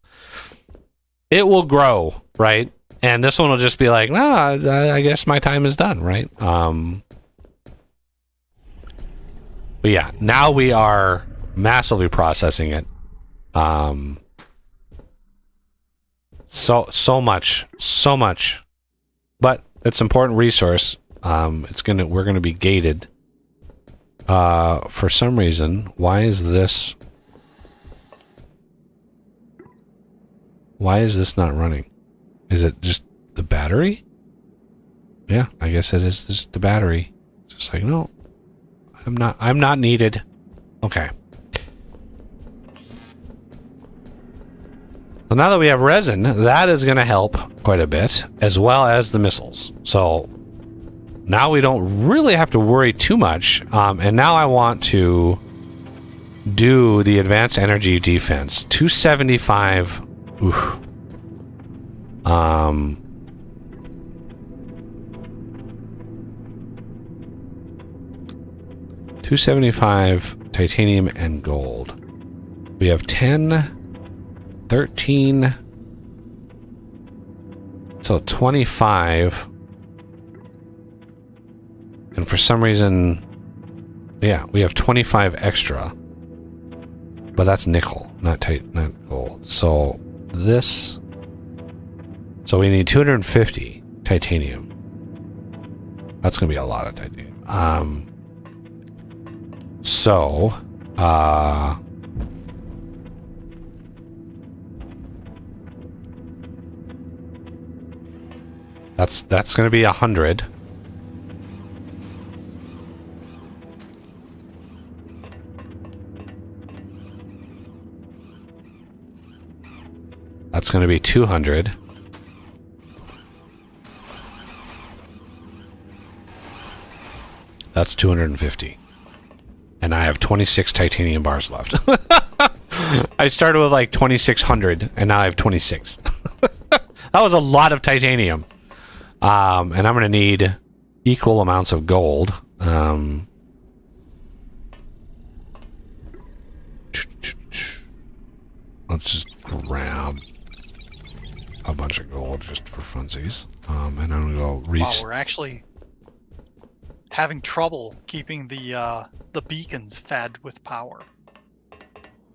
grow, right? And this one will just be like, nah, I guess my time is done, right? But yeah, now we are massively processing it. So much, but it's an important resource. We're gonna be gated. For some reason, why is this not running? Is it just the battery? Yeah, I guess it is just the battery. It's just like, no, I'm not needed. Okay. So now that we have resin, that is going to help quite a bit, as well as the missiles. So now we don't really have to worry too much. And now I want to do the advanced energy defense. 275. Oof. 275 titanium and gold. We have 10, 13, so 25. And for some reason, yeah, we have 25 extra. But that's nickel, not gold. So this, so we need 250 titanium. That's going to be a lot of titanium. That's going to be 100. That's going to be 200. That's 250. And I have 26 titanium bars left. I started with like 2,600, and now I have 26. That was a lot of titanium. And I'm going to need equal amounts of gold. Let's just grab a bunch of gold just for funsies. And I'm going to go Wow, we're actually having trouble keeping the beacons fed with power.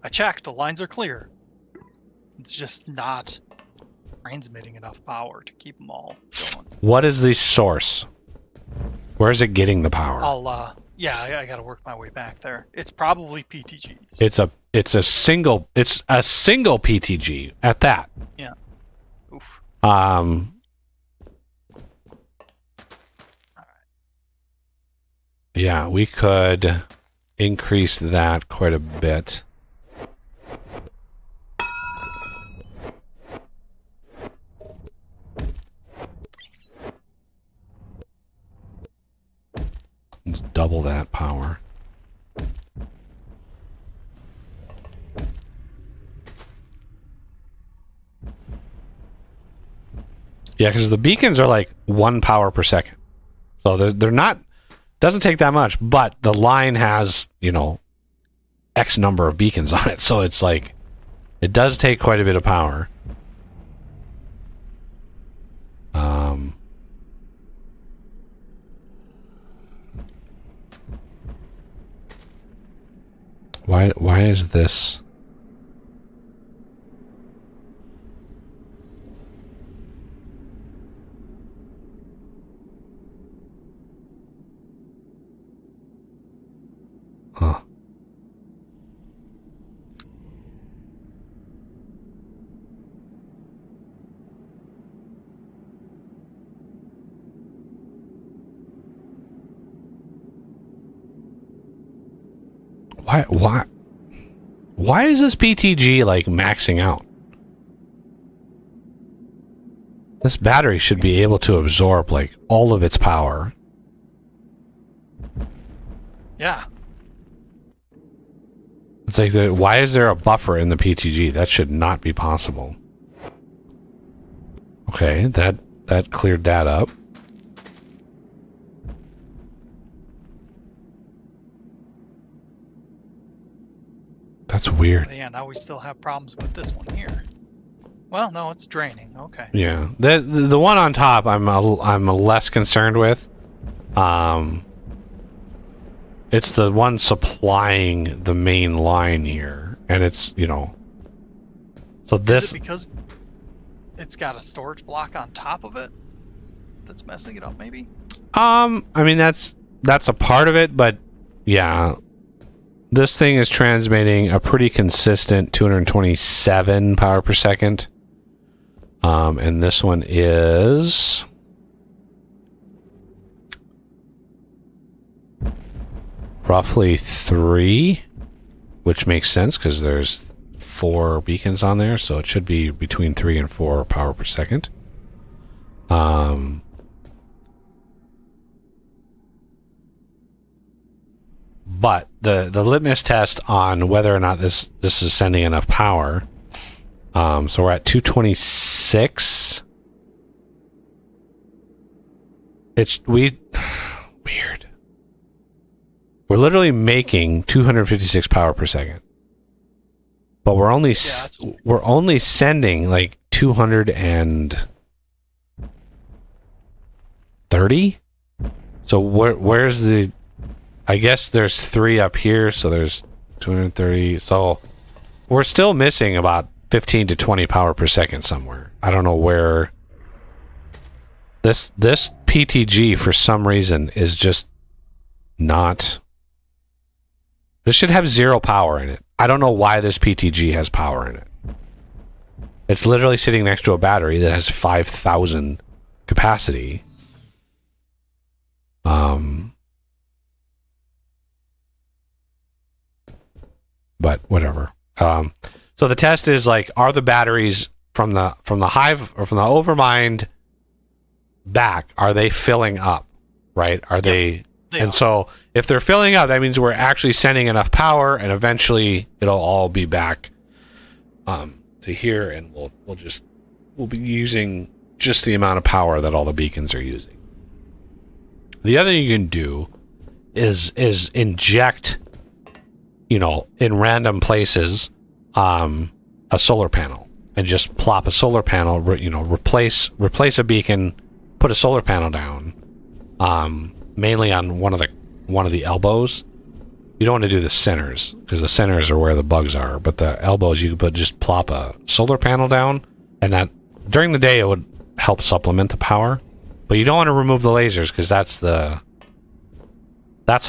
I checked, the lines are clear. It's just not transmitting enough power to keep them all going. What is the source? Where is it getting the power? Yeah, I gotta work my way back there. It's probably PTGs. It's a single PTG at that. Yeah. Oof. Yeah, we could increase that quite a bit. double that power. Yeah, because the beacons are like 1 power per second. So they're not, doesn't take that much, but the line has, you know, X number of beacons on it. So it's like, it does take quite a bit of power. Why is this? Huh. Why is this PTG like maxing out? This battery should be able to absorb like all of its power. Yeah. It's like, why is there a buffer in the PTG? That should not be possible. Okay, that cleared that up. That's weird. But yeah, now we still have problems with this one here. Well, no, it's draining. Okay. Yeah, the one on top, I'm less concerned with. It's the one supplying the main line here, and it's, you know. So this. Is it because it's got a storage block on top of it that's messing it up? Maybe. I mean that's a part of it, but yeah. This thing is transmitting a pretty consistent 227 power per second. And this one is roughly 3, which makes sense because there's 4 beacons on there, so it should be between 3 and 4 power per second. But the litmus test on whether or not this is sending enough power. So we're at 226. It's weird. We're literally making 256 power per second, but we're only sending like 230. So where's the? I guess there's 3 up here, so there's 230. So we're still missing about 15 to 20 power per second somewhere. I don't know where. This PTG for some reason is just not. This should have 0 power in it. I don't know why this PTG has power in it. It's literally sitting next to a battery that has 5,000 capacity. But whatever. So the test is like, are the batteries from the hive or from the overmind back, are they filling up? Right? Are they and are. So if they're filling up, that means we're actually sending enough power, and eventually it'll all be back to here, and we'll be using just the amount of power that all the beacons are using. The other thing you can do is inject, you know, in random places, a solar panel, and just plop a solar panel. Replace a beacon, put a solar panel down, mainly on one of the elbows. You don't want to do the centers because the centers are where the bugs are, but the elbows you could just plop a solar panel down, and that during the day it would help supplement the power. But you don't want to remove the lasers because that's how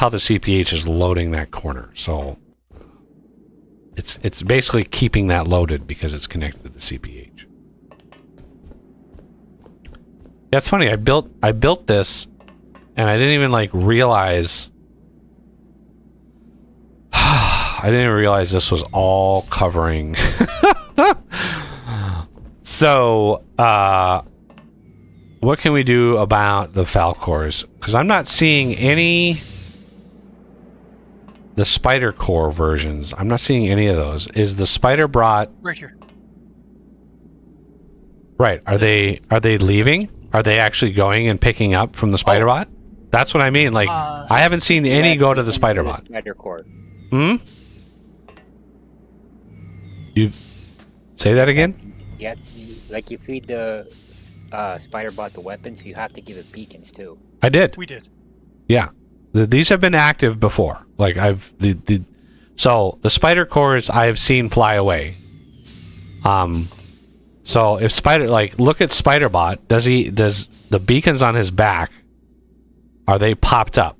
the CPH is loading that corner. So it's basically keeping that loaded because it's connected to the CPH. Yeah, it's funny. I built this, and I didn't even like realize. I didn't even realize this was all covering. So, what can we do about the Falcors? Because I'm not seeing any the Spider Core versions. I'm not seeing any of those. Is the Spider Bot Right here. right? Are they leaving? Are they actually going and picking up from the Spider Bot? That's what I mean. Like I haven't seen any go to the Spider Bot. Spider Core. Hmm. You say that again? Yeah, like you feed the Spider Bot the weapons, you have to give it beacons too. I did. We did. Yeah. These have been active before. Like so the Spider Cores I have seen fly away. So if look at Spiderbot, does the beacons on his back, are they popped up?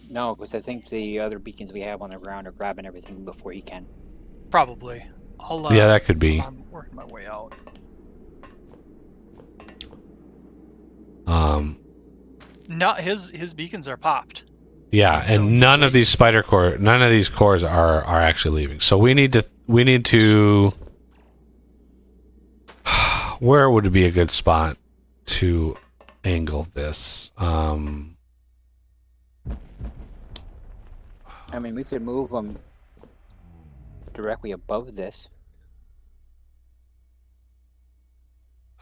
No, because I think the other beacons we have on the ground are grabbing everything before he can. Probably. I'll. Yeah, that could be. I'm working my way out. Not his beacons are popped. Yeah, So- and none of these cores are actually leaving. So we need to where would it be a good spot to angle this? I mean, we could move them directly above this,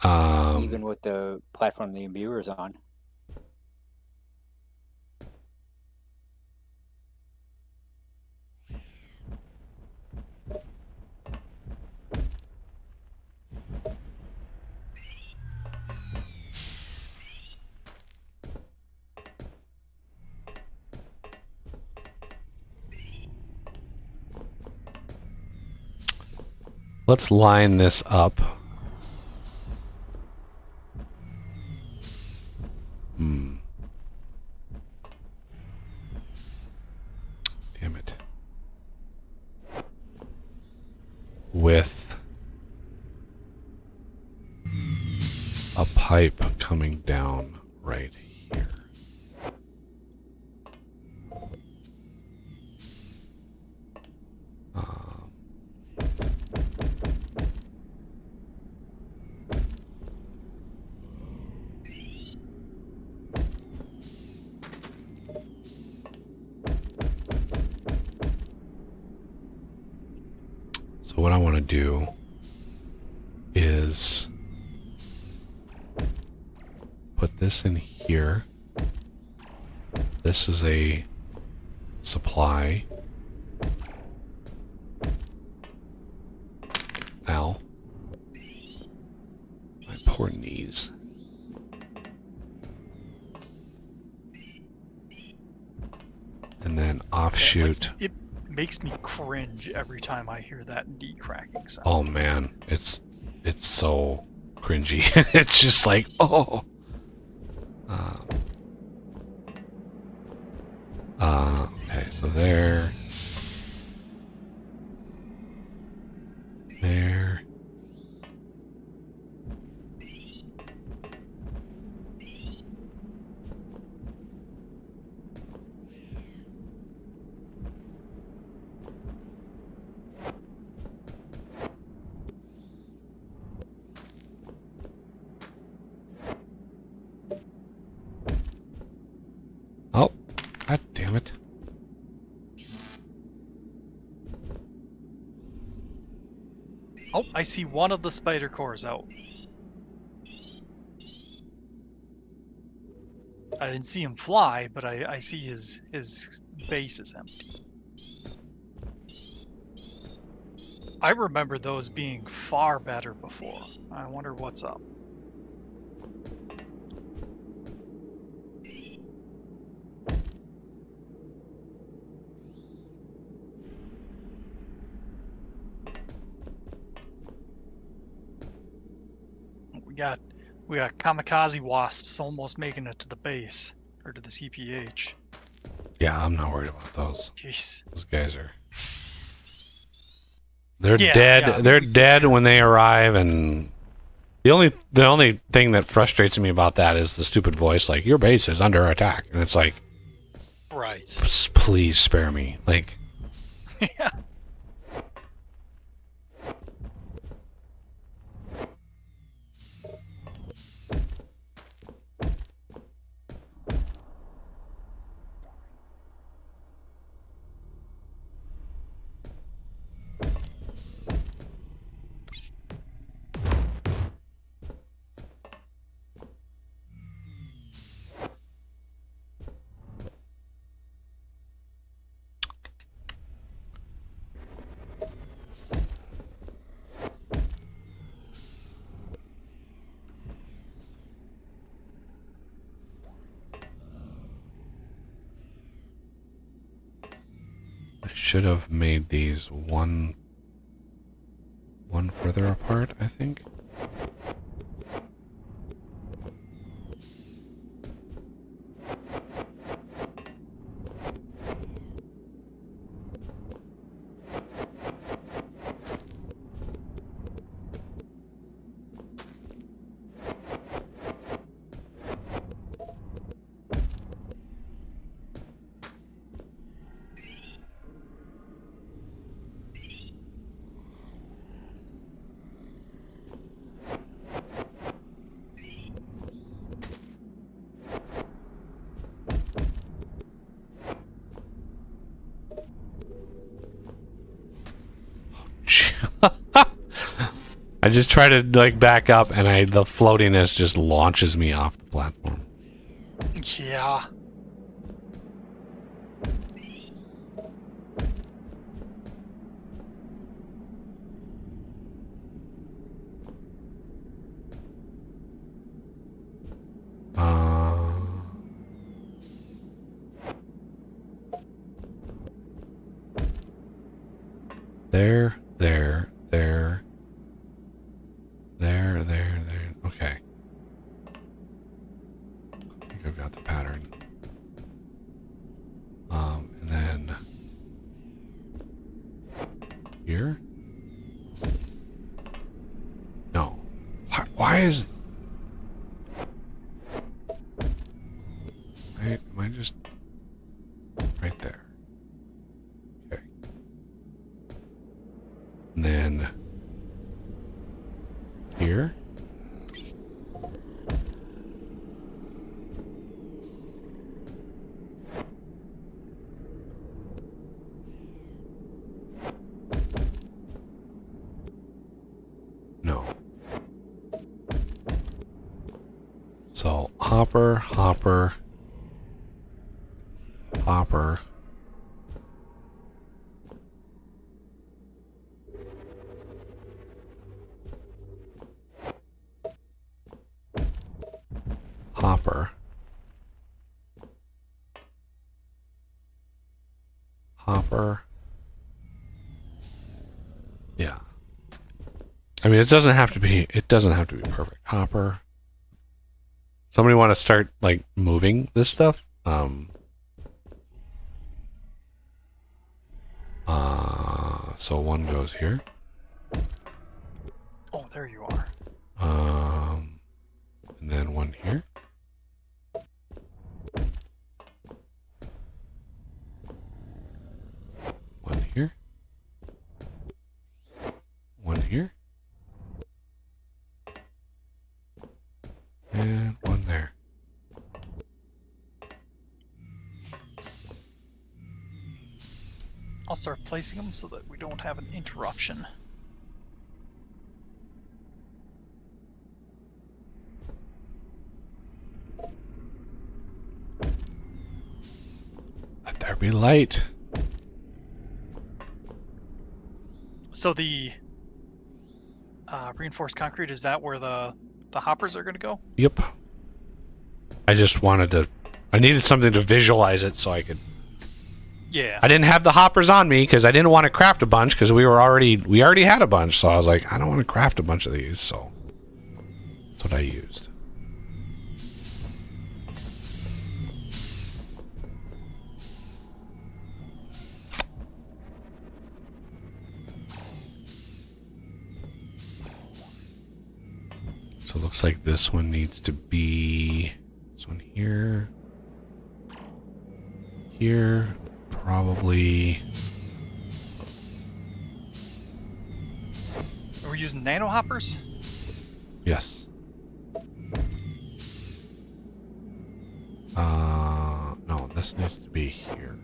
even with the platform the imbuer's on. let's line this up. Damn it. With a pipe coming down right here. So what I want to do is put this in here. This is a supply. Ow. My poor knees. And then offshoot. It makes me cringe every time I hear that D cracking sound. Oh man, it's so cringy. It's just like, oh. Okay, so there. There. Oh, god damn it. Oh, I see one of the spider cores out. I didn't see him fly, but I see his base is empty. I remember those being far better before. I wonder what's up. We got kamikaze wasps almost making it to the base or to the CPH. Yeah, I'm not worried about those. Jeez. Those guys are. They're Yeah, dead. yeah. They're dead when they arrive, and the only thing that frustrates me about that is the stupid voice, like your base is under attack, and it's like, Right. please spare me. Like, Yeah. should have made these one further apart, I think. I just try to like back up, and the floatiness just launches me off the platform. Yeah. There. Okay. I think I've got the pattern. And then here? No. Why is... Am I just... Right there. Okay. And then... Here? No. So, hopper, hopper, hopper. Hopper. Hopper. Yeah. I mean, it doesn't have to be perfect. Hopper. Somebody want to start like moving this stuff? So one goes here. Oh, there you are. And then one here. One here. One here. And one there. I'll start placing them so that we don't have an interruption. Let there be light. So the reinforced concrete, is that where the hoppers are going to go? Yep. I just I needed something to visualize it so I could. Yeah. I didn't have the hoppers on me because I didn't want to craft a bunch because we already had a bunch. So I was like, I don't want to craft a bunch of these. So that's what I used. So it looks like this one needs to be this one here. Here, probably. Are we using nano hoppers? Yes. No, this needs to be here.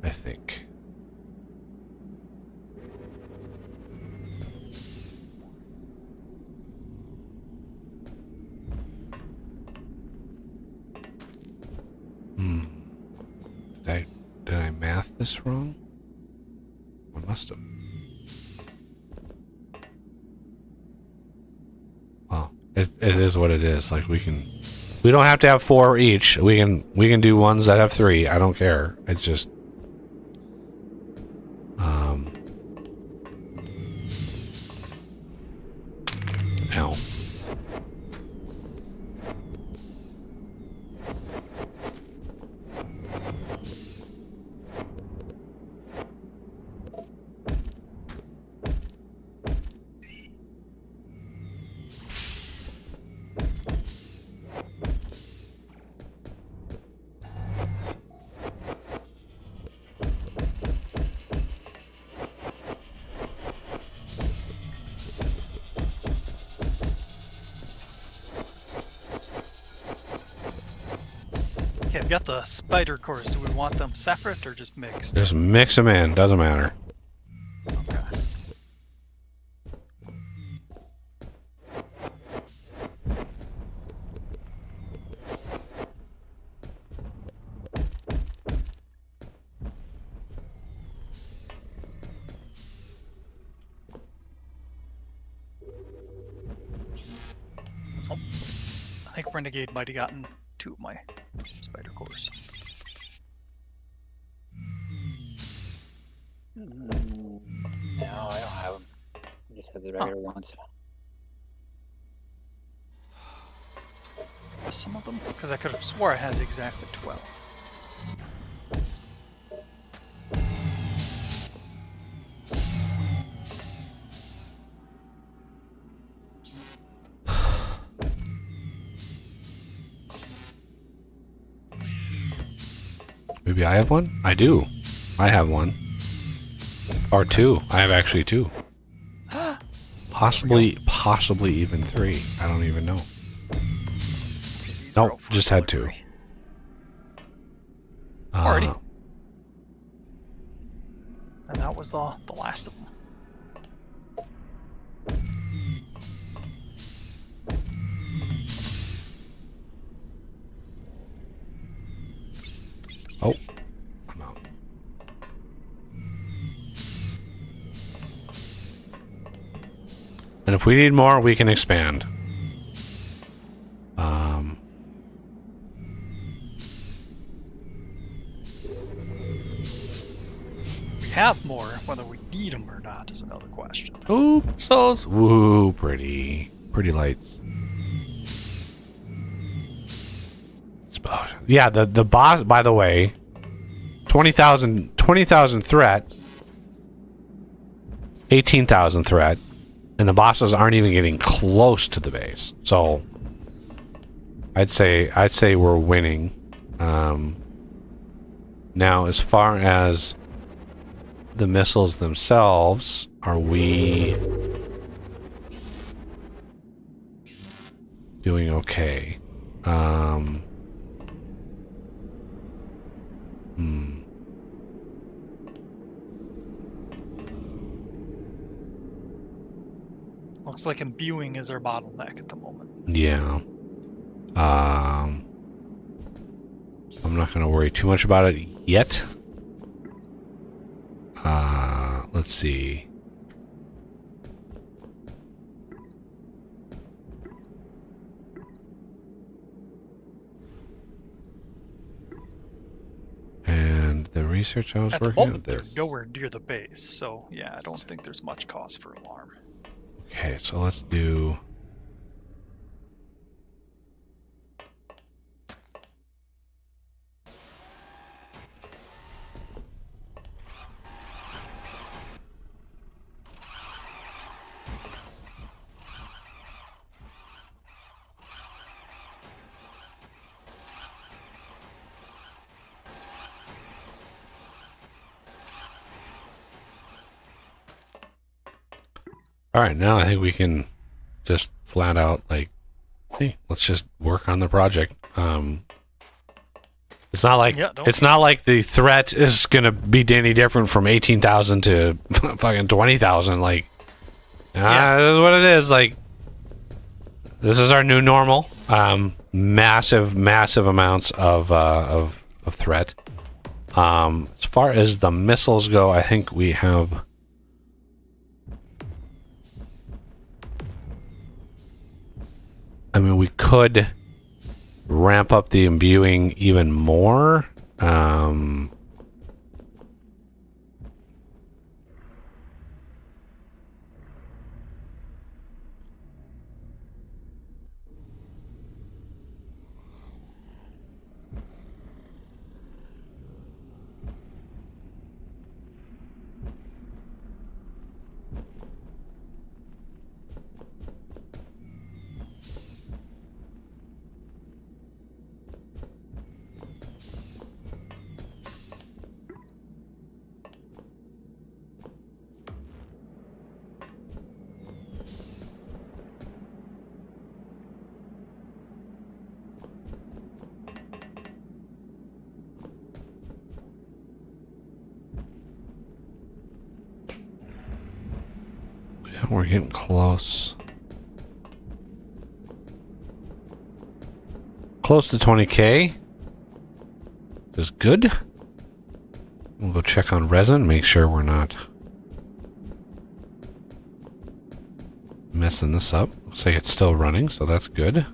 I think. Did I math this wrong? I must have. Wow. it is what it is. Like we don't have to have 4 each. We can do ones that have 3. I don't care. It's just ow. Okay, I've got the spider cores. Do we want them separate or just mixed? Just mix them in. Doesn't matter. Okay. Oh, I think Renegade might have gotten 2 of my spider cores. No, I don't have them. I just have the regular ones. Some of them? Because I could have swore I had exactly 12. Maybe I have one? I do. I have one. Or 2. I have actually 2. Possibly even 3. I don't even know. These are Nope, all for just had 2. delivery. Alrighty. And that was the last of them. Oh. I'm out. And if we need more, we can expand. We have more. Whether we need them or not is another question. Ooh, souls. Woo, pretty. Pretty lights. Explosion. Yeah, the boss, by the way, 20,000 threat, 18,000 threat, and the bosses aren't even getting close to the base. So I'd say we're winning. Now, as far as the missiles themselves, are we doing okay? Looks like imbuing is our bottleneck at the moment. Yeah. I'm not going to worry too much about it yet. Let's see. And the research I was At the working on moment, they're this. nowhere near the base, so yeah, I don't think there's much cause for alarm. Okay, so let's do. All right, now I think we can just flat out like, hey, let's just work on the project. It's not like Yeah, don't- it's not like the threat is gonna be any different from 18,000 to fucking 20,000. Like, this is what it is. Like, this is our new normal. Massive amounts of threat. As far as the missiles go, I think we have. I mean, we could ramp up the imbuing even more. Yeah, we're getting close. Close to 20k. Is good. We'll go check on resin, make sure we're not messing this up. Looks like it's still running, so that's good.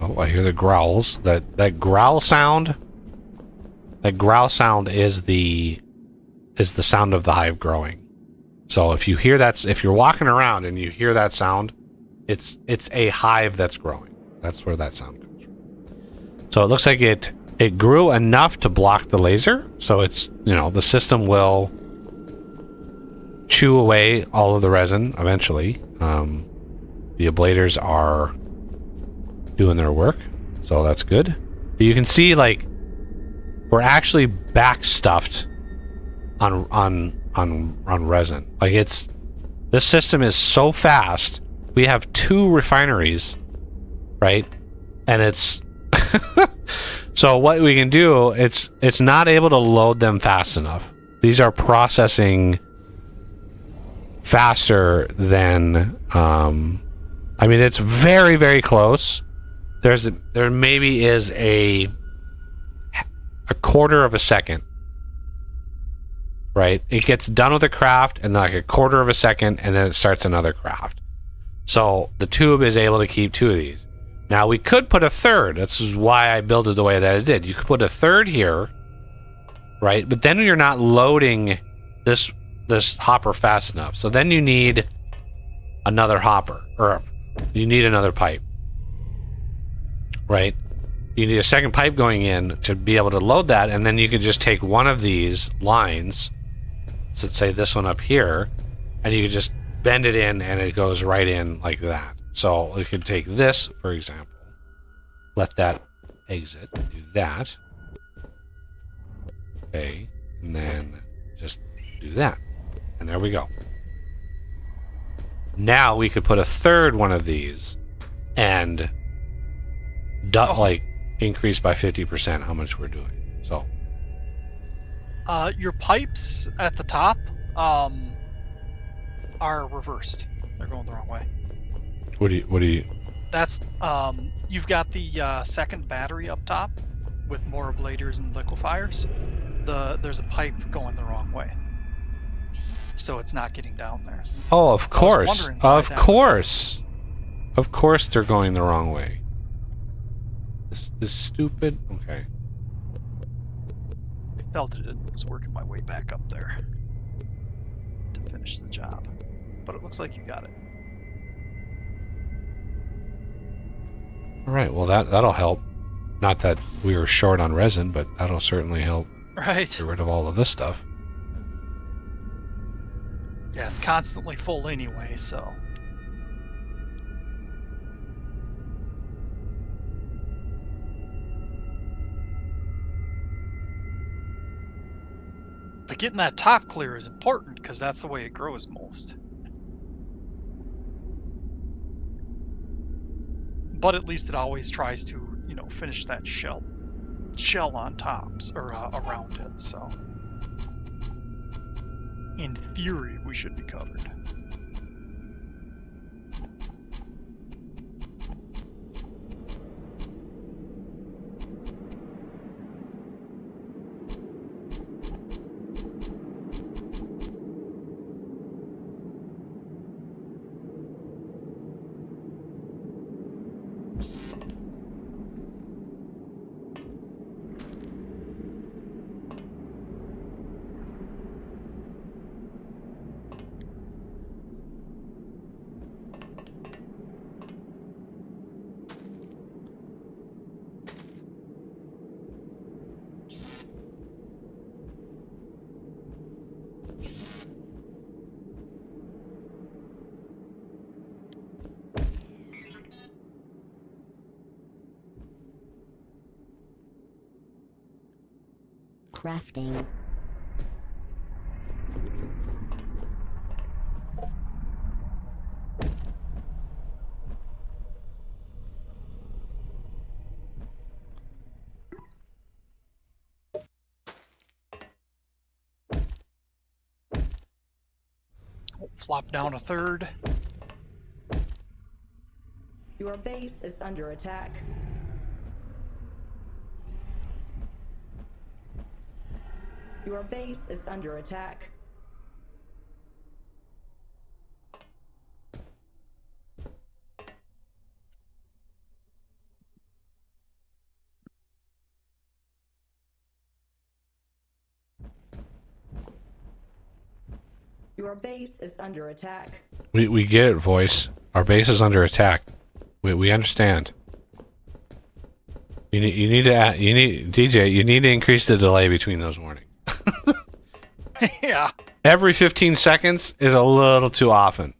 Oh, I hear the growls. That growl sound. That growl sound is the sound of the hive growing. So if you hear that, if you're walking around and you hear that sound, it's a hive that's growing. That's where that sound comes from. So it looks like it grew enough to block the laser. So it's, you know, the system will chew away all of the resin eventually. The ablators are doing their work, so that's good. But you can see, like, we're actually backstuffed on resin. Like, this system is so fast. We have 2 refineries, right? And it's so what we can do, it's not able to load them fast enough. These are processing faster than I mean, it's very, very close. There maybe is a quarter of a second, right? It gets done with a craft and like a quarter of a second, and then it starts another craft. So the tube is able to keep 2 of these. Now we could put a third. This is why I built it the way that it did. You could put a third here, right? But then you're not loading this hopper fast enough. So then you need another hopper, or you need another pipe, right? You need a second pipe going in to be able to load that, and then you can just take one of these lines, so let's say this one up here, and you can just bend it in and it goes right in like that. So we could take this, for example, let that exit, do that, okay, and then just do that, and there we go. Now we could put a third one of these and like increase by 50% how much we're doing. So your pipes at the top are reversed. They're going the wrong way. what do you That's you've got the second battery up top with more ablators and liquefiers. There's a pipe going the wrong way, so it's not getting down there. Oh, of course. Of course they're going the wrong way. This stupid. Okay. I felt it was working my way back up there to finish the job, but it looks like you got it. All right. Well, that'll help. Not that we were short on resin, but that'll certainly help Right. get rid of all of this stuff. Yeah, it's constantly full anyway, so. But getting that top clear is important because that's the way it grows most. But at least it always tries to, finish that shell on tops or around it. So, in theory, we should be covered. crafting. Flop down a third. Your base is under attack. Your base is under attack. Your base is under attack. We get it, voice. Our base is under attack. We understand. You need DJ. You need to increase the delay between those warnings. Yeah. Every 15 seconds is a little too often.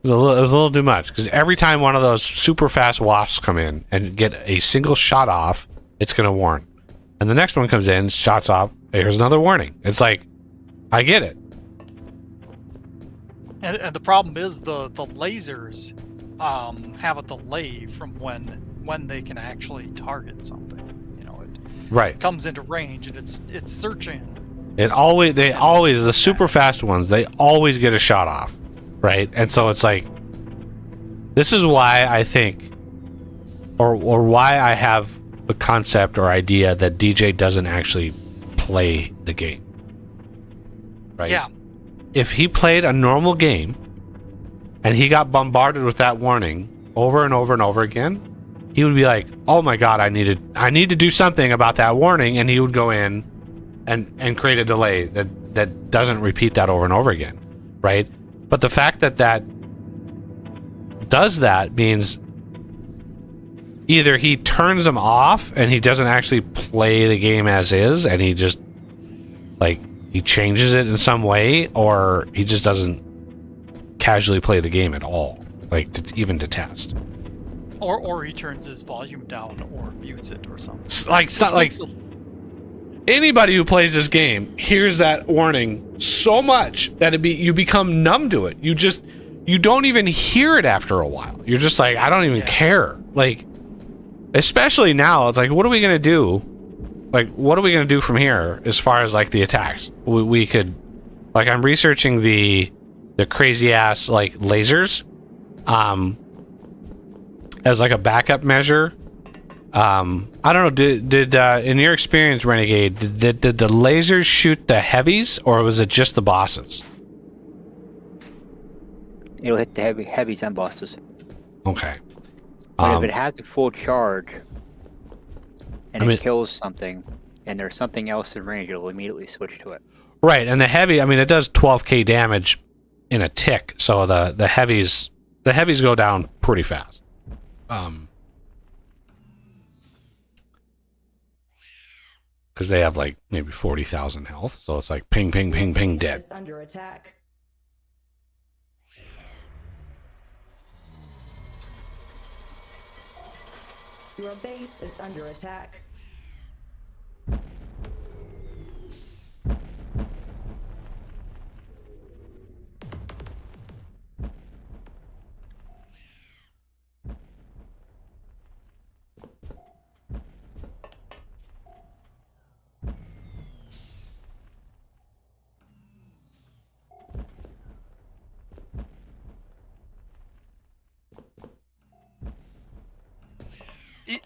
It was a little too much because every time one of those super fast wasps come in and get a single shot off, it's gonna warn, and the next one comes in, shots off. Here's another warning. It's like, I get it. And the problem is the lasers have a delay from when they can actually target something. You know, it Right. comes into range and it's searching. They always the super fast ones. They always get a shot off, right? And so it's like, this is why I think, or why I have the concept or idea that DJ doesn't actually play the game. Right? Yeah. If he played a normal game and he got bombarded with that warning over and over and over again, he would be like, "Oh my god, I need to do something about that warning," and he would go in and create a delay that doesn't repeat that over and over again, right? But the fact that does that means either he turns them off and he doesn't actually play the game as is, and he just like he changes it in some way, or he just doesn't casually play the game at all, like even to test. Or he turns his volume down or mutes it or something. It's not like anybody who plays this game hears that warning so much that you become numb to it. You don't even hear it after a while. You're just like, I don't even care. Like, especially now, it's like, what are we gonna do? Like, what are we gonna do from here as far as like the attacks? We could, like, I'm researching the crazy ass like lasers, as like a backup measure. I don't know. Did in your experience, Renegade, did the lasers shoot the heavies, or was it just the bosses? It'll hit the heavies and bosses. Okay. But if it has a full charge and I mean- it kills something, and there's something else in range, it'll immediately switch to it. Right, and the heavy, I mean, it does 12k damage in a tick, so the heavies go down pretty fast. Because they have like maybe 40,000 health, so it's like ping, ping, ping, ping, dead. Is under attack. Your base is under attack.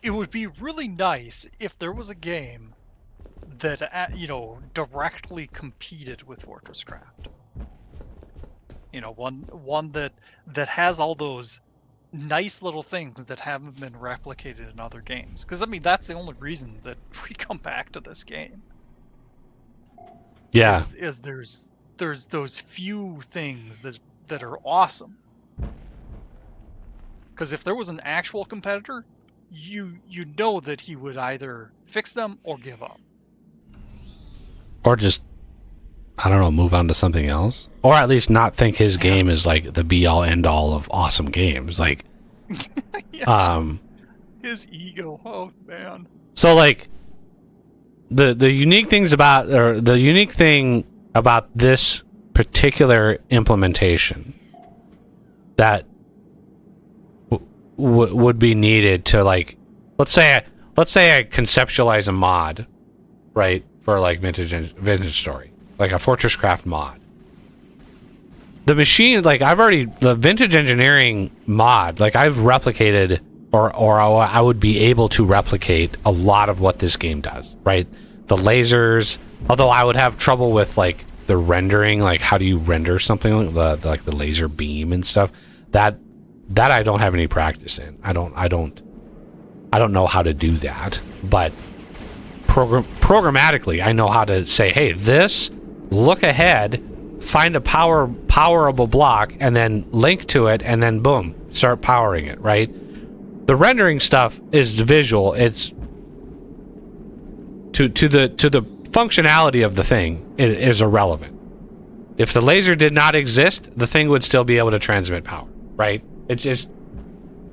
It would be really nice if there was a game that directly competed with Fortress Craft. You know, one that has all those nice little things that haven't been replicated in other games. Because I mean, that's the only reason that we come back to this game. Yeah. Is there's those few things that are awesome. Because if there was an actual competitor, you know that he would either fix them or give up. Or just, I don't know, move on to something else. Or at least not think his game is like the be-all, end-all of awesome games. Like, Yeah. His ego, oh man. so like, the unique things about, or the unique thing about this particular implementation that would be needed to, like, let's say I conceptualize a mod, right, for like Vintage Story, like a Fortress Craft mod. The machine, like, the Vintage Engineering mod, like, I've replicated, or I would be able to replicate a lot of what this game does, right? The lasers, although I would have trouble with, like, the rendering, like, how do you render something, like the laser beam and stuff, that I don't have any practice in. I don't know how to do that, but programmatically, I know how to say, hey, this, look ahead, find a powerable block, and then link to it, and then boom, start powering it, right? The rendering stuff is visual. It's to the functionality of the thing, it is irrelevant. If the laser did not exist, the thing would still be able to transmit power, right? It's just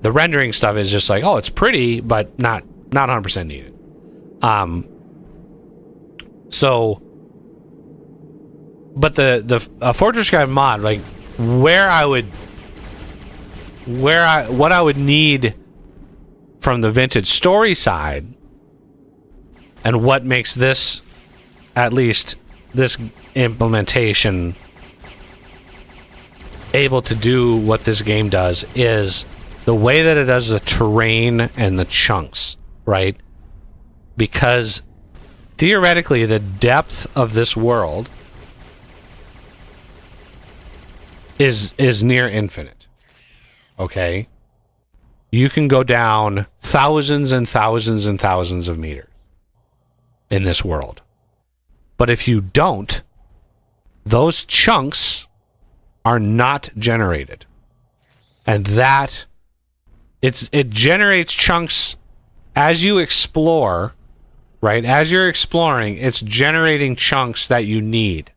the rendering stuff is just like, oh, it's pretty, but not 100% needed. But the Fortress Craft mod, like, what I would need from the Vintage Story side, and what makes this, at least this implementation, able to do what this game does, is the way that it does the terrain and the chunks, right? Because theoretically, the depth of this world is near infinite. Okay? You can go down thousands and thousands and thousands of meters in this world. But if you don't, those chunks are not generated. And that it generates chunks as you explore, right? As you're exploring, it's generating chunks that you need.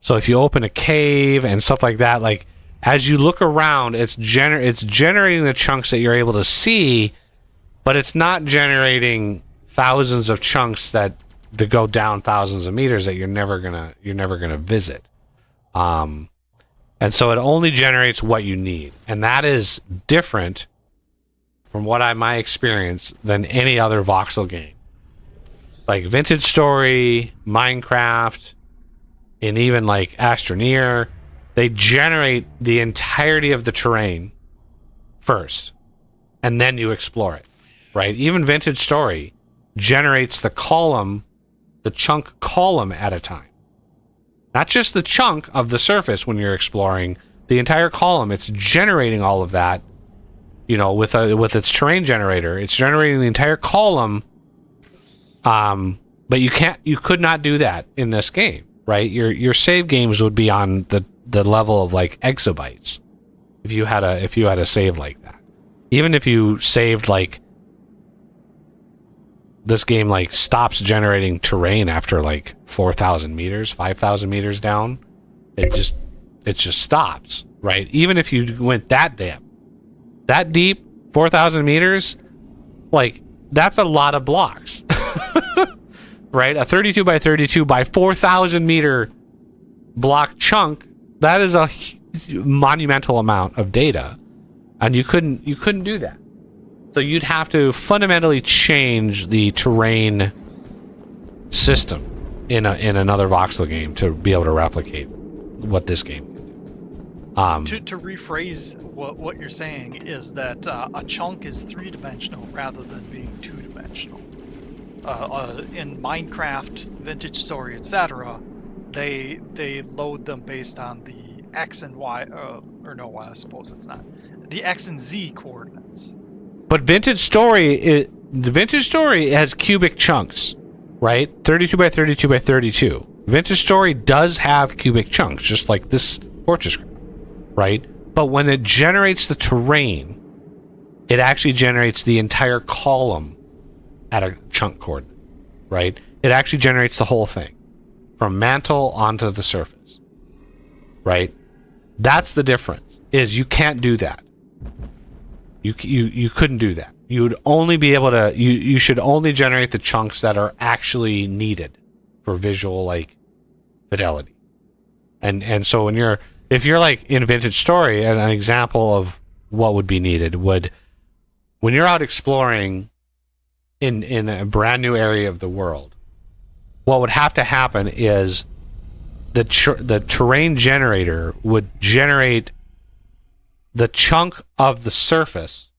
So if you open a cave and stuff like that, like, as you look around, it's generating the chunks that you're able to see, but it's not generating thousands of chunks that go down thousands of meters that you're never gonna visit. And so it only generates what you need, and that is different from my experience than any other voxel game. Like Vintage Story, Minecraft, and even like Astroneer, they generate the entirety of the terrain first, and then you explore it, right? Even Vintage Story generates the chunk column at a time. Not just the chunk of the surface when you're exploring, the entire column. It's generating all of that, with its terrain generator. It's generating the entire column. But you could not do that in this game, right? Your save games would be on the level of like exabytes if you had a save like that. Even if you saved, like, this game like stops generating terrain after like 4,000 meters, 5,000 meters down, it just stops, right? Even if you went that deep, 4,000 meters, like, that's a lot of blocks. Right? A 32 by 32 by 4,000 meter block chunk, that is a monumental amount of data, and you couldn't do that. So you'd have to fundamentally change the terrain system in another voxel game to be able to replicate what this game can do. To rephrase what you're saying is that a chunk is 3-dimensional rather than being 2-dimensional. In Minecraft, Vintage Story, etc., they load them based on the X and Y, or no, I suppose it's not. The X and Z coordinates. But Vintage Story has cubic chunks, right? 32 by 32 by 32. Vintage Story does have cubic chunks, just like this Fortress Craft, right? But when it generates the terrain, it actually generates the entire column at a chunk coordinate, right? It actually generates the whole thing from mantle onto the surface, right? That's the difference, is you can't do that. You couldn't do that. you'd only be able to you should only generate the chunks that are actually needed for visual like fidelity. And so if you're like in Vintage Story, an example of what would be needed would, when you're out exploring in a brand new area of the world, what would have to happen is the terrain generator would generate the chunk of the surface,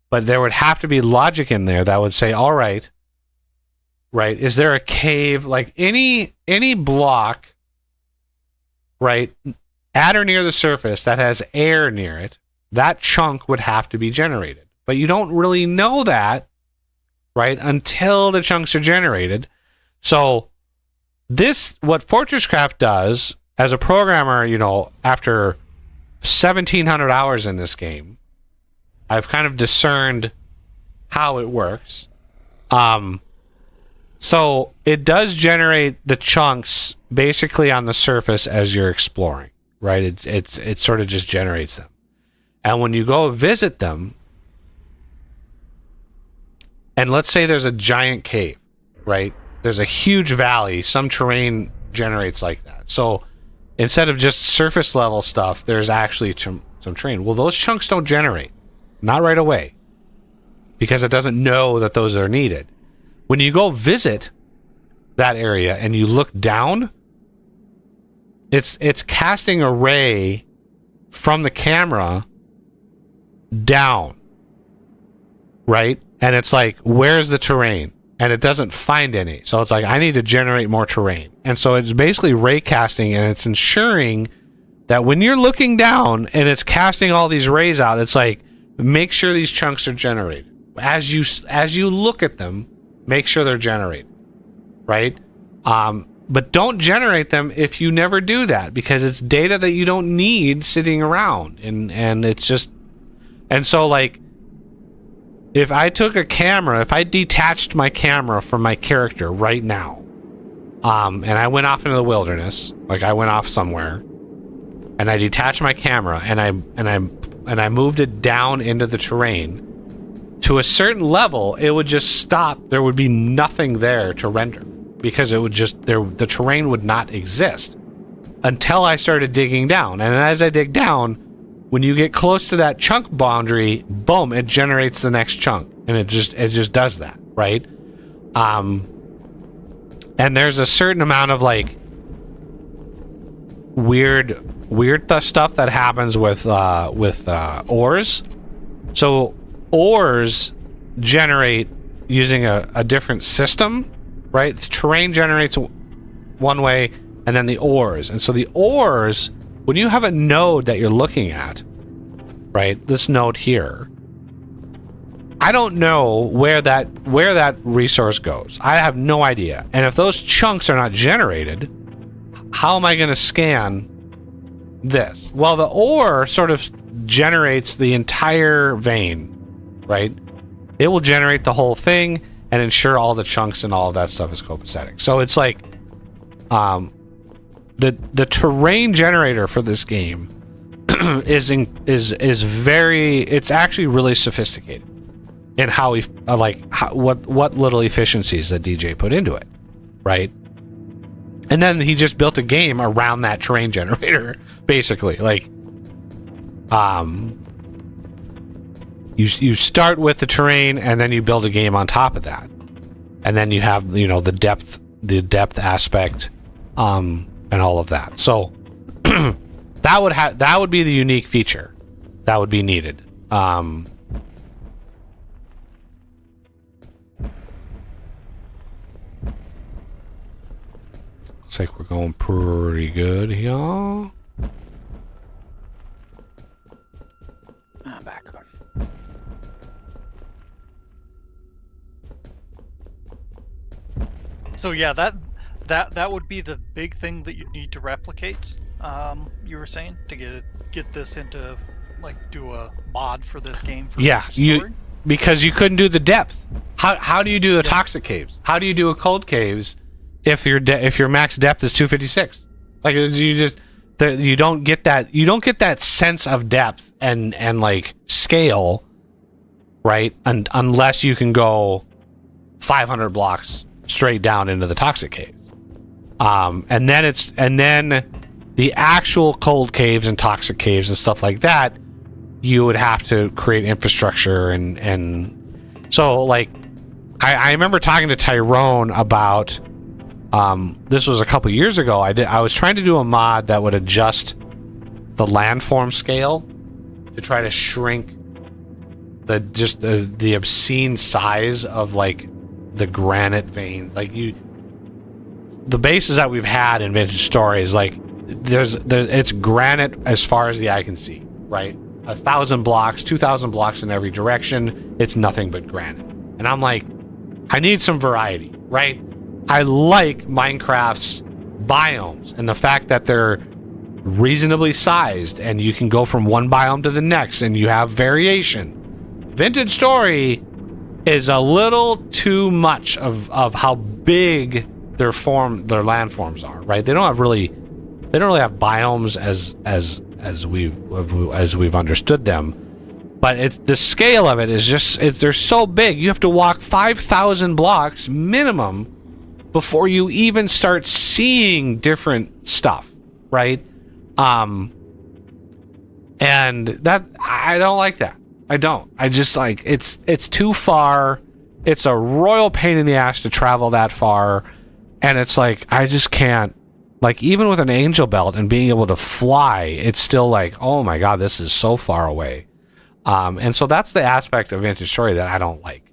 but there would have to be logic in there that would say, all right, is there a cave, like any block, right, at or near the surface that has air near it, that chunk would have to be generated. But you don't really know that, right, until the chunks are generated. So what FortressCraft does as a programmer, after 1,700 hours in this game, I've kind of discerned how it works. So it does generate the chunks basically on the surface as you're exploring, right? It sort of just generates them. And when you go visit them, and let's say there's a giant cave, right? There's a huge valley. Some terrain generates like that. So instead of just surface level stuff, there's actually some terrain. Well, those chunks don't generate. Not right away. Because it doesn't know that those are needed. When you go visit that area and you look down, it's casting a ray from the camera down, right? And it's like, where's the terrain? And it doesn't find any. So it's like, I need to generate more terrain. And so it's basically ray casting, and it's ensuring that when you're looking down and it's casting all these rays out, it's like, make sure these chunks are generated. As you look at them, make sure they're generated, right? But don't generate them if you never do that, because it's data that you don't need sitting around, and it's just, and so like, if I took a camera, if I detached my camera from my character right now, and I went off into the wilderness, like I went off somewhere, and I detached my camera and I moved it down into the terrain, to a certain level, it would just stop. There would be nothing there to render, because it would just, the terrain would not exist until I started digging down. And as I dig down, when you get close to that chunk boundary, boom, it generates the next chunk, and it just does that, right? And there's a certain amount of like weird stuff that happens with ores. So ores generate using a different system, right? The terrain generates one way, and then the ores. And so the ores, when you have a node that you're looking at, right? This node here, I don't know where that resource goes. I have no idea. And if those chunks are not generated, how am I going to scan this? Well, the ore sort of generates the entire vein, right? It will generate the whole thing and ensure all the chunks and all of that stuff is copacetic. So it's like, the terrain generator for this game is very, it's actually really sophisticated in how what little efficiencies that DJ put into it, right? And then he just built a game around that terrain generator, basically. Like, you start with the terrain, and then you build a game on top of that, and then you have the depth aspect, and all of that. So that would be the unique feature that would be needed. Looks like we're going pretty good here. I'm back. So yeah, that would be the big thing that you need to replicate. You were saying to get this into, like, do a mod for this game. For because you couldn't do the depth. How do you do the toxic caves? How do you do a cold caves if your max depth is 256? Like, you don't get that sense of depth and like scale right? And unless you can go 500 blocks straight down into the toxic caves. And then the actual cold caves and toxic caves and stuff like that, you would have to create infrastructure and so like I remember talking to Tyrone about this was a couple years ago. I was trying to do a mod that would adjust the landform scale to try to shrink the obscene size of like the granite veins. Like the bases that we've had in Vintage Stories, like it's granite as far as the eye can see, right? 1,000 blocks, 2,000 blocks in every direction. It's nothing but granite. And I'm like, I need some variety, right? I like Minecraft's biomes and the fact that they're reasonably sized and you can go from one biome to the next and you have variation. Vintage Story is a little too much of how big their landforms are, right? They don't really have biomes as we've understood them. But the scale of it is just they're so big. You have to walk 5,000 blocks minimum before you even start seeing different stuff, right? And that I don't like that. I don't. I just like it's too far. It's a royal pain in the ass to travel that far, and it's like I just can't. Like even with an angel belt and being able to fly, it's still like, oh my god, this is so far away. And so that's the aspect of Vintage Story that I don't like.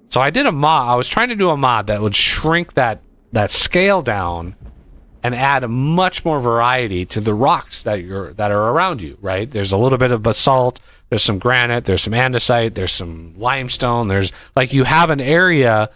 So I did a mod. I was trying to do a mod that would shrink that scale down and add much more variety to the rocks that are around you, right? There's a little bit of basalt, there's some granite, there's some andesite, there's some limestone, there's like you have an area,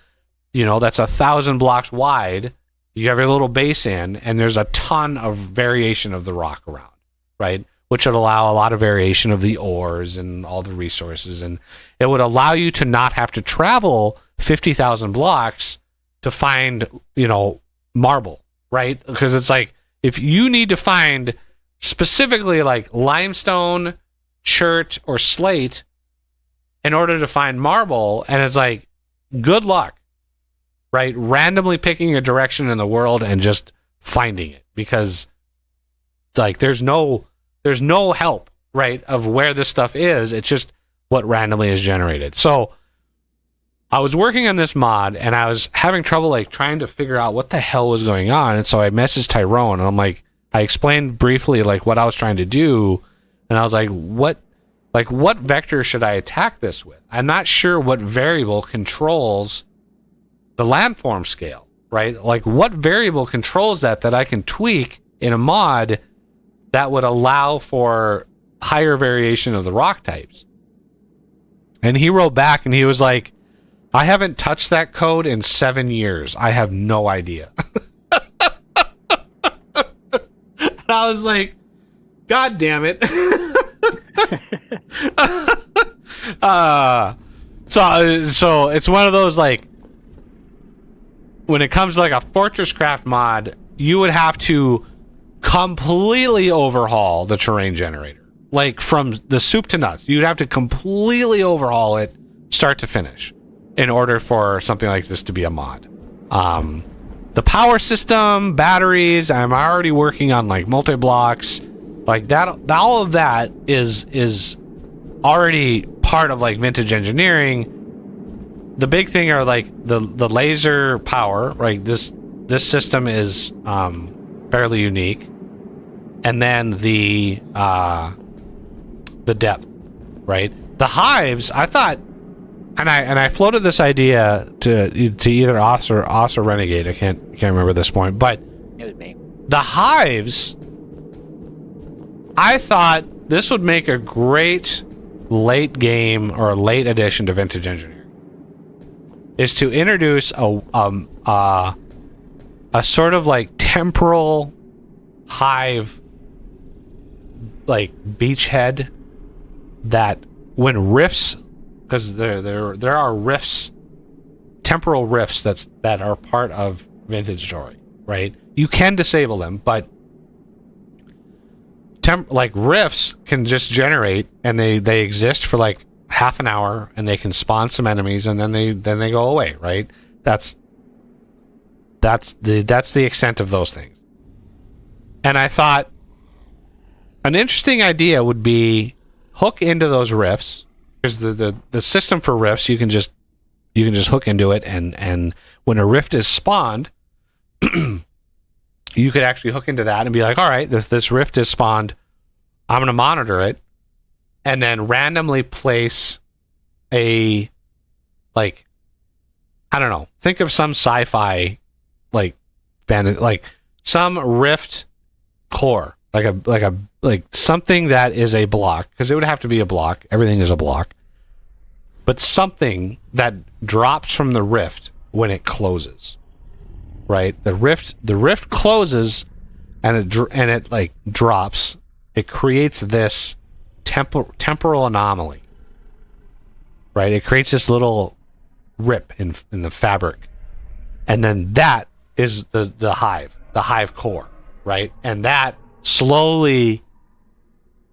that's 1,000 blocks wide. You have your little base in, and there's a ton of variation of the rock around, right? Which would allow a lot of variation of the ores and all the resources, and it would allow you to not have to travel 50,000 blocks to find, marble, right? Because it's like if you need to find specifically like limestone, chert, or slate in order to find marble, and it's like good luck, right? Randomly picking a direction in the world and just finding it, because like there's no help, right, of where this stuff is. It's just what randomly is generated. So I was working on this mod and I was having trouble like trying to figure out what the hell was going on. And so I messaged Tyrone and I'm like, I explained briefly like what I was trying to do. And I was like, what vector should I attack this with? I'm not sure what variable controls the landform scale, right? Like what variable controls that I can tweak in a mod that would allow for higher variation of the rock types. And he wrote back and he was like, I haven't touched that code in 7 years. I have no idea. And I was like, God damn it. So it's one of those like, when it comes to like a Fortress Craft mod, you would have to completely overhaul the terrain generator, like from the soup to nuts. You'd have to completely overhaul it start to finish in order for something like this to be a mod. The power system, batteries, I'm already working on like multi-blocks like that. All of that is already part of like vintage engineering. The big thing are like the laser power, right? This system is fairly unique. And then the depth, right? The hives, I thought, and I floated this idea to either Oss or Renegade. I can't remember at this point, but It was me. the hives, I thought this would make a great late game or late addition to Vintage Engineering. Is to introduce a sort of like temporal hive, like beachhead, that when rifts, because there are rifts, temporal rifts that are part of Vintage Story, right? You can disable them, but like rifts can just generate, and they exist for like half an hour, and they can spawn some enemies, and then they go away. Right? That's the extent of those things. And I thought an interesting idea would be hook into those rifts, because the system for rifts, you can just hook into it, and when a rift is spawned, you could actually hook into that and be like, all right, this rift is spawned, I'm going to monitor it, and then randomly place a, like, I don't know, think of some sci-fi, like some rift core, like something that is a block, because it would have to be a block. Everything is a block, but something that drops from the rift when it closes. Right, the rift closes, and it like drops. It creates this temporal anomaly. Right, it creates this little rip in the fabric, and then that is the hive core, right, and that slowly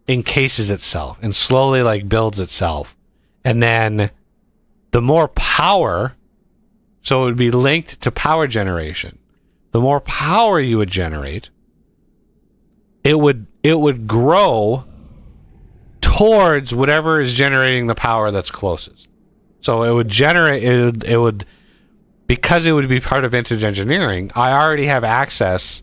encases itself and slowly like builds itself, and then the more power. So it would be linked to power generation. The more power you would generate, it would grow towards whatever is generating the power that's closest. So it would generate, it would, because it would be part of vintage engineering, I already have access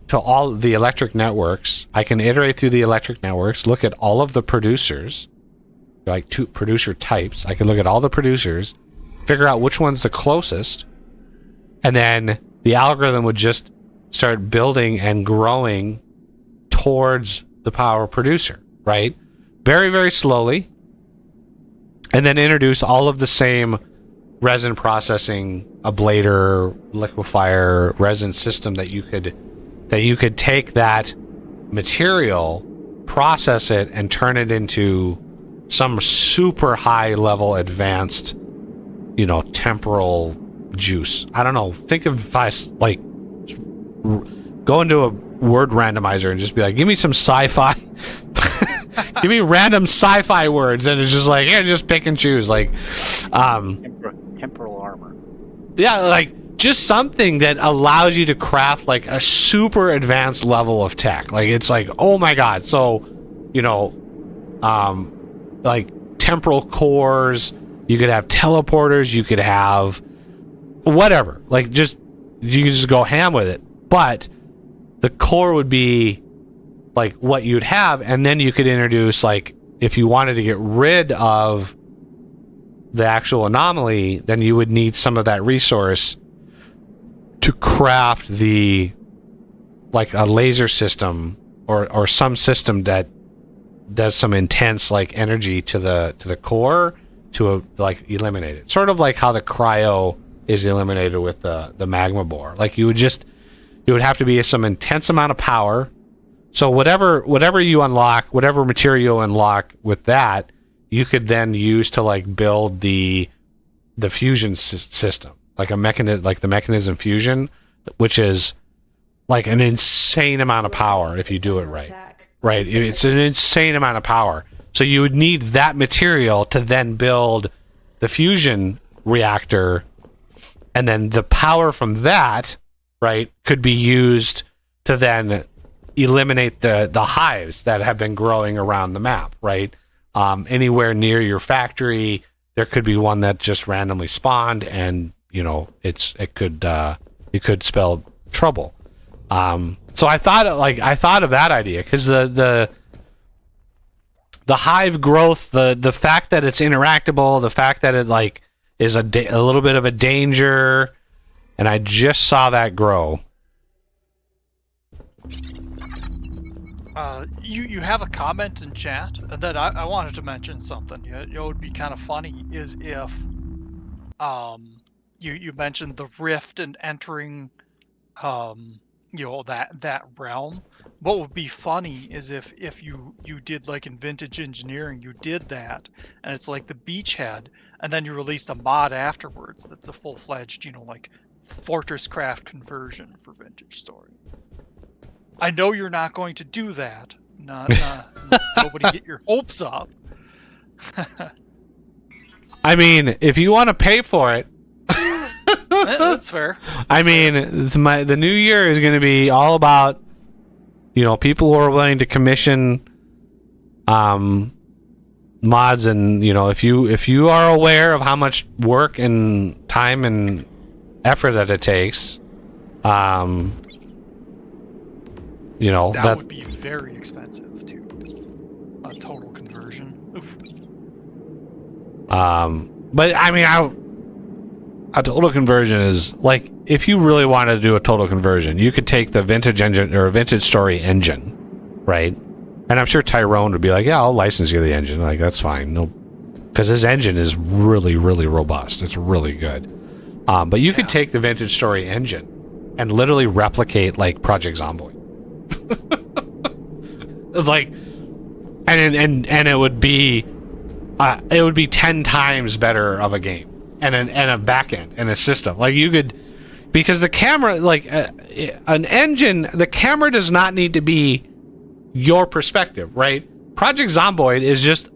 to all the electric networks. I can iterate through the electric networks, look at all of the producers, like two producer types. I can look at all the producers, figure out which one's the closest, and then the algorithm would just start building and growing towards the power producer, right? Very, very slowly, and then introduce all of the same resin processing, ablator, liquefier, resin system that you could take that material, process it, and turn it into some super high level advanced, temporal juice. I don't know. Think of if I like go into a word randomizer and just be like, give me some sci-fi, give me random sci-fi words, and it's just like, yeah, just pick and choose. Like, temporal armor. Yeah, like just something that allows you to craft like a super advanced level of tech. Like it's like, oh my god. So, like temporal cores. You could have teleporters, you could have whatever. Like you could just go ham with it. But the core would be like what you'd have, and then you could introduce, like, if you wanted to get rid of the actual anomaly, then you would need some of that resource to craft like a laser system or some system that does some intense like energy to the core to like eliminate it. Sort of like how the cryo is eliminated with the magma bore. Like it would have to be some intense amount of power. So whatever you unlock, whatever material you unlock with that, you could then use to like build the fusion system, like the mechanism fusion, which is like an insane amount of power if you do it right. Right, it's an insane amount of power. So you would need that material to then build the fusion reactor, and then the power from that, right, could be used to then eliminate the hives that have been growing around the map, right? Anywhere near your factory, there could be one that just randomly spawned, and it could spell trouble. So I thought of that idea, because the hive growth, the fact that it's interactable, the fact that it like is a little bit of a danger, and I just saw that grow. You have a comment in chat that I wanted to mention something. It would be kind of funny is if you mentioned the rift and entering that realm. What would be funny is if you did like in vintage engineering, you did that, and it's like the beachhead, and then you released a mod afterwards that's a full-fledged, like Fortress Craft conversion for Vintage Story. I know you're not going to do that. Nobody get your hopes up. I mean, if you want to pay for it, That's fair. I mean, the new year is going to be all about, people who are willing to commission mods, and if you are aware of how much work and time and effort that it takes, That that would be very expensive too. A total conversion. Oof. but I mean, a total conversion is like, if you really wanted to do a total conversion, you could take the vintage engine or a vintage story engine, right? And I'm sure Tyrone would be like, yeah, I'll license you the engine. Like, that's fine. No, because his engine is really, really robust. It's really good. But you could take the vintage story engine and literally replicate like Project Zomboid. It's like, and it would be 10 times better of a game, and a back end and a system. Like, you could, because the camera, like an engine, the camera does not need to be your perspective, right? Project Zomboid is just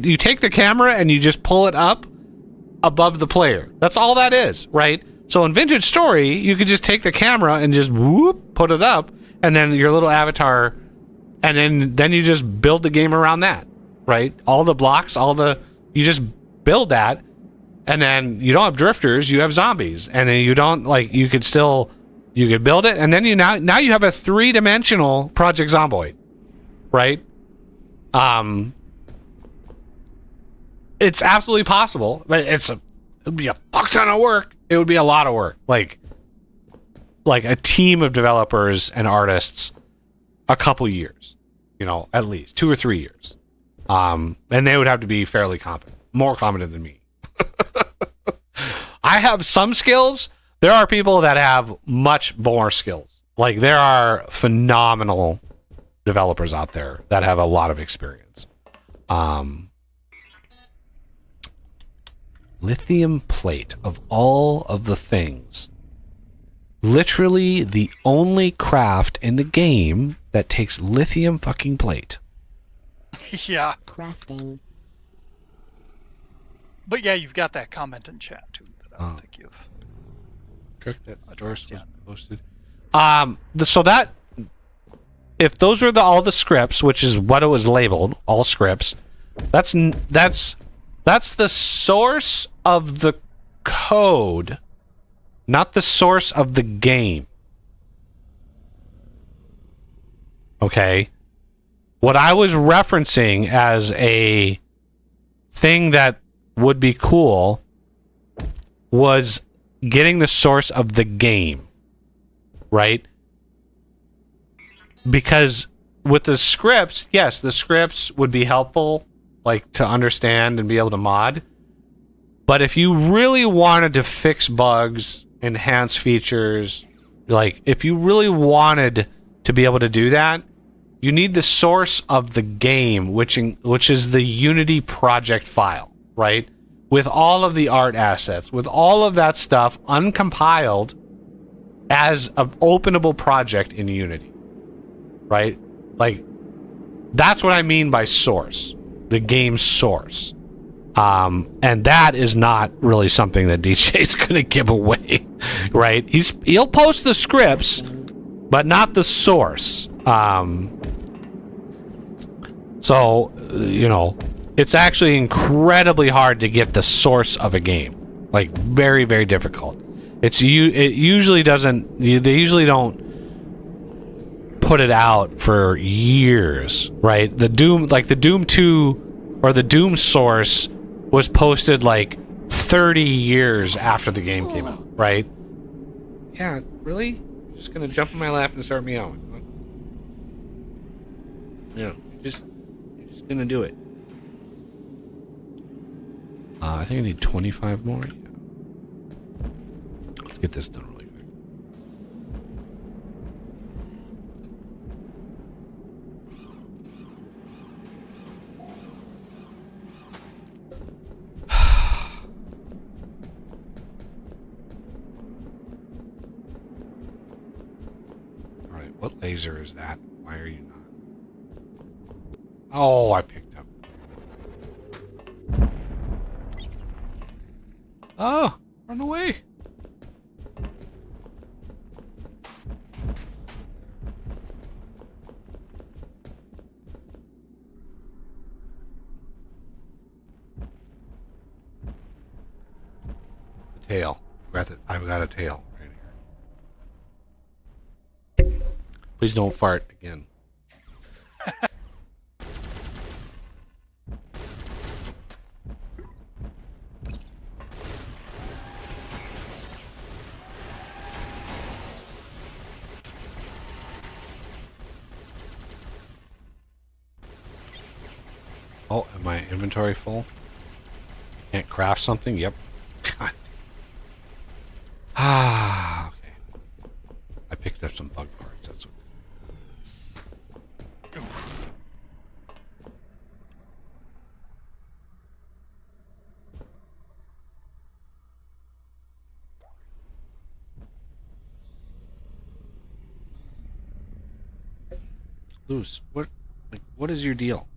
you take the camera and you just pull it up above the player. That's all that is, right? So in Vintage Story, you could just take the camera and just whoop, put it up, and then your little avatar, and then you just build the game around that, right? All the blocks, you just build that, and then you don't have drifters, you have zombies, and then you could build it, and then now you have a 3-dimensional Project Zomboid, right? It's absolutely possible, but it would be a fuck ton of work. It would be a lot of work. Like a team of developers and artists, a couple years, at least 2 or 3 years. And they would have to be fairly competent, more competent than me. I have some skills. There are people that have much more skills. Like, there are phenomenal developers out there that have a lot of experience. Lithium plate, of all of the things, literally the only craft in the game that takes lithium fucking plate. Yeah. Crafting. But yeah, you've got that comment in chat too that I don't think you've Addressed, yeah. posted. So that, if those were all the scripts, which is what it was labeled, all scripts, that's the source of the code, not the source of the game. Okay? What I was referencing as a thing that would be cool was getting the source of the game, right? Because with the scripts, yes, the scripts would be helpful, like, to understand and be able to mod. But if you really wanted to fix bugs, enhance features, like, if you really wanted to be able to do that, you need the source of the game, which is the Unity project file, right? With all of the art assets, with all of that stuff uncompiled as an openable project in Unity, right? Like, that's what I mean by source, the game source. And that is not really something that DJ's going to give away, right? He'll post the scripts, but not the source. So, it's actually incredibly hard to get the source of a game. Like, very, very difficult. It usually doesn't. They usually don't put it out for years, right? The Doom 2 or the Doom source was posted like 30 years after the game came out, right? Yeah, really? Just gonna jump in my lap and start meowing. Yeah, you're just gonna do it. I think I need 25 more. Yeah. Let's get this done really quick. All right, what laser is that? Why are you not? Oh, I picked up. Oh, run away. Tail. I've got a tail right here. Please don't fart again. Oh, am my inventory full? Can't craft something? Yep. God. Ah, okay. I picked up some bug parts. That's okay. Oof. Luz, what is your deal?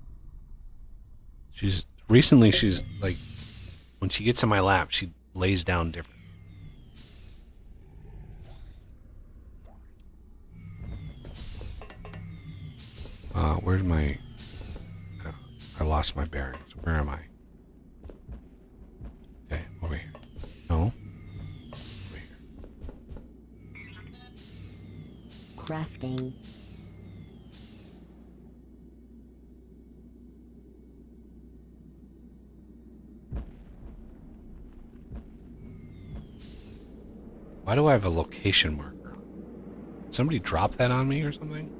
Recently she's like, when she gets in my lap, she lays down different. Where's my... I lost my bearings. Where am I? Okay, over here. No? Over here. Crafting. Why do I have a location marker? Did somebody drop that on me or something?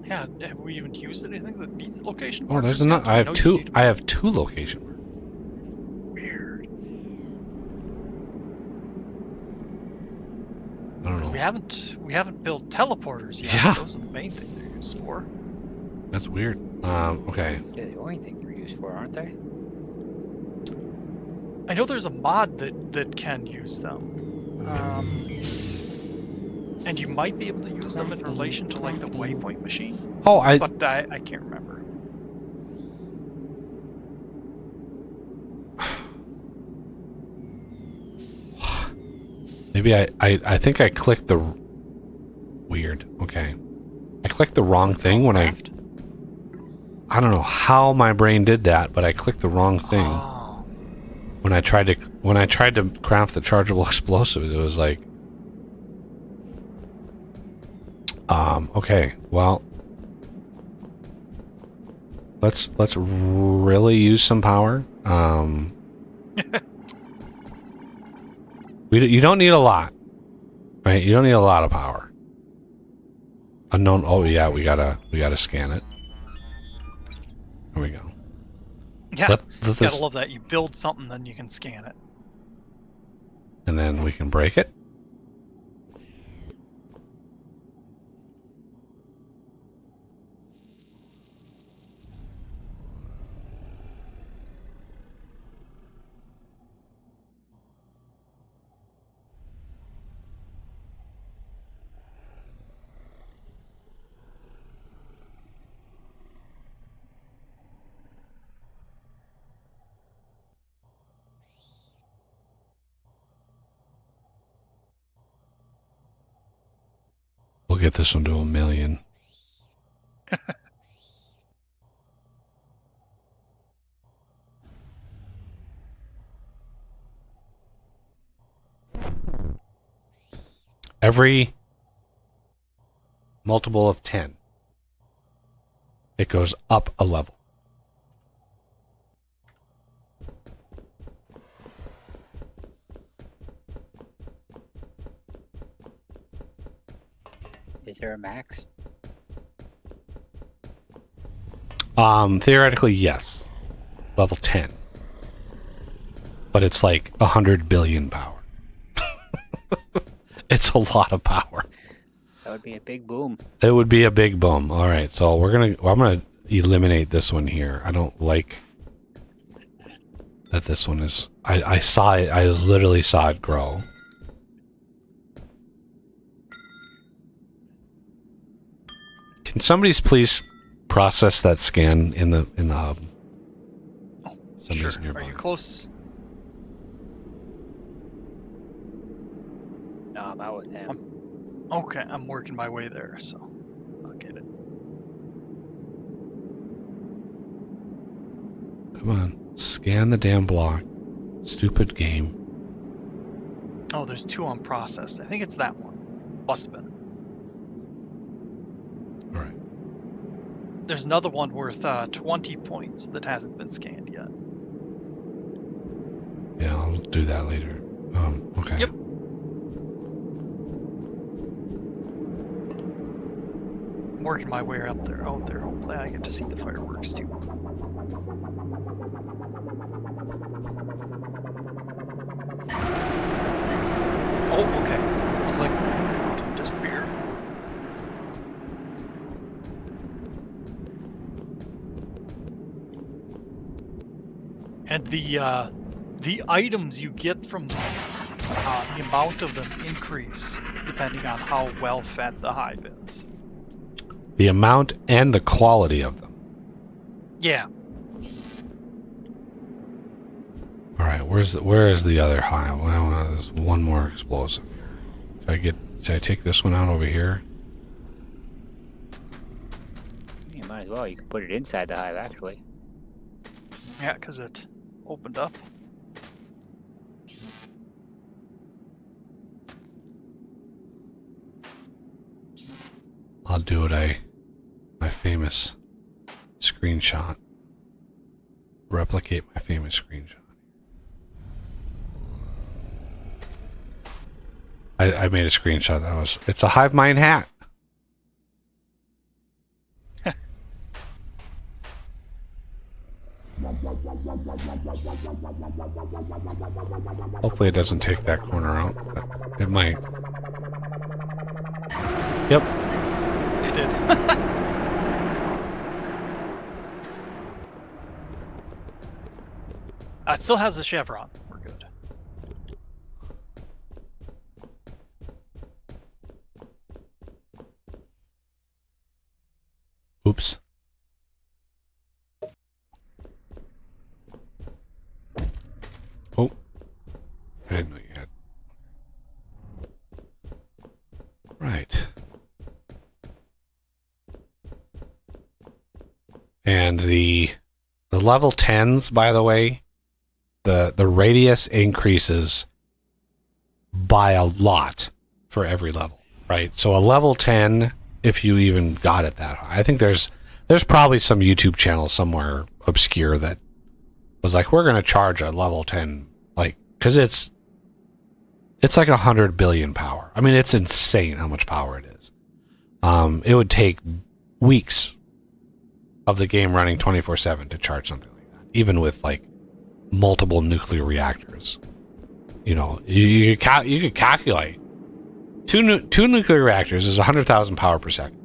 Yeah, have we even used anything that needs location? Oh, there's markers another. yet? I know have you two. need- I have two location markers. Weird. I don't 'Cause know. we haven't built teleporters yet. Yeah. Those are the main thing they're used for. That's weird. Okay. They're the only thing they're used for, aren't they? I know there's a mod that can use them. And you might be able to use them in relation to like the waypoint machine, Oh, but I can't remember. maybe I think I clicked the weird. Okay. I clicked the wrong thing when Craft? I don't know how my brain did that, but I clicked the wrong thing Oh, when I tried to craft the chargeable explosives. It was like, okay, well, let's really use some power. You don't need a lot, right? You don't need a lot of power. Unknown. Oh yeah, we gotta scan it. There we go. yeah. Let Gotta this, love that. You build something, then you can scan it. and then we can break it. We'll get this one to 1 million. Every multiple of 10, it goes up a level. Is there a max? Theoretically, yes. Level 10. But it's like 100 billion power. It's a lot of power. That would be a big boom. It would be a big boom. All right, so I'm gonna eliminate this one here. I don't like that this one is. I saw it. I literally saw it grow. Can somebody please process that scan in the hub? Somebody's Sure. nearby. Are you close? No, I'm out with him. Okay, I'm working my way there, so I'll get it. Come on, scan the damn block. Stupid game. Oh, there's 2 unprocessed. I think it's that one. Must have been. All right. There's another one worth 20 points that hasn't been scanned yet. Yeah, I'll do that later. Okay. Yep. I'm working my way up there. Oh, there. Hopefully, I get to see the fireworks too. Oh, okay. I was like, to disappear. And the items you get from these, the amount of them increase depending on how well fed the hive is. The amount and the quality of them. Yeah. All right, where is the other hive? Well, there's one more explosive here. Should I take this one out over here? You might as well. You can put it inside the hive, actually. Yeah, because it opened up. I'll do it. My famous screenshot. Replicate my famous screenshot. I made a screenshot. It's a hive mind hat. Hopefully it doesn't take that corner out, but it might. Yep. It did. It still has a chevron. We're good. Oops. Oh. I didn't know you had. Right. And the level 10s, by the way, the radius increases by a lot for every level, right? So a level 10, if you even got it that high, I think there's probably some YouTube channel somewhere obscure that was like, we're going to charge a level 10, like, because it's like 100 billion power. I mean, it's insane how much power it is. It would take weeks of the game running 24/7 to charge something like that, even with like multiple nuclear reactors. You know, you could calculate two nuclear reactors is 100,000 power per second.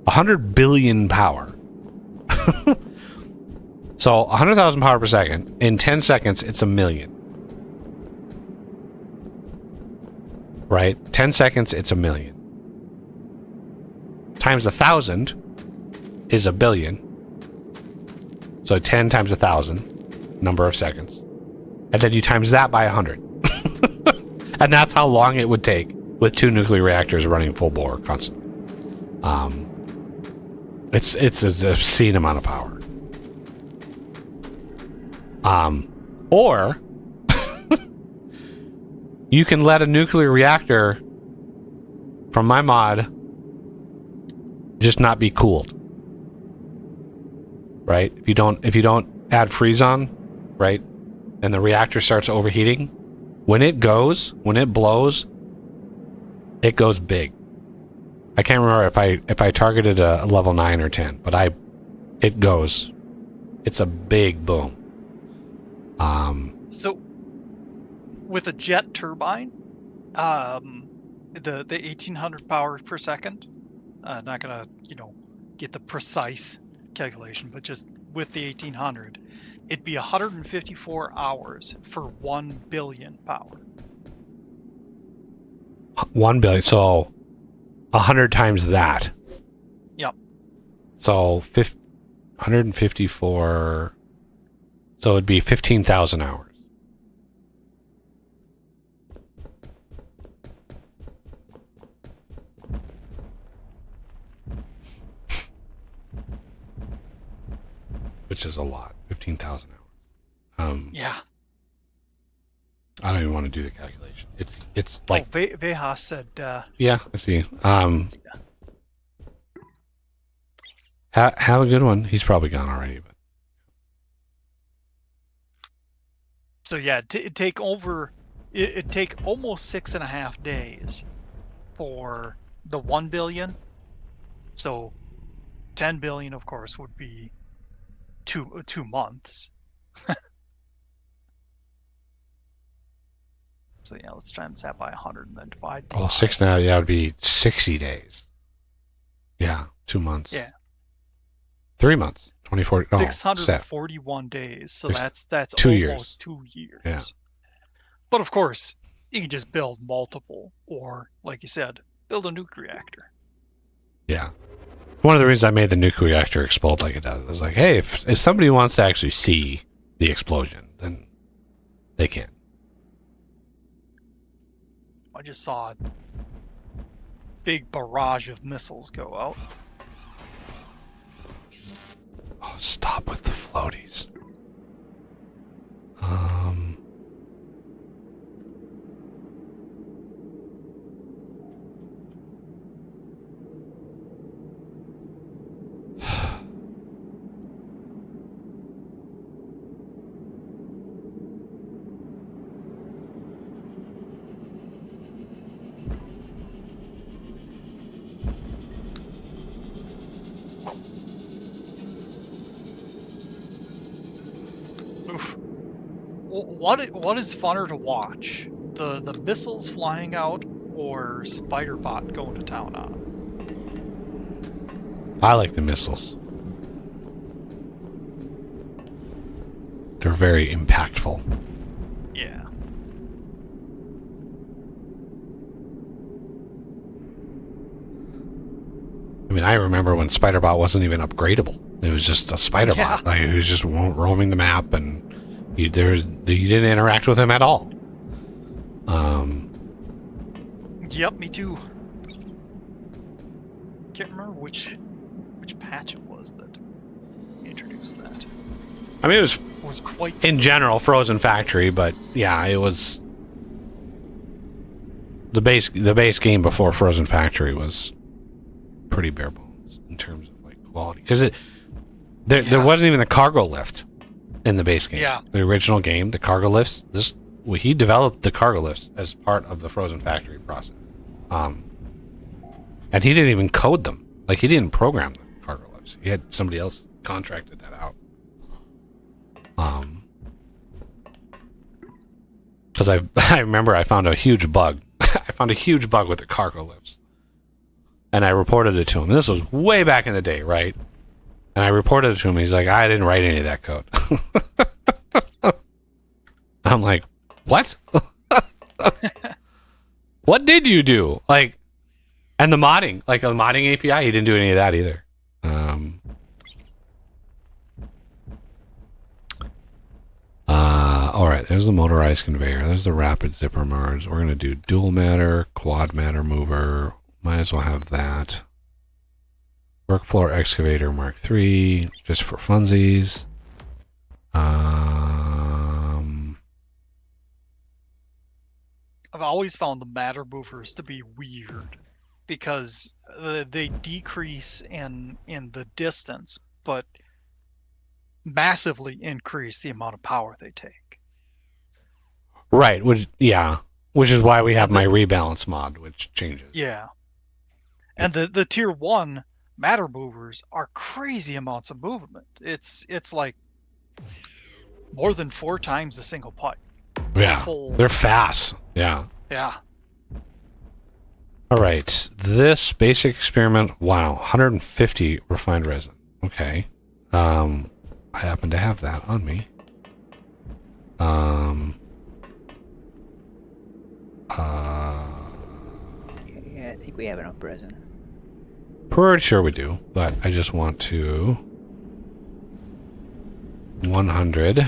100 billion power. So 100,000 power per second in 10 seconds, it's 1 million. Right? 10 seconds, it's 1 million. Times 1,000 is 1 billion. So 10 times 1,000, number of seconds. And then you times that by 100. And that's how long it would take with 2 nuclear reactors running full bore constantly. It's an obscene amount of power. Or you can let a nuclear reactor from my mod just not be cooled. Right? If you don't add freeze on, right? And the reactor starts overheating, when it blows, it goes big. I can't remember if I targeted a level 9 or 10, but it goes. It's a big boom. So, with a jet turbine, the 1800 power per second, not gonna get the precise calculation, but just with the 1800, it'd be 154 hours for 1 billion power. 1 billion. So 100 times that. Yep. So 154. So it'd be 15,000 hours. Which is a lot. 15,000 hours. Yeah. I don't even want to do the calculation. It's like Vejas said. yeah, I see. Have a good one. He's probably gone already, but So yeah, it'd take almost 6.5 days for the 1 billion. So 10 billion, of course, would be two months. So yeah, let's times that by 100 and then divide. well, 6 now. Yeah, it would be 60 days. Yeah, 2 months. Yeah. 3 months. 24. Oh, 641 days. So that's 2 almost years. 2 years. Yeah. But of course, you can just build multiple, or like you said, build a nuke reactor. Yeah. One of the reasons I made the nuclear reactor explode like it does is like, hey, if somebody wants to actually see the explosion, then they can. I just saw a big barrage of missiles go out. Oh, stop with the floaties. Oof. What is funner to watch? The missiles flying out or Spider-Bot going to town on? I like the missiles. They're very impactful. Yeah. I mean, I remember when Spider-Bot wasn't even upgradable. It was just a Spider-Bot. Yeah. Like, he was just roaming the map, and you didn't interact with him at all. Yep, me too. Can't remember which patch it was that introduced that. I mean, it Was quite in general Frozen Factory, but yeah, it was the base game before Frozen Factory was pretty bare bones in terms of like quality, because there wasn't even the cargo lift in the base game. Yeah. The original game, the cargo lifts. He developed the cargo lifts as part of the Frozen Factory process, and he didn't even code them. Like, he didn't program the cargo lifts. He had somebody else contracted that out. Because I remember I found a huge bug. I found a huge bug with the cargo lifts, and I reported it to him. And this was way back in the day, right? And I reported it to him. He's like, I didn't write any of that code. I'm like, what? What did you do? Like, and the modding, like a modding API, he didn't do any of that either. All right, there's the motorized conveyor. There's the rapid zipper merge. We're going to do dual matter, quad matter mover. Might as well have that. Work floor excavator Mark III, just for funsies. I've always found the matter movers to be weird because they decrease in the distance, but massively increase the amount of power they take. Right, which is why we have my rebalance mod, which changes. Yeah. And the tier 1 matter movers are crazy amounts of movement. It's like more than 4 times a single pipe. Yeah, they're fast. Yeah. Yeah. All right, this basic experiment. Wow, 150 refined resin. Okay, I happen to have that on me. Yeah, think we have enough resin. Pretty sure we do, but I just want to 100.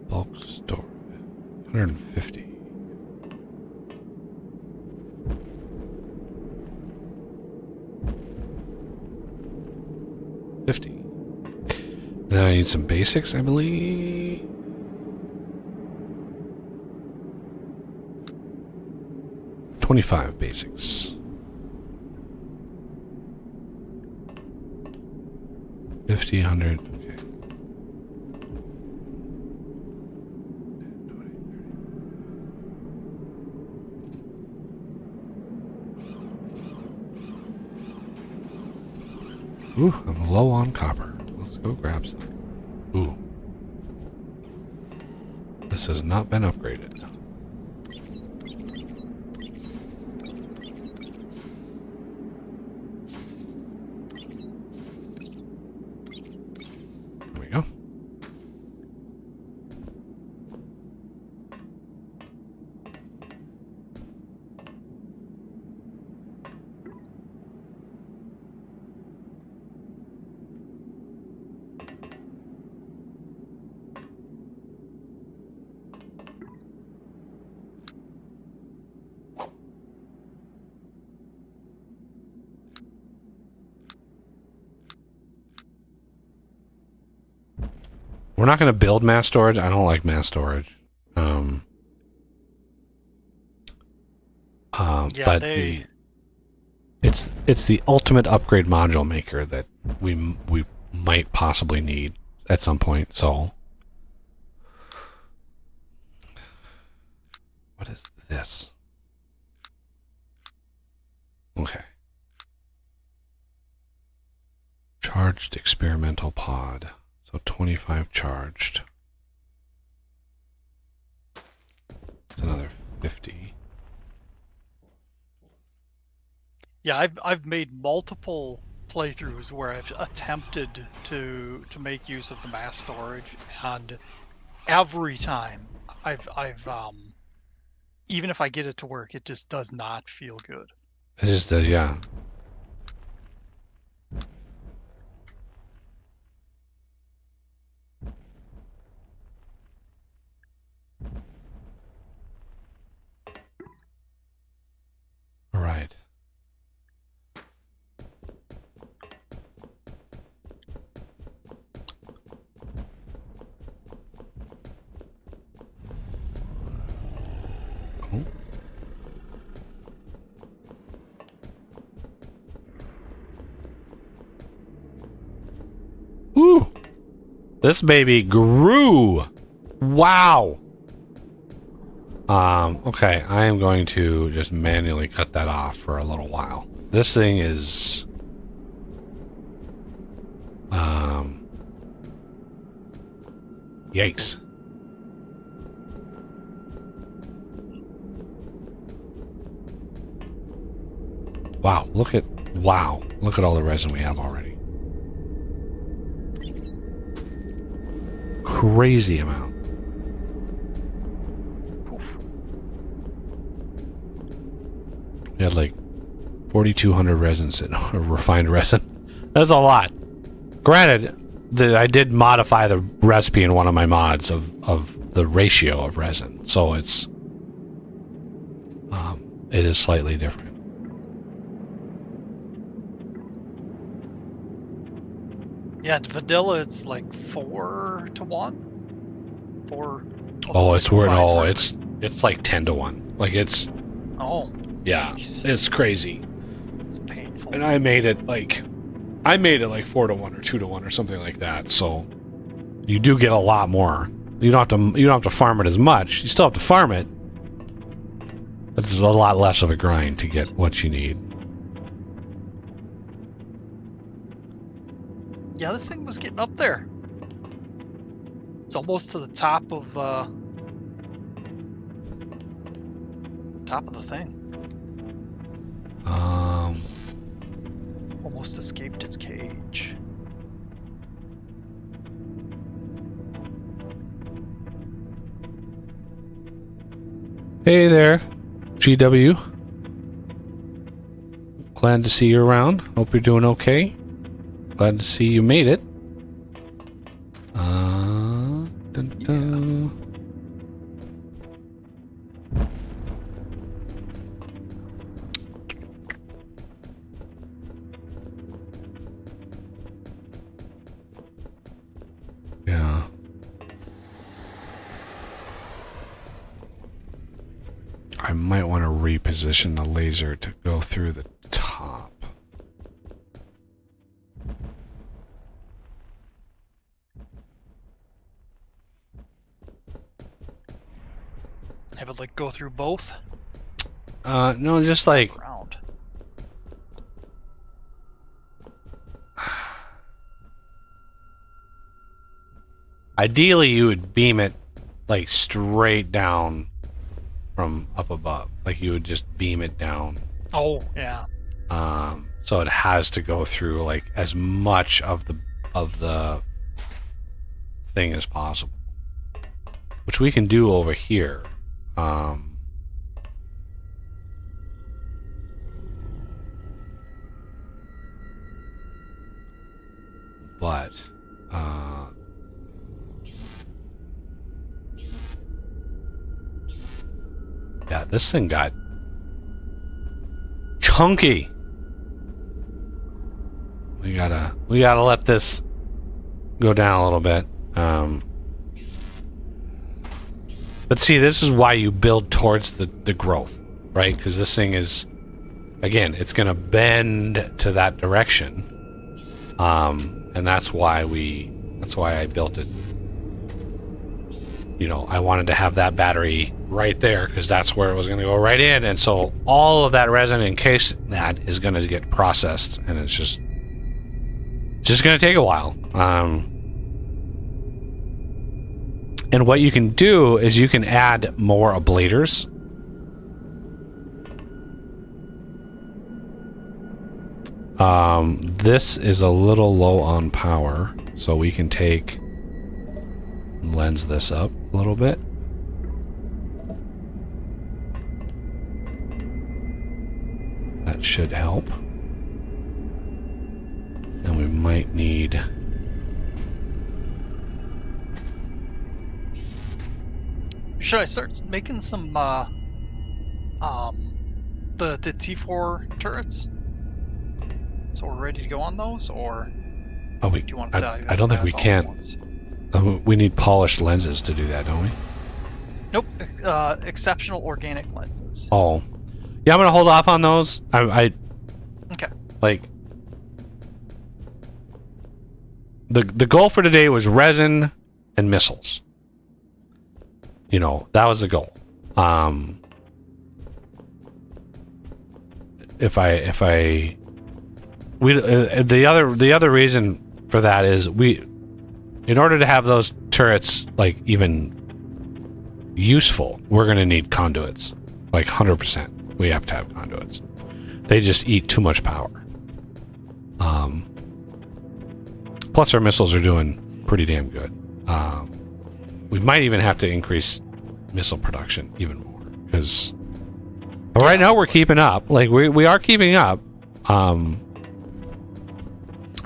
Bulk storage 150. Then I need some basics, I believe. $25 basics. 50, 100. Okay. Ooh, I'm low on copper. Let's go grab some. Ooh. This has not been upgraded. There we go. We're not going to build mass storage. I don't like mass storage. Yeah, but they- it's the ultimate upgrade module maker that we might possibly need at some point. So, what is this? Okay. Charged experimental pod. So 25 charged. It's another 50. Yeah, I've made multiple playthroughs where I've attempted to make use of the mass storage, and every time I've even if I get it to work, it just does not feel good. It just yeah. All right. Cool. Ooh. This baby grew. Wow. Okay, I am going to just manually cut that off for a little while. This thing is yikes. Wow, look at all the resin we have already. Crazy amount. Oof. We had like 4,200 resins in refined resin. That's a lot. Granted, I did modify the recipe in one of my mods of the ratio of resin, so it is slightly different. Yeah, at Vanilla it's like 4 to 1. 4. Oh, it's weird. five Oh, for- it's like 10 to 1. Like it's Oh, yeah, jeez. it's crazy. It's painful. And I made it like 4 to 1 or 2 to 1 or something like that. So you do get a lot more. You don't have to farm it as much. You still have to farm it. But it's a lot less of a grind to get what you need. Yeah, this thing was getting up there. It's almost to the top of the thing. Almost escaped its cage. Hey there, GW. Glad to see you around. Hope you're doing okay. Glad to see you made it. Dun, dun. Yeah. I might want to reposition the laser to go through the top. Have it like go through both No, just like around. ideally you would beam it like straight down from up above. Like you would just beam it down. Oh yeah. So it has to go through like as much of the thing as possible. Which we can do over here. But yeah, this thing got chunky. We gotta let this go down a little bit. But see, this is why you build towards the growth, right? Because this thing is, again, it's gonna bend to that direction. And that's why I built it. You know, I wanted to have that battery right there because that's where it was going to go right in. And so all of that resin, in case that is going to get processed, and it's just going to take a while. And what you can do is you can add more ablators. This is a little low on power, so we can take and lens this up a little bit. That should help. And we might need Should I start making some the T4 turrets? So we're ready to go on those, or oh, do you want to dive I don't think we all at can. once? We need polished lenses to do that, don't we? Nope. Exceptional organic lenses. Oh. Yeah, I'm gonna hold off on those. I Okay. like the goal for today was resin and missiles. You know, that was the goal. The other reason for that is in order to have those turrets like even useful, we're gonna need conduits. Like 100%. We have to have conduits. They just eat too much power. Plus our missiles are doing pretty damn good. We might even have to increase missile production even more because right now we're keeping up. Like we are keeping up.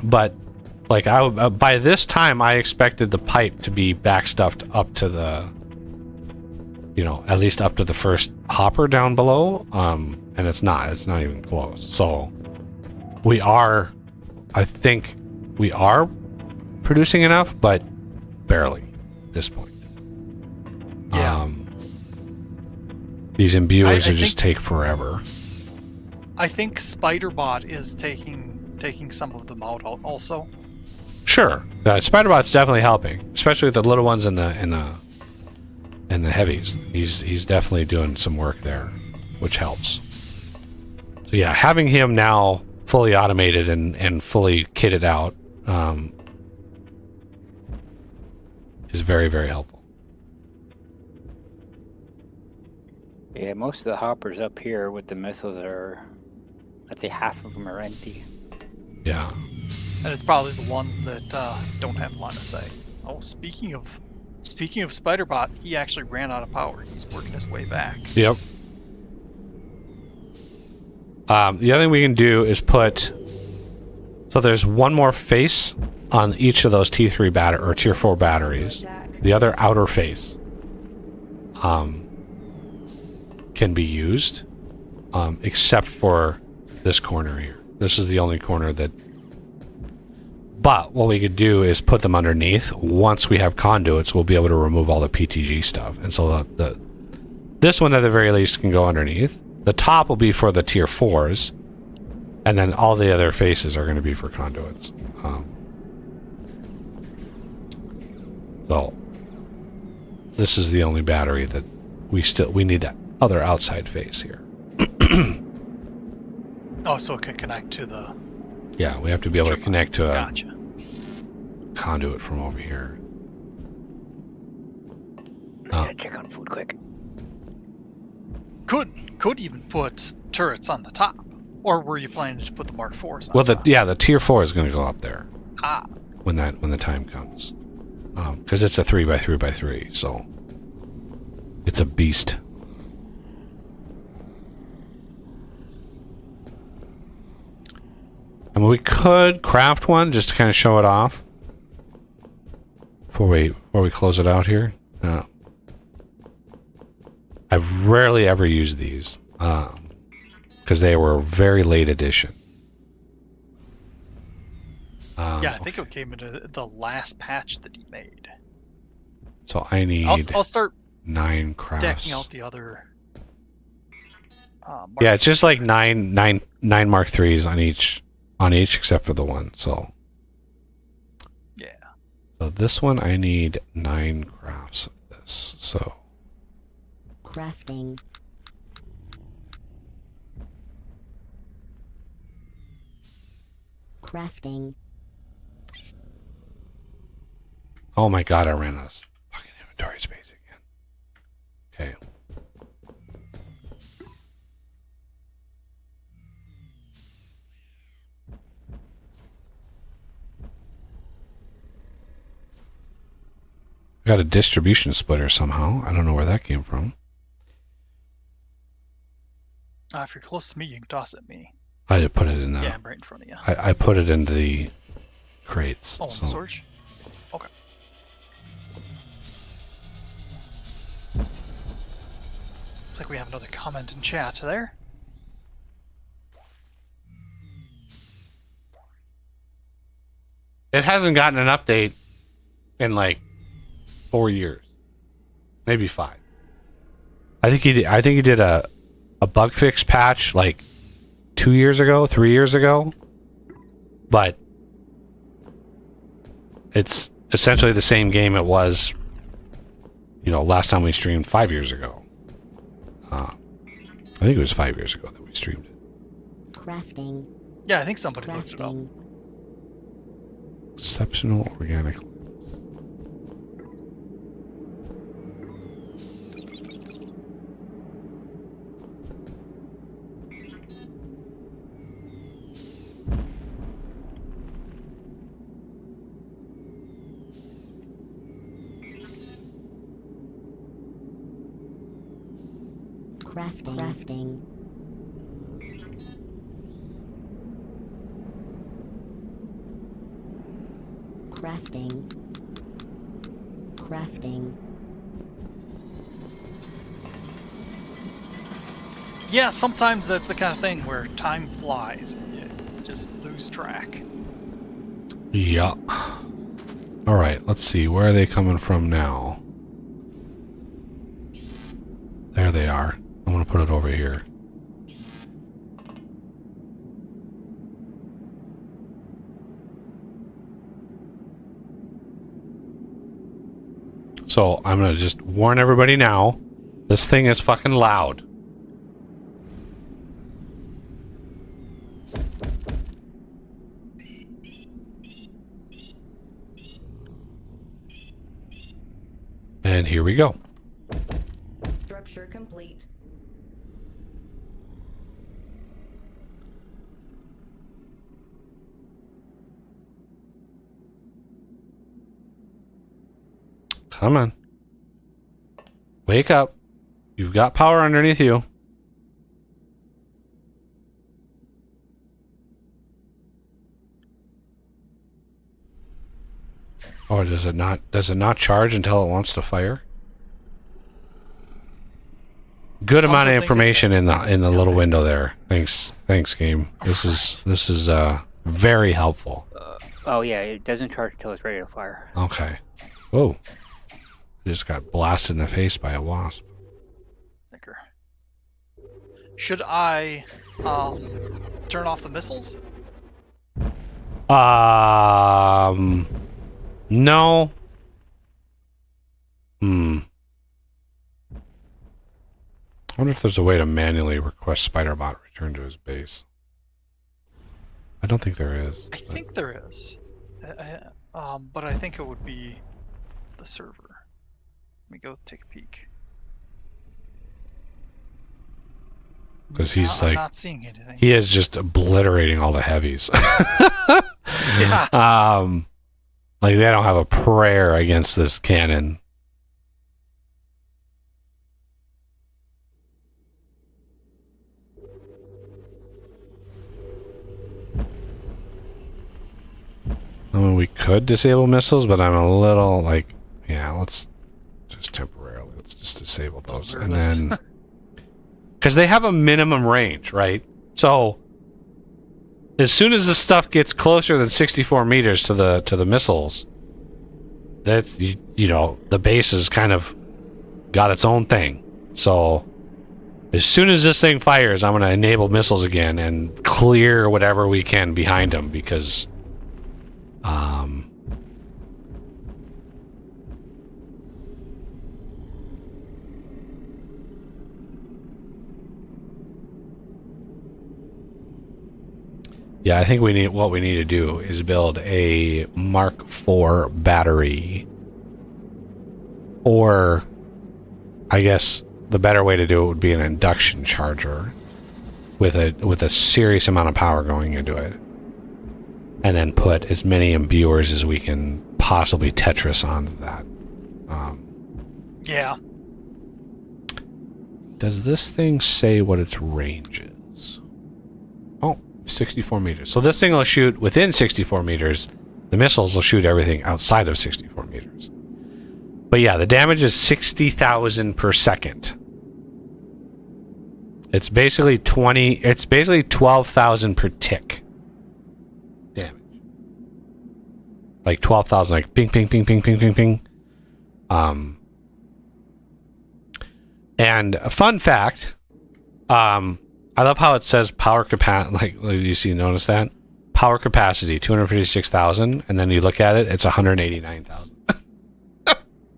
But like by this time I expected the pipe to be backstuffed up to the, you know, at least up to the first hopper down below. And it's not even close. So I think we are producing enough, but barely at this point. Yeah. These imbuers I just take forever. I think Spiderbot is taking some of them out also. Sure, Spiderbot's definitely helping, especially with the little ones and the heavies. He's definitely doing some work there, which helps. So yeah, having him now fully automated and fully kitted out is very, very helpful. Yeah, most of the hoppers up here with the missiles are, I'd say half of them are empty. Yeah. And it's probably the ones that don't have line of sight. Oh, speaking of Speaking of Spiderbot, he actually ran out of power. He's working his way back. Yep. The other thing we can do is put. So there's one more face on each of those T3 or Tier 4 batteries. Attack. The other outer face can be used, except for this corner here. This is the only corner that. But what we could do is put them underneath. Once we have conduits, we'll be able to remove all the PTG stuff. And so this one at the very least can go underneath. The top will be for the Tier 4s. And then all the other faces are going to be for conduits. So this is the only battery that we need that other outside face here. Oh, so it can connect to the. Yeah, we have to be able to connect to a Gotcha. conduit from over here. I gotta check on food quick. Could even put turrets on the top, or were you planning to put the Mark 4s on? Well, top? the Tier 4 is going to go up there Ah, when the time comes, because it's a 3x3x3, so it's a beast. I mean, we could craft one just to kind of show it off before we close it out here. I've rarely ever used these because they were very late edition. yeah, I think it came into the last patch that he made. So I need I'll start 9 crafts. decking out the other. Mark Yeah, it's just like nine Mark 3s on each except for the one. So Yeah. so this one I need 9 crafts of this. So Crafting. Crafting. oh my god, I ran out of fucking inventory space again. Okay. Got a distribution splitter somehow. I don't know where that came from. If you're close to me, you can toss it at me. I did put it in the. Yeah, I'm right in front of you. I put it into the crates. Oh, in so- the storage? Okay. Looks like we have another comment in chat there. It hasn't gotten an update in like 4 years, maybe 5. I think he did a bug fix patch like 2 years ago, 3 years ago, but it's essentially the same game it was, last time we streamed 5 years ago. I think it was 5 years ago that we streamed it. Crafting. Yeah, I think somebody looked it up. Crafting. Exceptional organic. Crafting. Crafting. Crafting. Yeah, sometimes that's the kind of thing where time flies and you just lose track. Yeah. All right, let's see. Where are they coming from now? There they are. I'm going to put it over here. So I'm going to just warn everybody now. This thing is fucking loud. And here we go. Structure complete. Come on. Wake up. You've got power underneath you. Oh, does it not charge until it wants to fire? Good amount of information in the little window there. Thanks game. This is very helpful. Oh yeah, it doesn't charge until it's ready to fire. Okay. Whoa. Just got blasted in the face by a wasp. Thinker. Should I turn off the missiles? No. I wonder if there's a way to manually request Spiderbot return to his base. I don't think there is. I think there is. But I think it would be the server. Let me go take a peek. Because he's I'm like, not seeing anything. he is just obliterating all the heavies. Yeah. Like they don't have a prayer against this cannon. I mean, we could disable missiles, but I'm a little like, yeah, let's just temporarily, let's just disable those. And then, because they have a minimum range, right? So, as soon as the stuff gets closer than 64 meters to the missiles, that's, you know, the base has kind of got its own thing. So, as soon as this thing fires, I'm going to enable missiles again and clear whatever we can behind them because yeah, I think what we need to do is build a Mark IV battery. Or I guess the better way to do it would be an induction charger with a serious amount of power going into it. And then put as many imbuers as we can possibly Tetris onto that. Yeah. Does this thing say what its range is? Oh, 64 meters. So this thing will shoot within 64 meters. The missiles will shoot everything outside of 64 meters. But yeah, the damage is 60,000 per second. It's basically 12,000 per tick. Damage. Like 12,000, like ping, ping, ping, ping, ping, ping, ping. And a fun fact, I love how it says power capacity, like you see, notice that? Power capacity, 256,000, and then you look at it, it's 189,000.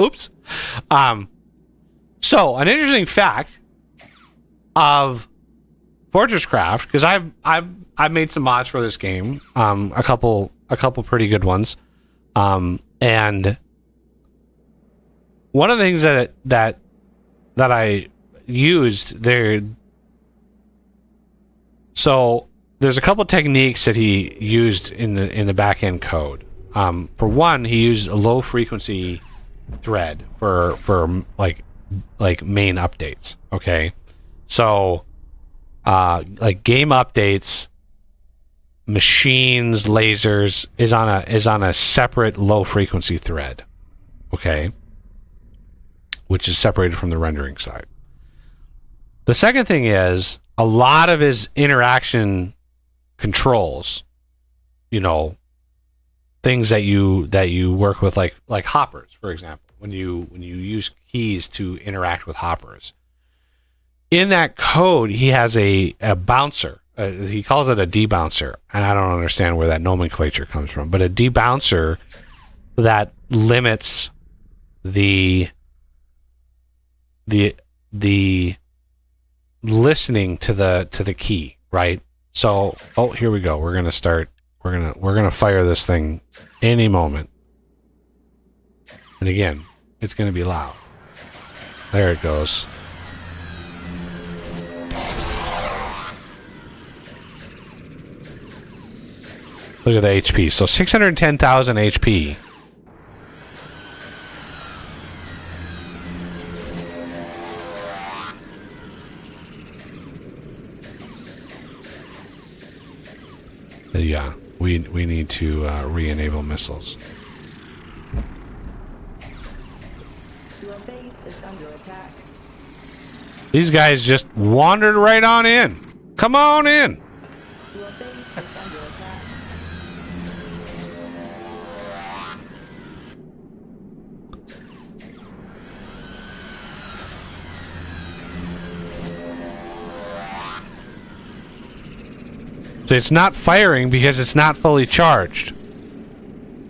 Oops. So, an interesting fact of Fortresscraft, because I've made some mods for this game, a couple pretty good ones, and one of the things that I used there. So there's a couple techniques that he used in the back end code. For one, he used a low frequency thread for like main updates. Okay, so like game updates, machines, lasers is on a separate low frequency thread. Okay, which is separated from the rendering side. The second thing is a lot of his interaction controls, you know, things that you work with, like hoppers, for example, when you use keys to interact with hoppers. In that code, he has a bouncer. He calls it a debouncer, and I don't understand where that nomenclature comes from, but a debouncer that limits the listening to the key, right? So, oh, here we go. We're gonna fire this thing any moment, and again, it's gonna be loud. There it goes. Look at the HP. So 610,000 HP. Yeah, we need to re-enable missiles. Your base is under attack. These guys just wandered right on in. Come on in. Your base is under attack. So it's not firing because it's not fully charged.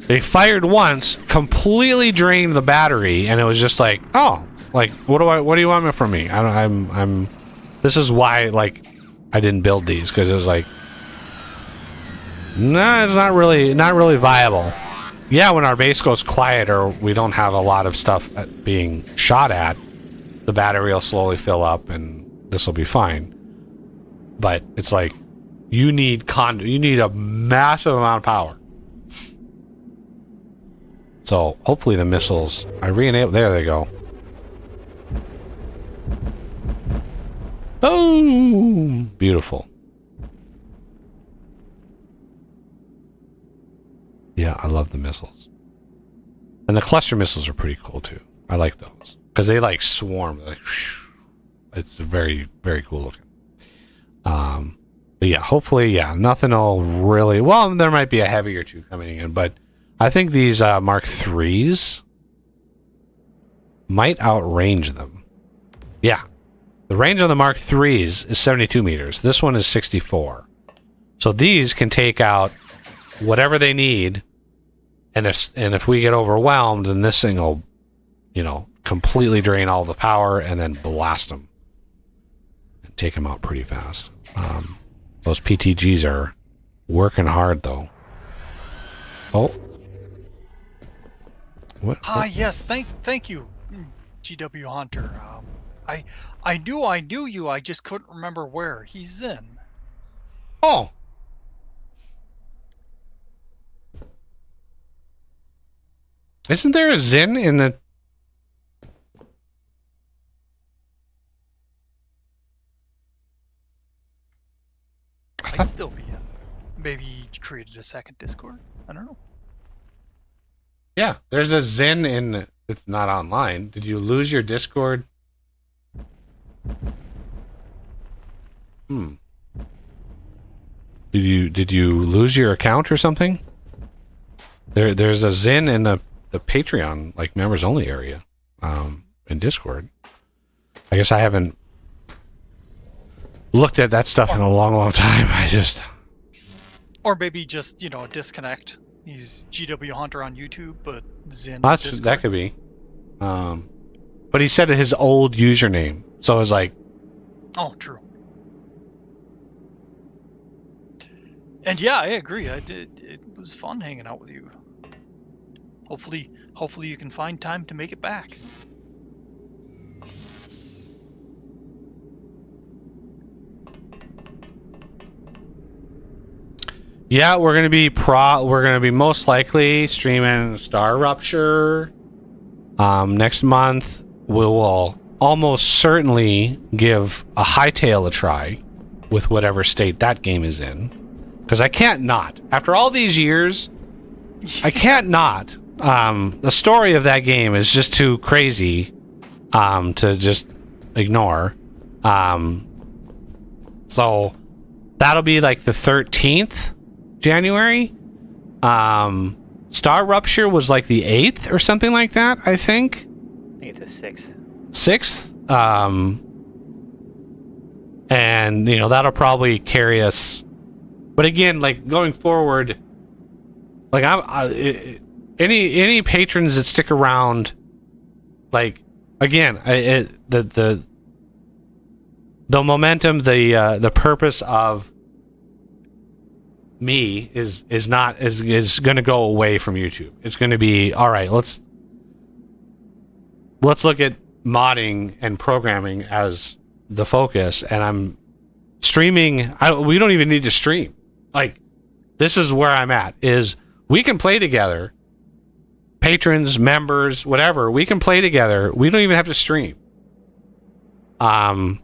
They fired once, completely drained the battery, and it was just like, oh, like what do you want from me? I'm this is why like I didn't build these, because it was like, nah, it's not really viable. Yeah, when our base goes quiet or we don't have a lot of stuff being shot at, the battery will slowly fill up and this will be fine. But it's like, you need a massive amount of power. So hopefully the missiles, I re-enable, there they go. Oh, beautiful. Yeah, I love the missiles. And the cluster missiles are pretty cool too. I like those because they like swarm. Like, it's very, very cool looking. But yeah, hopefully, yeah, nothing will really. Well, there might be a heavy or two coming in, but I think these Mark IIIs might outrange them. Yeah, the range on the Mark IIIs is 72 meters. This one is 64. So these can take out whatever they need, and if we get overwhelmed, then this thing will, completely drain all the power and then blast them and take them out pretty fast. Those PTGs are working hard, though. Oh. What? Yes, thank you, GW Hunter. I knew you, I just couldn't remember where. He's in. Oh. Isn't there a Zin in the... I can still be in. Maybe he created a second Discord. I don't know. Yeah, there's a Zin in... It's not online. Did you lose your Discord? Did you lose your account or something? There's a Zin in the Patreon, like, members only area, in Discord. I guess I haven't looked at that stuff in a long time. Or maybe just, a disconnect. He's GW Hunter on YouTube, but Zin on Discord. That could be. But he said his old username, so I was like, oh, true. And yeah, I agree. It was fun hanging out with you. Hopefully you can find time to make it back. yeah, we're gonna be most likely streaming Star Rupture. Next month we will almost certainly give a Hytale a try with whatever state that game is in, because I can't not. After all these years, I can't not. The story of that game is just too crazy to just ignore. So that'll be like the 13th January. Star Rupture was like the 8th or something like that, I think. I think it's the 6th. 6th. And that'll probably carry us. But again, like going forward, like any patrons that stick around, like again, the momentum, the purpose of me is going to go away from YouTube. It's going to be, all right, let's look at modding and programming as the focus, and I'm streaming. We don't even need to stream. Like, this is where I'm at, is we can play together, patrons, members, whatever, we can play together. We don't even have to stream. But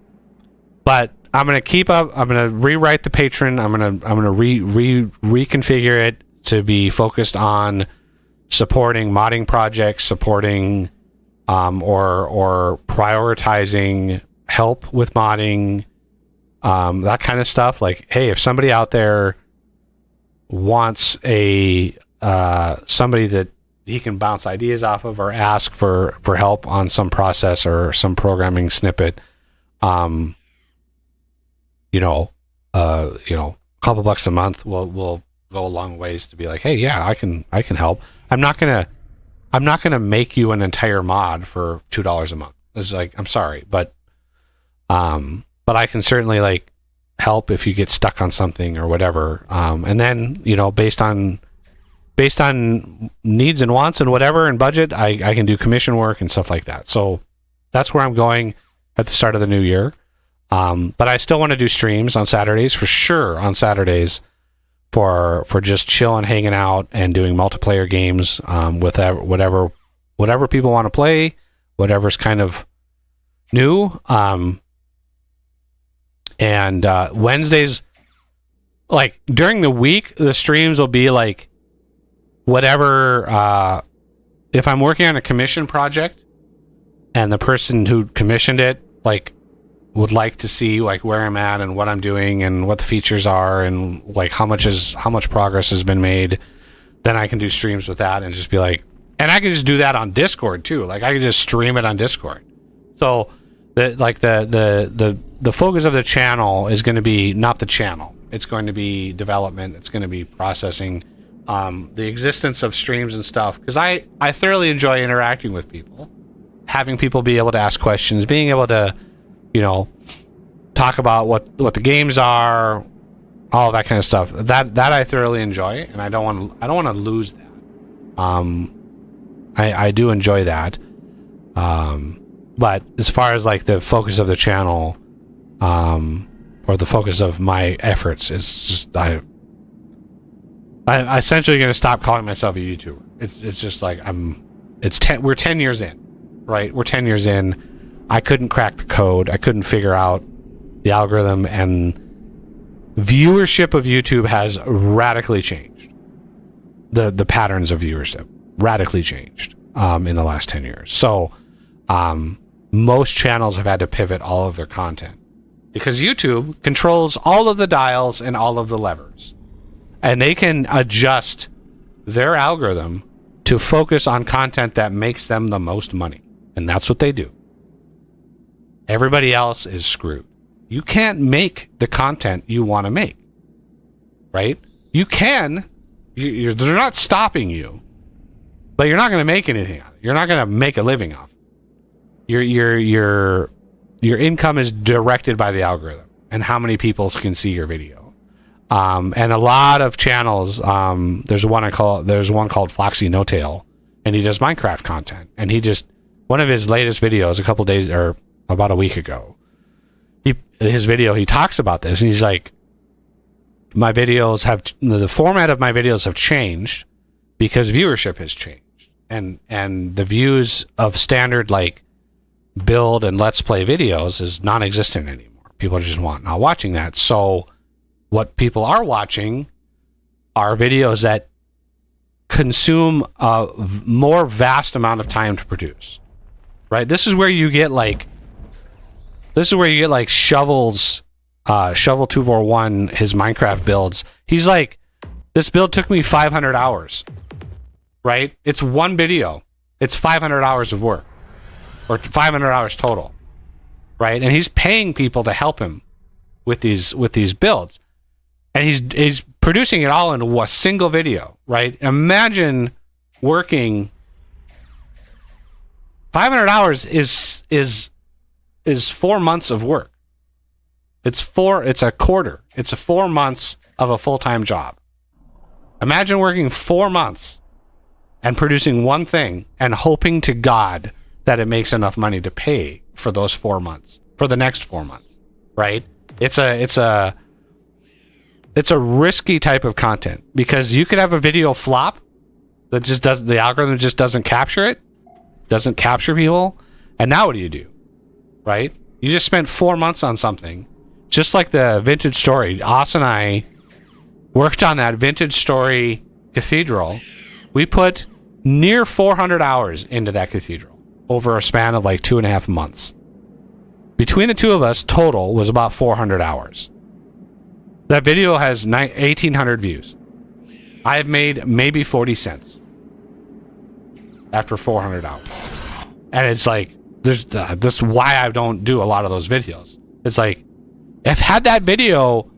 keep up. I'm gonna rewrite the patron. I'm gonna reconfigure it to be focused on supporting modding projects, supporting or prioritizing help with modding, that kind of stuff. Like, hey, if somebody out there wants a somebody that he can bounce ideas off of or ask for help on some process or some programming snippet, a couple bucks a month will go a long ways to be like, hey, yeah, I can help. I'm not gonna make you an entire mod for $2 a month. It's like, I'm sorry, but I can certainly like help if you get stuck on something or whatever. And then, based on needs and wants and whatever and budget, I can do commission work and stuff like that. So that's where I'm going at the start of the new year. But I still want to do streams on Saturdays, for sure, on Saturdays for just chilling, hanging out, and doing multiplayer games with whatever people want to play, whatever's kind of new. And Wednesdays, like during the week, the streams will be like whatever. If I'm working on a commission project and the person who commissioned it like would like to see like where I'm at and what I'm doing and what the features are and like how much progress has been made, then I can do streams with that and just be like, and I can just do that on Discord too. Like I can just stream it on Discord. So the focus of the channel is going to be not the channel. It's going to be development. It's going to be processing, the existence of streams and stuff. Because I thoroughly enjoy interacting with people, having people be able to ask questions, being able to, talk about what the games are, all that kind of stuff. That I thoroughly enjoy, and I don't want to lose that. I do enjoy that. But as far as like the focus of the channel, or the focus of my efforts, is just I essentially going to stop calling myself a YouTuber. It's just like we're 10 years in, right? We're 10 years in. I couldn't crack the code. I couldn't figure out the algorithm, and viewership of YouTube has radically changed. The patterns of viewership radically changed in the last 10 years. So most channels have had to pivot all of their content because YouTube controls all of the dials and all of the levers, and they can adjust their algorithm to focus on content that makes them the most money, and that's what they do. Everybody else is screwed. You can't make the content you want to make, right? You can. They're not stopping you, but you're not going to make anything on it. You're not going to make a living off it. Your income is directed by the algorithm and how many people can see your video. And a lot of channels. There's one called Foxy No Tail, and he does Minecraft content. And one of his latest videos, a couple days or about a week ago, he talks about this, and he's like, the format of my videos have changed because viewership has changed, and the views of standard like build and let's play videos is non-existent anymore. People are just not watching that. So what people are watching are videos that consume a more vast amount of time to produce, right? This is where you get like Shovel's Shovel 241, his Minecraft builds. He's like, this build took me 500 hours, right? It's one video. It's 500 hours of work, or 500 hours total, right? And he's paying people to help him with these builds, and he's producing it all into a single video, right? Imagine working 500 hours is 4 months of work. It's a quarter. It's 4 months of a full-time job. Imagine working 4 months and producing one thing and hoping to God that it makes enough money to pay for those 4 months, for the next 4 months, right? It's a risky type of content because you could have a video flop that the algorithm just doesn't capture it, doesn't capture people, and now what do you do? Right? You just spent 4 months on something just like the Vintage Story, Oz and I worked on that Vintage Story cathedral. We put near 400 hours into that cathedral over a span of like 2.5 months. Between the two of us, total was about 400 hours. That video has 1,800 views. I have made maybe 40 cents after 400 hours. And it's like, this is why I don't do a lot of those videos. It's like, if had that video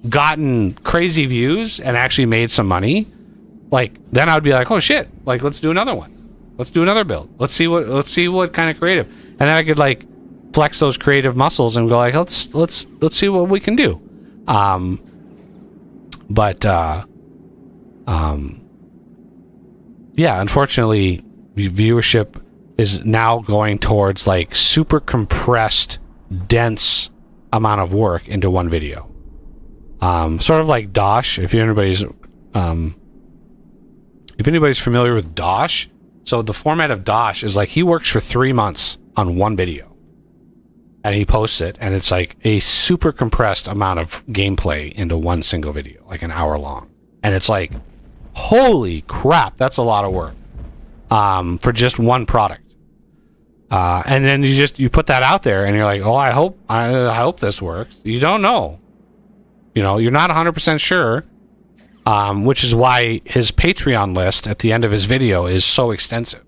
gotten crazy views and actually made some money, like, then I would be like, oh shit, like, let's do another one. Let's do another build. Let's see what kind of creative. And then I could like flex those creative muscles and go like, let's see what we can do. Yeah, unfortunately, viewership is now going towards like super compressed, dense amount of work into one video. Sort of like Dosh, if anybody's familiar with Dosh. So the format of Dosh is like he works for 3 months on one video. And he posts it, and it's like a super compressed amount of gameplay into one single video, like an hour long. And it's like, holy crap, that's a lot of work for just one product. And then you put that out there, and you're like, oh, I hope this works. You don't know. You know, you're not 100% sure, which is why his Patreon list at the end of his video is so extensive.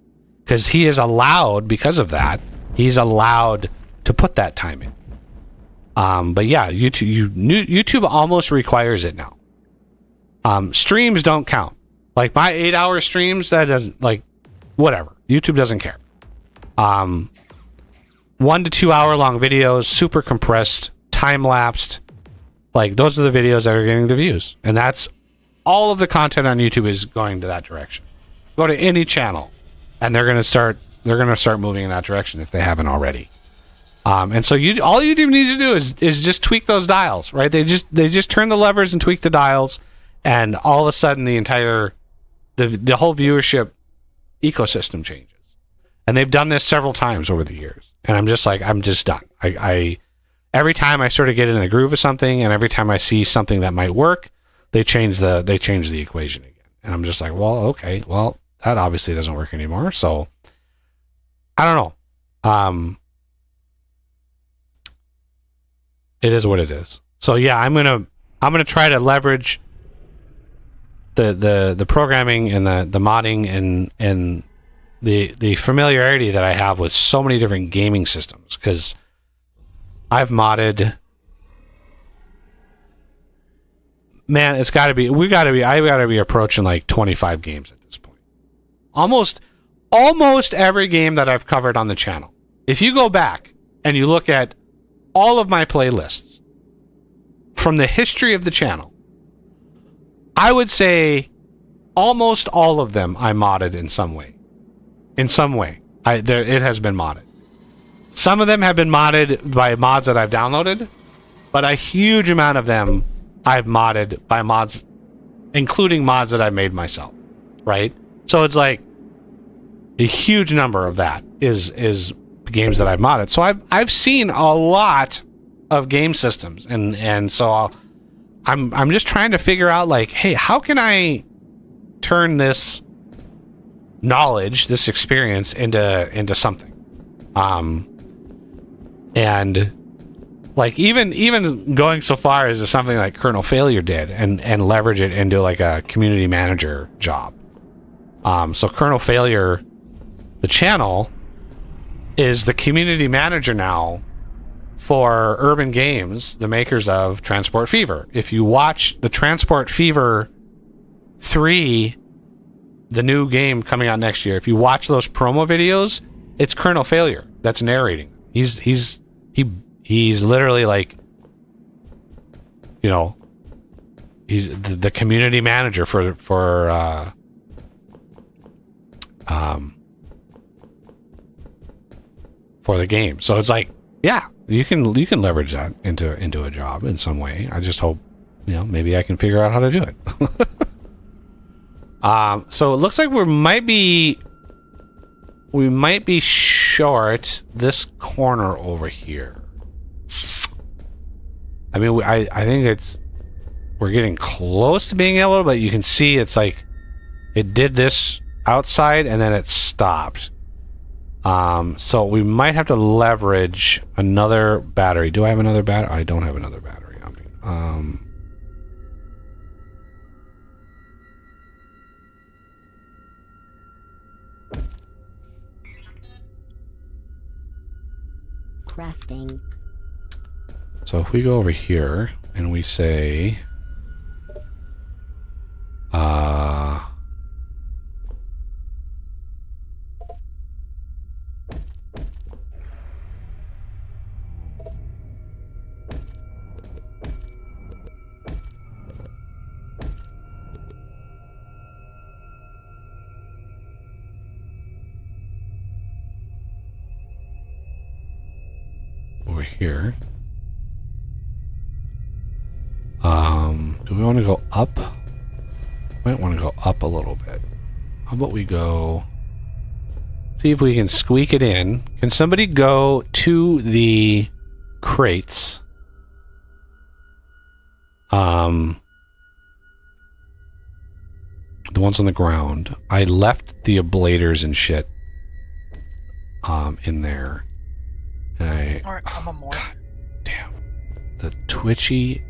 Because he is allowed, because of that, he's allowed to put that time in. But yeah, YouTube almost requires it now. Streams don't count. Like my 8-hour streams, that doesn't, like, whatever. YouTube doesn't care. 1 to 2 hour long videos, super compressed, time lapsed. Like, those are the videos that are getting the views. And that's all of the content on YouTube is going to that direction. Go to any channel and they're going to start moving in that direction if they haven't already. And so all you need to do is just tweak those dials, right? They just turn the levers and tweak the dials, and all of a sudden the whole viewership ecosystem changes. And they've done this several times over the years. And I'm just done. I every time I sort of get in the groove of something, and every time I see something that might work, they change the equation again. And I'm just like, well, okay, well, that obviously doesn't work anymore. So I don't know. It is what it is. So yeah, I'm gonna try to leverage the programming and the modding and the familiarity that I have with so many different gaming systems, because I've modded. Man, I've got to be approaching like 25 games at this point. Almost every game that I've covered on the channel. If you go back and you look at all of my playlists from the history of the channel, I would say almost all of them I modded in some way. It has been modded. Some of them have been modded by mods that I've downloaded, but a huge amount of them I've modded by mods, including mods that I made myself, right? So it's like a huge number of that is games that I've modded. So I've seen a lot of game systems, and so I'm just trying to figure out, like, hey, how can I turn this knowledge, this experience into something? And like even going so far as something like Colonel Failure did, and leverage it into like a community manager job. So Colonel Failure, the channel, is the community manager now for Urban Games, the makers of Transport Fever. If you watch the Transport Fever 3, the new game coming out next year, if you watch those promo videos, it's Colonel Failure that's narrating. He's literally like, you know, he's the community manager for the game. So it's like, yeah, you can leverage that into a job in some way. I just hope, you know, maybe I can figure out how to do it. So it looks like we might be short this corner over here. I mean, I think we're getting close to being able, but you can see it's like it did this outside and then it stopped. So we might have to leverage another battery. Do I have another battery? I don't have another battery on me. Crafting. So if we go over here and we say, over here. Do we want to go up? Might want to go up a little bit. How about we go see if we can squeak it in. Can somebody go to the crates? The ones on the ground. I left the ablators and shit in there. And All right, I'm on more. God damn. The twitchy.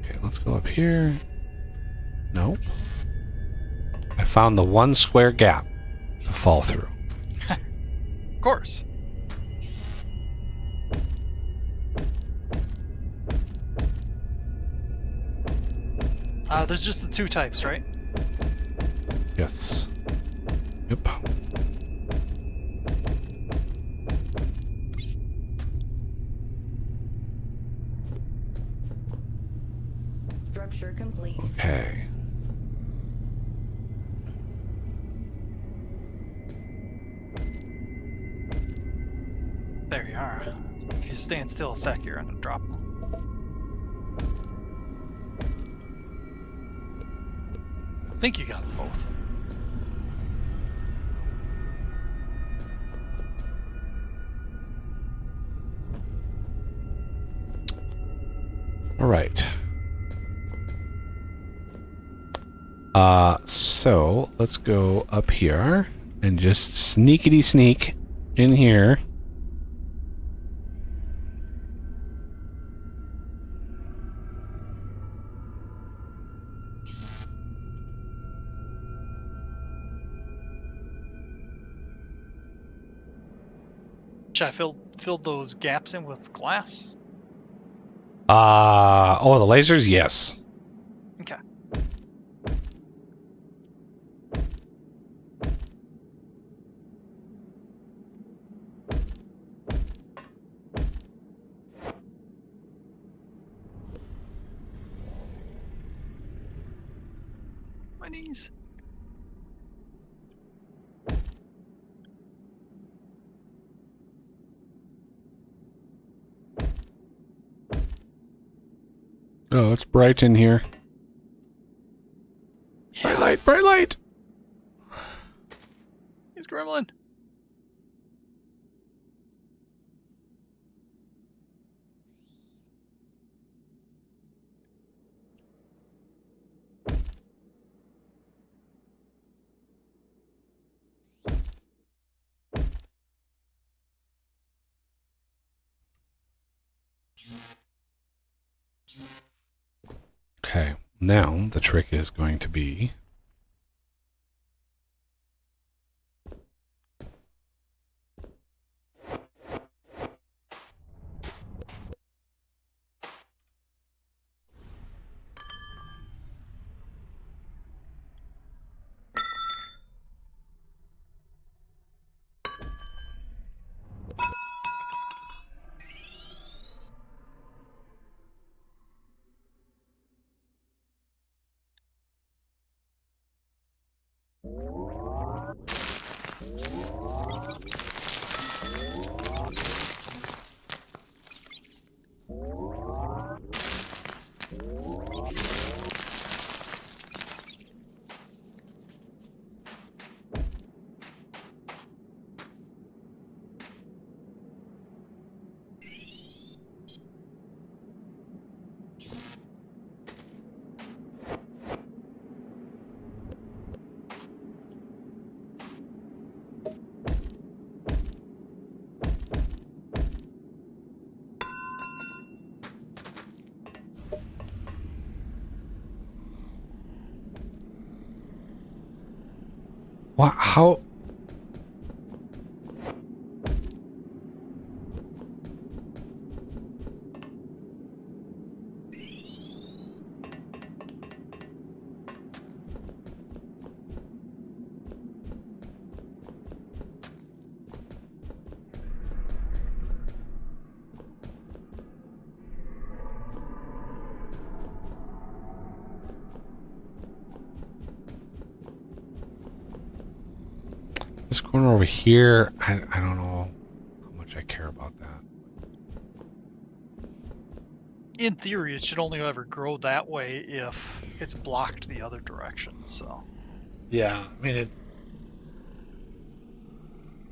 Okay, let's go up here. Nope. I found the one square gap to fall through. Of course. There's just the two types, right? Yes. Yep. Structure complete. Okay. There you are. If you stand still a sec, you're gonna drop them. I think you got them both. All right. So let's go up here and just sneakity sneak in here. Should I fill those gaps in with glass? Oh, the lasers? Yes. Okay. My knees. Oh, it's bright in here. Bright light, bright light. He's gremlin. Okay, now the trick is going to be What? How? This corner over here, I don't know how much I care about that. In theory, it should only ever grow that way if it's blocked the other direction. So Yeah, I mean, it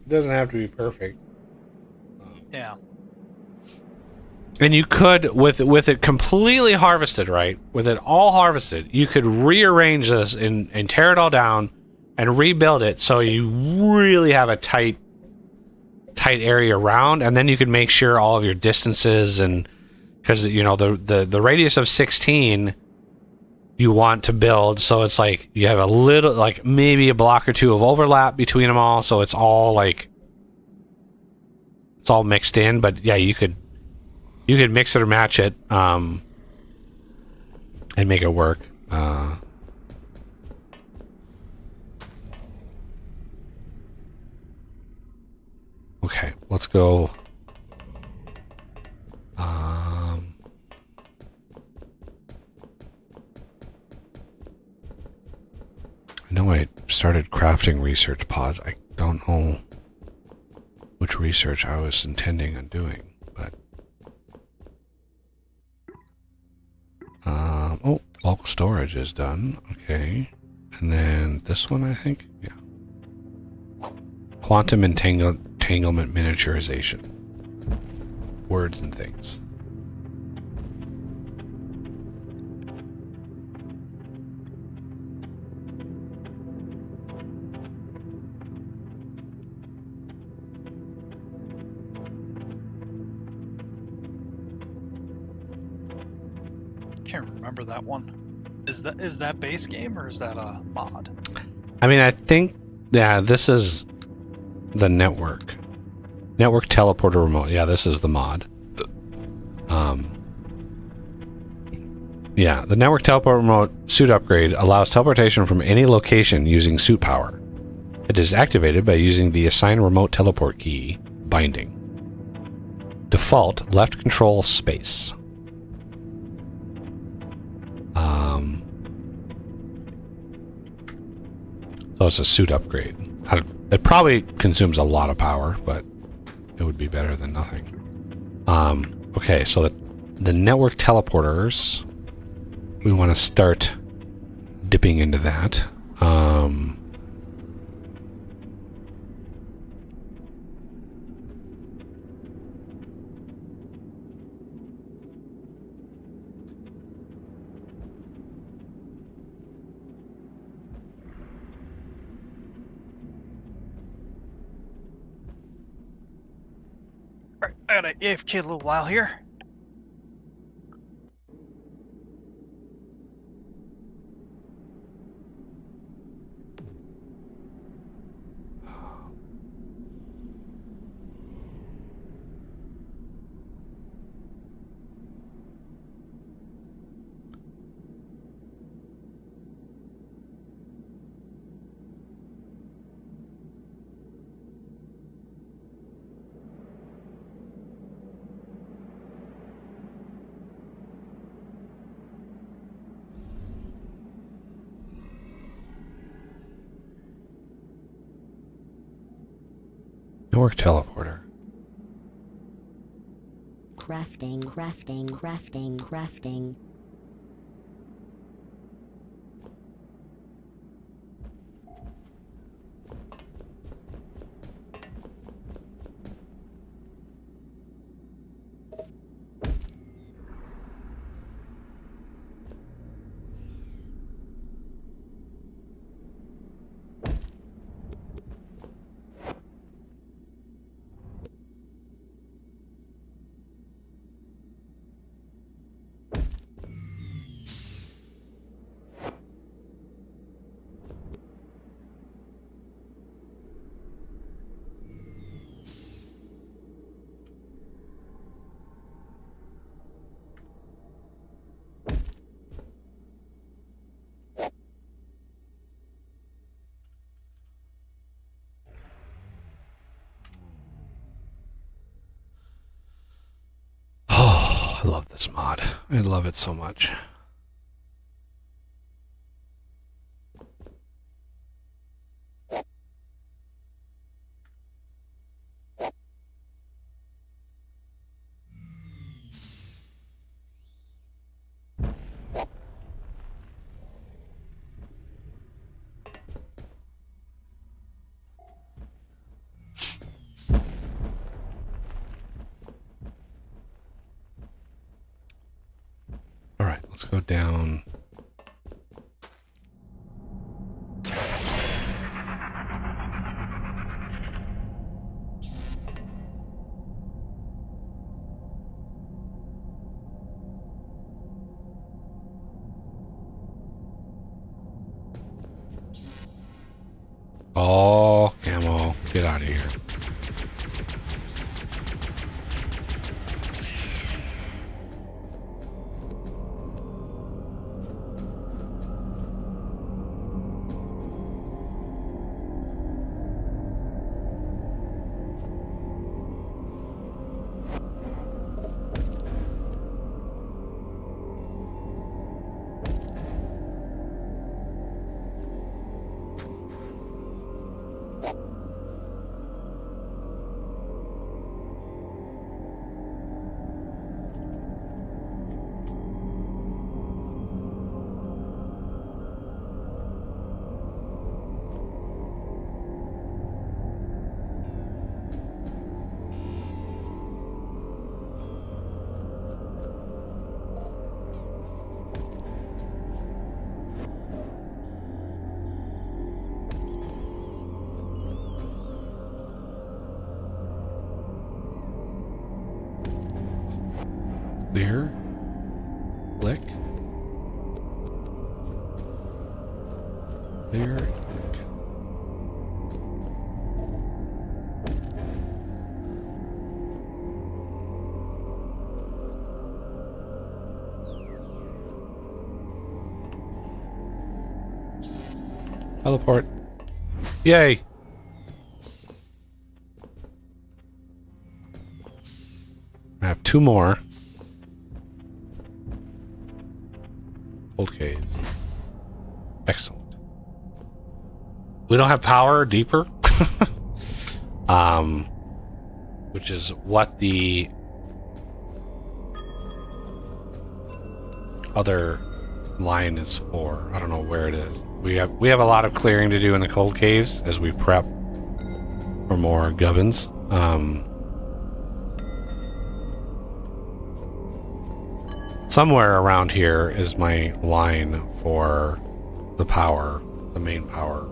doesn't have to be perfect. yeah, And you could, with it completely harvested, right? With it all harvested, you could rearrange this and tear it all down and rebuild it so you really have a tight area around, and then you can make sure all of your distances, and because you know the radius of 16 you want to build so it's like you have a little, like maybe a block or two of overlap between them all, so it's all like it's all mixed in. But yeah, you could mix it or match it and make it work. Okay, let's go. I know I started crafting research pods. I don't know which research I was intending on doing, but oh, bulk storage is done. Okay, and then this one, I think, yeah. Quantum entanglement miniaturization. Words and things. can't remember that one. Is that base game or is that a mod? I mean, I think, yeah, this is the network teleporter remote. Yeah, this is the mod. Yeah, the network teleport remote suit upgrade allows teleportation from any location using suit power. It is activated by using the assign remote teleport key binding. Default left control space. So it's a suit upgrade. It probably consumes a lot of power, but it would be better than nothing. Okay, so the network teleporters, we want to start dipping into that. Alright, I gotta AFK a little while here. Network teleporter. Crafting, crafting, crafting, crafting. I love this mod. I love it so much. All right, let's go down. Oh, Camo, get out of here. Clear. Click. Clear. Click. Teleport. Yay! I have 2 more. Cold caves. Excellent. We don't have power deeper. Which is what the other line is for. I don't know where it is. We have a lot of clearing to do in the cold caves as we prep for more gubbins. Somewhere around here is my line for the power, the main power.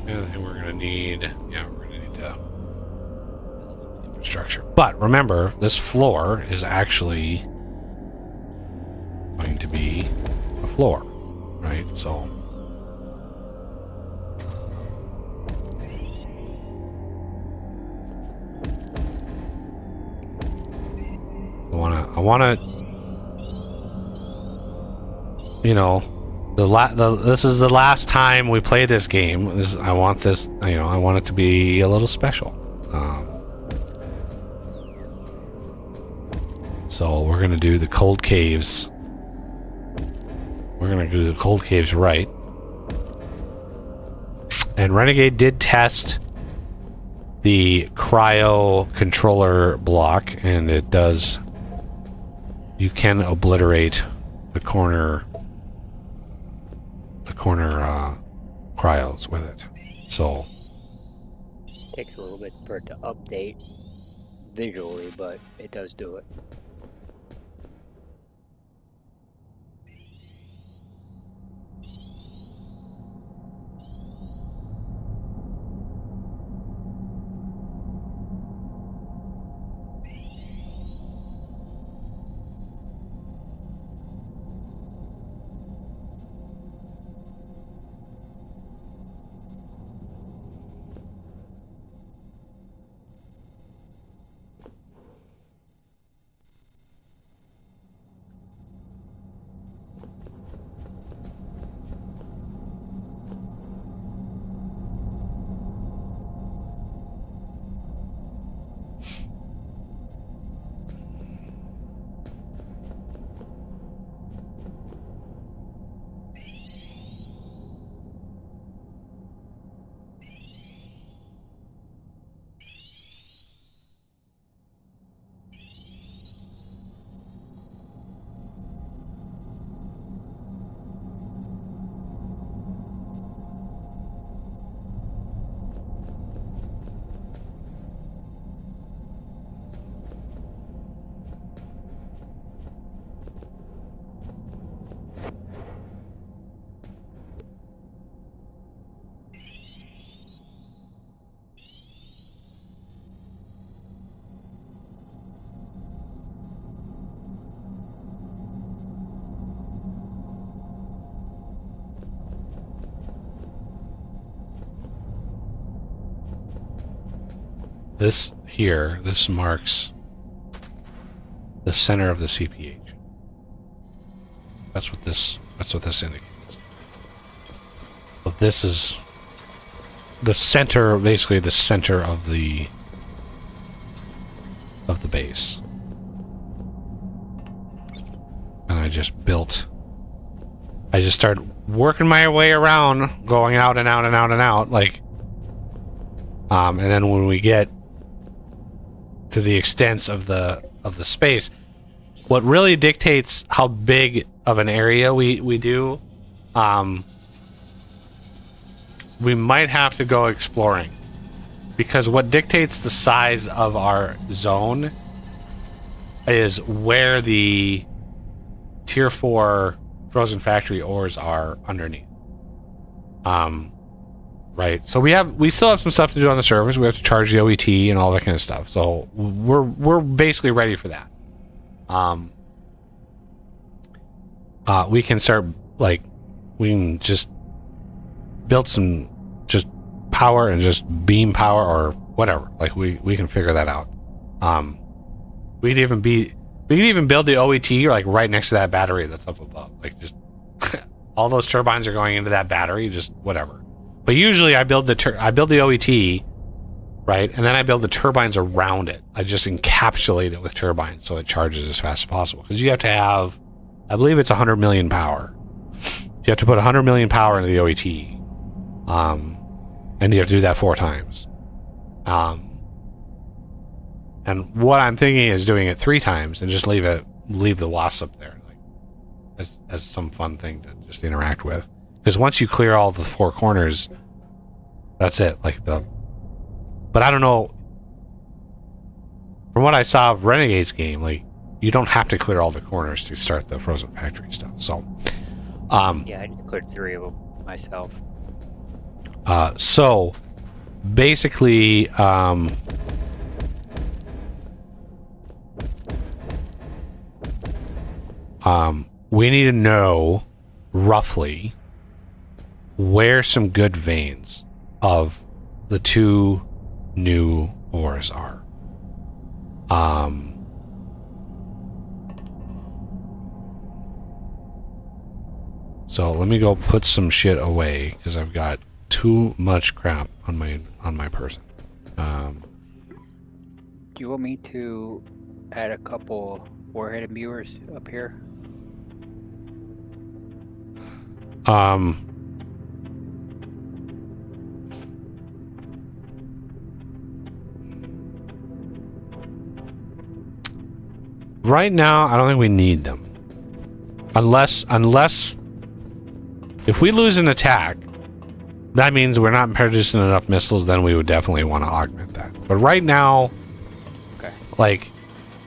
I think we're gonna need, yeah, we're gonna need to build infrastructure. But remember, this floor is actually going to be a floor, right? So I wanna, you know, this is the last time we play this game. I want this, you know, I want it to be a little special. So we're gonna do the cold caves. We're gonna do the cold caves right. And Renegade did test the cryo controller block, and it does. You can obliterate the corner cryos with it. So Takes a little bit for it to update visually, but it does do it. this here, this marks the center of the CPH. That's what this indicates. So this is the center, basically the center of the base. And I just started working my way around, going out and out and out and out, like, and then when we get to the extents of the space, what really dictates how big of an area we do, we might have to go exploring, because what dictates the size of our zone is where the tier 4 frozen factory ores are underneath. Right. So we still have some stuff to do on the surface. We have to charge the OET and all that kind of stuff. So we're basically ready for that. We can start, like, we can just build some just power and just beam power or whatever. Like, we can figure that out. We can even build the OET like right next to that battery that's up above. Like, just all those turbines are going into that battery, just whatever. But usually I build the OET, right, and then I build the turbines around it. I just encapsulate it with turbines so it charges as fast as possible. Because you have to have, I believe it's 100 million power. You have to put 100 million power into the OET, and you have to do that 4 times. And what I'm thinking is doing it 3 times and just leave the wasps up there, like, as some fun thing to just interact with. Because once you clear all the 4 corners, that's it. Like, but I don't know. From what I saw of Renegade's game, like, you don't have to clear all the corners to start the frozen factory stuff. So, Yeah, I just cleared 3 of them myself. So basically, we need to know roughly where some good veins of the 2 new ores are. So let me go put some shit away because I've got too much crap on my person. Do you want me to add a couple warhead imbuers up here? Right now, I don't think we need them. Unless if we lose an attack, that means we're not producing enough missiles, then we would definitely want to augment that. But right now, Okay. like,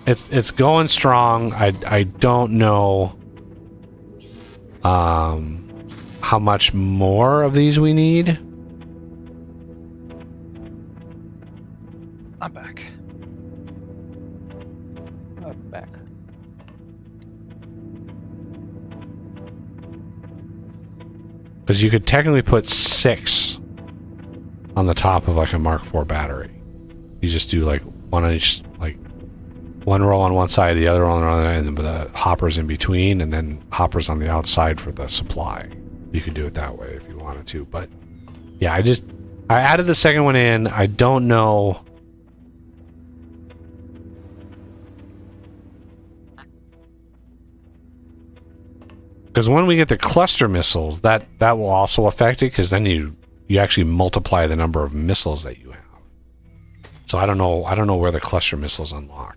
it's going strong. I don't know how much more of these we need. I'm back. Oh, back. Because you could technically put 6 on the top of like a Mark IV battery. You just do like one on each, like one row on one side, the other on the other, and then the hoppers in between, and then hoppers on the outside for the supply. You could do it that way if you wanted to. But yeah, I added the second one in. I don't know. Because when we get the cluster missiles, that will also affect it, because then you actually multiply the number of missiles that you have. So I don't know where the cluster missiles unlock.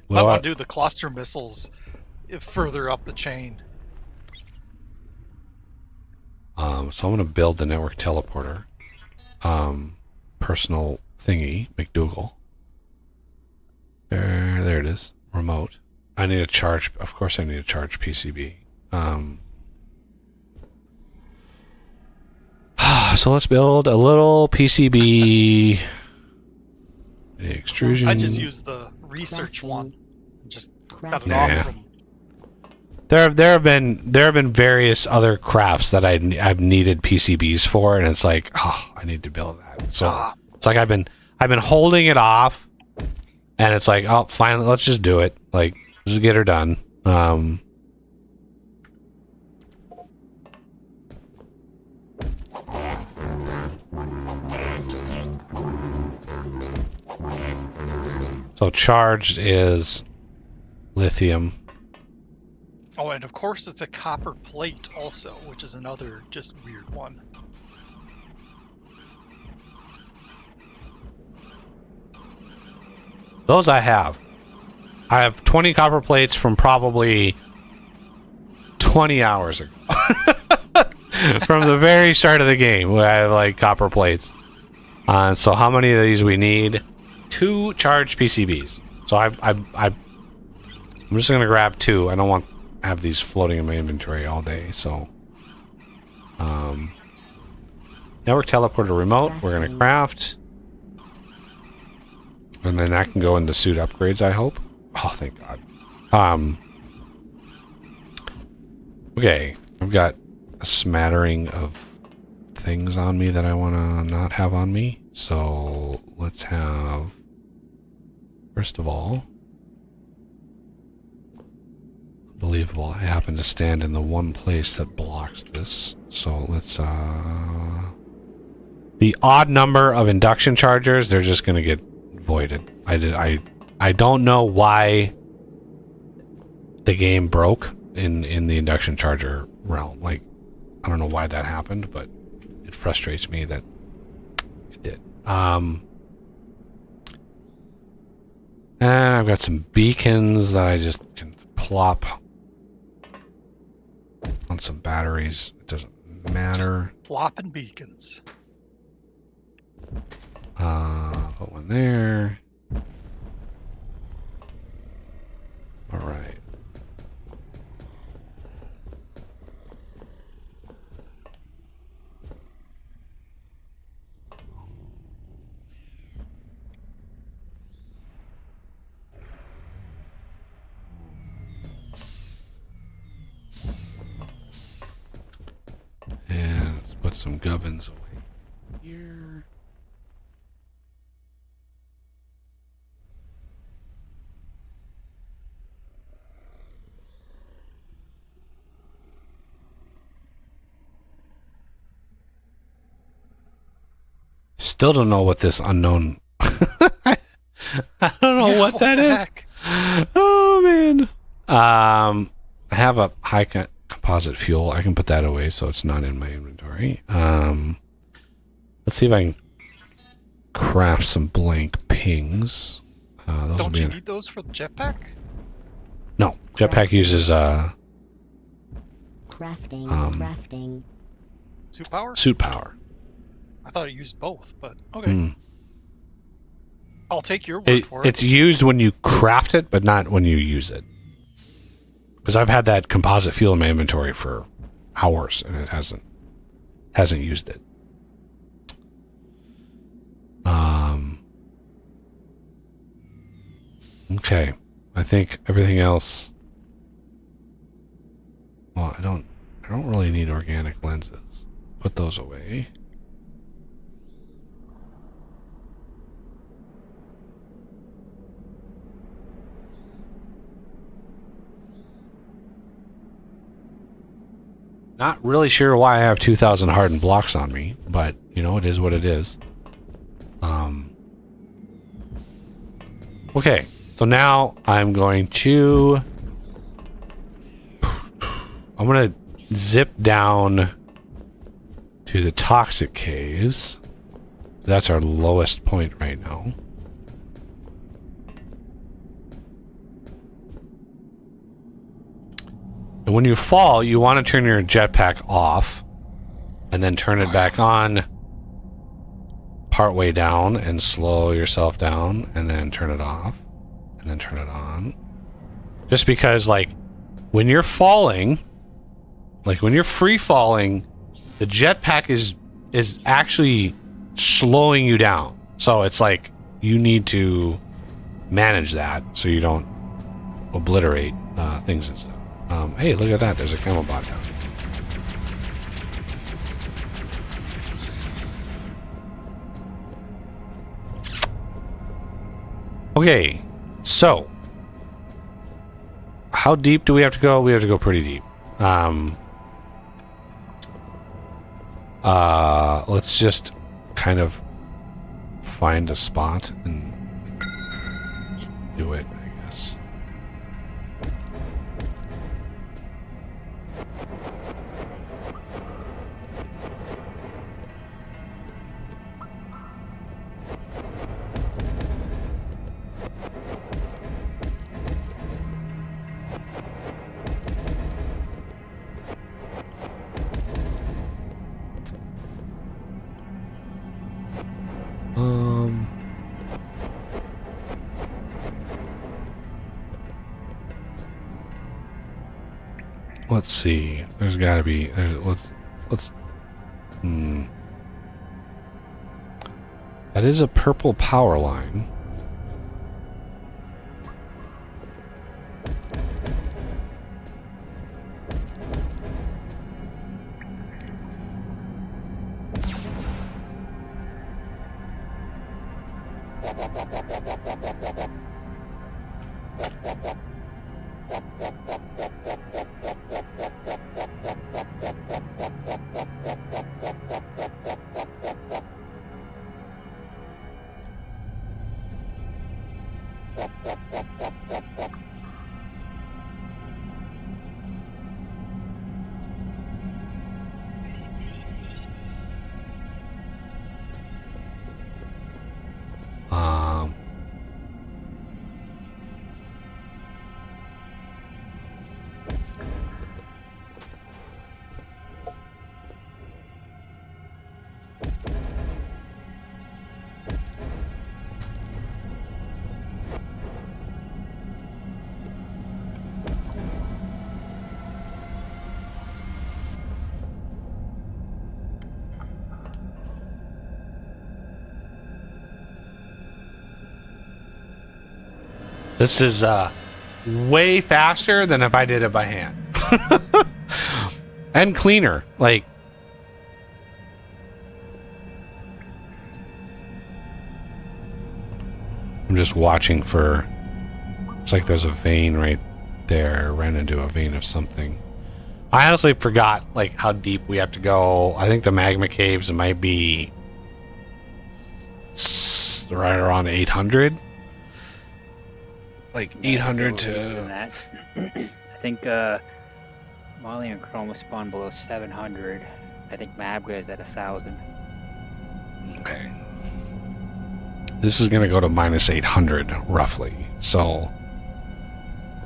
But I want to do the cluster missiles further up the chain. So I'm going to build the network teleporter. Personal thingy, McDougal. There it is. Remote. I need a charge. Of course I need a charge PCB. So let's build a little PCB extrusion. I just used the research one. Just cut it Nah. off from. There have been various other crafts that I've needed PCBs for, and it's like, oh, I need to build that. So It's like I've been holding it off, and it's like, oh, finally, let's just do it. Like, just get her done. So charged is lithium. Oh, and of course it's a copper plate also, which is another just weird one. Those I have. I have 20 copper plates from probably 20 hours ago. From the very start of the game, where I have like copper plates. So how many of these we need? 2 charged PCBs. So I'm just gonna grab 2. I don't want to have these floating in my inventory all day. So, network teleporter remote. We're gonna craft, and then that can go into suit upgrades. I hope. Oh, thank God. Okay, I've got a smattering of things on me that I want to not have on me. So let's have, first of all, unbelievable, I happen to stand in the one place that blocks this. So let's, the odd number of induction chargers, they're just going to get voided. I don't know why the game broke in the induction charger realm. Like, I don't know why that happened, but it frustrates me that it did. And I've got some beacons that I just can plop on some batteries. It doesn't matter. Just flopping beacons. Put one there. All right. And let's put some gubbins away here. Still don't know what this unknown. I don't know what that is. Heck? Oh man. I have a high composite fuel. I can put that away so it's not in my inventory. Let's see if I can craft some blank pings. Those will Don't be you in- need those for the jetpack? No, jetpack uses Crafting, crafting. Suit power? suit power. I thought it used both, but okay. Mm. I'll take your word for it. It's used when you craft it, but not when you use it. Because I've had that composite fuel in my inventory for hours, and it hasn't used it. Okay, I think everything else. Well, I don't really need organic lenses. Put those away. Not really sure why I have 2,000 hardened blocks on me, but you know, it is what it is. Okay, so now I'm going to zip down to the toxic caves. That's our lowest point right now. And when you fall, you want to turn your jetpack off and then turn it back on partway down and slow yourself down and then turn it off and then turn it on. Just because, like, when you're falling, like when you're free falling, the jetpack is actually slowing you down. So it's like you need to manage that so you don't obliterate things and stuff. Hey, look at that. There's a camel bot down. Okay, so how deep do we have to go? We have to go pretty deep. Let's just kind of find a spot and just do it, I guess. Let's see. There's got to be. Let's. That is a purple power line. This is way faster than if I did it by hand. And cleaner. Like, I'm just watching for... It's like there's a vein right there. Ran into a vein of something. I honestly forgot like how deep we have to go. I think the magma caves might be right around 800. Like 800 to... That. I think Molly and Chrome spawn below 700. I think Mabga is at 1,000. Okay. This is gonna go to minus 800 roughly. So,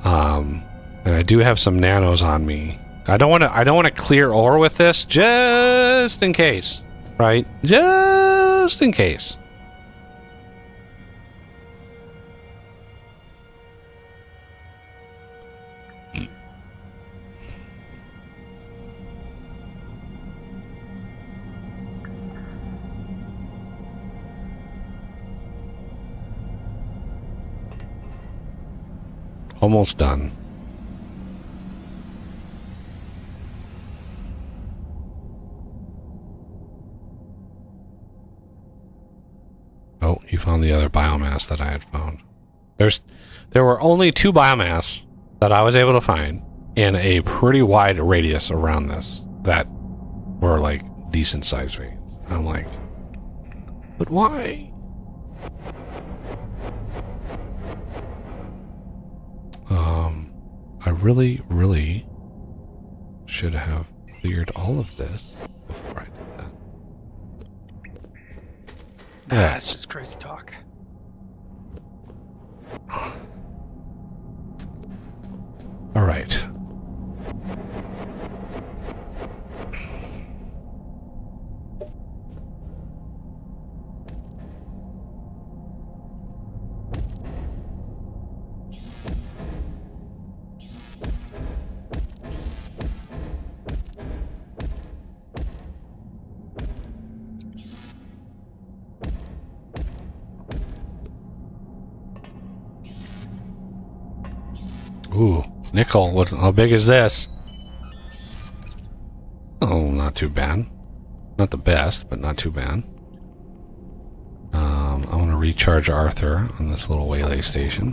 and I do have some nanos on me. I don't want to clear ore with this, just in case, right? Just in case. Almost done. Oh, you found the other biomass that I had found. There were only 2 biomass that I was able to find in a pretty wide radius around this that were like decent sized veins. I'm like, but why? I really should have cleared all of this before I did that. Nah, it's just crazy talk. All right. Ooh, nickel. How big is this? Oh, not too bad. Not the best, but not too bad. I want to recharge Arthur on this little waylay station.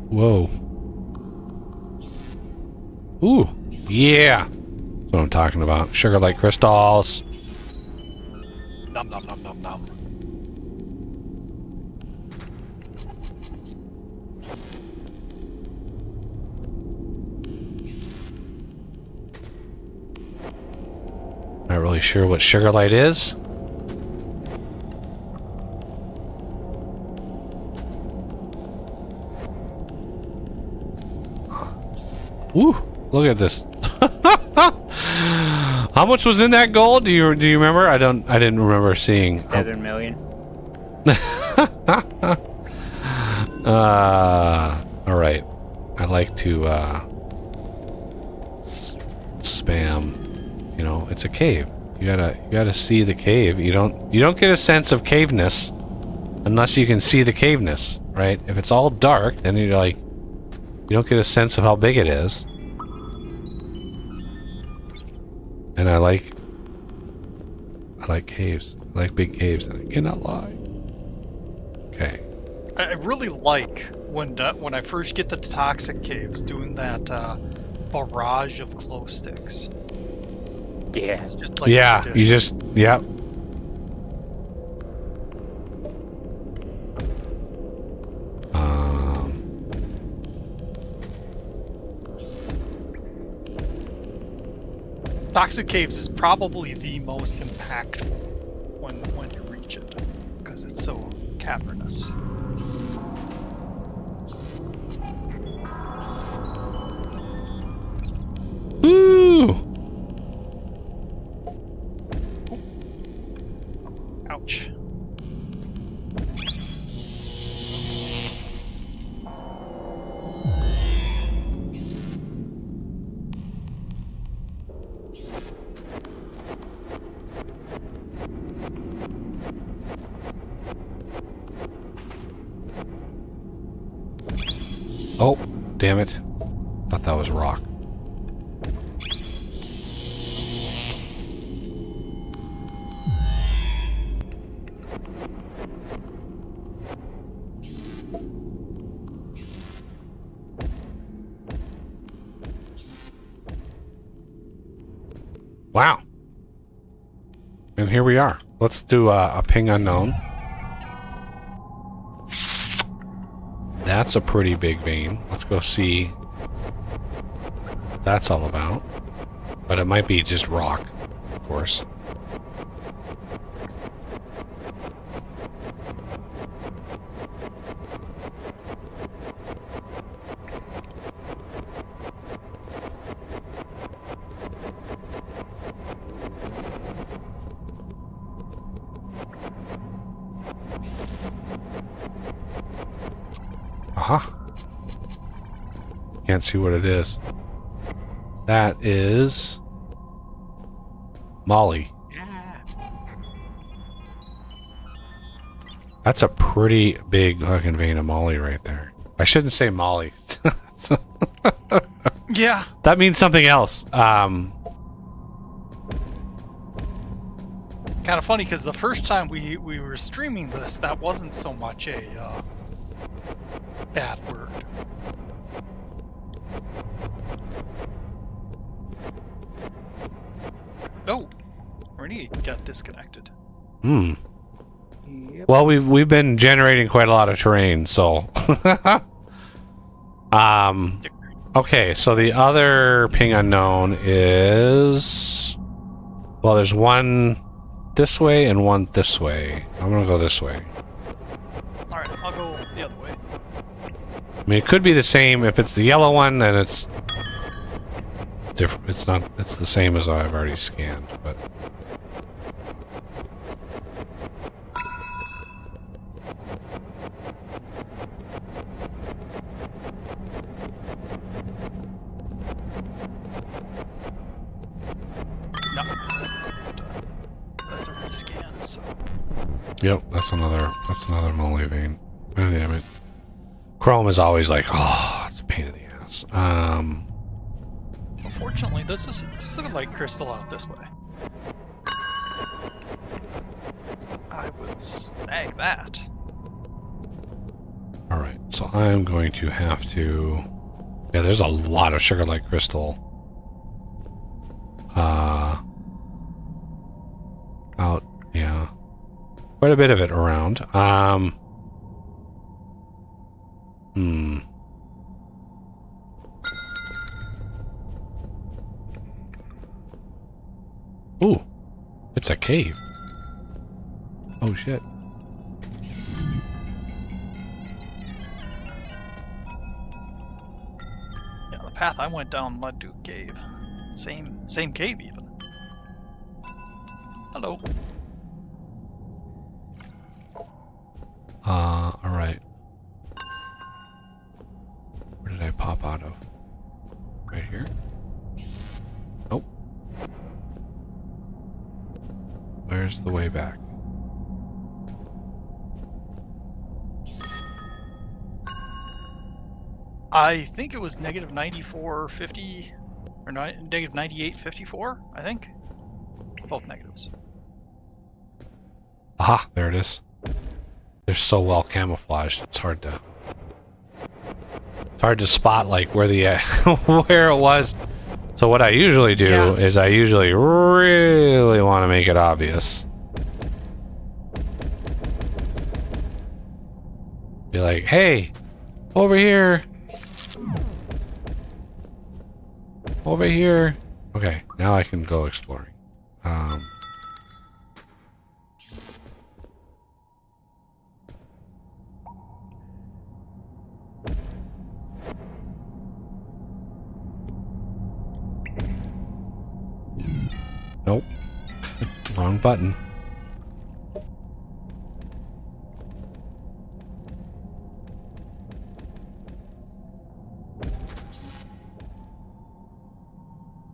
Whoa. Ooh. Yeah. That's what I'm talking about. Sugar light crystals. Nom nom nom nom nom. Not really sure what sugar light is. Ooh, look at this. How much was in that gold? Do you remember? I didn't remember seeing. 7 million. All right. I like to spam. You know, it's a cave. You gotta see the cave. You don't get a sense of caveness unless you can see the caveness, right? If it's all dark, then you're like, you don't get a sense of how big it is. And I like caves. I like big caves, and I cannot lie. Okay. I really like when I first get the toxic caves doing that barrage of glow sticks. Yeah. It's just like Yeah, tradition. you just yeah. Toxic caves is probably the most impactful when you reach it because it's so cavernous. Ooh. Ouch. Oh, damn it. Thought that was rock. Wow. And here we are. Let's do a ping unknown. That's a pretty big vein. Let's go see what that's all about. But it might be just rock, of course. Aha. Can't see what it is. That is Molly. That's a pretty big fucking vein of Molly right there. I shouldn't say Molly. Yeah. That means something else. Kind of funny because the first time we were streaming this, that wasn't so much a bad word. Oh, Rennie got disconnected. Hmm. Well, we've been generating quite a lot of terrain, so. Okay, so the other ping unknown is, well, there's one this way and one this way. I'm gonna go this way. All right, I'll go the other way. I mean, it could be the same. If it's the yellow one, then it's different. It's not. It's the same as I've already scanned, but. No, that's a rescan. So Yep, that's another Molly vein. Oh, damn it. Chrome is always like, oh, it's a pain in the ass. Unfortunately, this is looking like crystal out this way. I would snag that. All right, so I'm going to have to. Yeah, there's a lot of sugar light crystal. Out, yeah, quite a bit of it around. Ooh, it's a cave. Oh shit. Yeah, the path I went down led to a cave. Same cave even. Hello. All right. Where did I pop out of? Right here? Nope. Where's the way back? I think it was negative 94.50 or negative 98.54. I think both negatives. Aha, there it is. They're so well camouflaged. It's hard to spot like where the where it was. So what I usually do is I usually really want to make it obvious. Be like, hey, over here. Over here. Okay, now I can go exploring. Nope. Wrong button.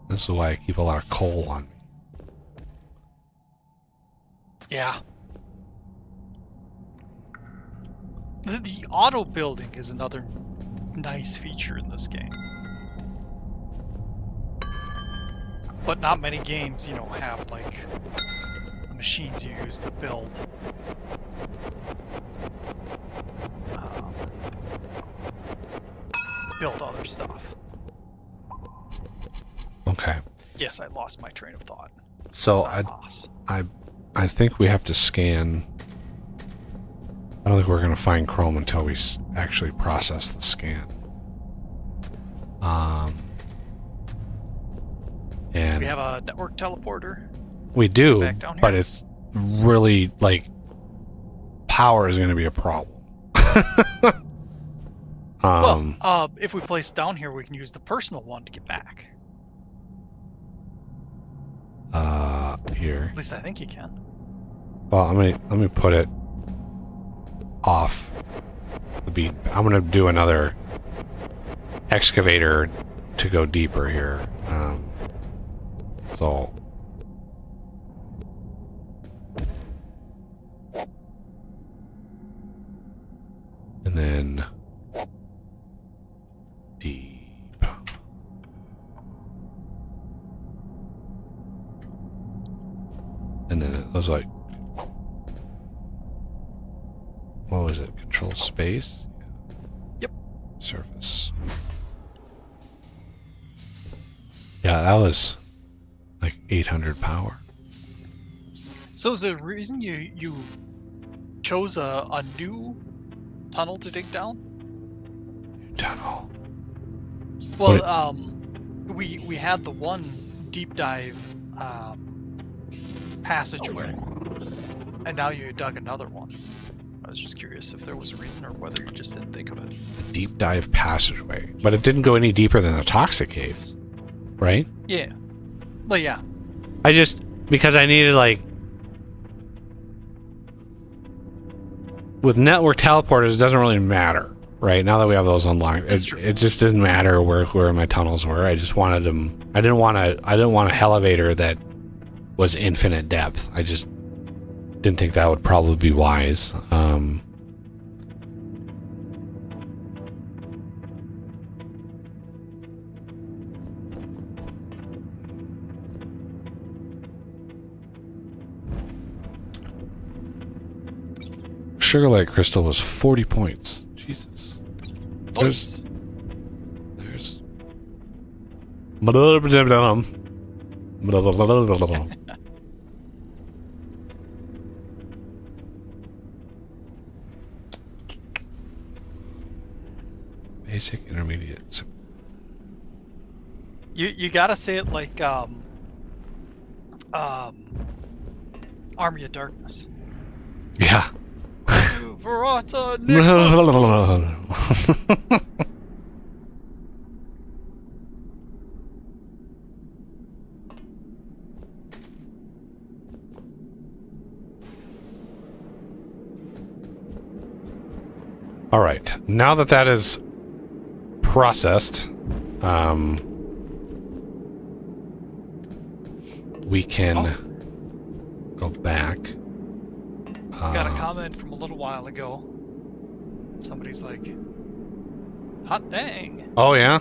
This is why I keep a lot of coal on me. Yeah. The auto building is another nice feature in this game. But not many games, you know, have like the machines you use to build. Build other stuff. Okay. Yes, I lost my train of thought. So I think we have to scan. I don't think we're going to find Chrome until we actually process the scan. And Do we have a network teleporter? we do, back down here? but it's really like power is going to be a problem. Well, if we place down here, we can use the personal one to get back. Here. At least I think you can. Well, let me put it off the beat. I'm gonna do another excavator to go deeper here. So and then deep. And then it was like, what was it? Control space? Yep. Surface. Yeah, that was like 800 power. So is the reason you chose a new tunnel to dig down? Tunnel. Well, we had the one deep dive passageway, and now you dug another one. I was just curious if there was a reason or whether you just didn't think of it. A deep dive passageway. But it didn't go any deeper than the toxic caves. Right? Yeah. Well, yeah. I just, because I needed like, with network teleporters, it doesn't really matter, right? Now that we have those unlocked, it just didn't matter where my tunnels were. I just wanted them. I didn't want an elevator that was infinite depth. I just didn't think that would probably be wise. sugar light crystal was 40 points. Jesus. Close. There's. Basic, intermediate. You gotta say it like Army of Darkness. Yeah. Verata All right. Now that that is processed, we can go back. Got a comment from a little while ago. Somebody's like, hot dang. Oh yeah.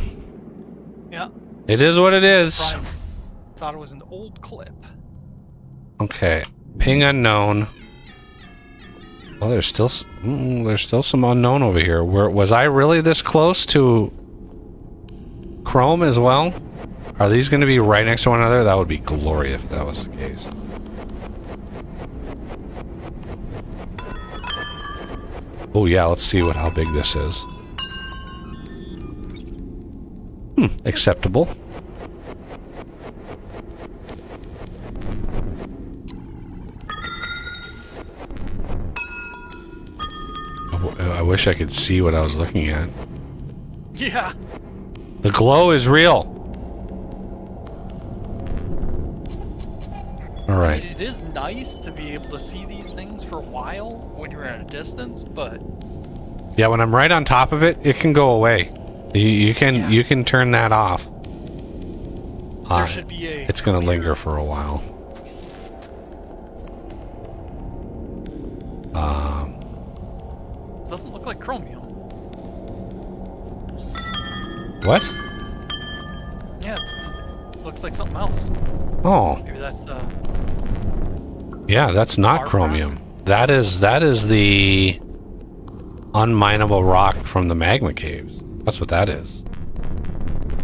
Yeah. It is what it is. Surprised. Thought it was an old clip. Okay. Ping unknown. Oh, there's still some unknown over here. Was I really this close to Chrome as well? Are these going to be right next to one another? That would be glorious if that was the case. Oh yeah, let's see how big this is. Acceptable. I wish I could see what I was looking at. Yeah. The glow is real. All right. It is nice to be able to see these things for a while when you're at a distance, but Yeah, when I'm right on top of it, it can go away. You can turn that off. there should be a. It's gonna clear- linger for a while. Doesn't look like chromium. What? Yeah, it looks like something else. Oh, Maybe that's the. yeah, that's not Artifact? chromium. That is the unminable rock from the magma caves. That's what that is.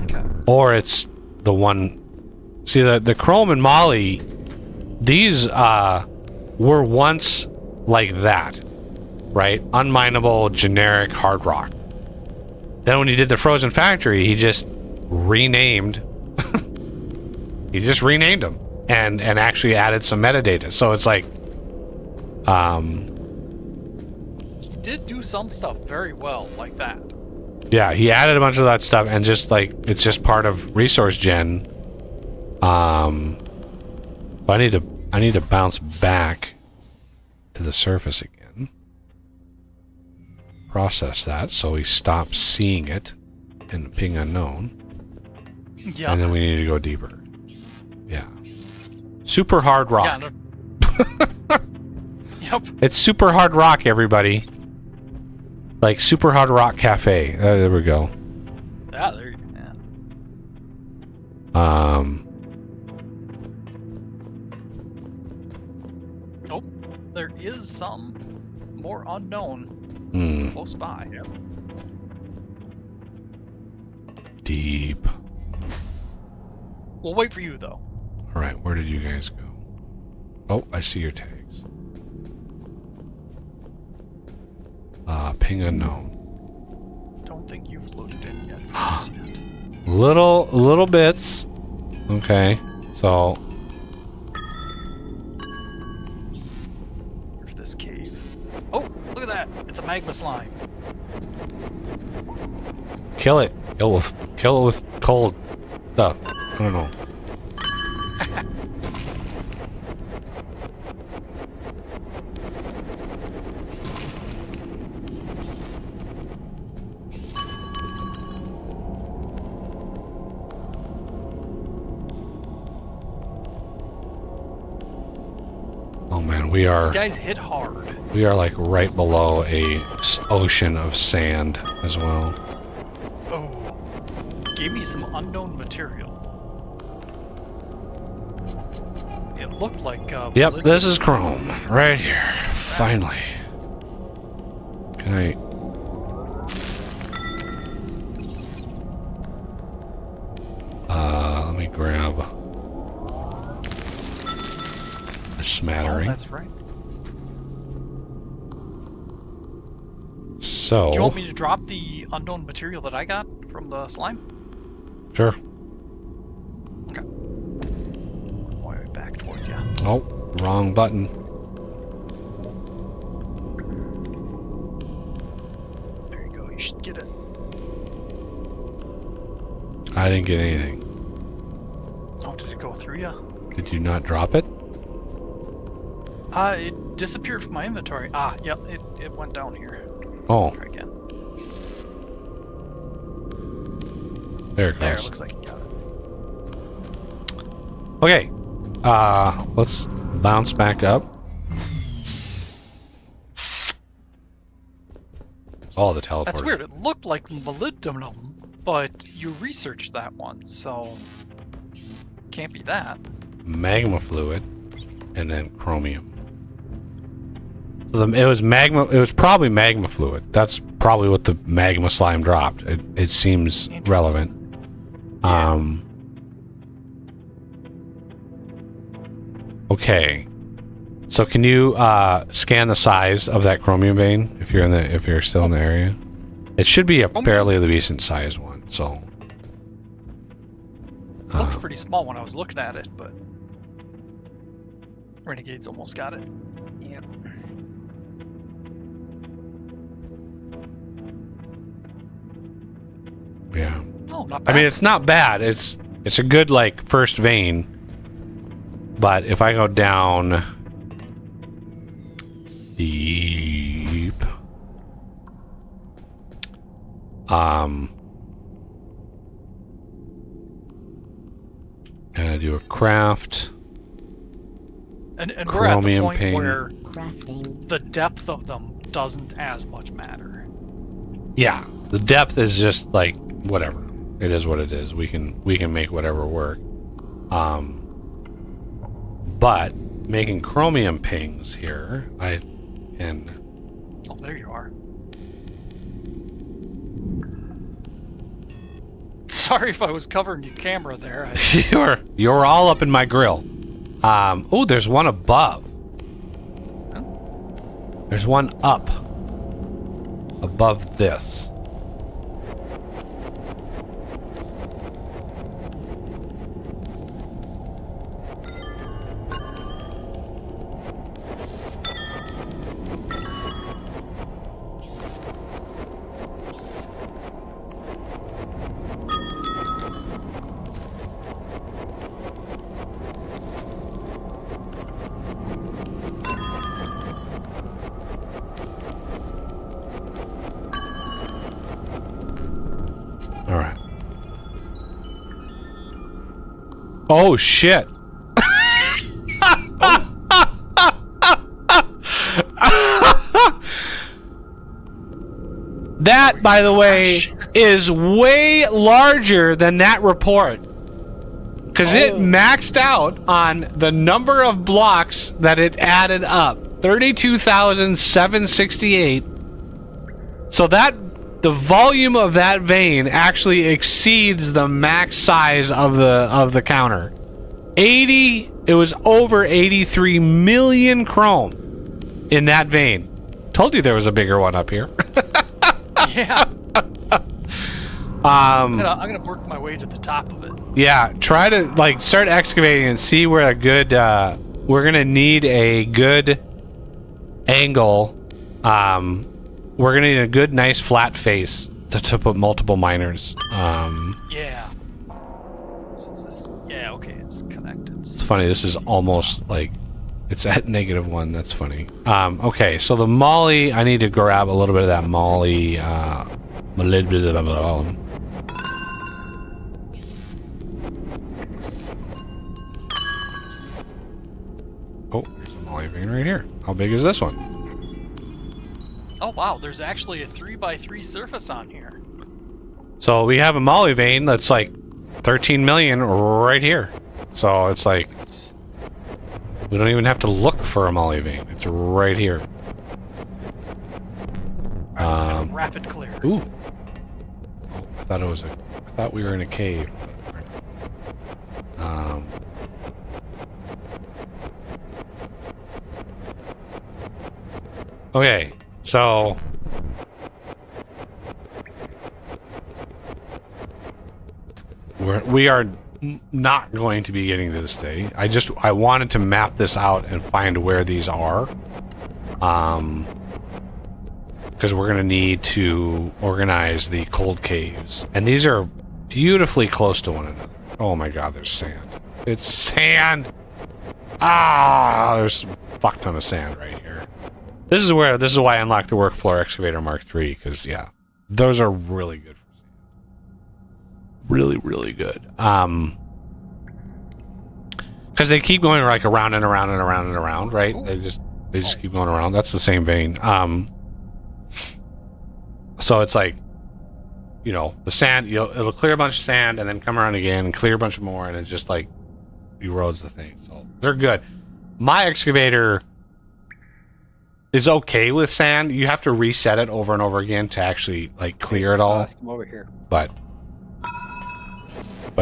Okay. Or it's the one. See, the chrome and moly, these were once like that, right? Unminable, generic hard rock. Then when he did the Frozen Factory, he just renamed. He just renamed them and actually added some metadata. So it's like, He did do some stuff very well, like that. yeah, he added a bunch of that stuff and just like it's just part of resource gen. So I need to bounce back to the surface again. Process that so we stop seeing it in the ping unknown. Yeah. And then we need to go deeper. Yeah. Super hard rock. Yeah. Yep. It's super hard rock, everybody. Like Super Hard Rock Cafe. There we go. Yeah. There. Yeah. Oh, there is some more unknown close by. Deep. We'll wait for you though. All right, where did you guys go? Oh, I see your tags. Ping unknown. Don't think you've loaded in yet for this yet. Little bits. Okay, so There's this cave. Oh, look at that! It's a magma slime. kill it. Kill it with cold stuff. I don't know. Oh man, we These are guys hit hard. like right below a ocean of sand as well. Oh, gave me some unknown material. It looked like. Yep, this is Chrome right here. Finally. Can I? Let me grab a Oh, smattering. that's right. So, Do you want me to drop the unknown material that I got from the slime? sure. Way back towards you. Oh, wrong button. There you go. You should get it. I didn't get anything. Oh, did it go through you? Did you not drop it? It disappeared from my inventory. Ah, yep. It went down here. Oh, Try again. there it There. goes. Looks like you got it. Okay. Let's bounce back up. Oh, the teleport. That's weird. It looked like molybdenum, but you researched that one, so can't be that. Magma fluid, and then chromium. So it was magma. It was probably magma fluid. That's probably what the magma slime dropped. It seems Interesting. relevant. Okay. So can you scan the size of that chromium vein if you're still in the area? It should be a fairly decent sized one. So It looked pretty small when I was looking at it, but Renegade's almost got it. Yep. yeah. Oh, not I bad. mean, it's not bad. It's a good like first vein. But if I go down deep, and I do a craft. and we're at the chromium point ping. where Crafting. the depth of them doesn't as much matter. Yeah, the depth is just like whatever. It is what it is. We can make whatever work. But making chromium pings here, I can. Oh, there you are. Sorry if I was covering your camera there. You're all up in my grill. Oh, there's one above. There's one up above this. All right. Oh shit. That, by the way, is way larger than that report. Because it maxed out on the number of blocks that it added up. 32,768. So the volume of that vein actually exceeds the max size of the counter. It was over 83 million chrome in that vein. Told you there was a bigger one up here. Yeah. I'm gonna work my way to the top of it. Yeah, try to like start excavating and see where a good we're gonna need a good angle. We're gonna need a good nice flat face to put multiple miners. Yeah. So is this? Yeah. Okay, it's connected. It's funny, this is almost like it's at -1. That's funny. Okay, so the molly, I need to grab a little bit of that molly molybdenum. Oh, there's a molly vein right here. How big is this one? Oh wow, there's actually a 3x3 surface on here. So we have a molly vein that's like 13 million right here. So it's like we don't even have to look for a molly vein. It's right here. rapid clear. Ooh. Oh, I thought we were in a cave. Okay, so we are not going to be getting to this day. I wanted to map this out and find where these are. Because we're gonna need to organize the cold caves. And these are beautifully close to one another. Oh my god, there's sand. It's sand! Ah, there's a fuck ton of sand right here. This is why I unlocked the work floor excavator Mark III, because yeah, those are really good for sand. Really, really good. Because they keep going like around and around and around and around, right? Ooh. They just keep going around. That's the same vein. So it's like, you know, the sand, it'll clear a bunch of sand and then come around again and clear a bunch more, and it just like erodes the thing. So they're good. My excavator is okay with sand. You have to reset it over and over again to actually like clear it all. Come over here. But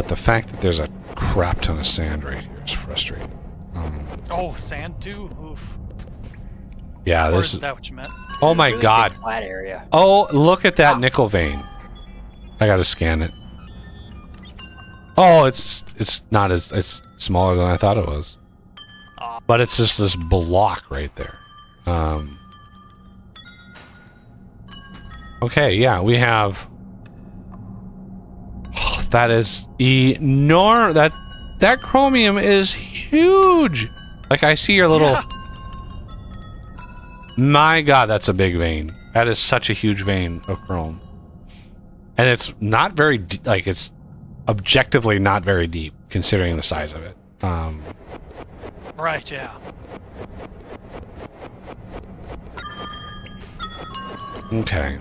the fact that there's a crap ton of sand right here is frustrating. Oh, sand too? Oof. Yeah, Or this is is. that what you meant? Oh my Really god. big flat area. Oh, look at that Ah. nickel vein. I gotta scan it. Oh, it's not as it's smaller than I thought it was. Ah. But it's just this block right there. Okay, yeah, we have. Oh, that is enormous. That chromium is huge. Like I see your little. Yeah. My god, that's a big vein. That is such a huge vein of chrome. And it's not very like it's objectively not very deep considering the size of it. Right, yeah. Okay.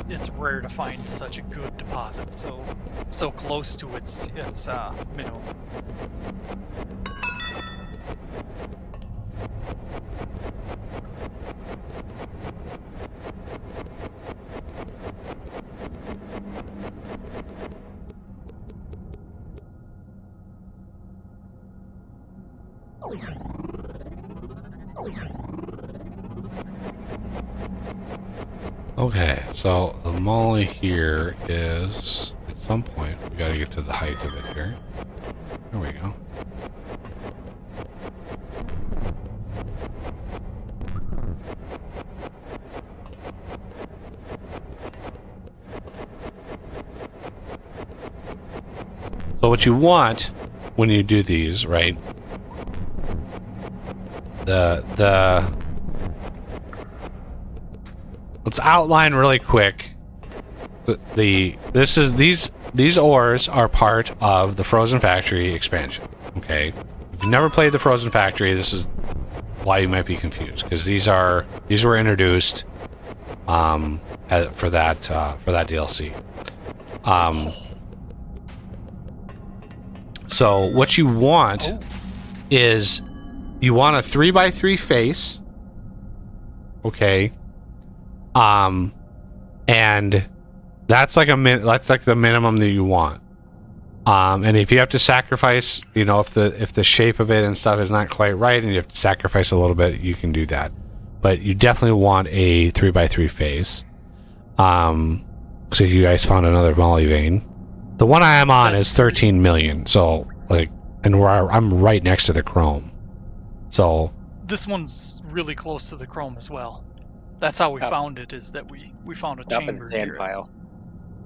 It's rare to find such a good deposit so close to its minimum. Okay, so the molly here is at some point we gotta get to the height of it here. There we go. So what you want when you do these, right? Let's outline really quick. These ores are part of the Frozen Factory expansion. Okay, if you've never played the Frozen Factory, this is why you might be confused, because these were introduced for that DLC. So what you want is you want a 3x3 face. Okay. And that's like the minimum that you want. And if you have to sacrifice, you know, if the shape of it and stuff is not quite right and you have to sacrifice a little bit, you can do that. But you definitely want a 3x3 face. So you guys found another molly vein. The one I am on is 13 million. So like, and I'm right next to the chrome. So This one's really close to the chrome as well. That's how we Up. found it, is that we found a Up in chamber the sand near it. pile.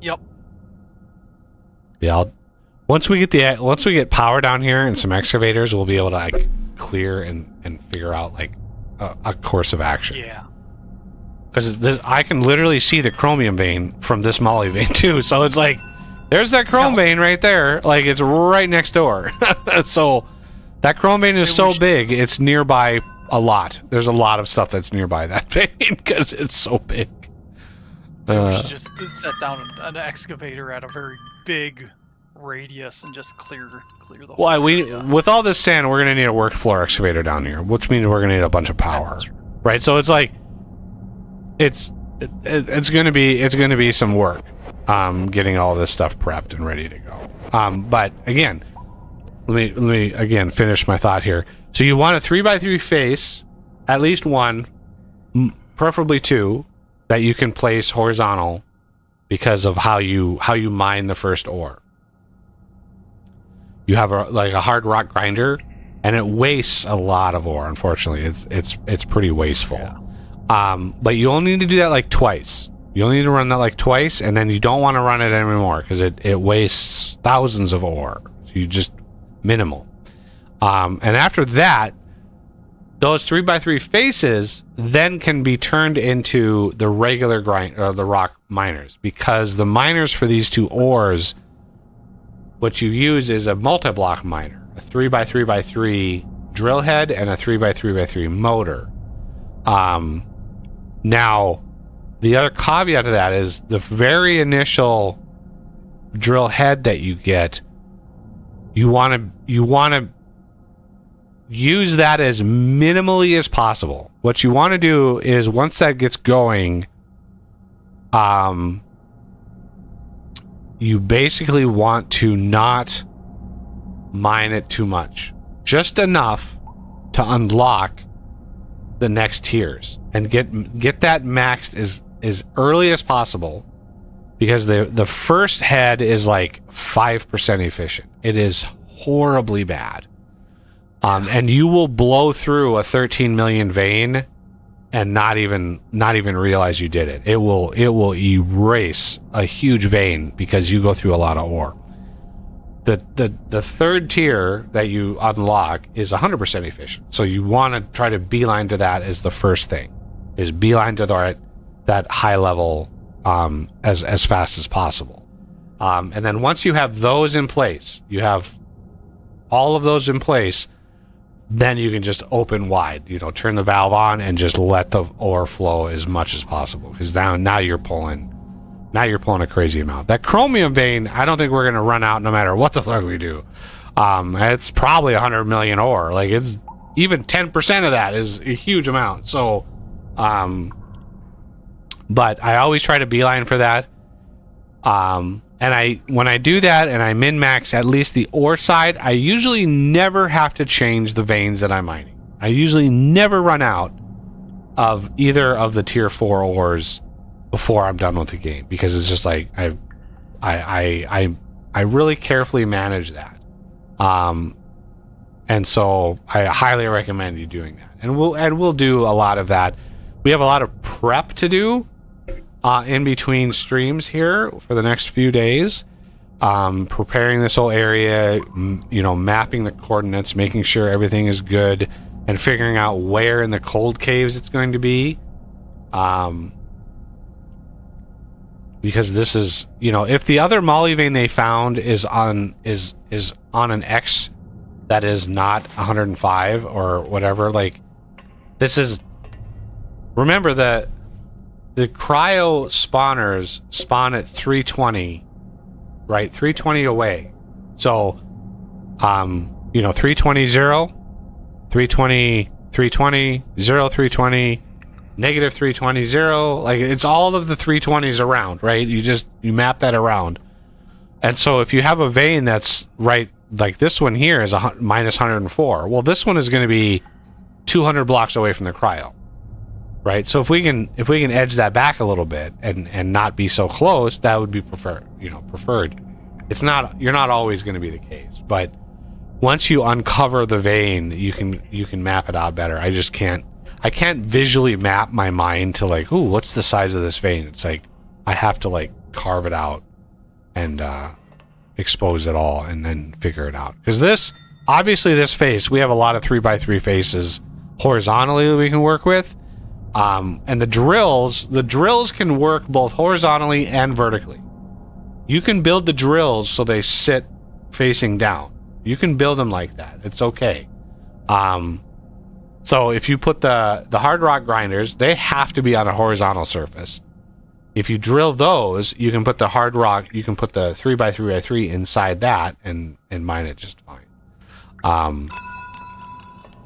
Yep. yeah, once we get power down here and some excavators, we'll be able to like clear and figure out like a course of action. Yeah. Because I can literally see the chromium vein from this molly vein too. So it's like, there's that chrome vein right there. Like it's right next door. So that chrome vein is so big, it's nearby a lot. There's a lot of stuff that's nearby that vein because it's so big. We should just set down an excavator at a very big radius and just clear the whole Well, area. with all this sand, we're gonna need a work floor excavator down here, which means we're gonna need a bunch of power, That's true. right? So it's like, it's it's going to be some work, getting all this stuff prepped and ready to go. But again, let me again finish my thought here. So you want a 3x3 face, at least one, preferably two, that you can place horizontal because of how you mine the first ore. You have a hard rock grinder, and it wastes a lot of ore. Unfortunately, it's pretty wasteful. Yeah. But you only need to do that like twice. You only need to run that like twice, and then you don't want to run it anymore because it wastes thousands of ore. So you just minimal. And after that, those 3x3 faces then can be turned into the regular the rock miners, because the miners for these two ores, what you use is a multi-block miner, a 3x3x3 drill head and a 3x3x3 motor. Now, the other caveat to that is the very initial drill head that you get, you want to use that as minimally as possible. What you want to do is once that gets going, you basically want to not mine it too much, just enough to unlock the next tiers and get that maxed as early as possible, because the first head is like 5% efficient. It is horribly bad. And you will blow through a 13 million vein and not even realize you did it. It will erase a huge vein because you go through a lot of ore. The third tier that you unlock is 100% efficient. So you want to try to beeline to that as the first thing, is beeline to that high level as fast as possible. And then once you have those in place, you have all of those in place, then you can just open wide, turn the valve on and just let the ore flow as much as possible, because now you're pulling a crazy amount. That chromium vein, I don't think we're going to run out no matter what the fuck we do. It's probably 100 million ore. Like, it's even 10% of that is a huge amount. So, but I always try to beeline for that. And when I do that and I min-max at least the ore side, I usually never have to change the veins that I'm mining. I usually never run out of either of the tier 4 ores before I'm done with the game, because it's just like I really carefully manage that. And so I highly recommend you doing that. And we'll do a lot of that. We have a lot of prep to do in between streams here for the next few days, preparing this whole area, mapping the coordinates, making sure everything is good, and figuring out where in the cold caves it's going to be. Because this is, if the other Molly vein they found is on an X that is not 105 or whatever, like, this is, remember that the cryo spawners spawn at 320, right? 320 away. So, 320, 0, 320, 320, 0, 320, negative 320, 0. Like, it's all of the 320s around, right? You map that around. And so if you have a vein that's right, like this one here is minus 104. Well, this one is going to be 200 blocks away from the cryo. Right, so if we can edge that back a little bit and not be so close, that would be preferred. It's not, you're not always going to be the case, but once you uncover the vein, you can map it out better. I can't visually map my mind to like, ooh, what's the size of this vein? It's like I have to like carve it out and expose it all and then figure it out. Because this face, we have a lot of 3x3 faces horizontally that we can work with. And the drills can work both horizontally and vertically. You can build the drills so they sit facing down. You can build them like that. It's okay. So if you put the hard rock grinders, they have to be on a horizontal surface. If you drill those, you can put the hard rock, you can put the 3x3x3 inside that and mine it just fine.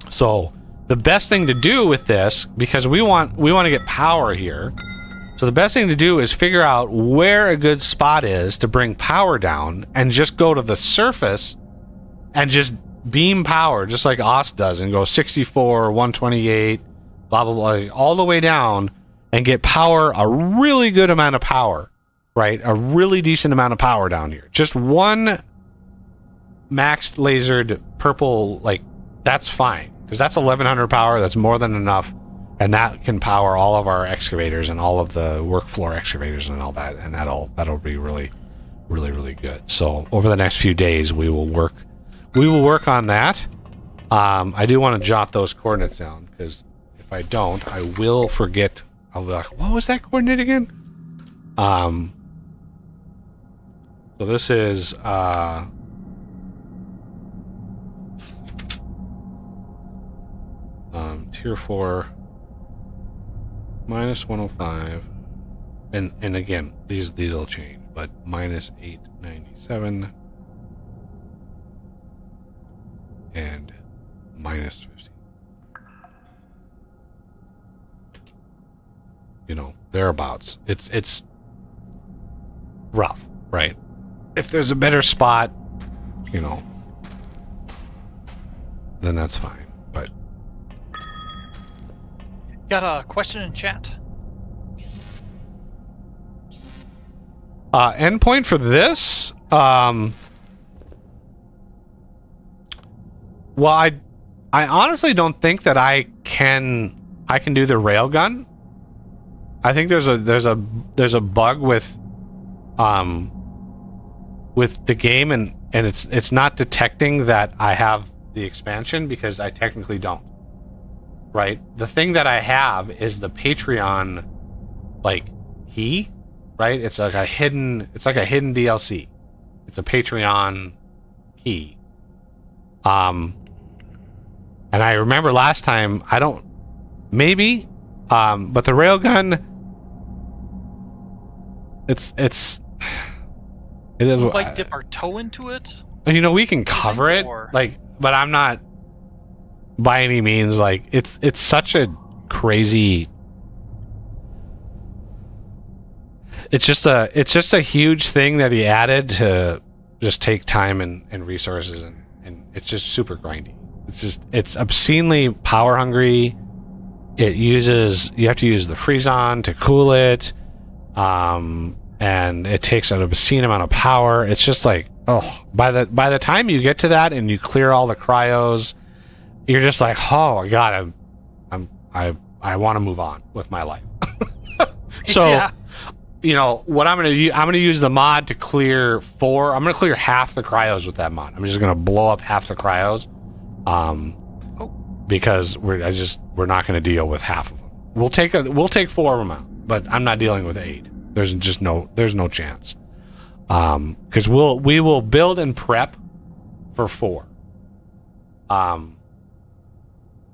So the best thing to do with this, because we want to get power here, So the best thing to do is figure out where a good spot is to bring power down and just go to the surface and just beam power, just like Ost does, and go 64, 128, blah, blah, blah, all the way down and get power, a really good amount of power, right? A really decent amount of power down here. Just one maxed lasered purple, like, that's fine. Because that's 1100 power, that's more than enough. And that can power all of our excavators and all of the work floor excavators and all that. And that'll be really, really, really good. So over the next few days, we will work on that. I do want to jot those coordinates down, because if I don't, I will forget. I'll be like, what was that coordinate again? So this is tier 4 minus 105, and again, these will change, but minus 897 and minus 50. You know, thereabouts. It's rough, right? If there's a better spot, you know, then that's fine. But Got a question in chat. endpoint for this, well, I honestly don't think that I can do the railgun. I think there's a bug with the game, and it's not detecting that I have the expansion, because I technically don't. Right? The thing that I have is the Patreon key, right? It's like a hidden DLC. It's a Patreon key. And I remember last time, but the railgun, it is. We'll, dip our toe into it. You know, we can cover it, but I'm not by any means it's such a crazy. It's just a huge thing that he added to just take time and resources, and it's just super grindy. It's obscenely power hungry. You have to use the Freezon to cool it, and it takes an obscene amount of power. It's just by the time you get to that and you clear all the cryos, you're just like, oh god, I want to move on with my life. So yeah. You know what I'm gonna do? I'm gonna use the mod to clear 4. I'm gonna clear half the cryos with that mod. I'm just gonna blow up half the cryos, because we're not gonna deal with half of them. We'll take 4 of them out, but I'm not dealing with 8. There's no chance. Because we will build and prep for 4.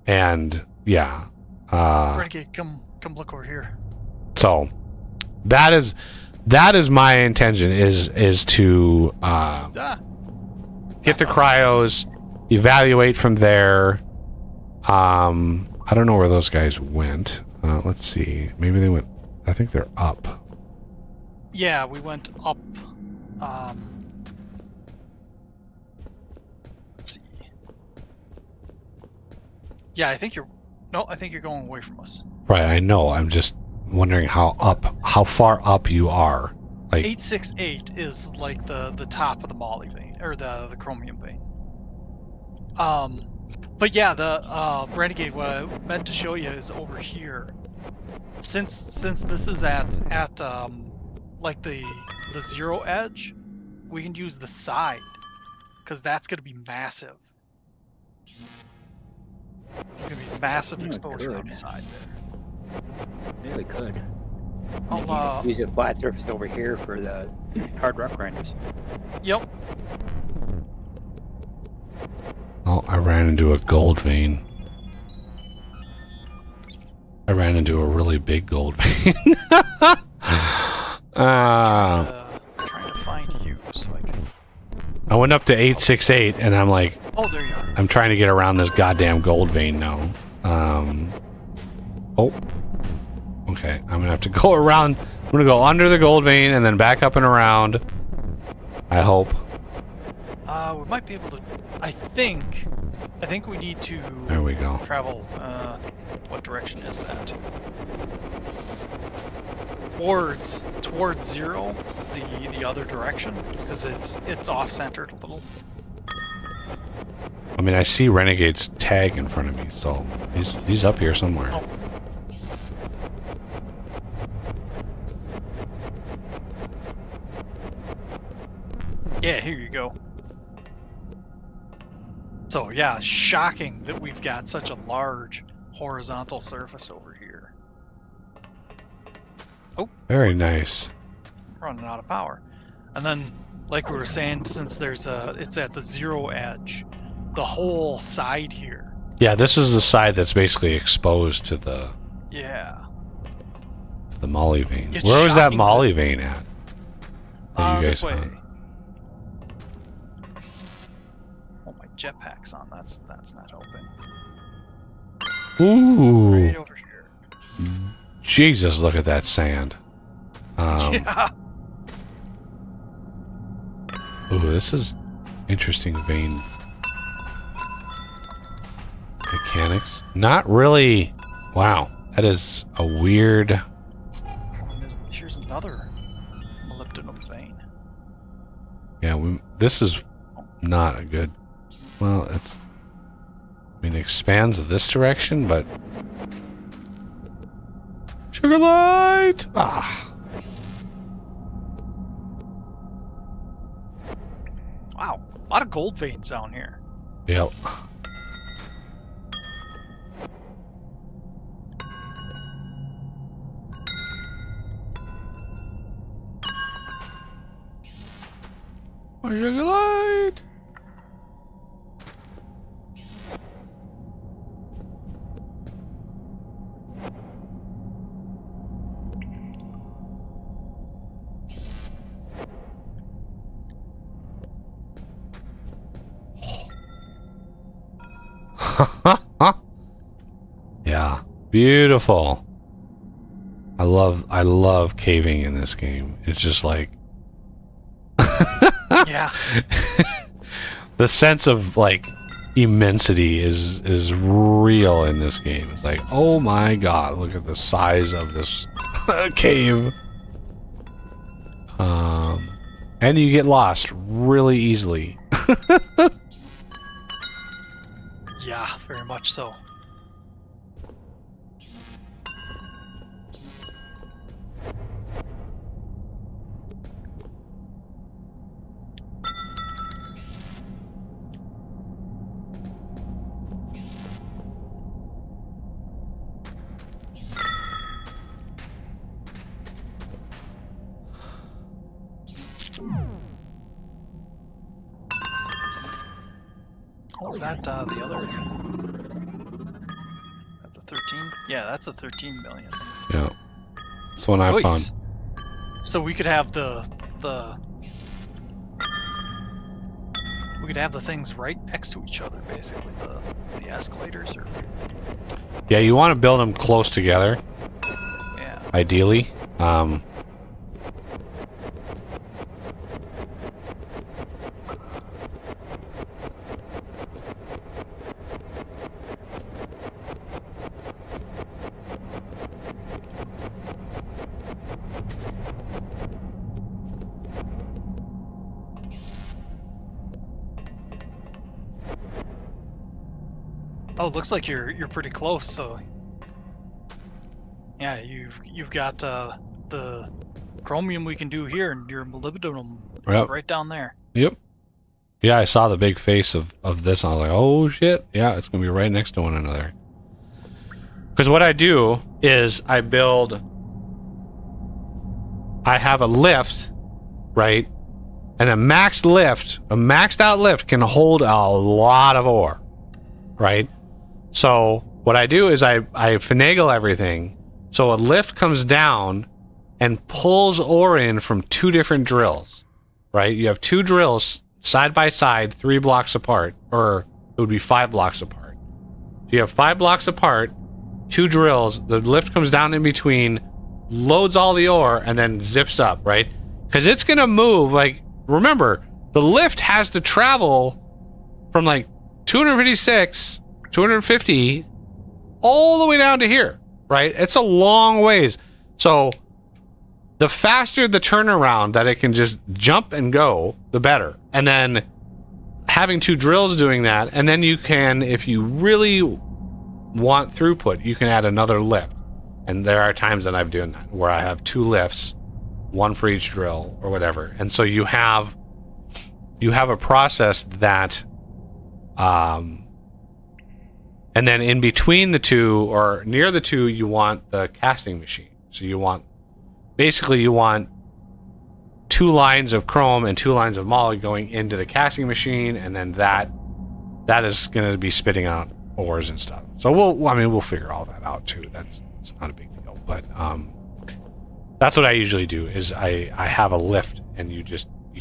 And yeah. Renegade, come look over here. So that is my intention is to get the cryos, evaluate from there. I don't know where those guys went. Let's see. Maybe they went. I think they're up. Yeah, we went up. Let's see. Yeah, I think you're going away from us. Right, I know. I'm just wondering how far up you are. 868 is the top of the moly vein, or the chromium vein. But yeah, the Renegade, what I meant to show you is over here. Since this is at the 0 edge, we can use the side, because that's going to be massive. It's going to be massive exposure on the side there. Yeah, we could. I'll use a flat surface over here for the hard rock grinders. Yep. Oh, I ran into a gold vein. I ran into a really big gold vein. Trying to find you so I can. I went up to 868 and I'm like, oh, there you are. I'm trying to get around this goddamn gold vein now. Oh, Okay, I'm gonna have to go around. I'm gonna go under the gold vein and then back up and around. I hope. We might be able to. I think we need to There we go. travel. What direction is that? Towards 0, the other direction, because it's off centered a little. I mean, I see Renegade's tag in front of me, so he's up here somewhere. Oh. Yeah, here you go. So yeah, shocking that we've got such a large horizontal surface over here. Very nice. Running out of power. And then, like we were saying, since it's at the 0 edge, the whole side here. Yeah, this is the side that's basically exposed to the Yeah. Molly vein. It's Where was that shocking Molly vein at? That you This guys way. found? Oh, my jetpack's on. That's not open. Ooh, Right over here. Jesus! Look at that sand. Yeah. Ooh, this is interesting vein mechanics. Not really. Wow, that is a weird. Oh, and here's another molybdenum vein. Yeah, this is not a good. Well, it's. I mean, it expands this direction, but. Sugar light! Ah. Wow, a lot of gold veins down here. Yep. Sugar light! Yeah, beautiful. I love caving in this game. It's just like Yeah. the sense of like immensity is real in this game. It's like, oh my god, look at the size of this cave. And you get lost really easily. Yeah, very much so. Was that the other? At the 13? Yeah, that's a 13 million. Yeah, that's one I Nice. found. So we could have the things right next to each other, basically the escalators, or Yeah, you want to build them close together, yeah. ideally. Oh, looks like you're pretty close. So yeah, you've got the chromium we can do here, and your molybdenum is Yep. right down there. Yep. Yeah, I saw the big face of this, and I was like, oh shit, yeah, it's gonna be right next to one another. Because what I do is I have a lift, right? And a maxed out lift can hold a lot of ore, right? So what I do is I finagle everything. So a lift comes down and pulls ore in from two different drills, right? You have two drills side by side, 3 blocks apart, or it would be 5 blocks apart. So you have 5 blocks apart, 2 drills. The lift comes down in between, loads all the ore, and then zips up, right? Because it's gonna move. Like, remember, the lift has to travel from like 256, 250, all the way down to here, right? It's a long ways. So the faster the turnaround that it can just jump and go, the better. And then having 2 drills doing that, and then you can, if you really want throughput, you can add another lift. And there are times that I've done that where I have 2 lifts, 1 for each drill or whatever. And so you have a process that and then in between the 2 or near the 2 you want the casting machine. So you want 2 lines of chrome and 2 lines of moly going into the casting machine, and then that is going to be spitting out ores and stuff. So we'll figure all that out too. It's not a big deal, but that's what I usually do. Is I have a lift, and you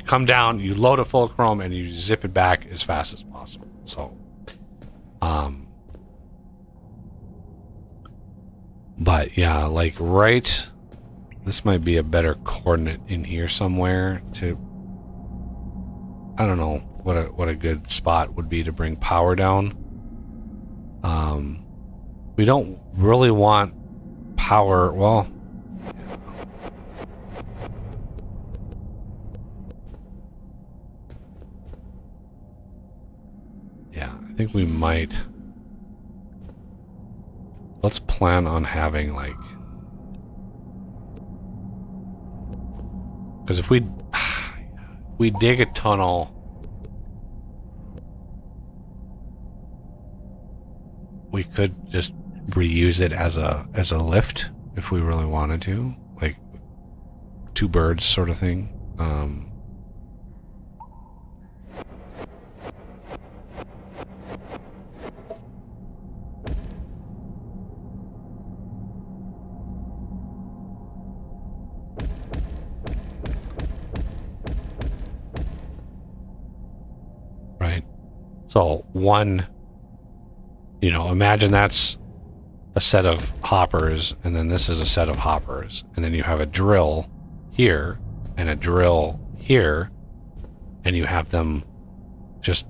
come down, you load it full of chrome, and you zip it back as fast as possible. So, but yeah, like right. This might be a better coordinate in here somewhere to. I don't know what a good spot would be to bring power down. We don't really want power. Well, yeah, I think we might. Let's plan on having like. Because if we dig a tunnel, we could just reuse it as a lift if we really wanted to, like 2 birds sort of thing. Right. So one, imagine that's a set of hoppers, and then this is a set of hoppers, and then you have a drill here and a drill here, and you have them just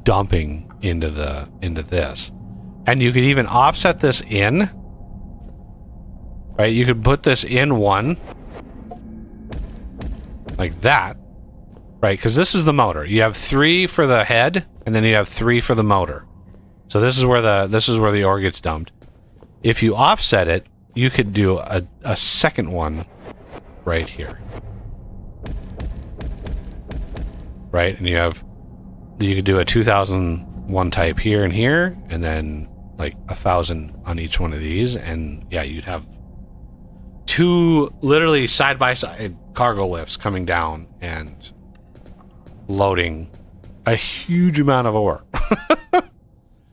dumping into this. And you could even offset this in, right? You could put this in one like that, right? Because this is the motor. You have 3 for the head, and then you have 3 for the motor. So this is where the ore gets dumped. If you offset it, you could do a second one right here. Right? And you could do a 2001 type here and here, and then like 1,000 on each one of these, and yeah, you'd have 2 literally side by side cargo lifts coming down and loading a huge amount of ore.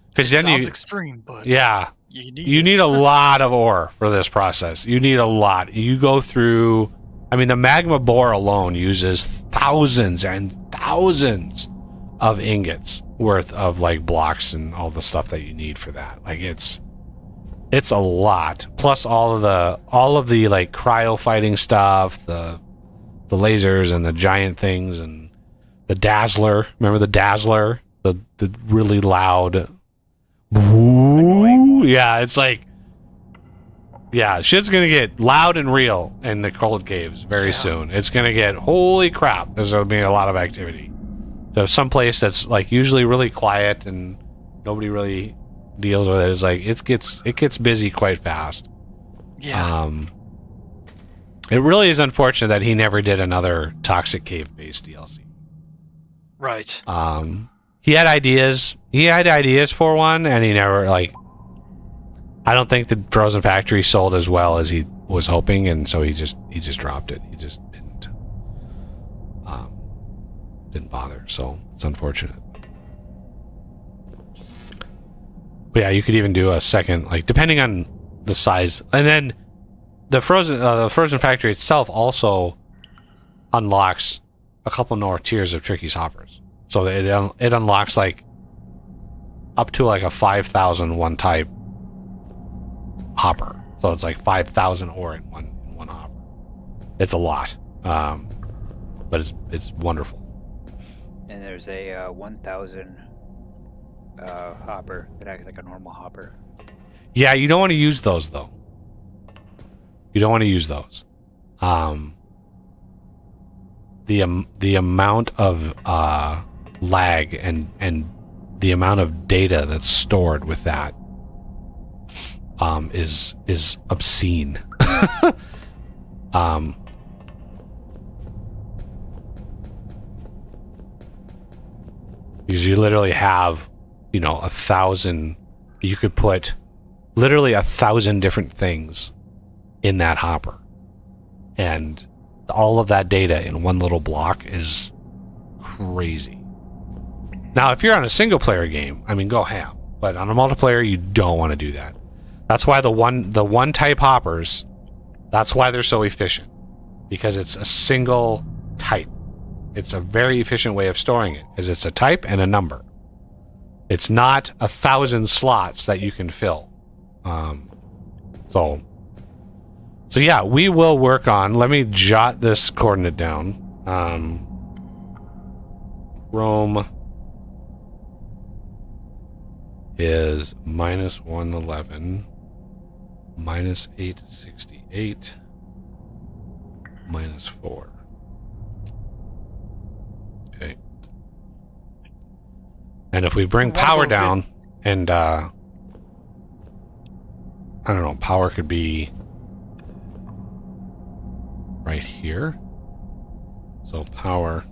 Because then Sounds extreme, but yeah, you need a lot of ore for this process. You need a lot. You go through. I mean, the magma bore alone uses thousands and thousands of ingots worth of like blocks and all the stuff that you need for that. Like it's a lot. Plus all of the like cryo fighting stuff, the lasers and the giant things and the Dazzler. Remember the Dazzler? The really loud. Ooh, yeah, it's like, yeah, shit's gonna get loud and real in the cold caves very soon. It's gonna get, holy crap, there's gonna be a lot of activity. So someplace that's like usually really quiet and nobody really deals with it is like it gets busy quite fast. Yeah. It really is unfortunate that he never did another Toxic Cave based DLC. Right. He had ideas. He had ideas for one, and he never I don't think the Frozen Factory sold as well as he was hoping, and so he just dropped it. He just didn't bother. So it's unfortunate. But yeah, you could even do a second, like depending on the size, and then the Frozen Factory itself also unlocks a couple more tiers of Tricky's hoppers. So it unlocks like up to like a 5,001 type hopper. So it's like 5,000 ore in one hopper. It's a lot, but it's wonderful. And there's a 1,000 hopper that acts like a normal hopper. Yeah, you don't want to use those though. You don't want to use those. The amount of lag and the amount of data that's stored with that is obscene. Because you literally have, 1,000. You could put literally 1,000 different things in that hopper, and all of that data in one little block is crazy. Now, if you're on a single player game, I mean, go ham. But on a multiplayer, you don't want to do that. That's why the one type hoppers, that's why they're so efficient, because it's a single type. It's a very efficient way of storing it, because it's a type and a number. It's not 1,000 slots that you can fill. So yeah, we will work on. Let me jot this coordinate down. Rome is -111, -868, -4. Okay. And if we bring power down, and I don't know, power could be right here. So power.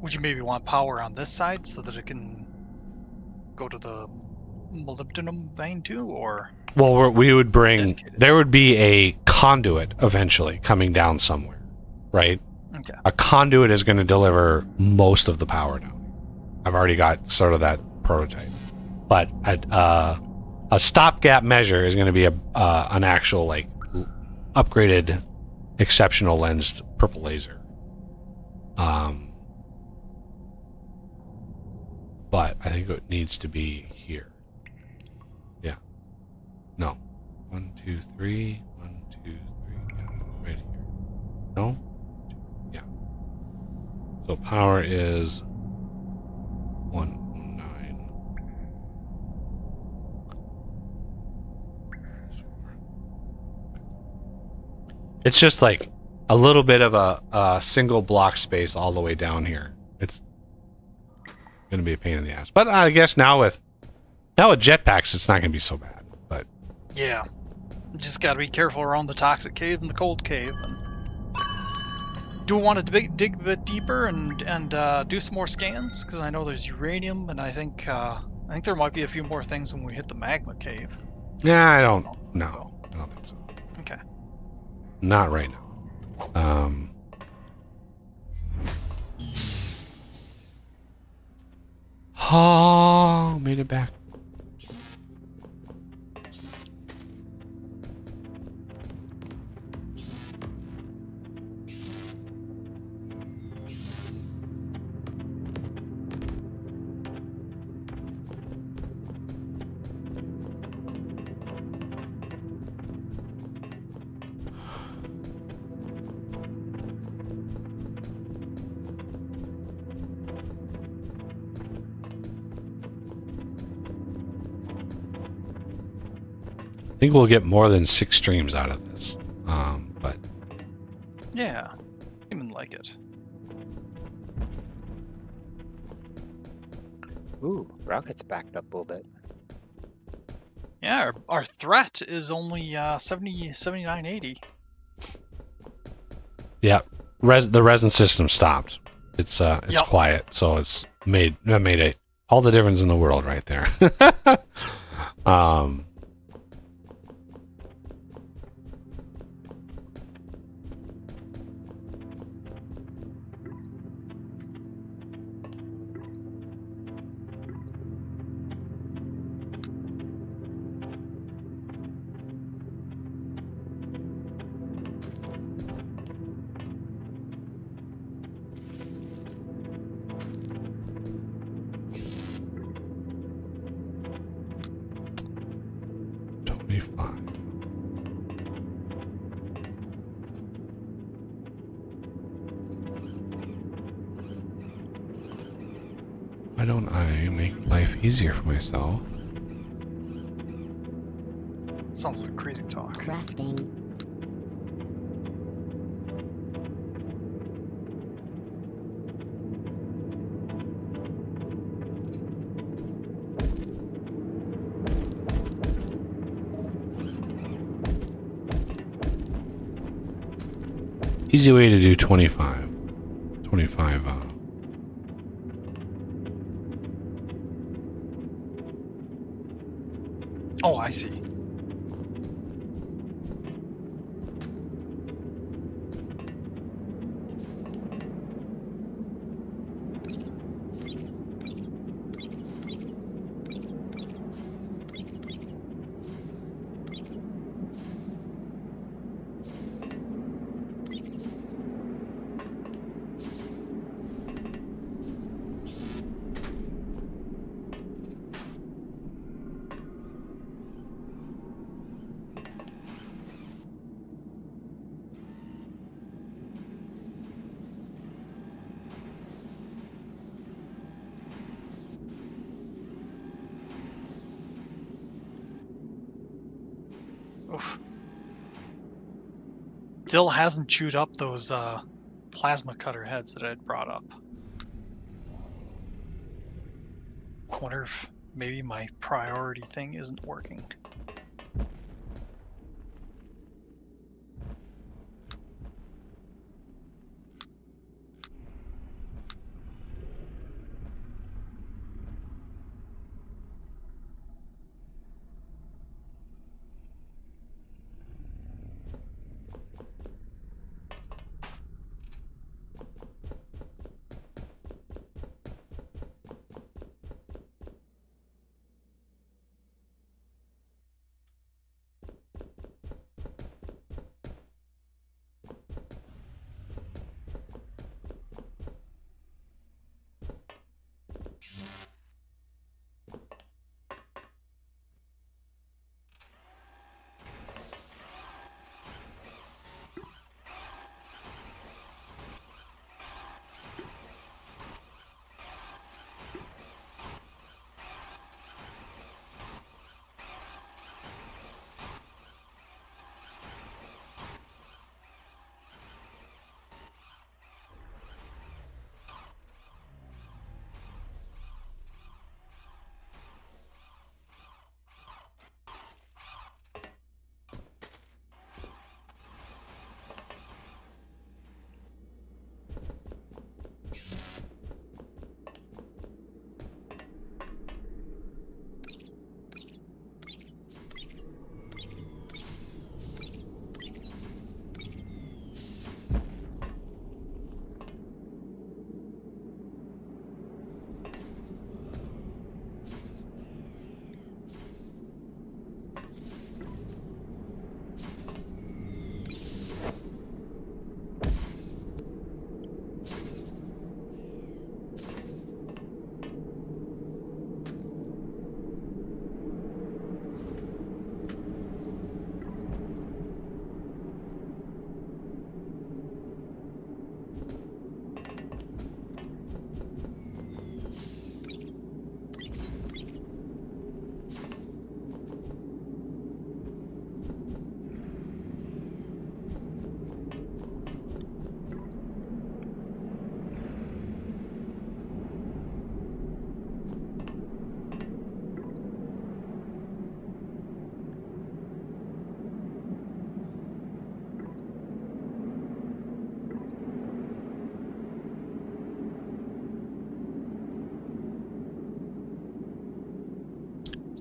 Would you maybe want power on this side so that it can go to the molybdenum vein too, or? Well, we would bring. Dedicated. There would be a conduit eventually coming down somewhere, right? Okay. A conduit is going to deliver most of the power down. I've already got sort of that prototype, but a stopgap measure is going to be an actual like upgraded, exceptional lensed purple laser. But I think it needs to be here. Yeah. No. 1, 2, 3. 1, 2, 3. Yeah. Right here. No? Yeah. So power is 109. It's just like a little bit of a single block space all the way down here. It's gonna be a pain in the ass, but I guess now with jetpacks, it's not gonna be so bad. But Yeah. Just gotta be careful around the toxic cave and the cold cave. And do we want to dig a bit deeper and do some more scans? Because I know there's uranium, and I think there might be a few more things when we hit the magma cave. yeah, I don't think so. Okay. Not right now. Oh, made it back. I think we'll get more than 6 streams out of this. But Yeah. Even like it. Ooh, rocket's backed up a little bit. Yeah, our threat is only 7980. yeah, the resin system stopped. It's Yep. quiet, so it's made all the difference in the world right there. Why don't I make life easier for myself? Sounds like crazy talk. Crafting. Easy way to do 25. 25, Oh, I see. Oof. Still hasn't chewed up those plasma cutter heads that I'd brought up. Wonder if maybe my priority thing isn't working.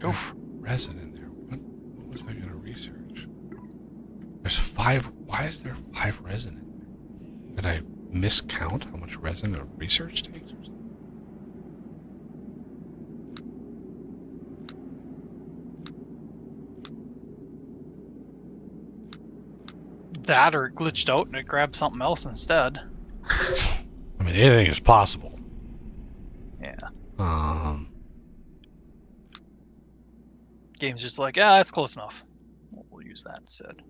Oof. resin in there. What was I going to research? There's 5. Why is there 5 resin in there? Did I miscount how much resin a research takes? Or something? That or it glitched out and it grabbed something else instead. I mean, anything is possible. Yeah. Game's just like, yeah, that's close enough. We'll use that instead.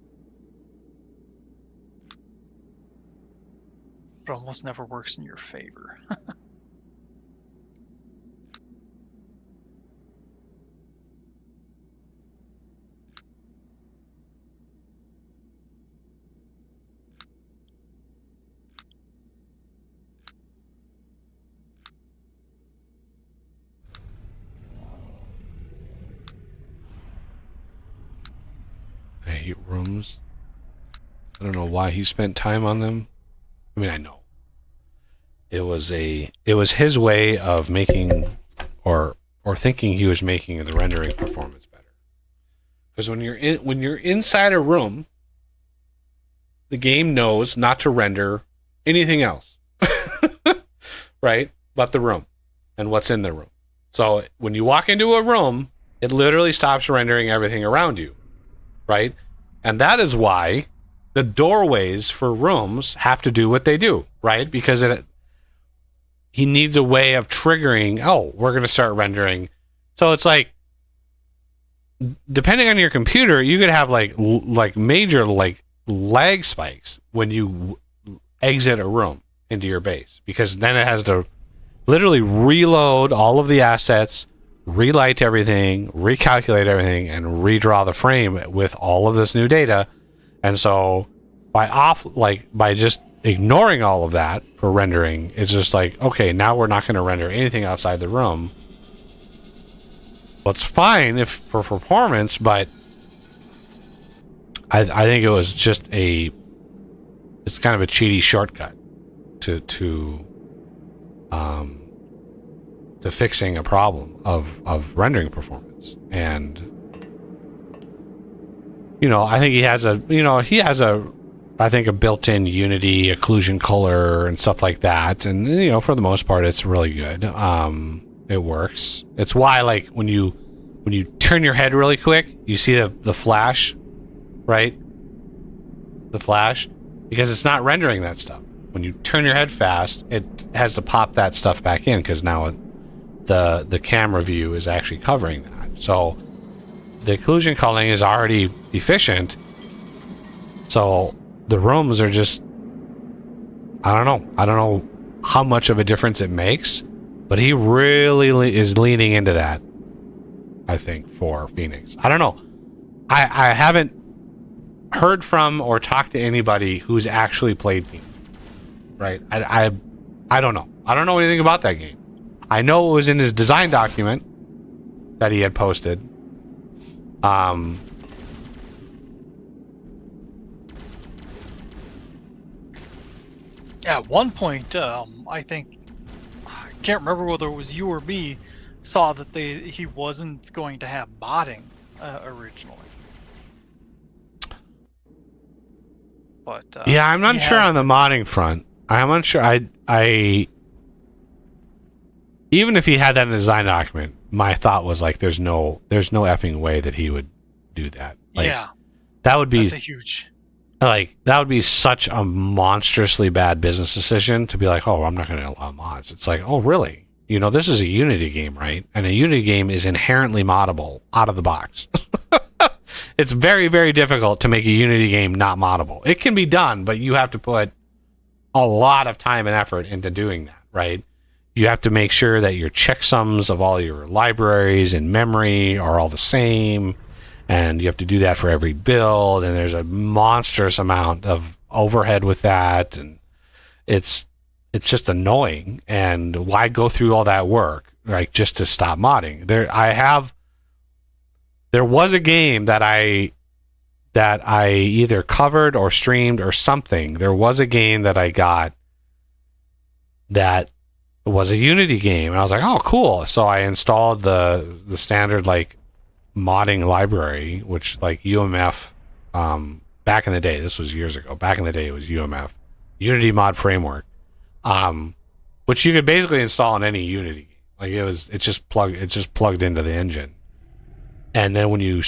But almost never works in your favor. hate rooms. I don't know why he spent time on them. I mean, I know. It was his way of making or thinking he was making the rendering performance better. Because when you're inside a room, the game knows not to render anything else. Right? But the room and what's in the room. So when you walk into a room, it literally stops rendering everything around you. Right? And that is why the doorways for rooms have to do what they do, right? Because he needs a way of triggering, oh, we're going to start rendering. So it's like, depending on your computer, you could have like major like lag spikes when you exit a room into your base, because then it has to literally reload all of the assets, relight everything, recalculate everything, and redraw the frame with all of this new data. And so by just ignoring all of that for rendering, it's just like, okay, now we're not going to render anything outside the room. Well, it's fine if for performance, but I think it was just it's kind of a cheaty shortcut to fixing a problem of rendering performance. And I think he has a built-in Unity occlusion color and stuff like that, and for the most part it's really good. It works. It's why, like, when you turn your head really quick, you see the flash, right? The flash, because it's not rendering that stuff. When you turn your head fast, it has to pop that stuff back in, because now the camera view is actually covering that. So the occlusion culling is already efficient. So the rooms are just, I don't know how much of a difference it makes, but he really is leaning into that, I think, for Phoenix. I don't know. I haven't heard from or talked to anybody who's actually played Phoenix. Right? I don't know. I don't know anything about that game. I know it was in his design document that he had posted. At one point, I think, I can't remember whether it was you or me, saw that he wasn't going to have modding originally. But yeah, I'm not sure on the modding front. I'm unsure. I even if he had that in the design document, my thought was like, there's no effing way that he would do that. Like, yeah, that would be that's a huge. Like, that would be such a monstrously bad business decision to be like, oh, I'm not going to allow mods. It's like, oh, really? This is a Unity game, right? And a Unity game is inherently moddable out of the box. It's very, very difficult to make a Unity game not moddable. It can be done, but you have to put a lot of time and effort into doing that, right? You have to make sure that your checksums of all your libraries in memory are all the same, and you have to do that for every build, and there's a monstrous amount of overhead with that, and it's just annoying. And why go through all that work, like, just to stop modding? There was a game that I either covered or streamed or something. There was a game that I got that was a Unity game, and I was like, oh, cool. So I installed the standard, like, modding library, which, like, UMF, back in the day, this was years ago, back in the day it was UMF, Unity Mod Framework, which you could basically install in any Unity game. Like, it's just plugged into the engine. And then when you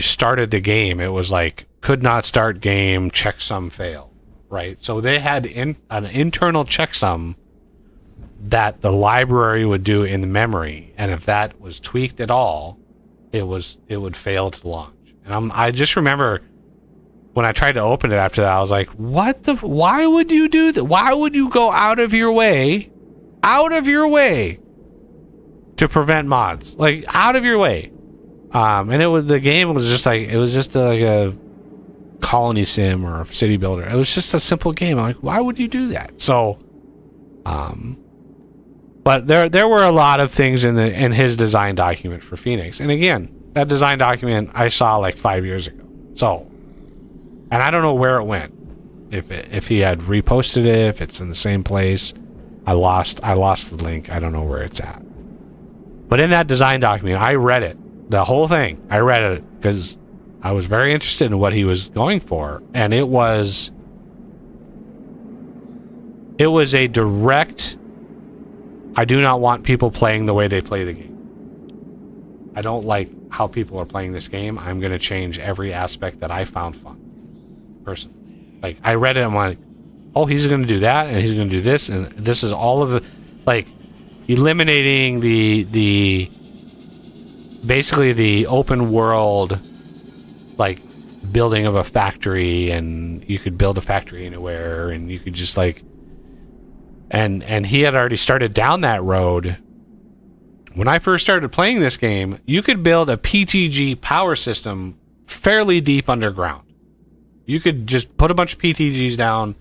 started the game, it was like, could not start game, checksum failed, right? So they had an internal checksum that the library would do in the memory, and if that was tweaked at all, it would fail to launch. And I just remember when I tried to open it after that, I was like, why would you do that? Why would you go out of your way to prevent mods? Like, out of your way. And the game was just like, it was just like a colony sim or a city builder. It was just a simple game. I'm like, why would you do that? So, but there were a lot of things in his design document for Phoenix. And again, that design document I saw like 5 years ago. So and I don't know where it went. If he had reposted it, if it's in the same place, I lost the link. I don't know where it's at. But in that design document, I read it, the whole thing. I read it because I was very interested in what he was going for, and it was a direct. I do not want people playing the way they play the game. I don't like how people are playing this game. I'm going to change every aspect that I found fun. Personally. Like, I read it and I'm like, oh, he's going to do that and he's going to do this. And this is all of the, like, eliminating basically the open world, like, building of a factory, and you could build a factory anywhere, and you could just, like, and he had already started down that road. When I first started playing this game, you could build a PTG power system fairly deep underground. You could just put a bunch of PTGs down,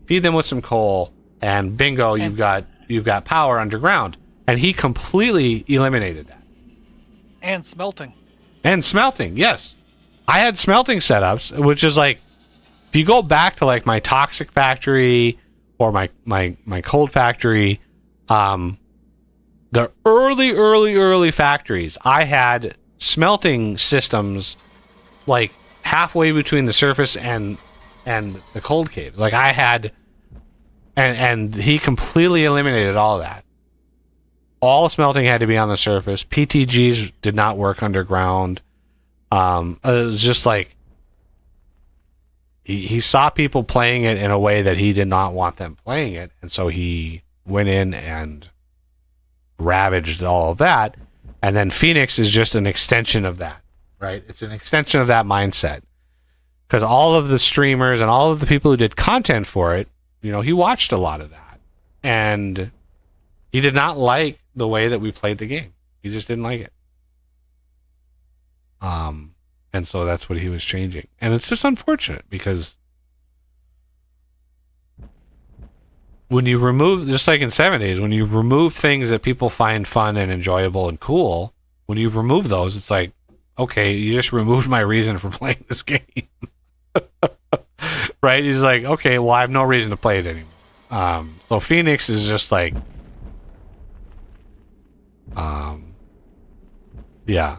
feed them with some coal, and bingo, you've got power underground. And he completely eliminated that. And smelting. And smelting, yes. I had smelting setups, which is like, if you go back to like my toxic factory or my cold factory, the early factories, I had smelting systems like halfway between the surface and the cold caves. Like I had, and he completely eliminated all of that. All smelting had to be on the surface. PTGs did not work underground. It was just like he saw people playing it in a way that he did not want them playing it, and so he went in and ravaged all of that. And then Phoenix is just an extension of that, right? It's an extension of that mindset, because all of the streamers and all of the people who did content for it, you know, he watched a lot of that, and he did not like the way that we played the game. He just didn't like it. And so that's what he was changing. And it's just unfortunate, because when you remove, just like in 7 Days, when you remove things that people find fun and enjoyable and cool, when you remove those, it's like, okay, you just removed my reason for playing this game. Right? He's like, okay, well, I have no reason to play it anymore. So Phoenix is just like, yeah.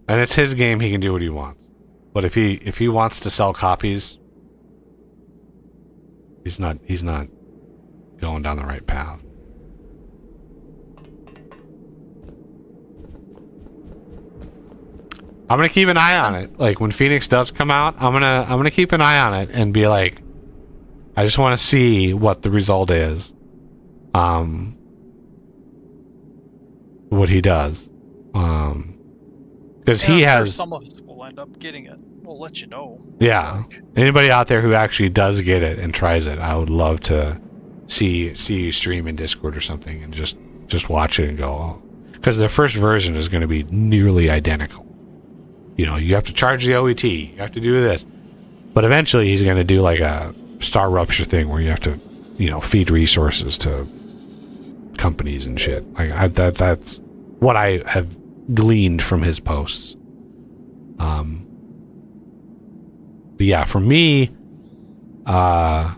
And it's his game, he can do what he wants. But if he wants to sell copies, he's not going down the right path. I'm gonna keep an eye on it. Like when Phoenix does come out, I'm gonna keep an eye on it and be like, I just want to see what the result is. What he does. Because he has. Some of us will end up getting it. We'll let you know. Yeah. Anybody out there who actually does get it and tries it, I would love to see you stream in Discord or something and just watch it and go. Because the first version is going to be nearly identical. You know, you have to charge the OET. You have to do this. But eventually he's going to do like a Star Rupture thing where you have to, you know, feed resources to companies and shit. Like that's what I have gleaned from his posts. But yeah, for me, like,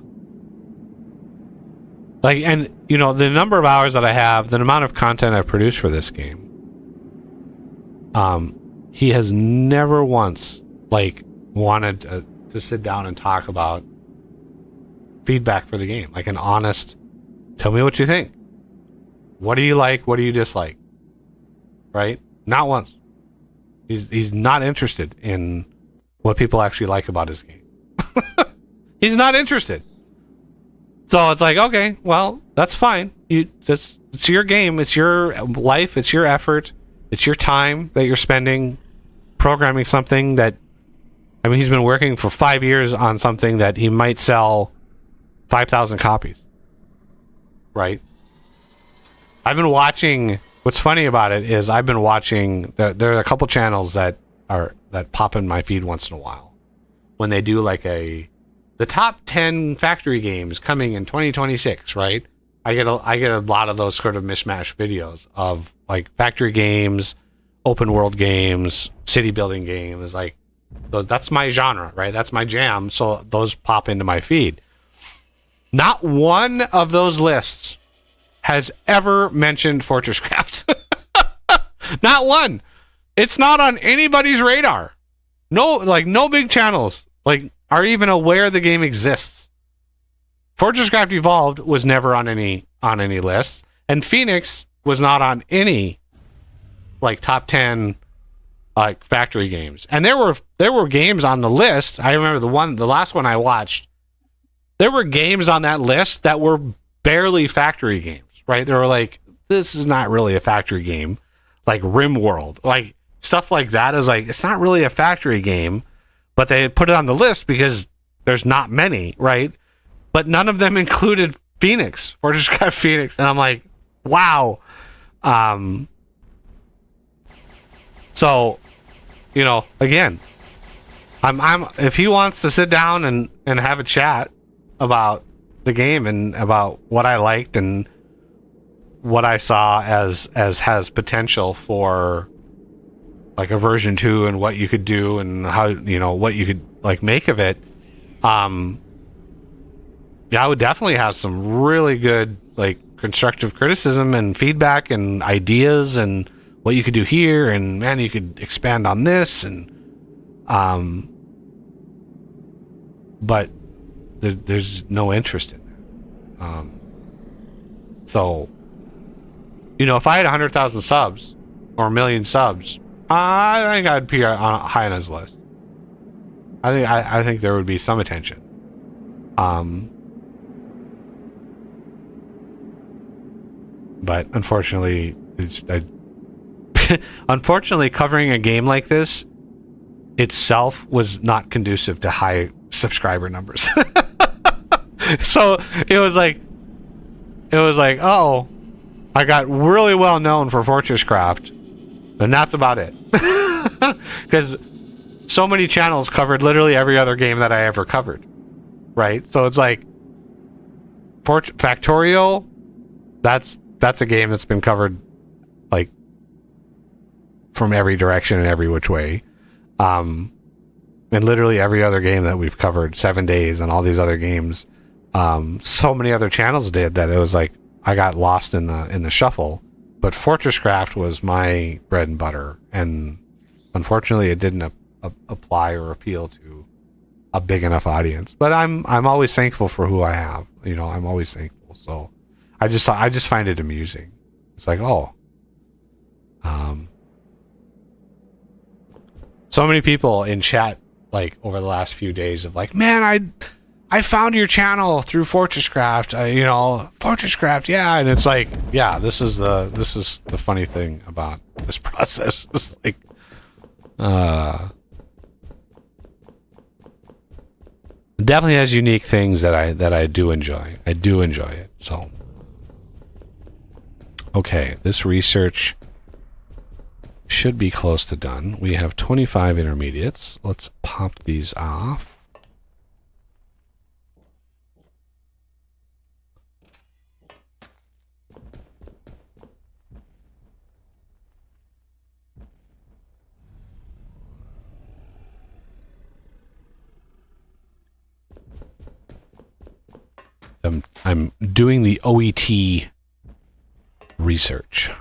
and you know, the number of hours that I have, the amount of content I've produced for this game, he has never once like wanted to sit down and talk about feedback for the game, like an honest, tell me what you think. What do you like? What do you dislike? Right? Not once. He's not interested in what people actually like about his game. He's not interested. So it's like, okay, well, that's fine. It's your game. It's your life. It's your effort. It's your time that you're spending programming something that, I mean, he's been working for 5 years on something that he might sell 5,000 copies. Right? I've been watching. What's funny about it is I've been watching. There are a couple channels that pop in my feed once in a while when they do like the top 10 factory games coming in 2026. Right? I get a lot of those sort of mishmash videos of like factory games, open world games, city building games. Like That's my genre, right? That's my jam. So those pop into my feed. Not one of those lists has ever mentioned Fortress Craft. Not one. It's not on anybody's radar. No big channels are even aware the game exists. Fortress Craft Evolved was never on any lists, and Phoenix was not on any top 10 factory games. And there were games on the list. I remember the last one I watched. There were games on that list that were barely factory games, right? They were like, this is not really a factory game, like RimWorld, like stuff like that is like, it's not really a factory game, but they put it on the list because there's not many, right? But none of them included Phoenix, Fortress Craft Phoenix, and I'm like, wow. So, again, I'm if he wants to sit down and have a chat about the game and about what I liked and what I saw as has potential for like a version 2 and what you could do and how what you could make of it, I would definitely have some really good constructive criticism and feedback and ideas and what you could do here, and man, you could expand on this, and but there's no interest in that. So if I had 100,000 subs or 1 million subs, I think I'd be high on his list. I think there would be some attention. But unfortunately, unfortunately, covering a game like this itself was not conducive to high subscriber numbers. So it was like, oh, I got really well known for Fortress Craft, and that's about it. Because so many channels covered literally every other game that I ever covered, right? So it's like Factorio, that's a game that's been covered from every direction and every which way. And literally every other game that we've covered, 7 Days and all these other games, so many other channels did that it was like I got lost in the shuffle. But Fortress Craft was my bread and butter, and unfortunately it didn't apply or appeal to a big enough audience. But I'm always thankful for who I have. I'm always thankful. So I just find it amusing. It's like, oh, so many people in chat over the last few days of man, I found your channel through Fortress Craft. Fortress Craft, yeah, and it's like, yeah, this is the funny thing about this process. It's like, definitely has unique things that I do enjoy. I do enjoy it. So, okay, this research should be close to done. We have 25 intermediates. Let's pop these off. I'm doing the OET research.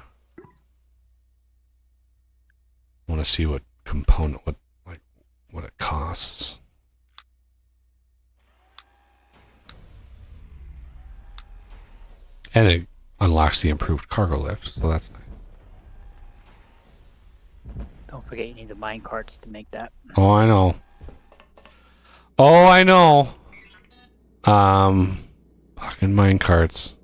I want to see what component, what it costs. And it unlocks the improved cargo lift, so that's nice. Don't forget you need the mine carts to make that. Oh, I know. Oh, I know. Fucking mine carts.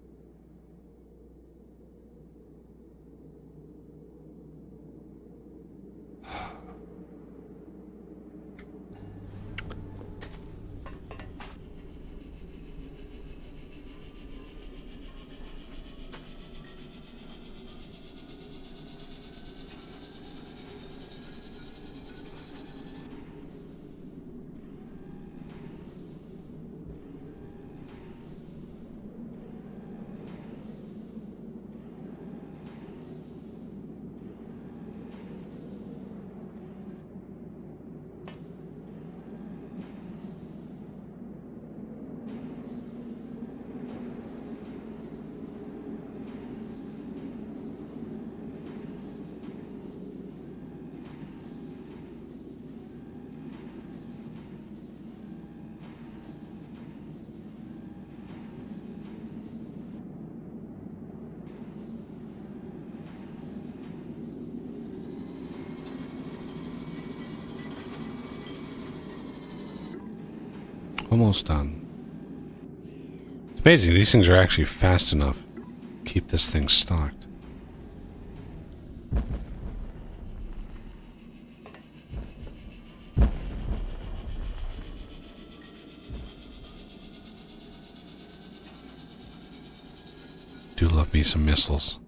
almost done. It's amazing. These things are actually fast enough to keep this thing stocked. Do love me some missiles.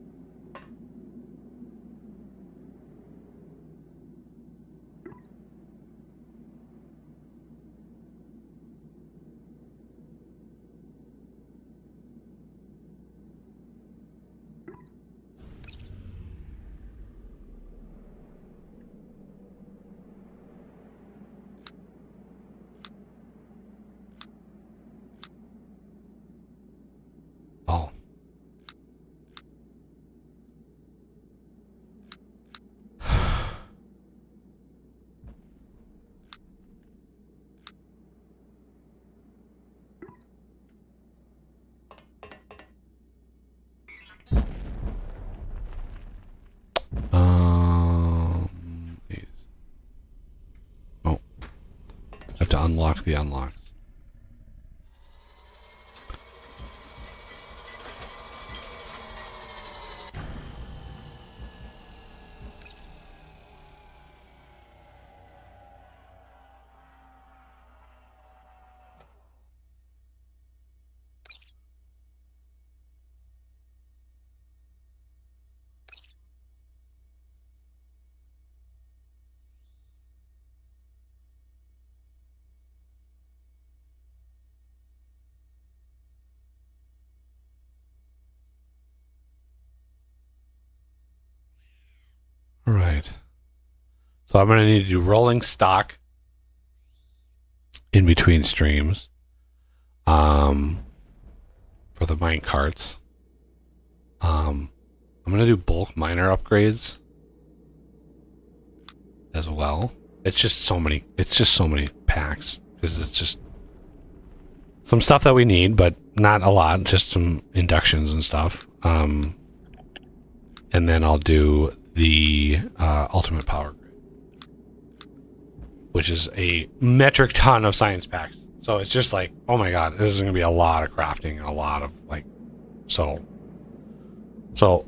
Oh. These. Oh. I have to unlock the unlocks. Right. So I'm going to need to do rolling stock in between streams for the mine carts. I'm going to do bulk miner upgrades as well. It's just so many packs because it's just some stuff that we need, but not a lot, just some inductions and stuff. And then I'll do the ultimate power grid, which is a metric ton of science packs. So it's just like, oh my god, this is going to be a lot of crafting, a lot of like, so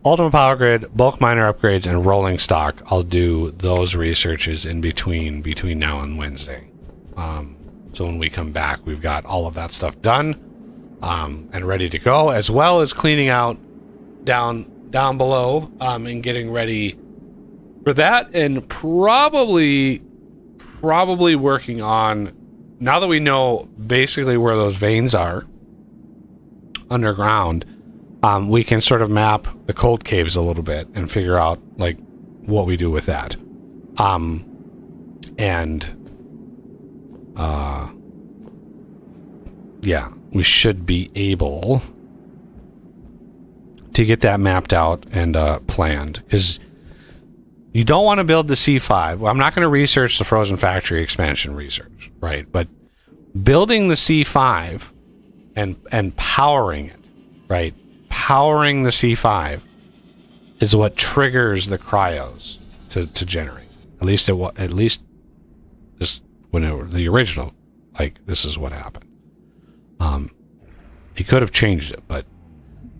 ultimate power grid, bulk miner upgrades, and rolling stock. I'll do those researches in between now and Wednesday. So when we come back, we've got all of that stuff done and ready to go, as well as cleaning out down below and getting ready for that, and probably working on, now that we know basically where those veins are underground, we can sort of map the cold caves a little bit and figure out like what we do with that. Yeah, we should be able to get that mapped out and planned, because you don't want to build the C5. Well, I'm not going to research the Frozen Factory expansion research, right? But building the C5 and powering it, right? Powering the C5 is what triggers the cryos to generate. At least this, when it was the original, like, this is what happened. He could have changed it, but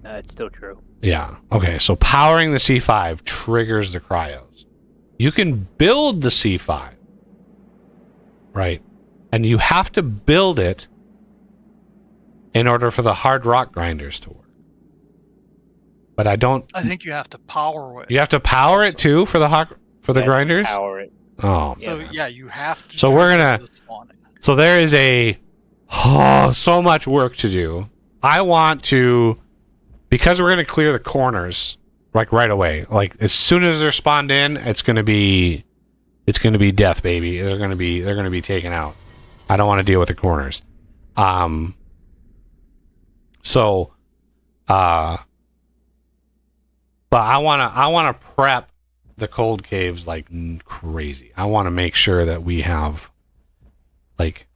It's still true. yeah. Okay, so powering the C5 triggers the cryos. You can build the C5, right? And you have to build it in order for the hard rock grinders to work. But I think you have to power it. you have to power it too for the grinders? Power it. Oh. So Yeah. yeah, you have to. So we're trigger gonna- the spawning. So there is so much work to do. I want to, because we're going to clear the corners like right away. Like as soon as they're spawned in, it's going to be death, baby. They're going to be taken out. I don't want to deal with the corners. But I want to prep the cold caves like crazy. I want to make sure that we have like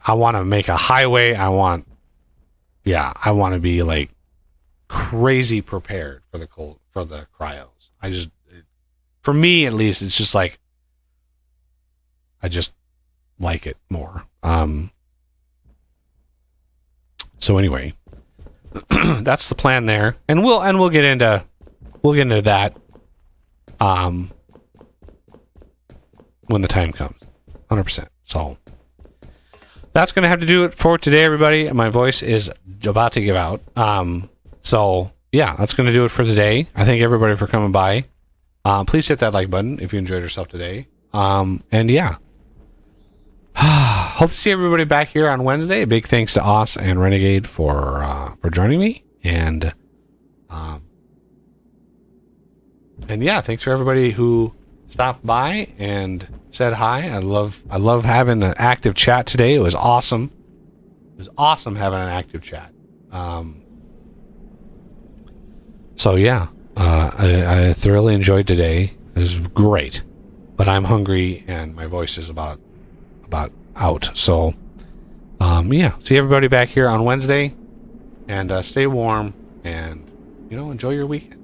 I want to make a highway. I want to be like crazy prepared for the cryos. For me at least, it's just like I just like it more. So anyway, that's the plan there, and we'll get into that when the time comes. 100%. So that's going to have to do it for today, everybody. My voice is about to give out. So yeah, that's going to do it for today. I thank everybody for coming by. Please hit that like button if you enjoyed yourself today. And yeah, hope to see everybody back here on Wednesday. A big thanks to Oz and Renegade for joining me. And yeah, thanks for everybody who stopped by and said hi. I love having an active chat today. It was awesome. It was awesome having an active chat. So yeah, I thoroughly enjoyed today. It was great, but I'm hungry and my voice is about out. So yeah, see everybody back here on Wednesday, and stay warm and enjoy your weekend.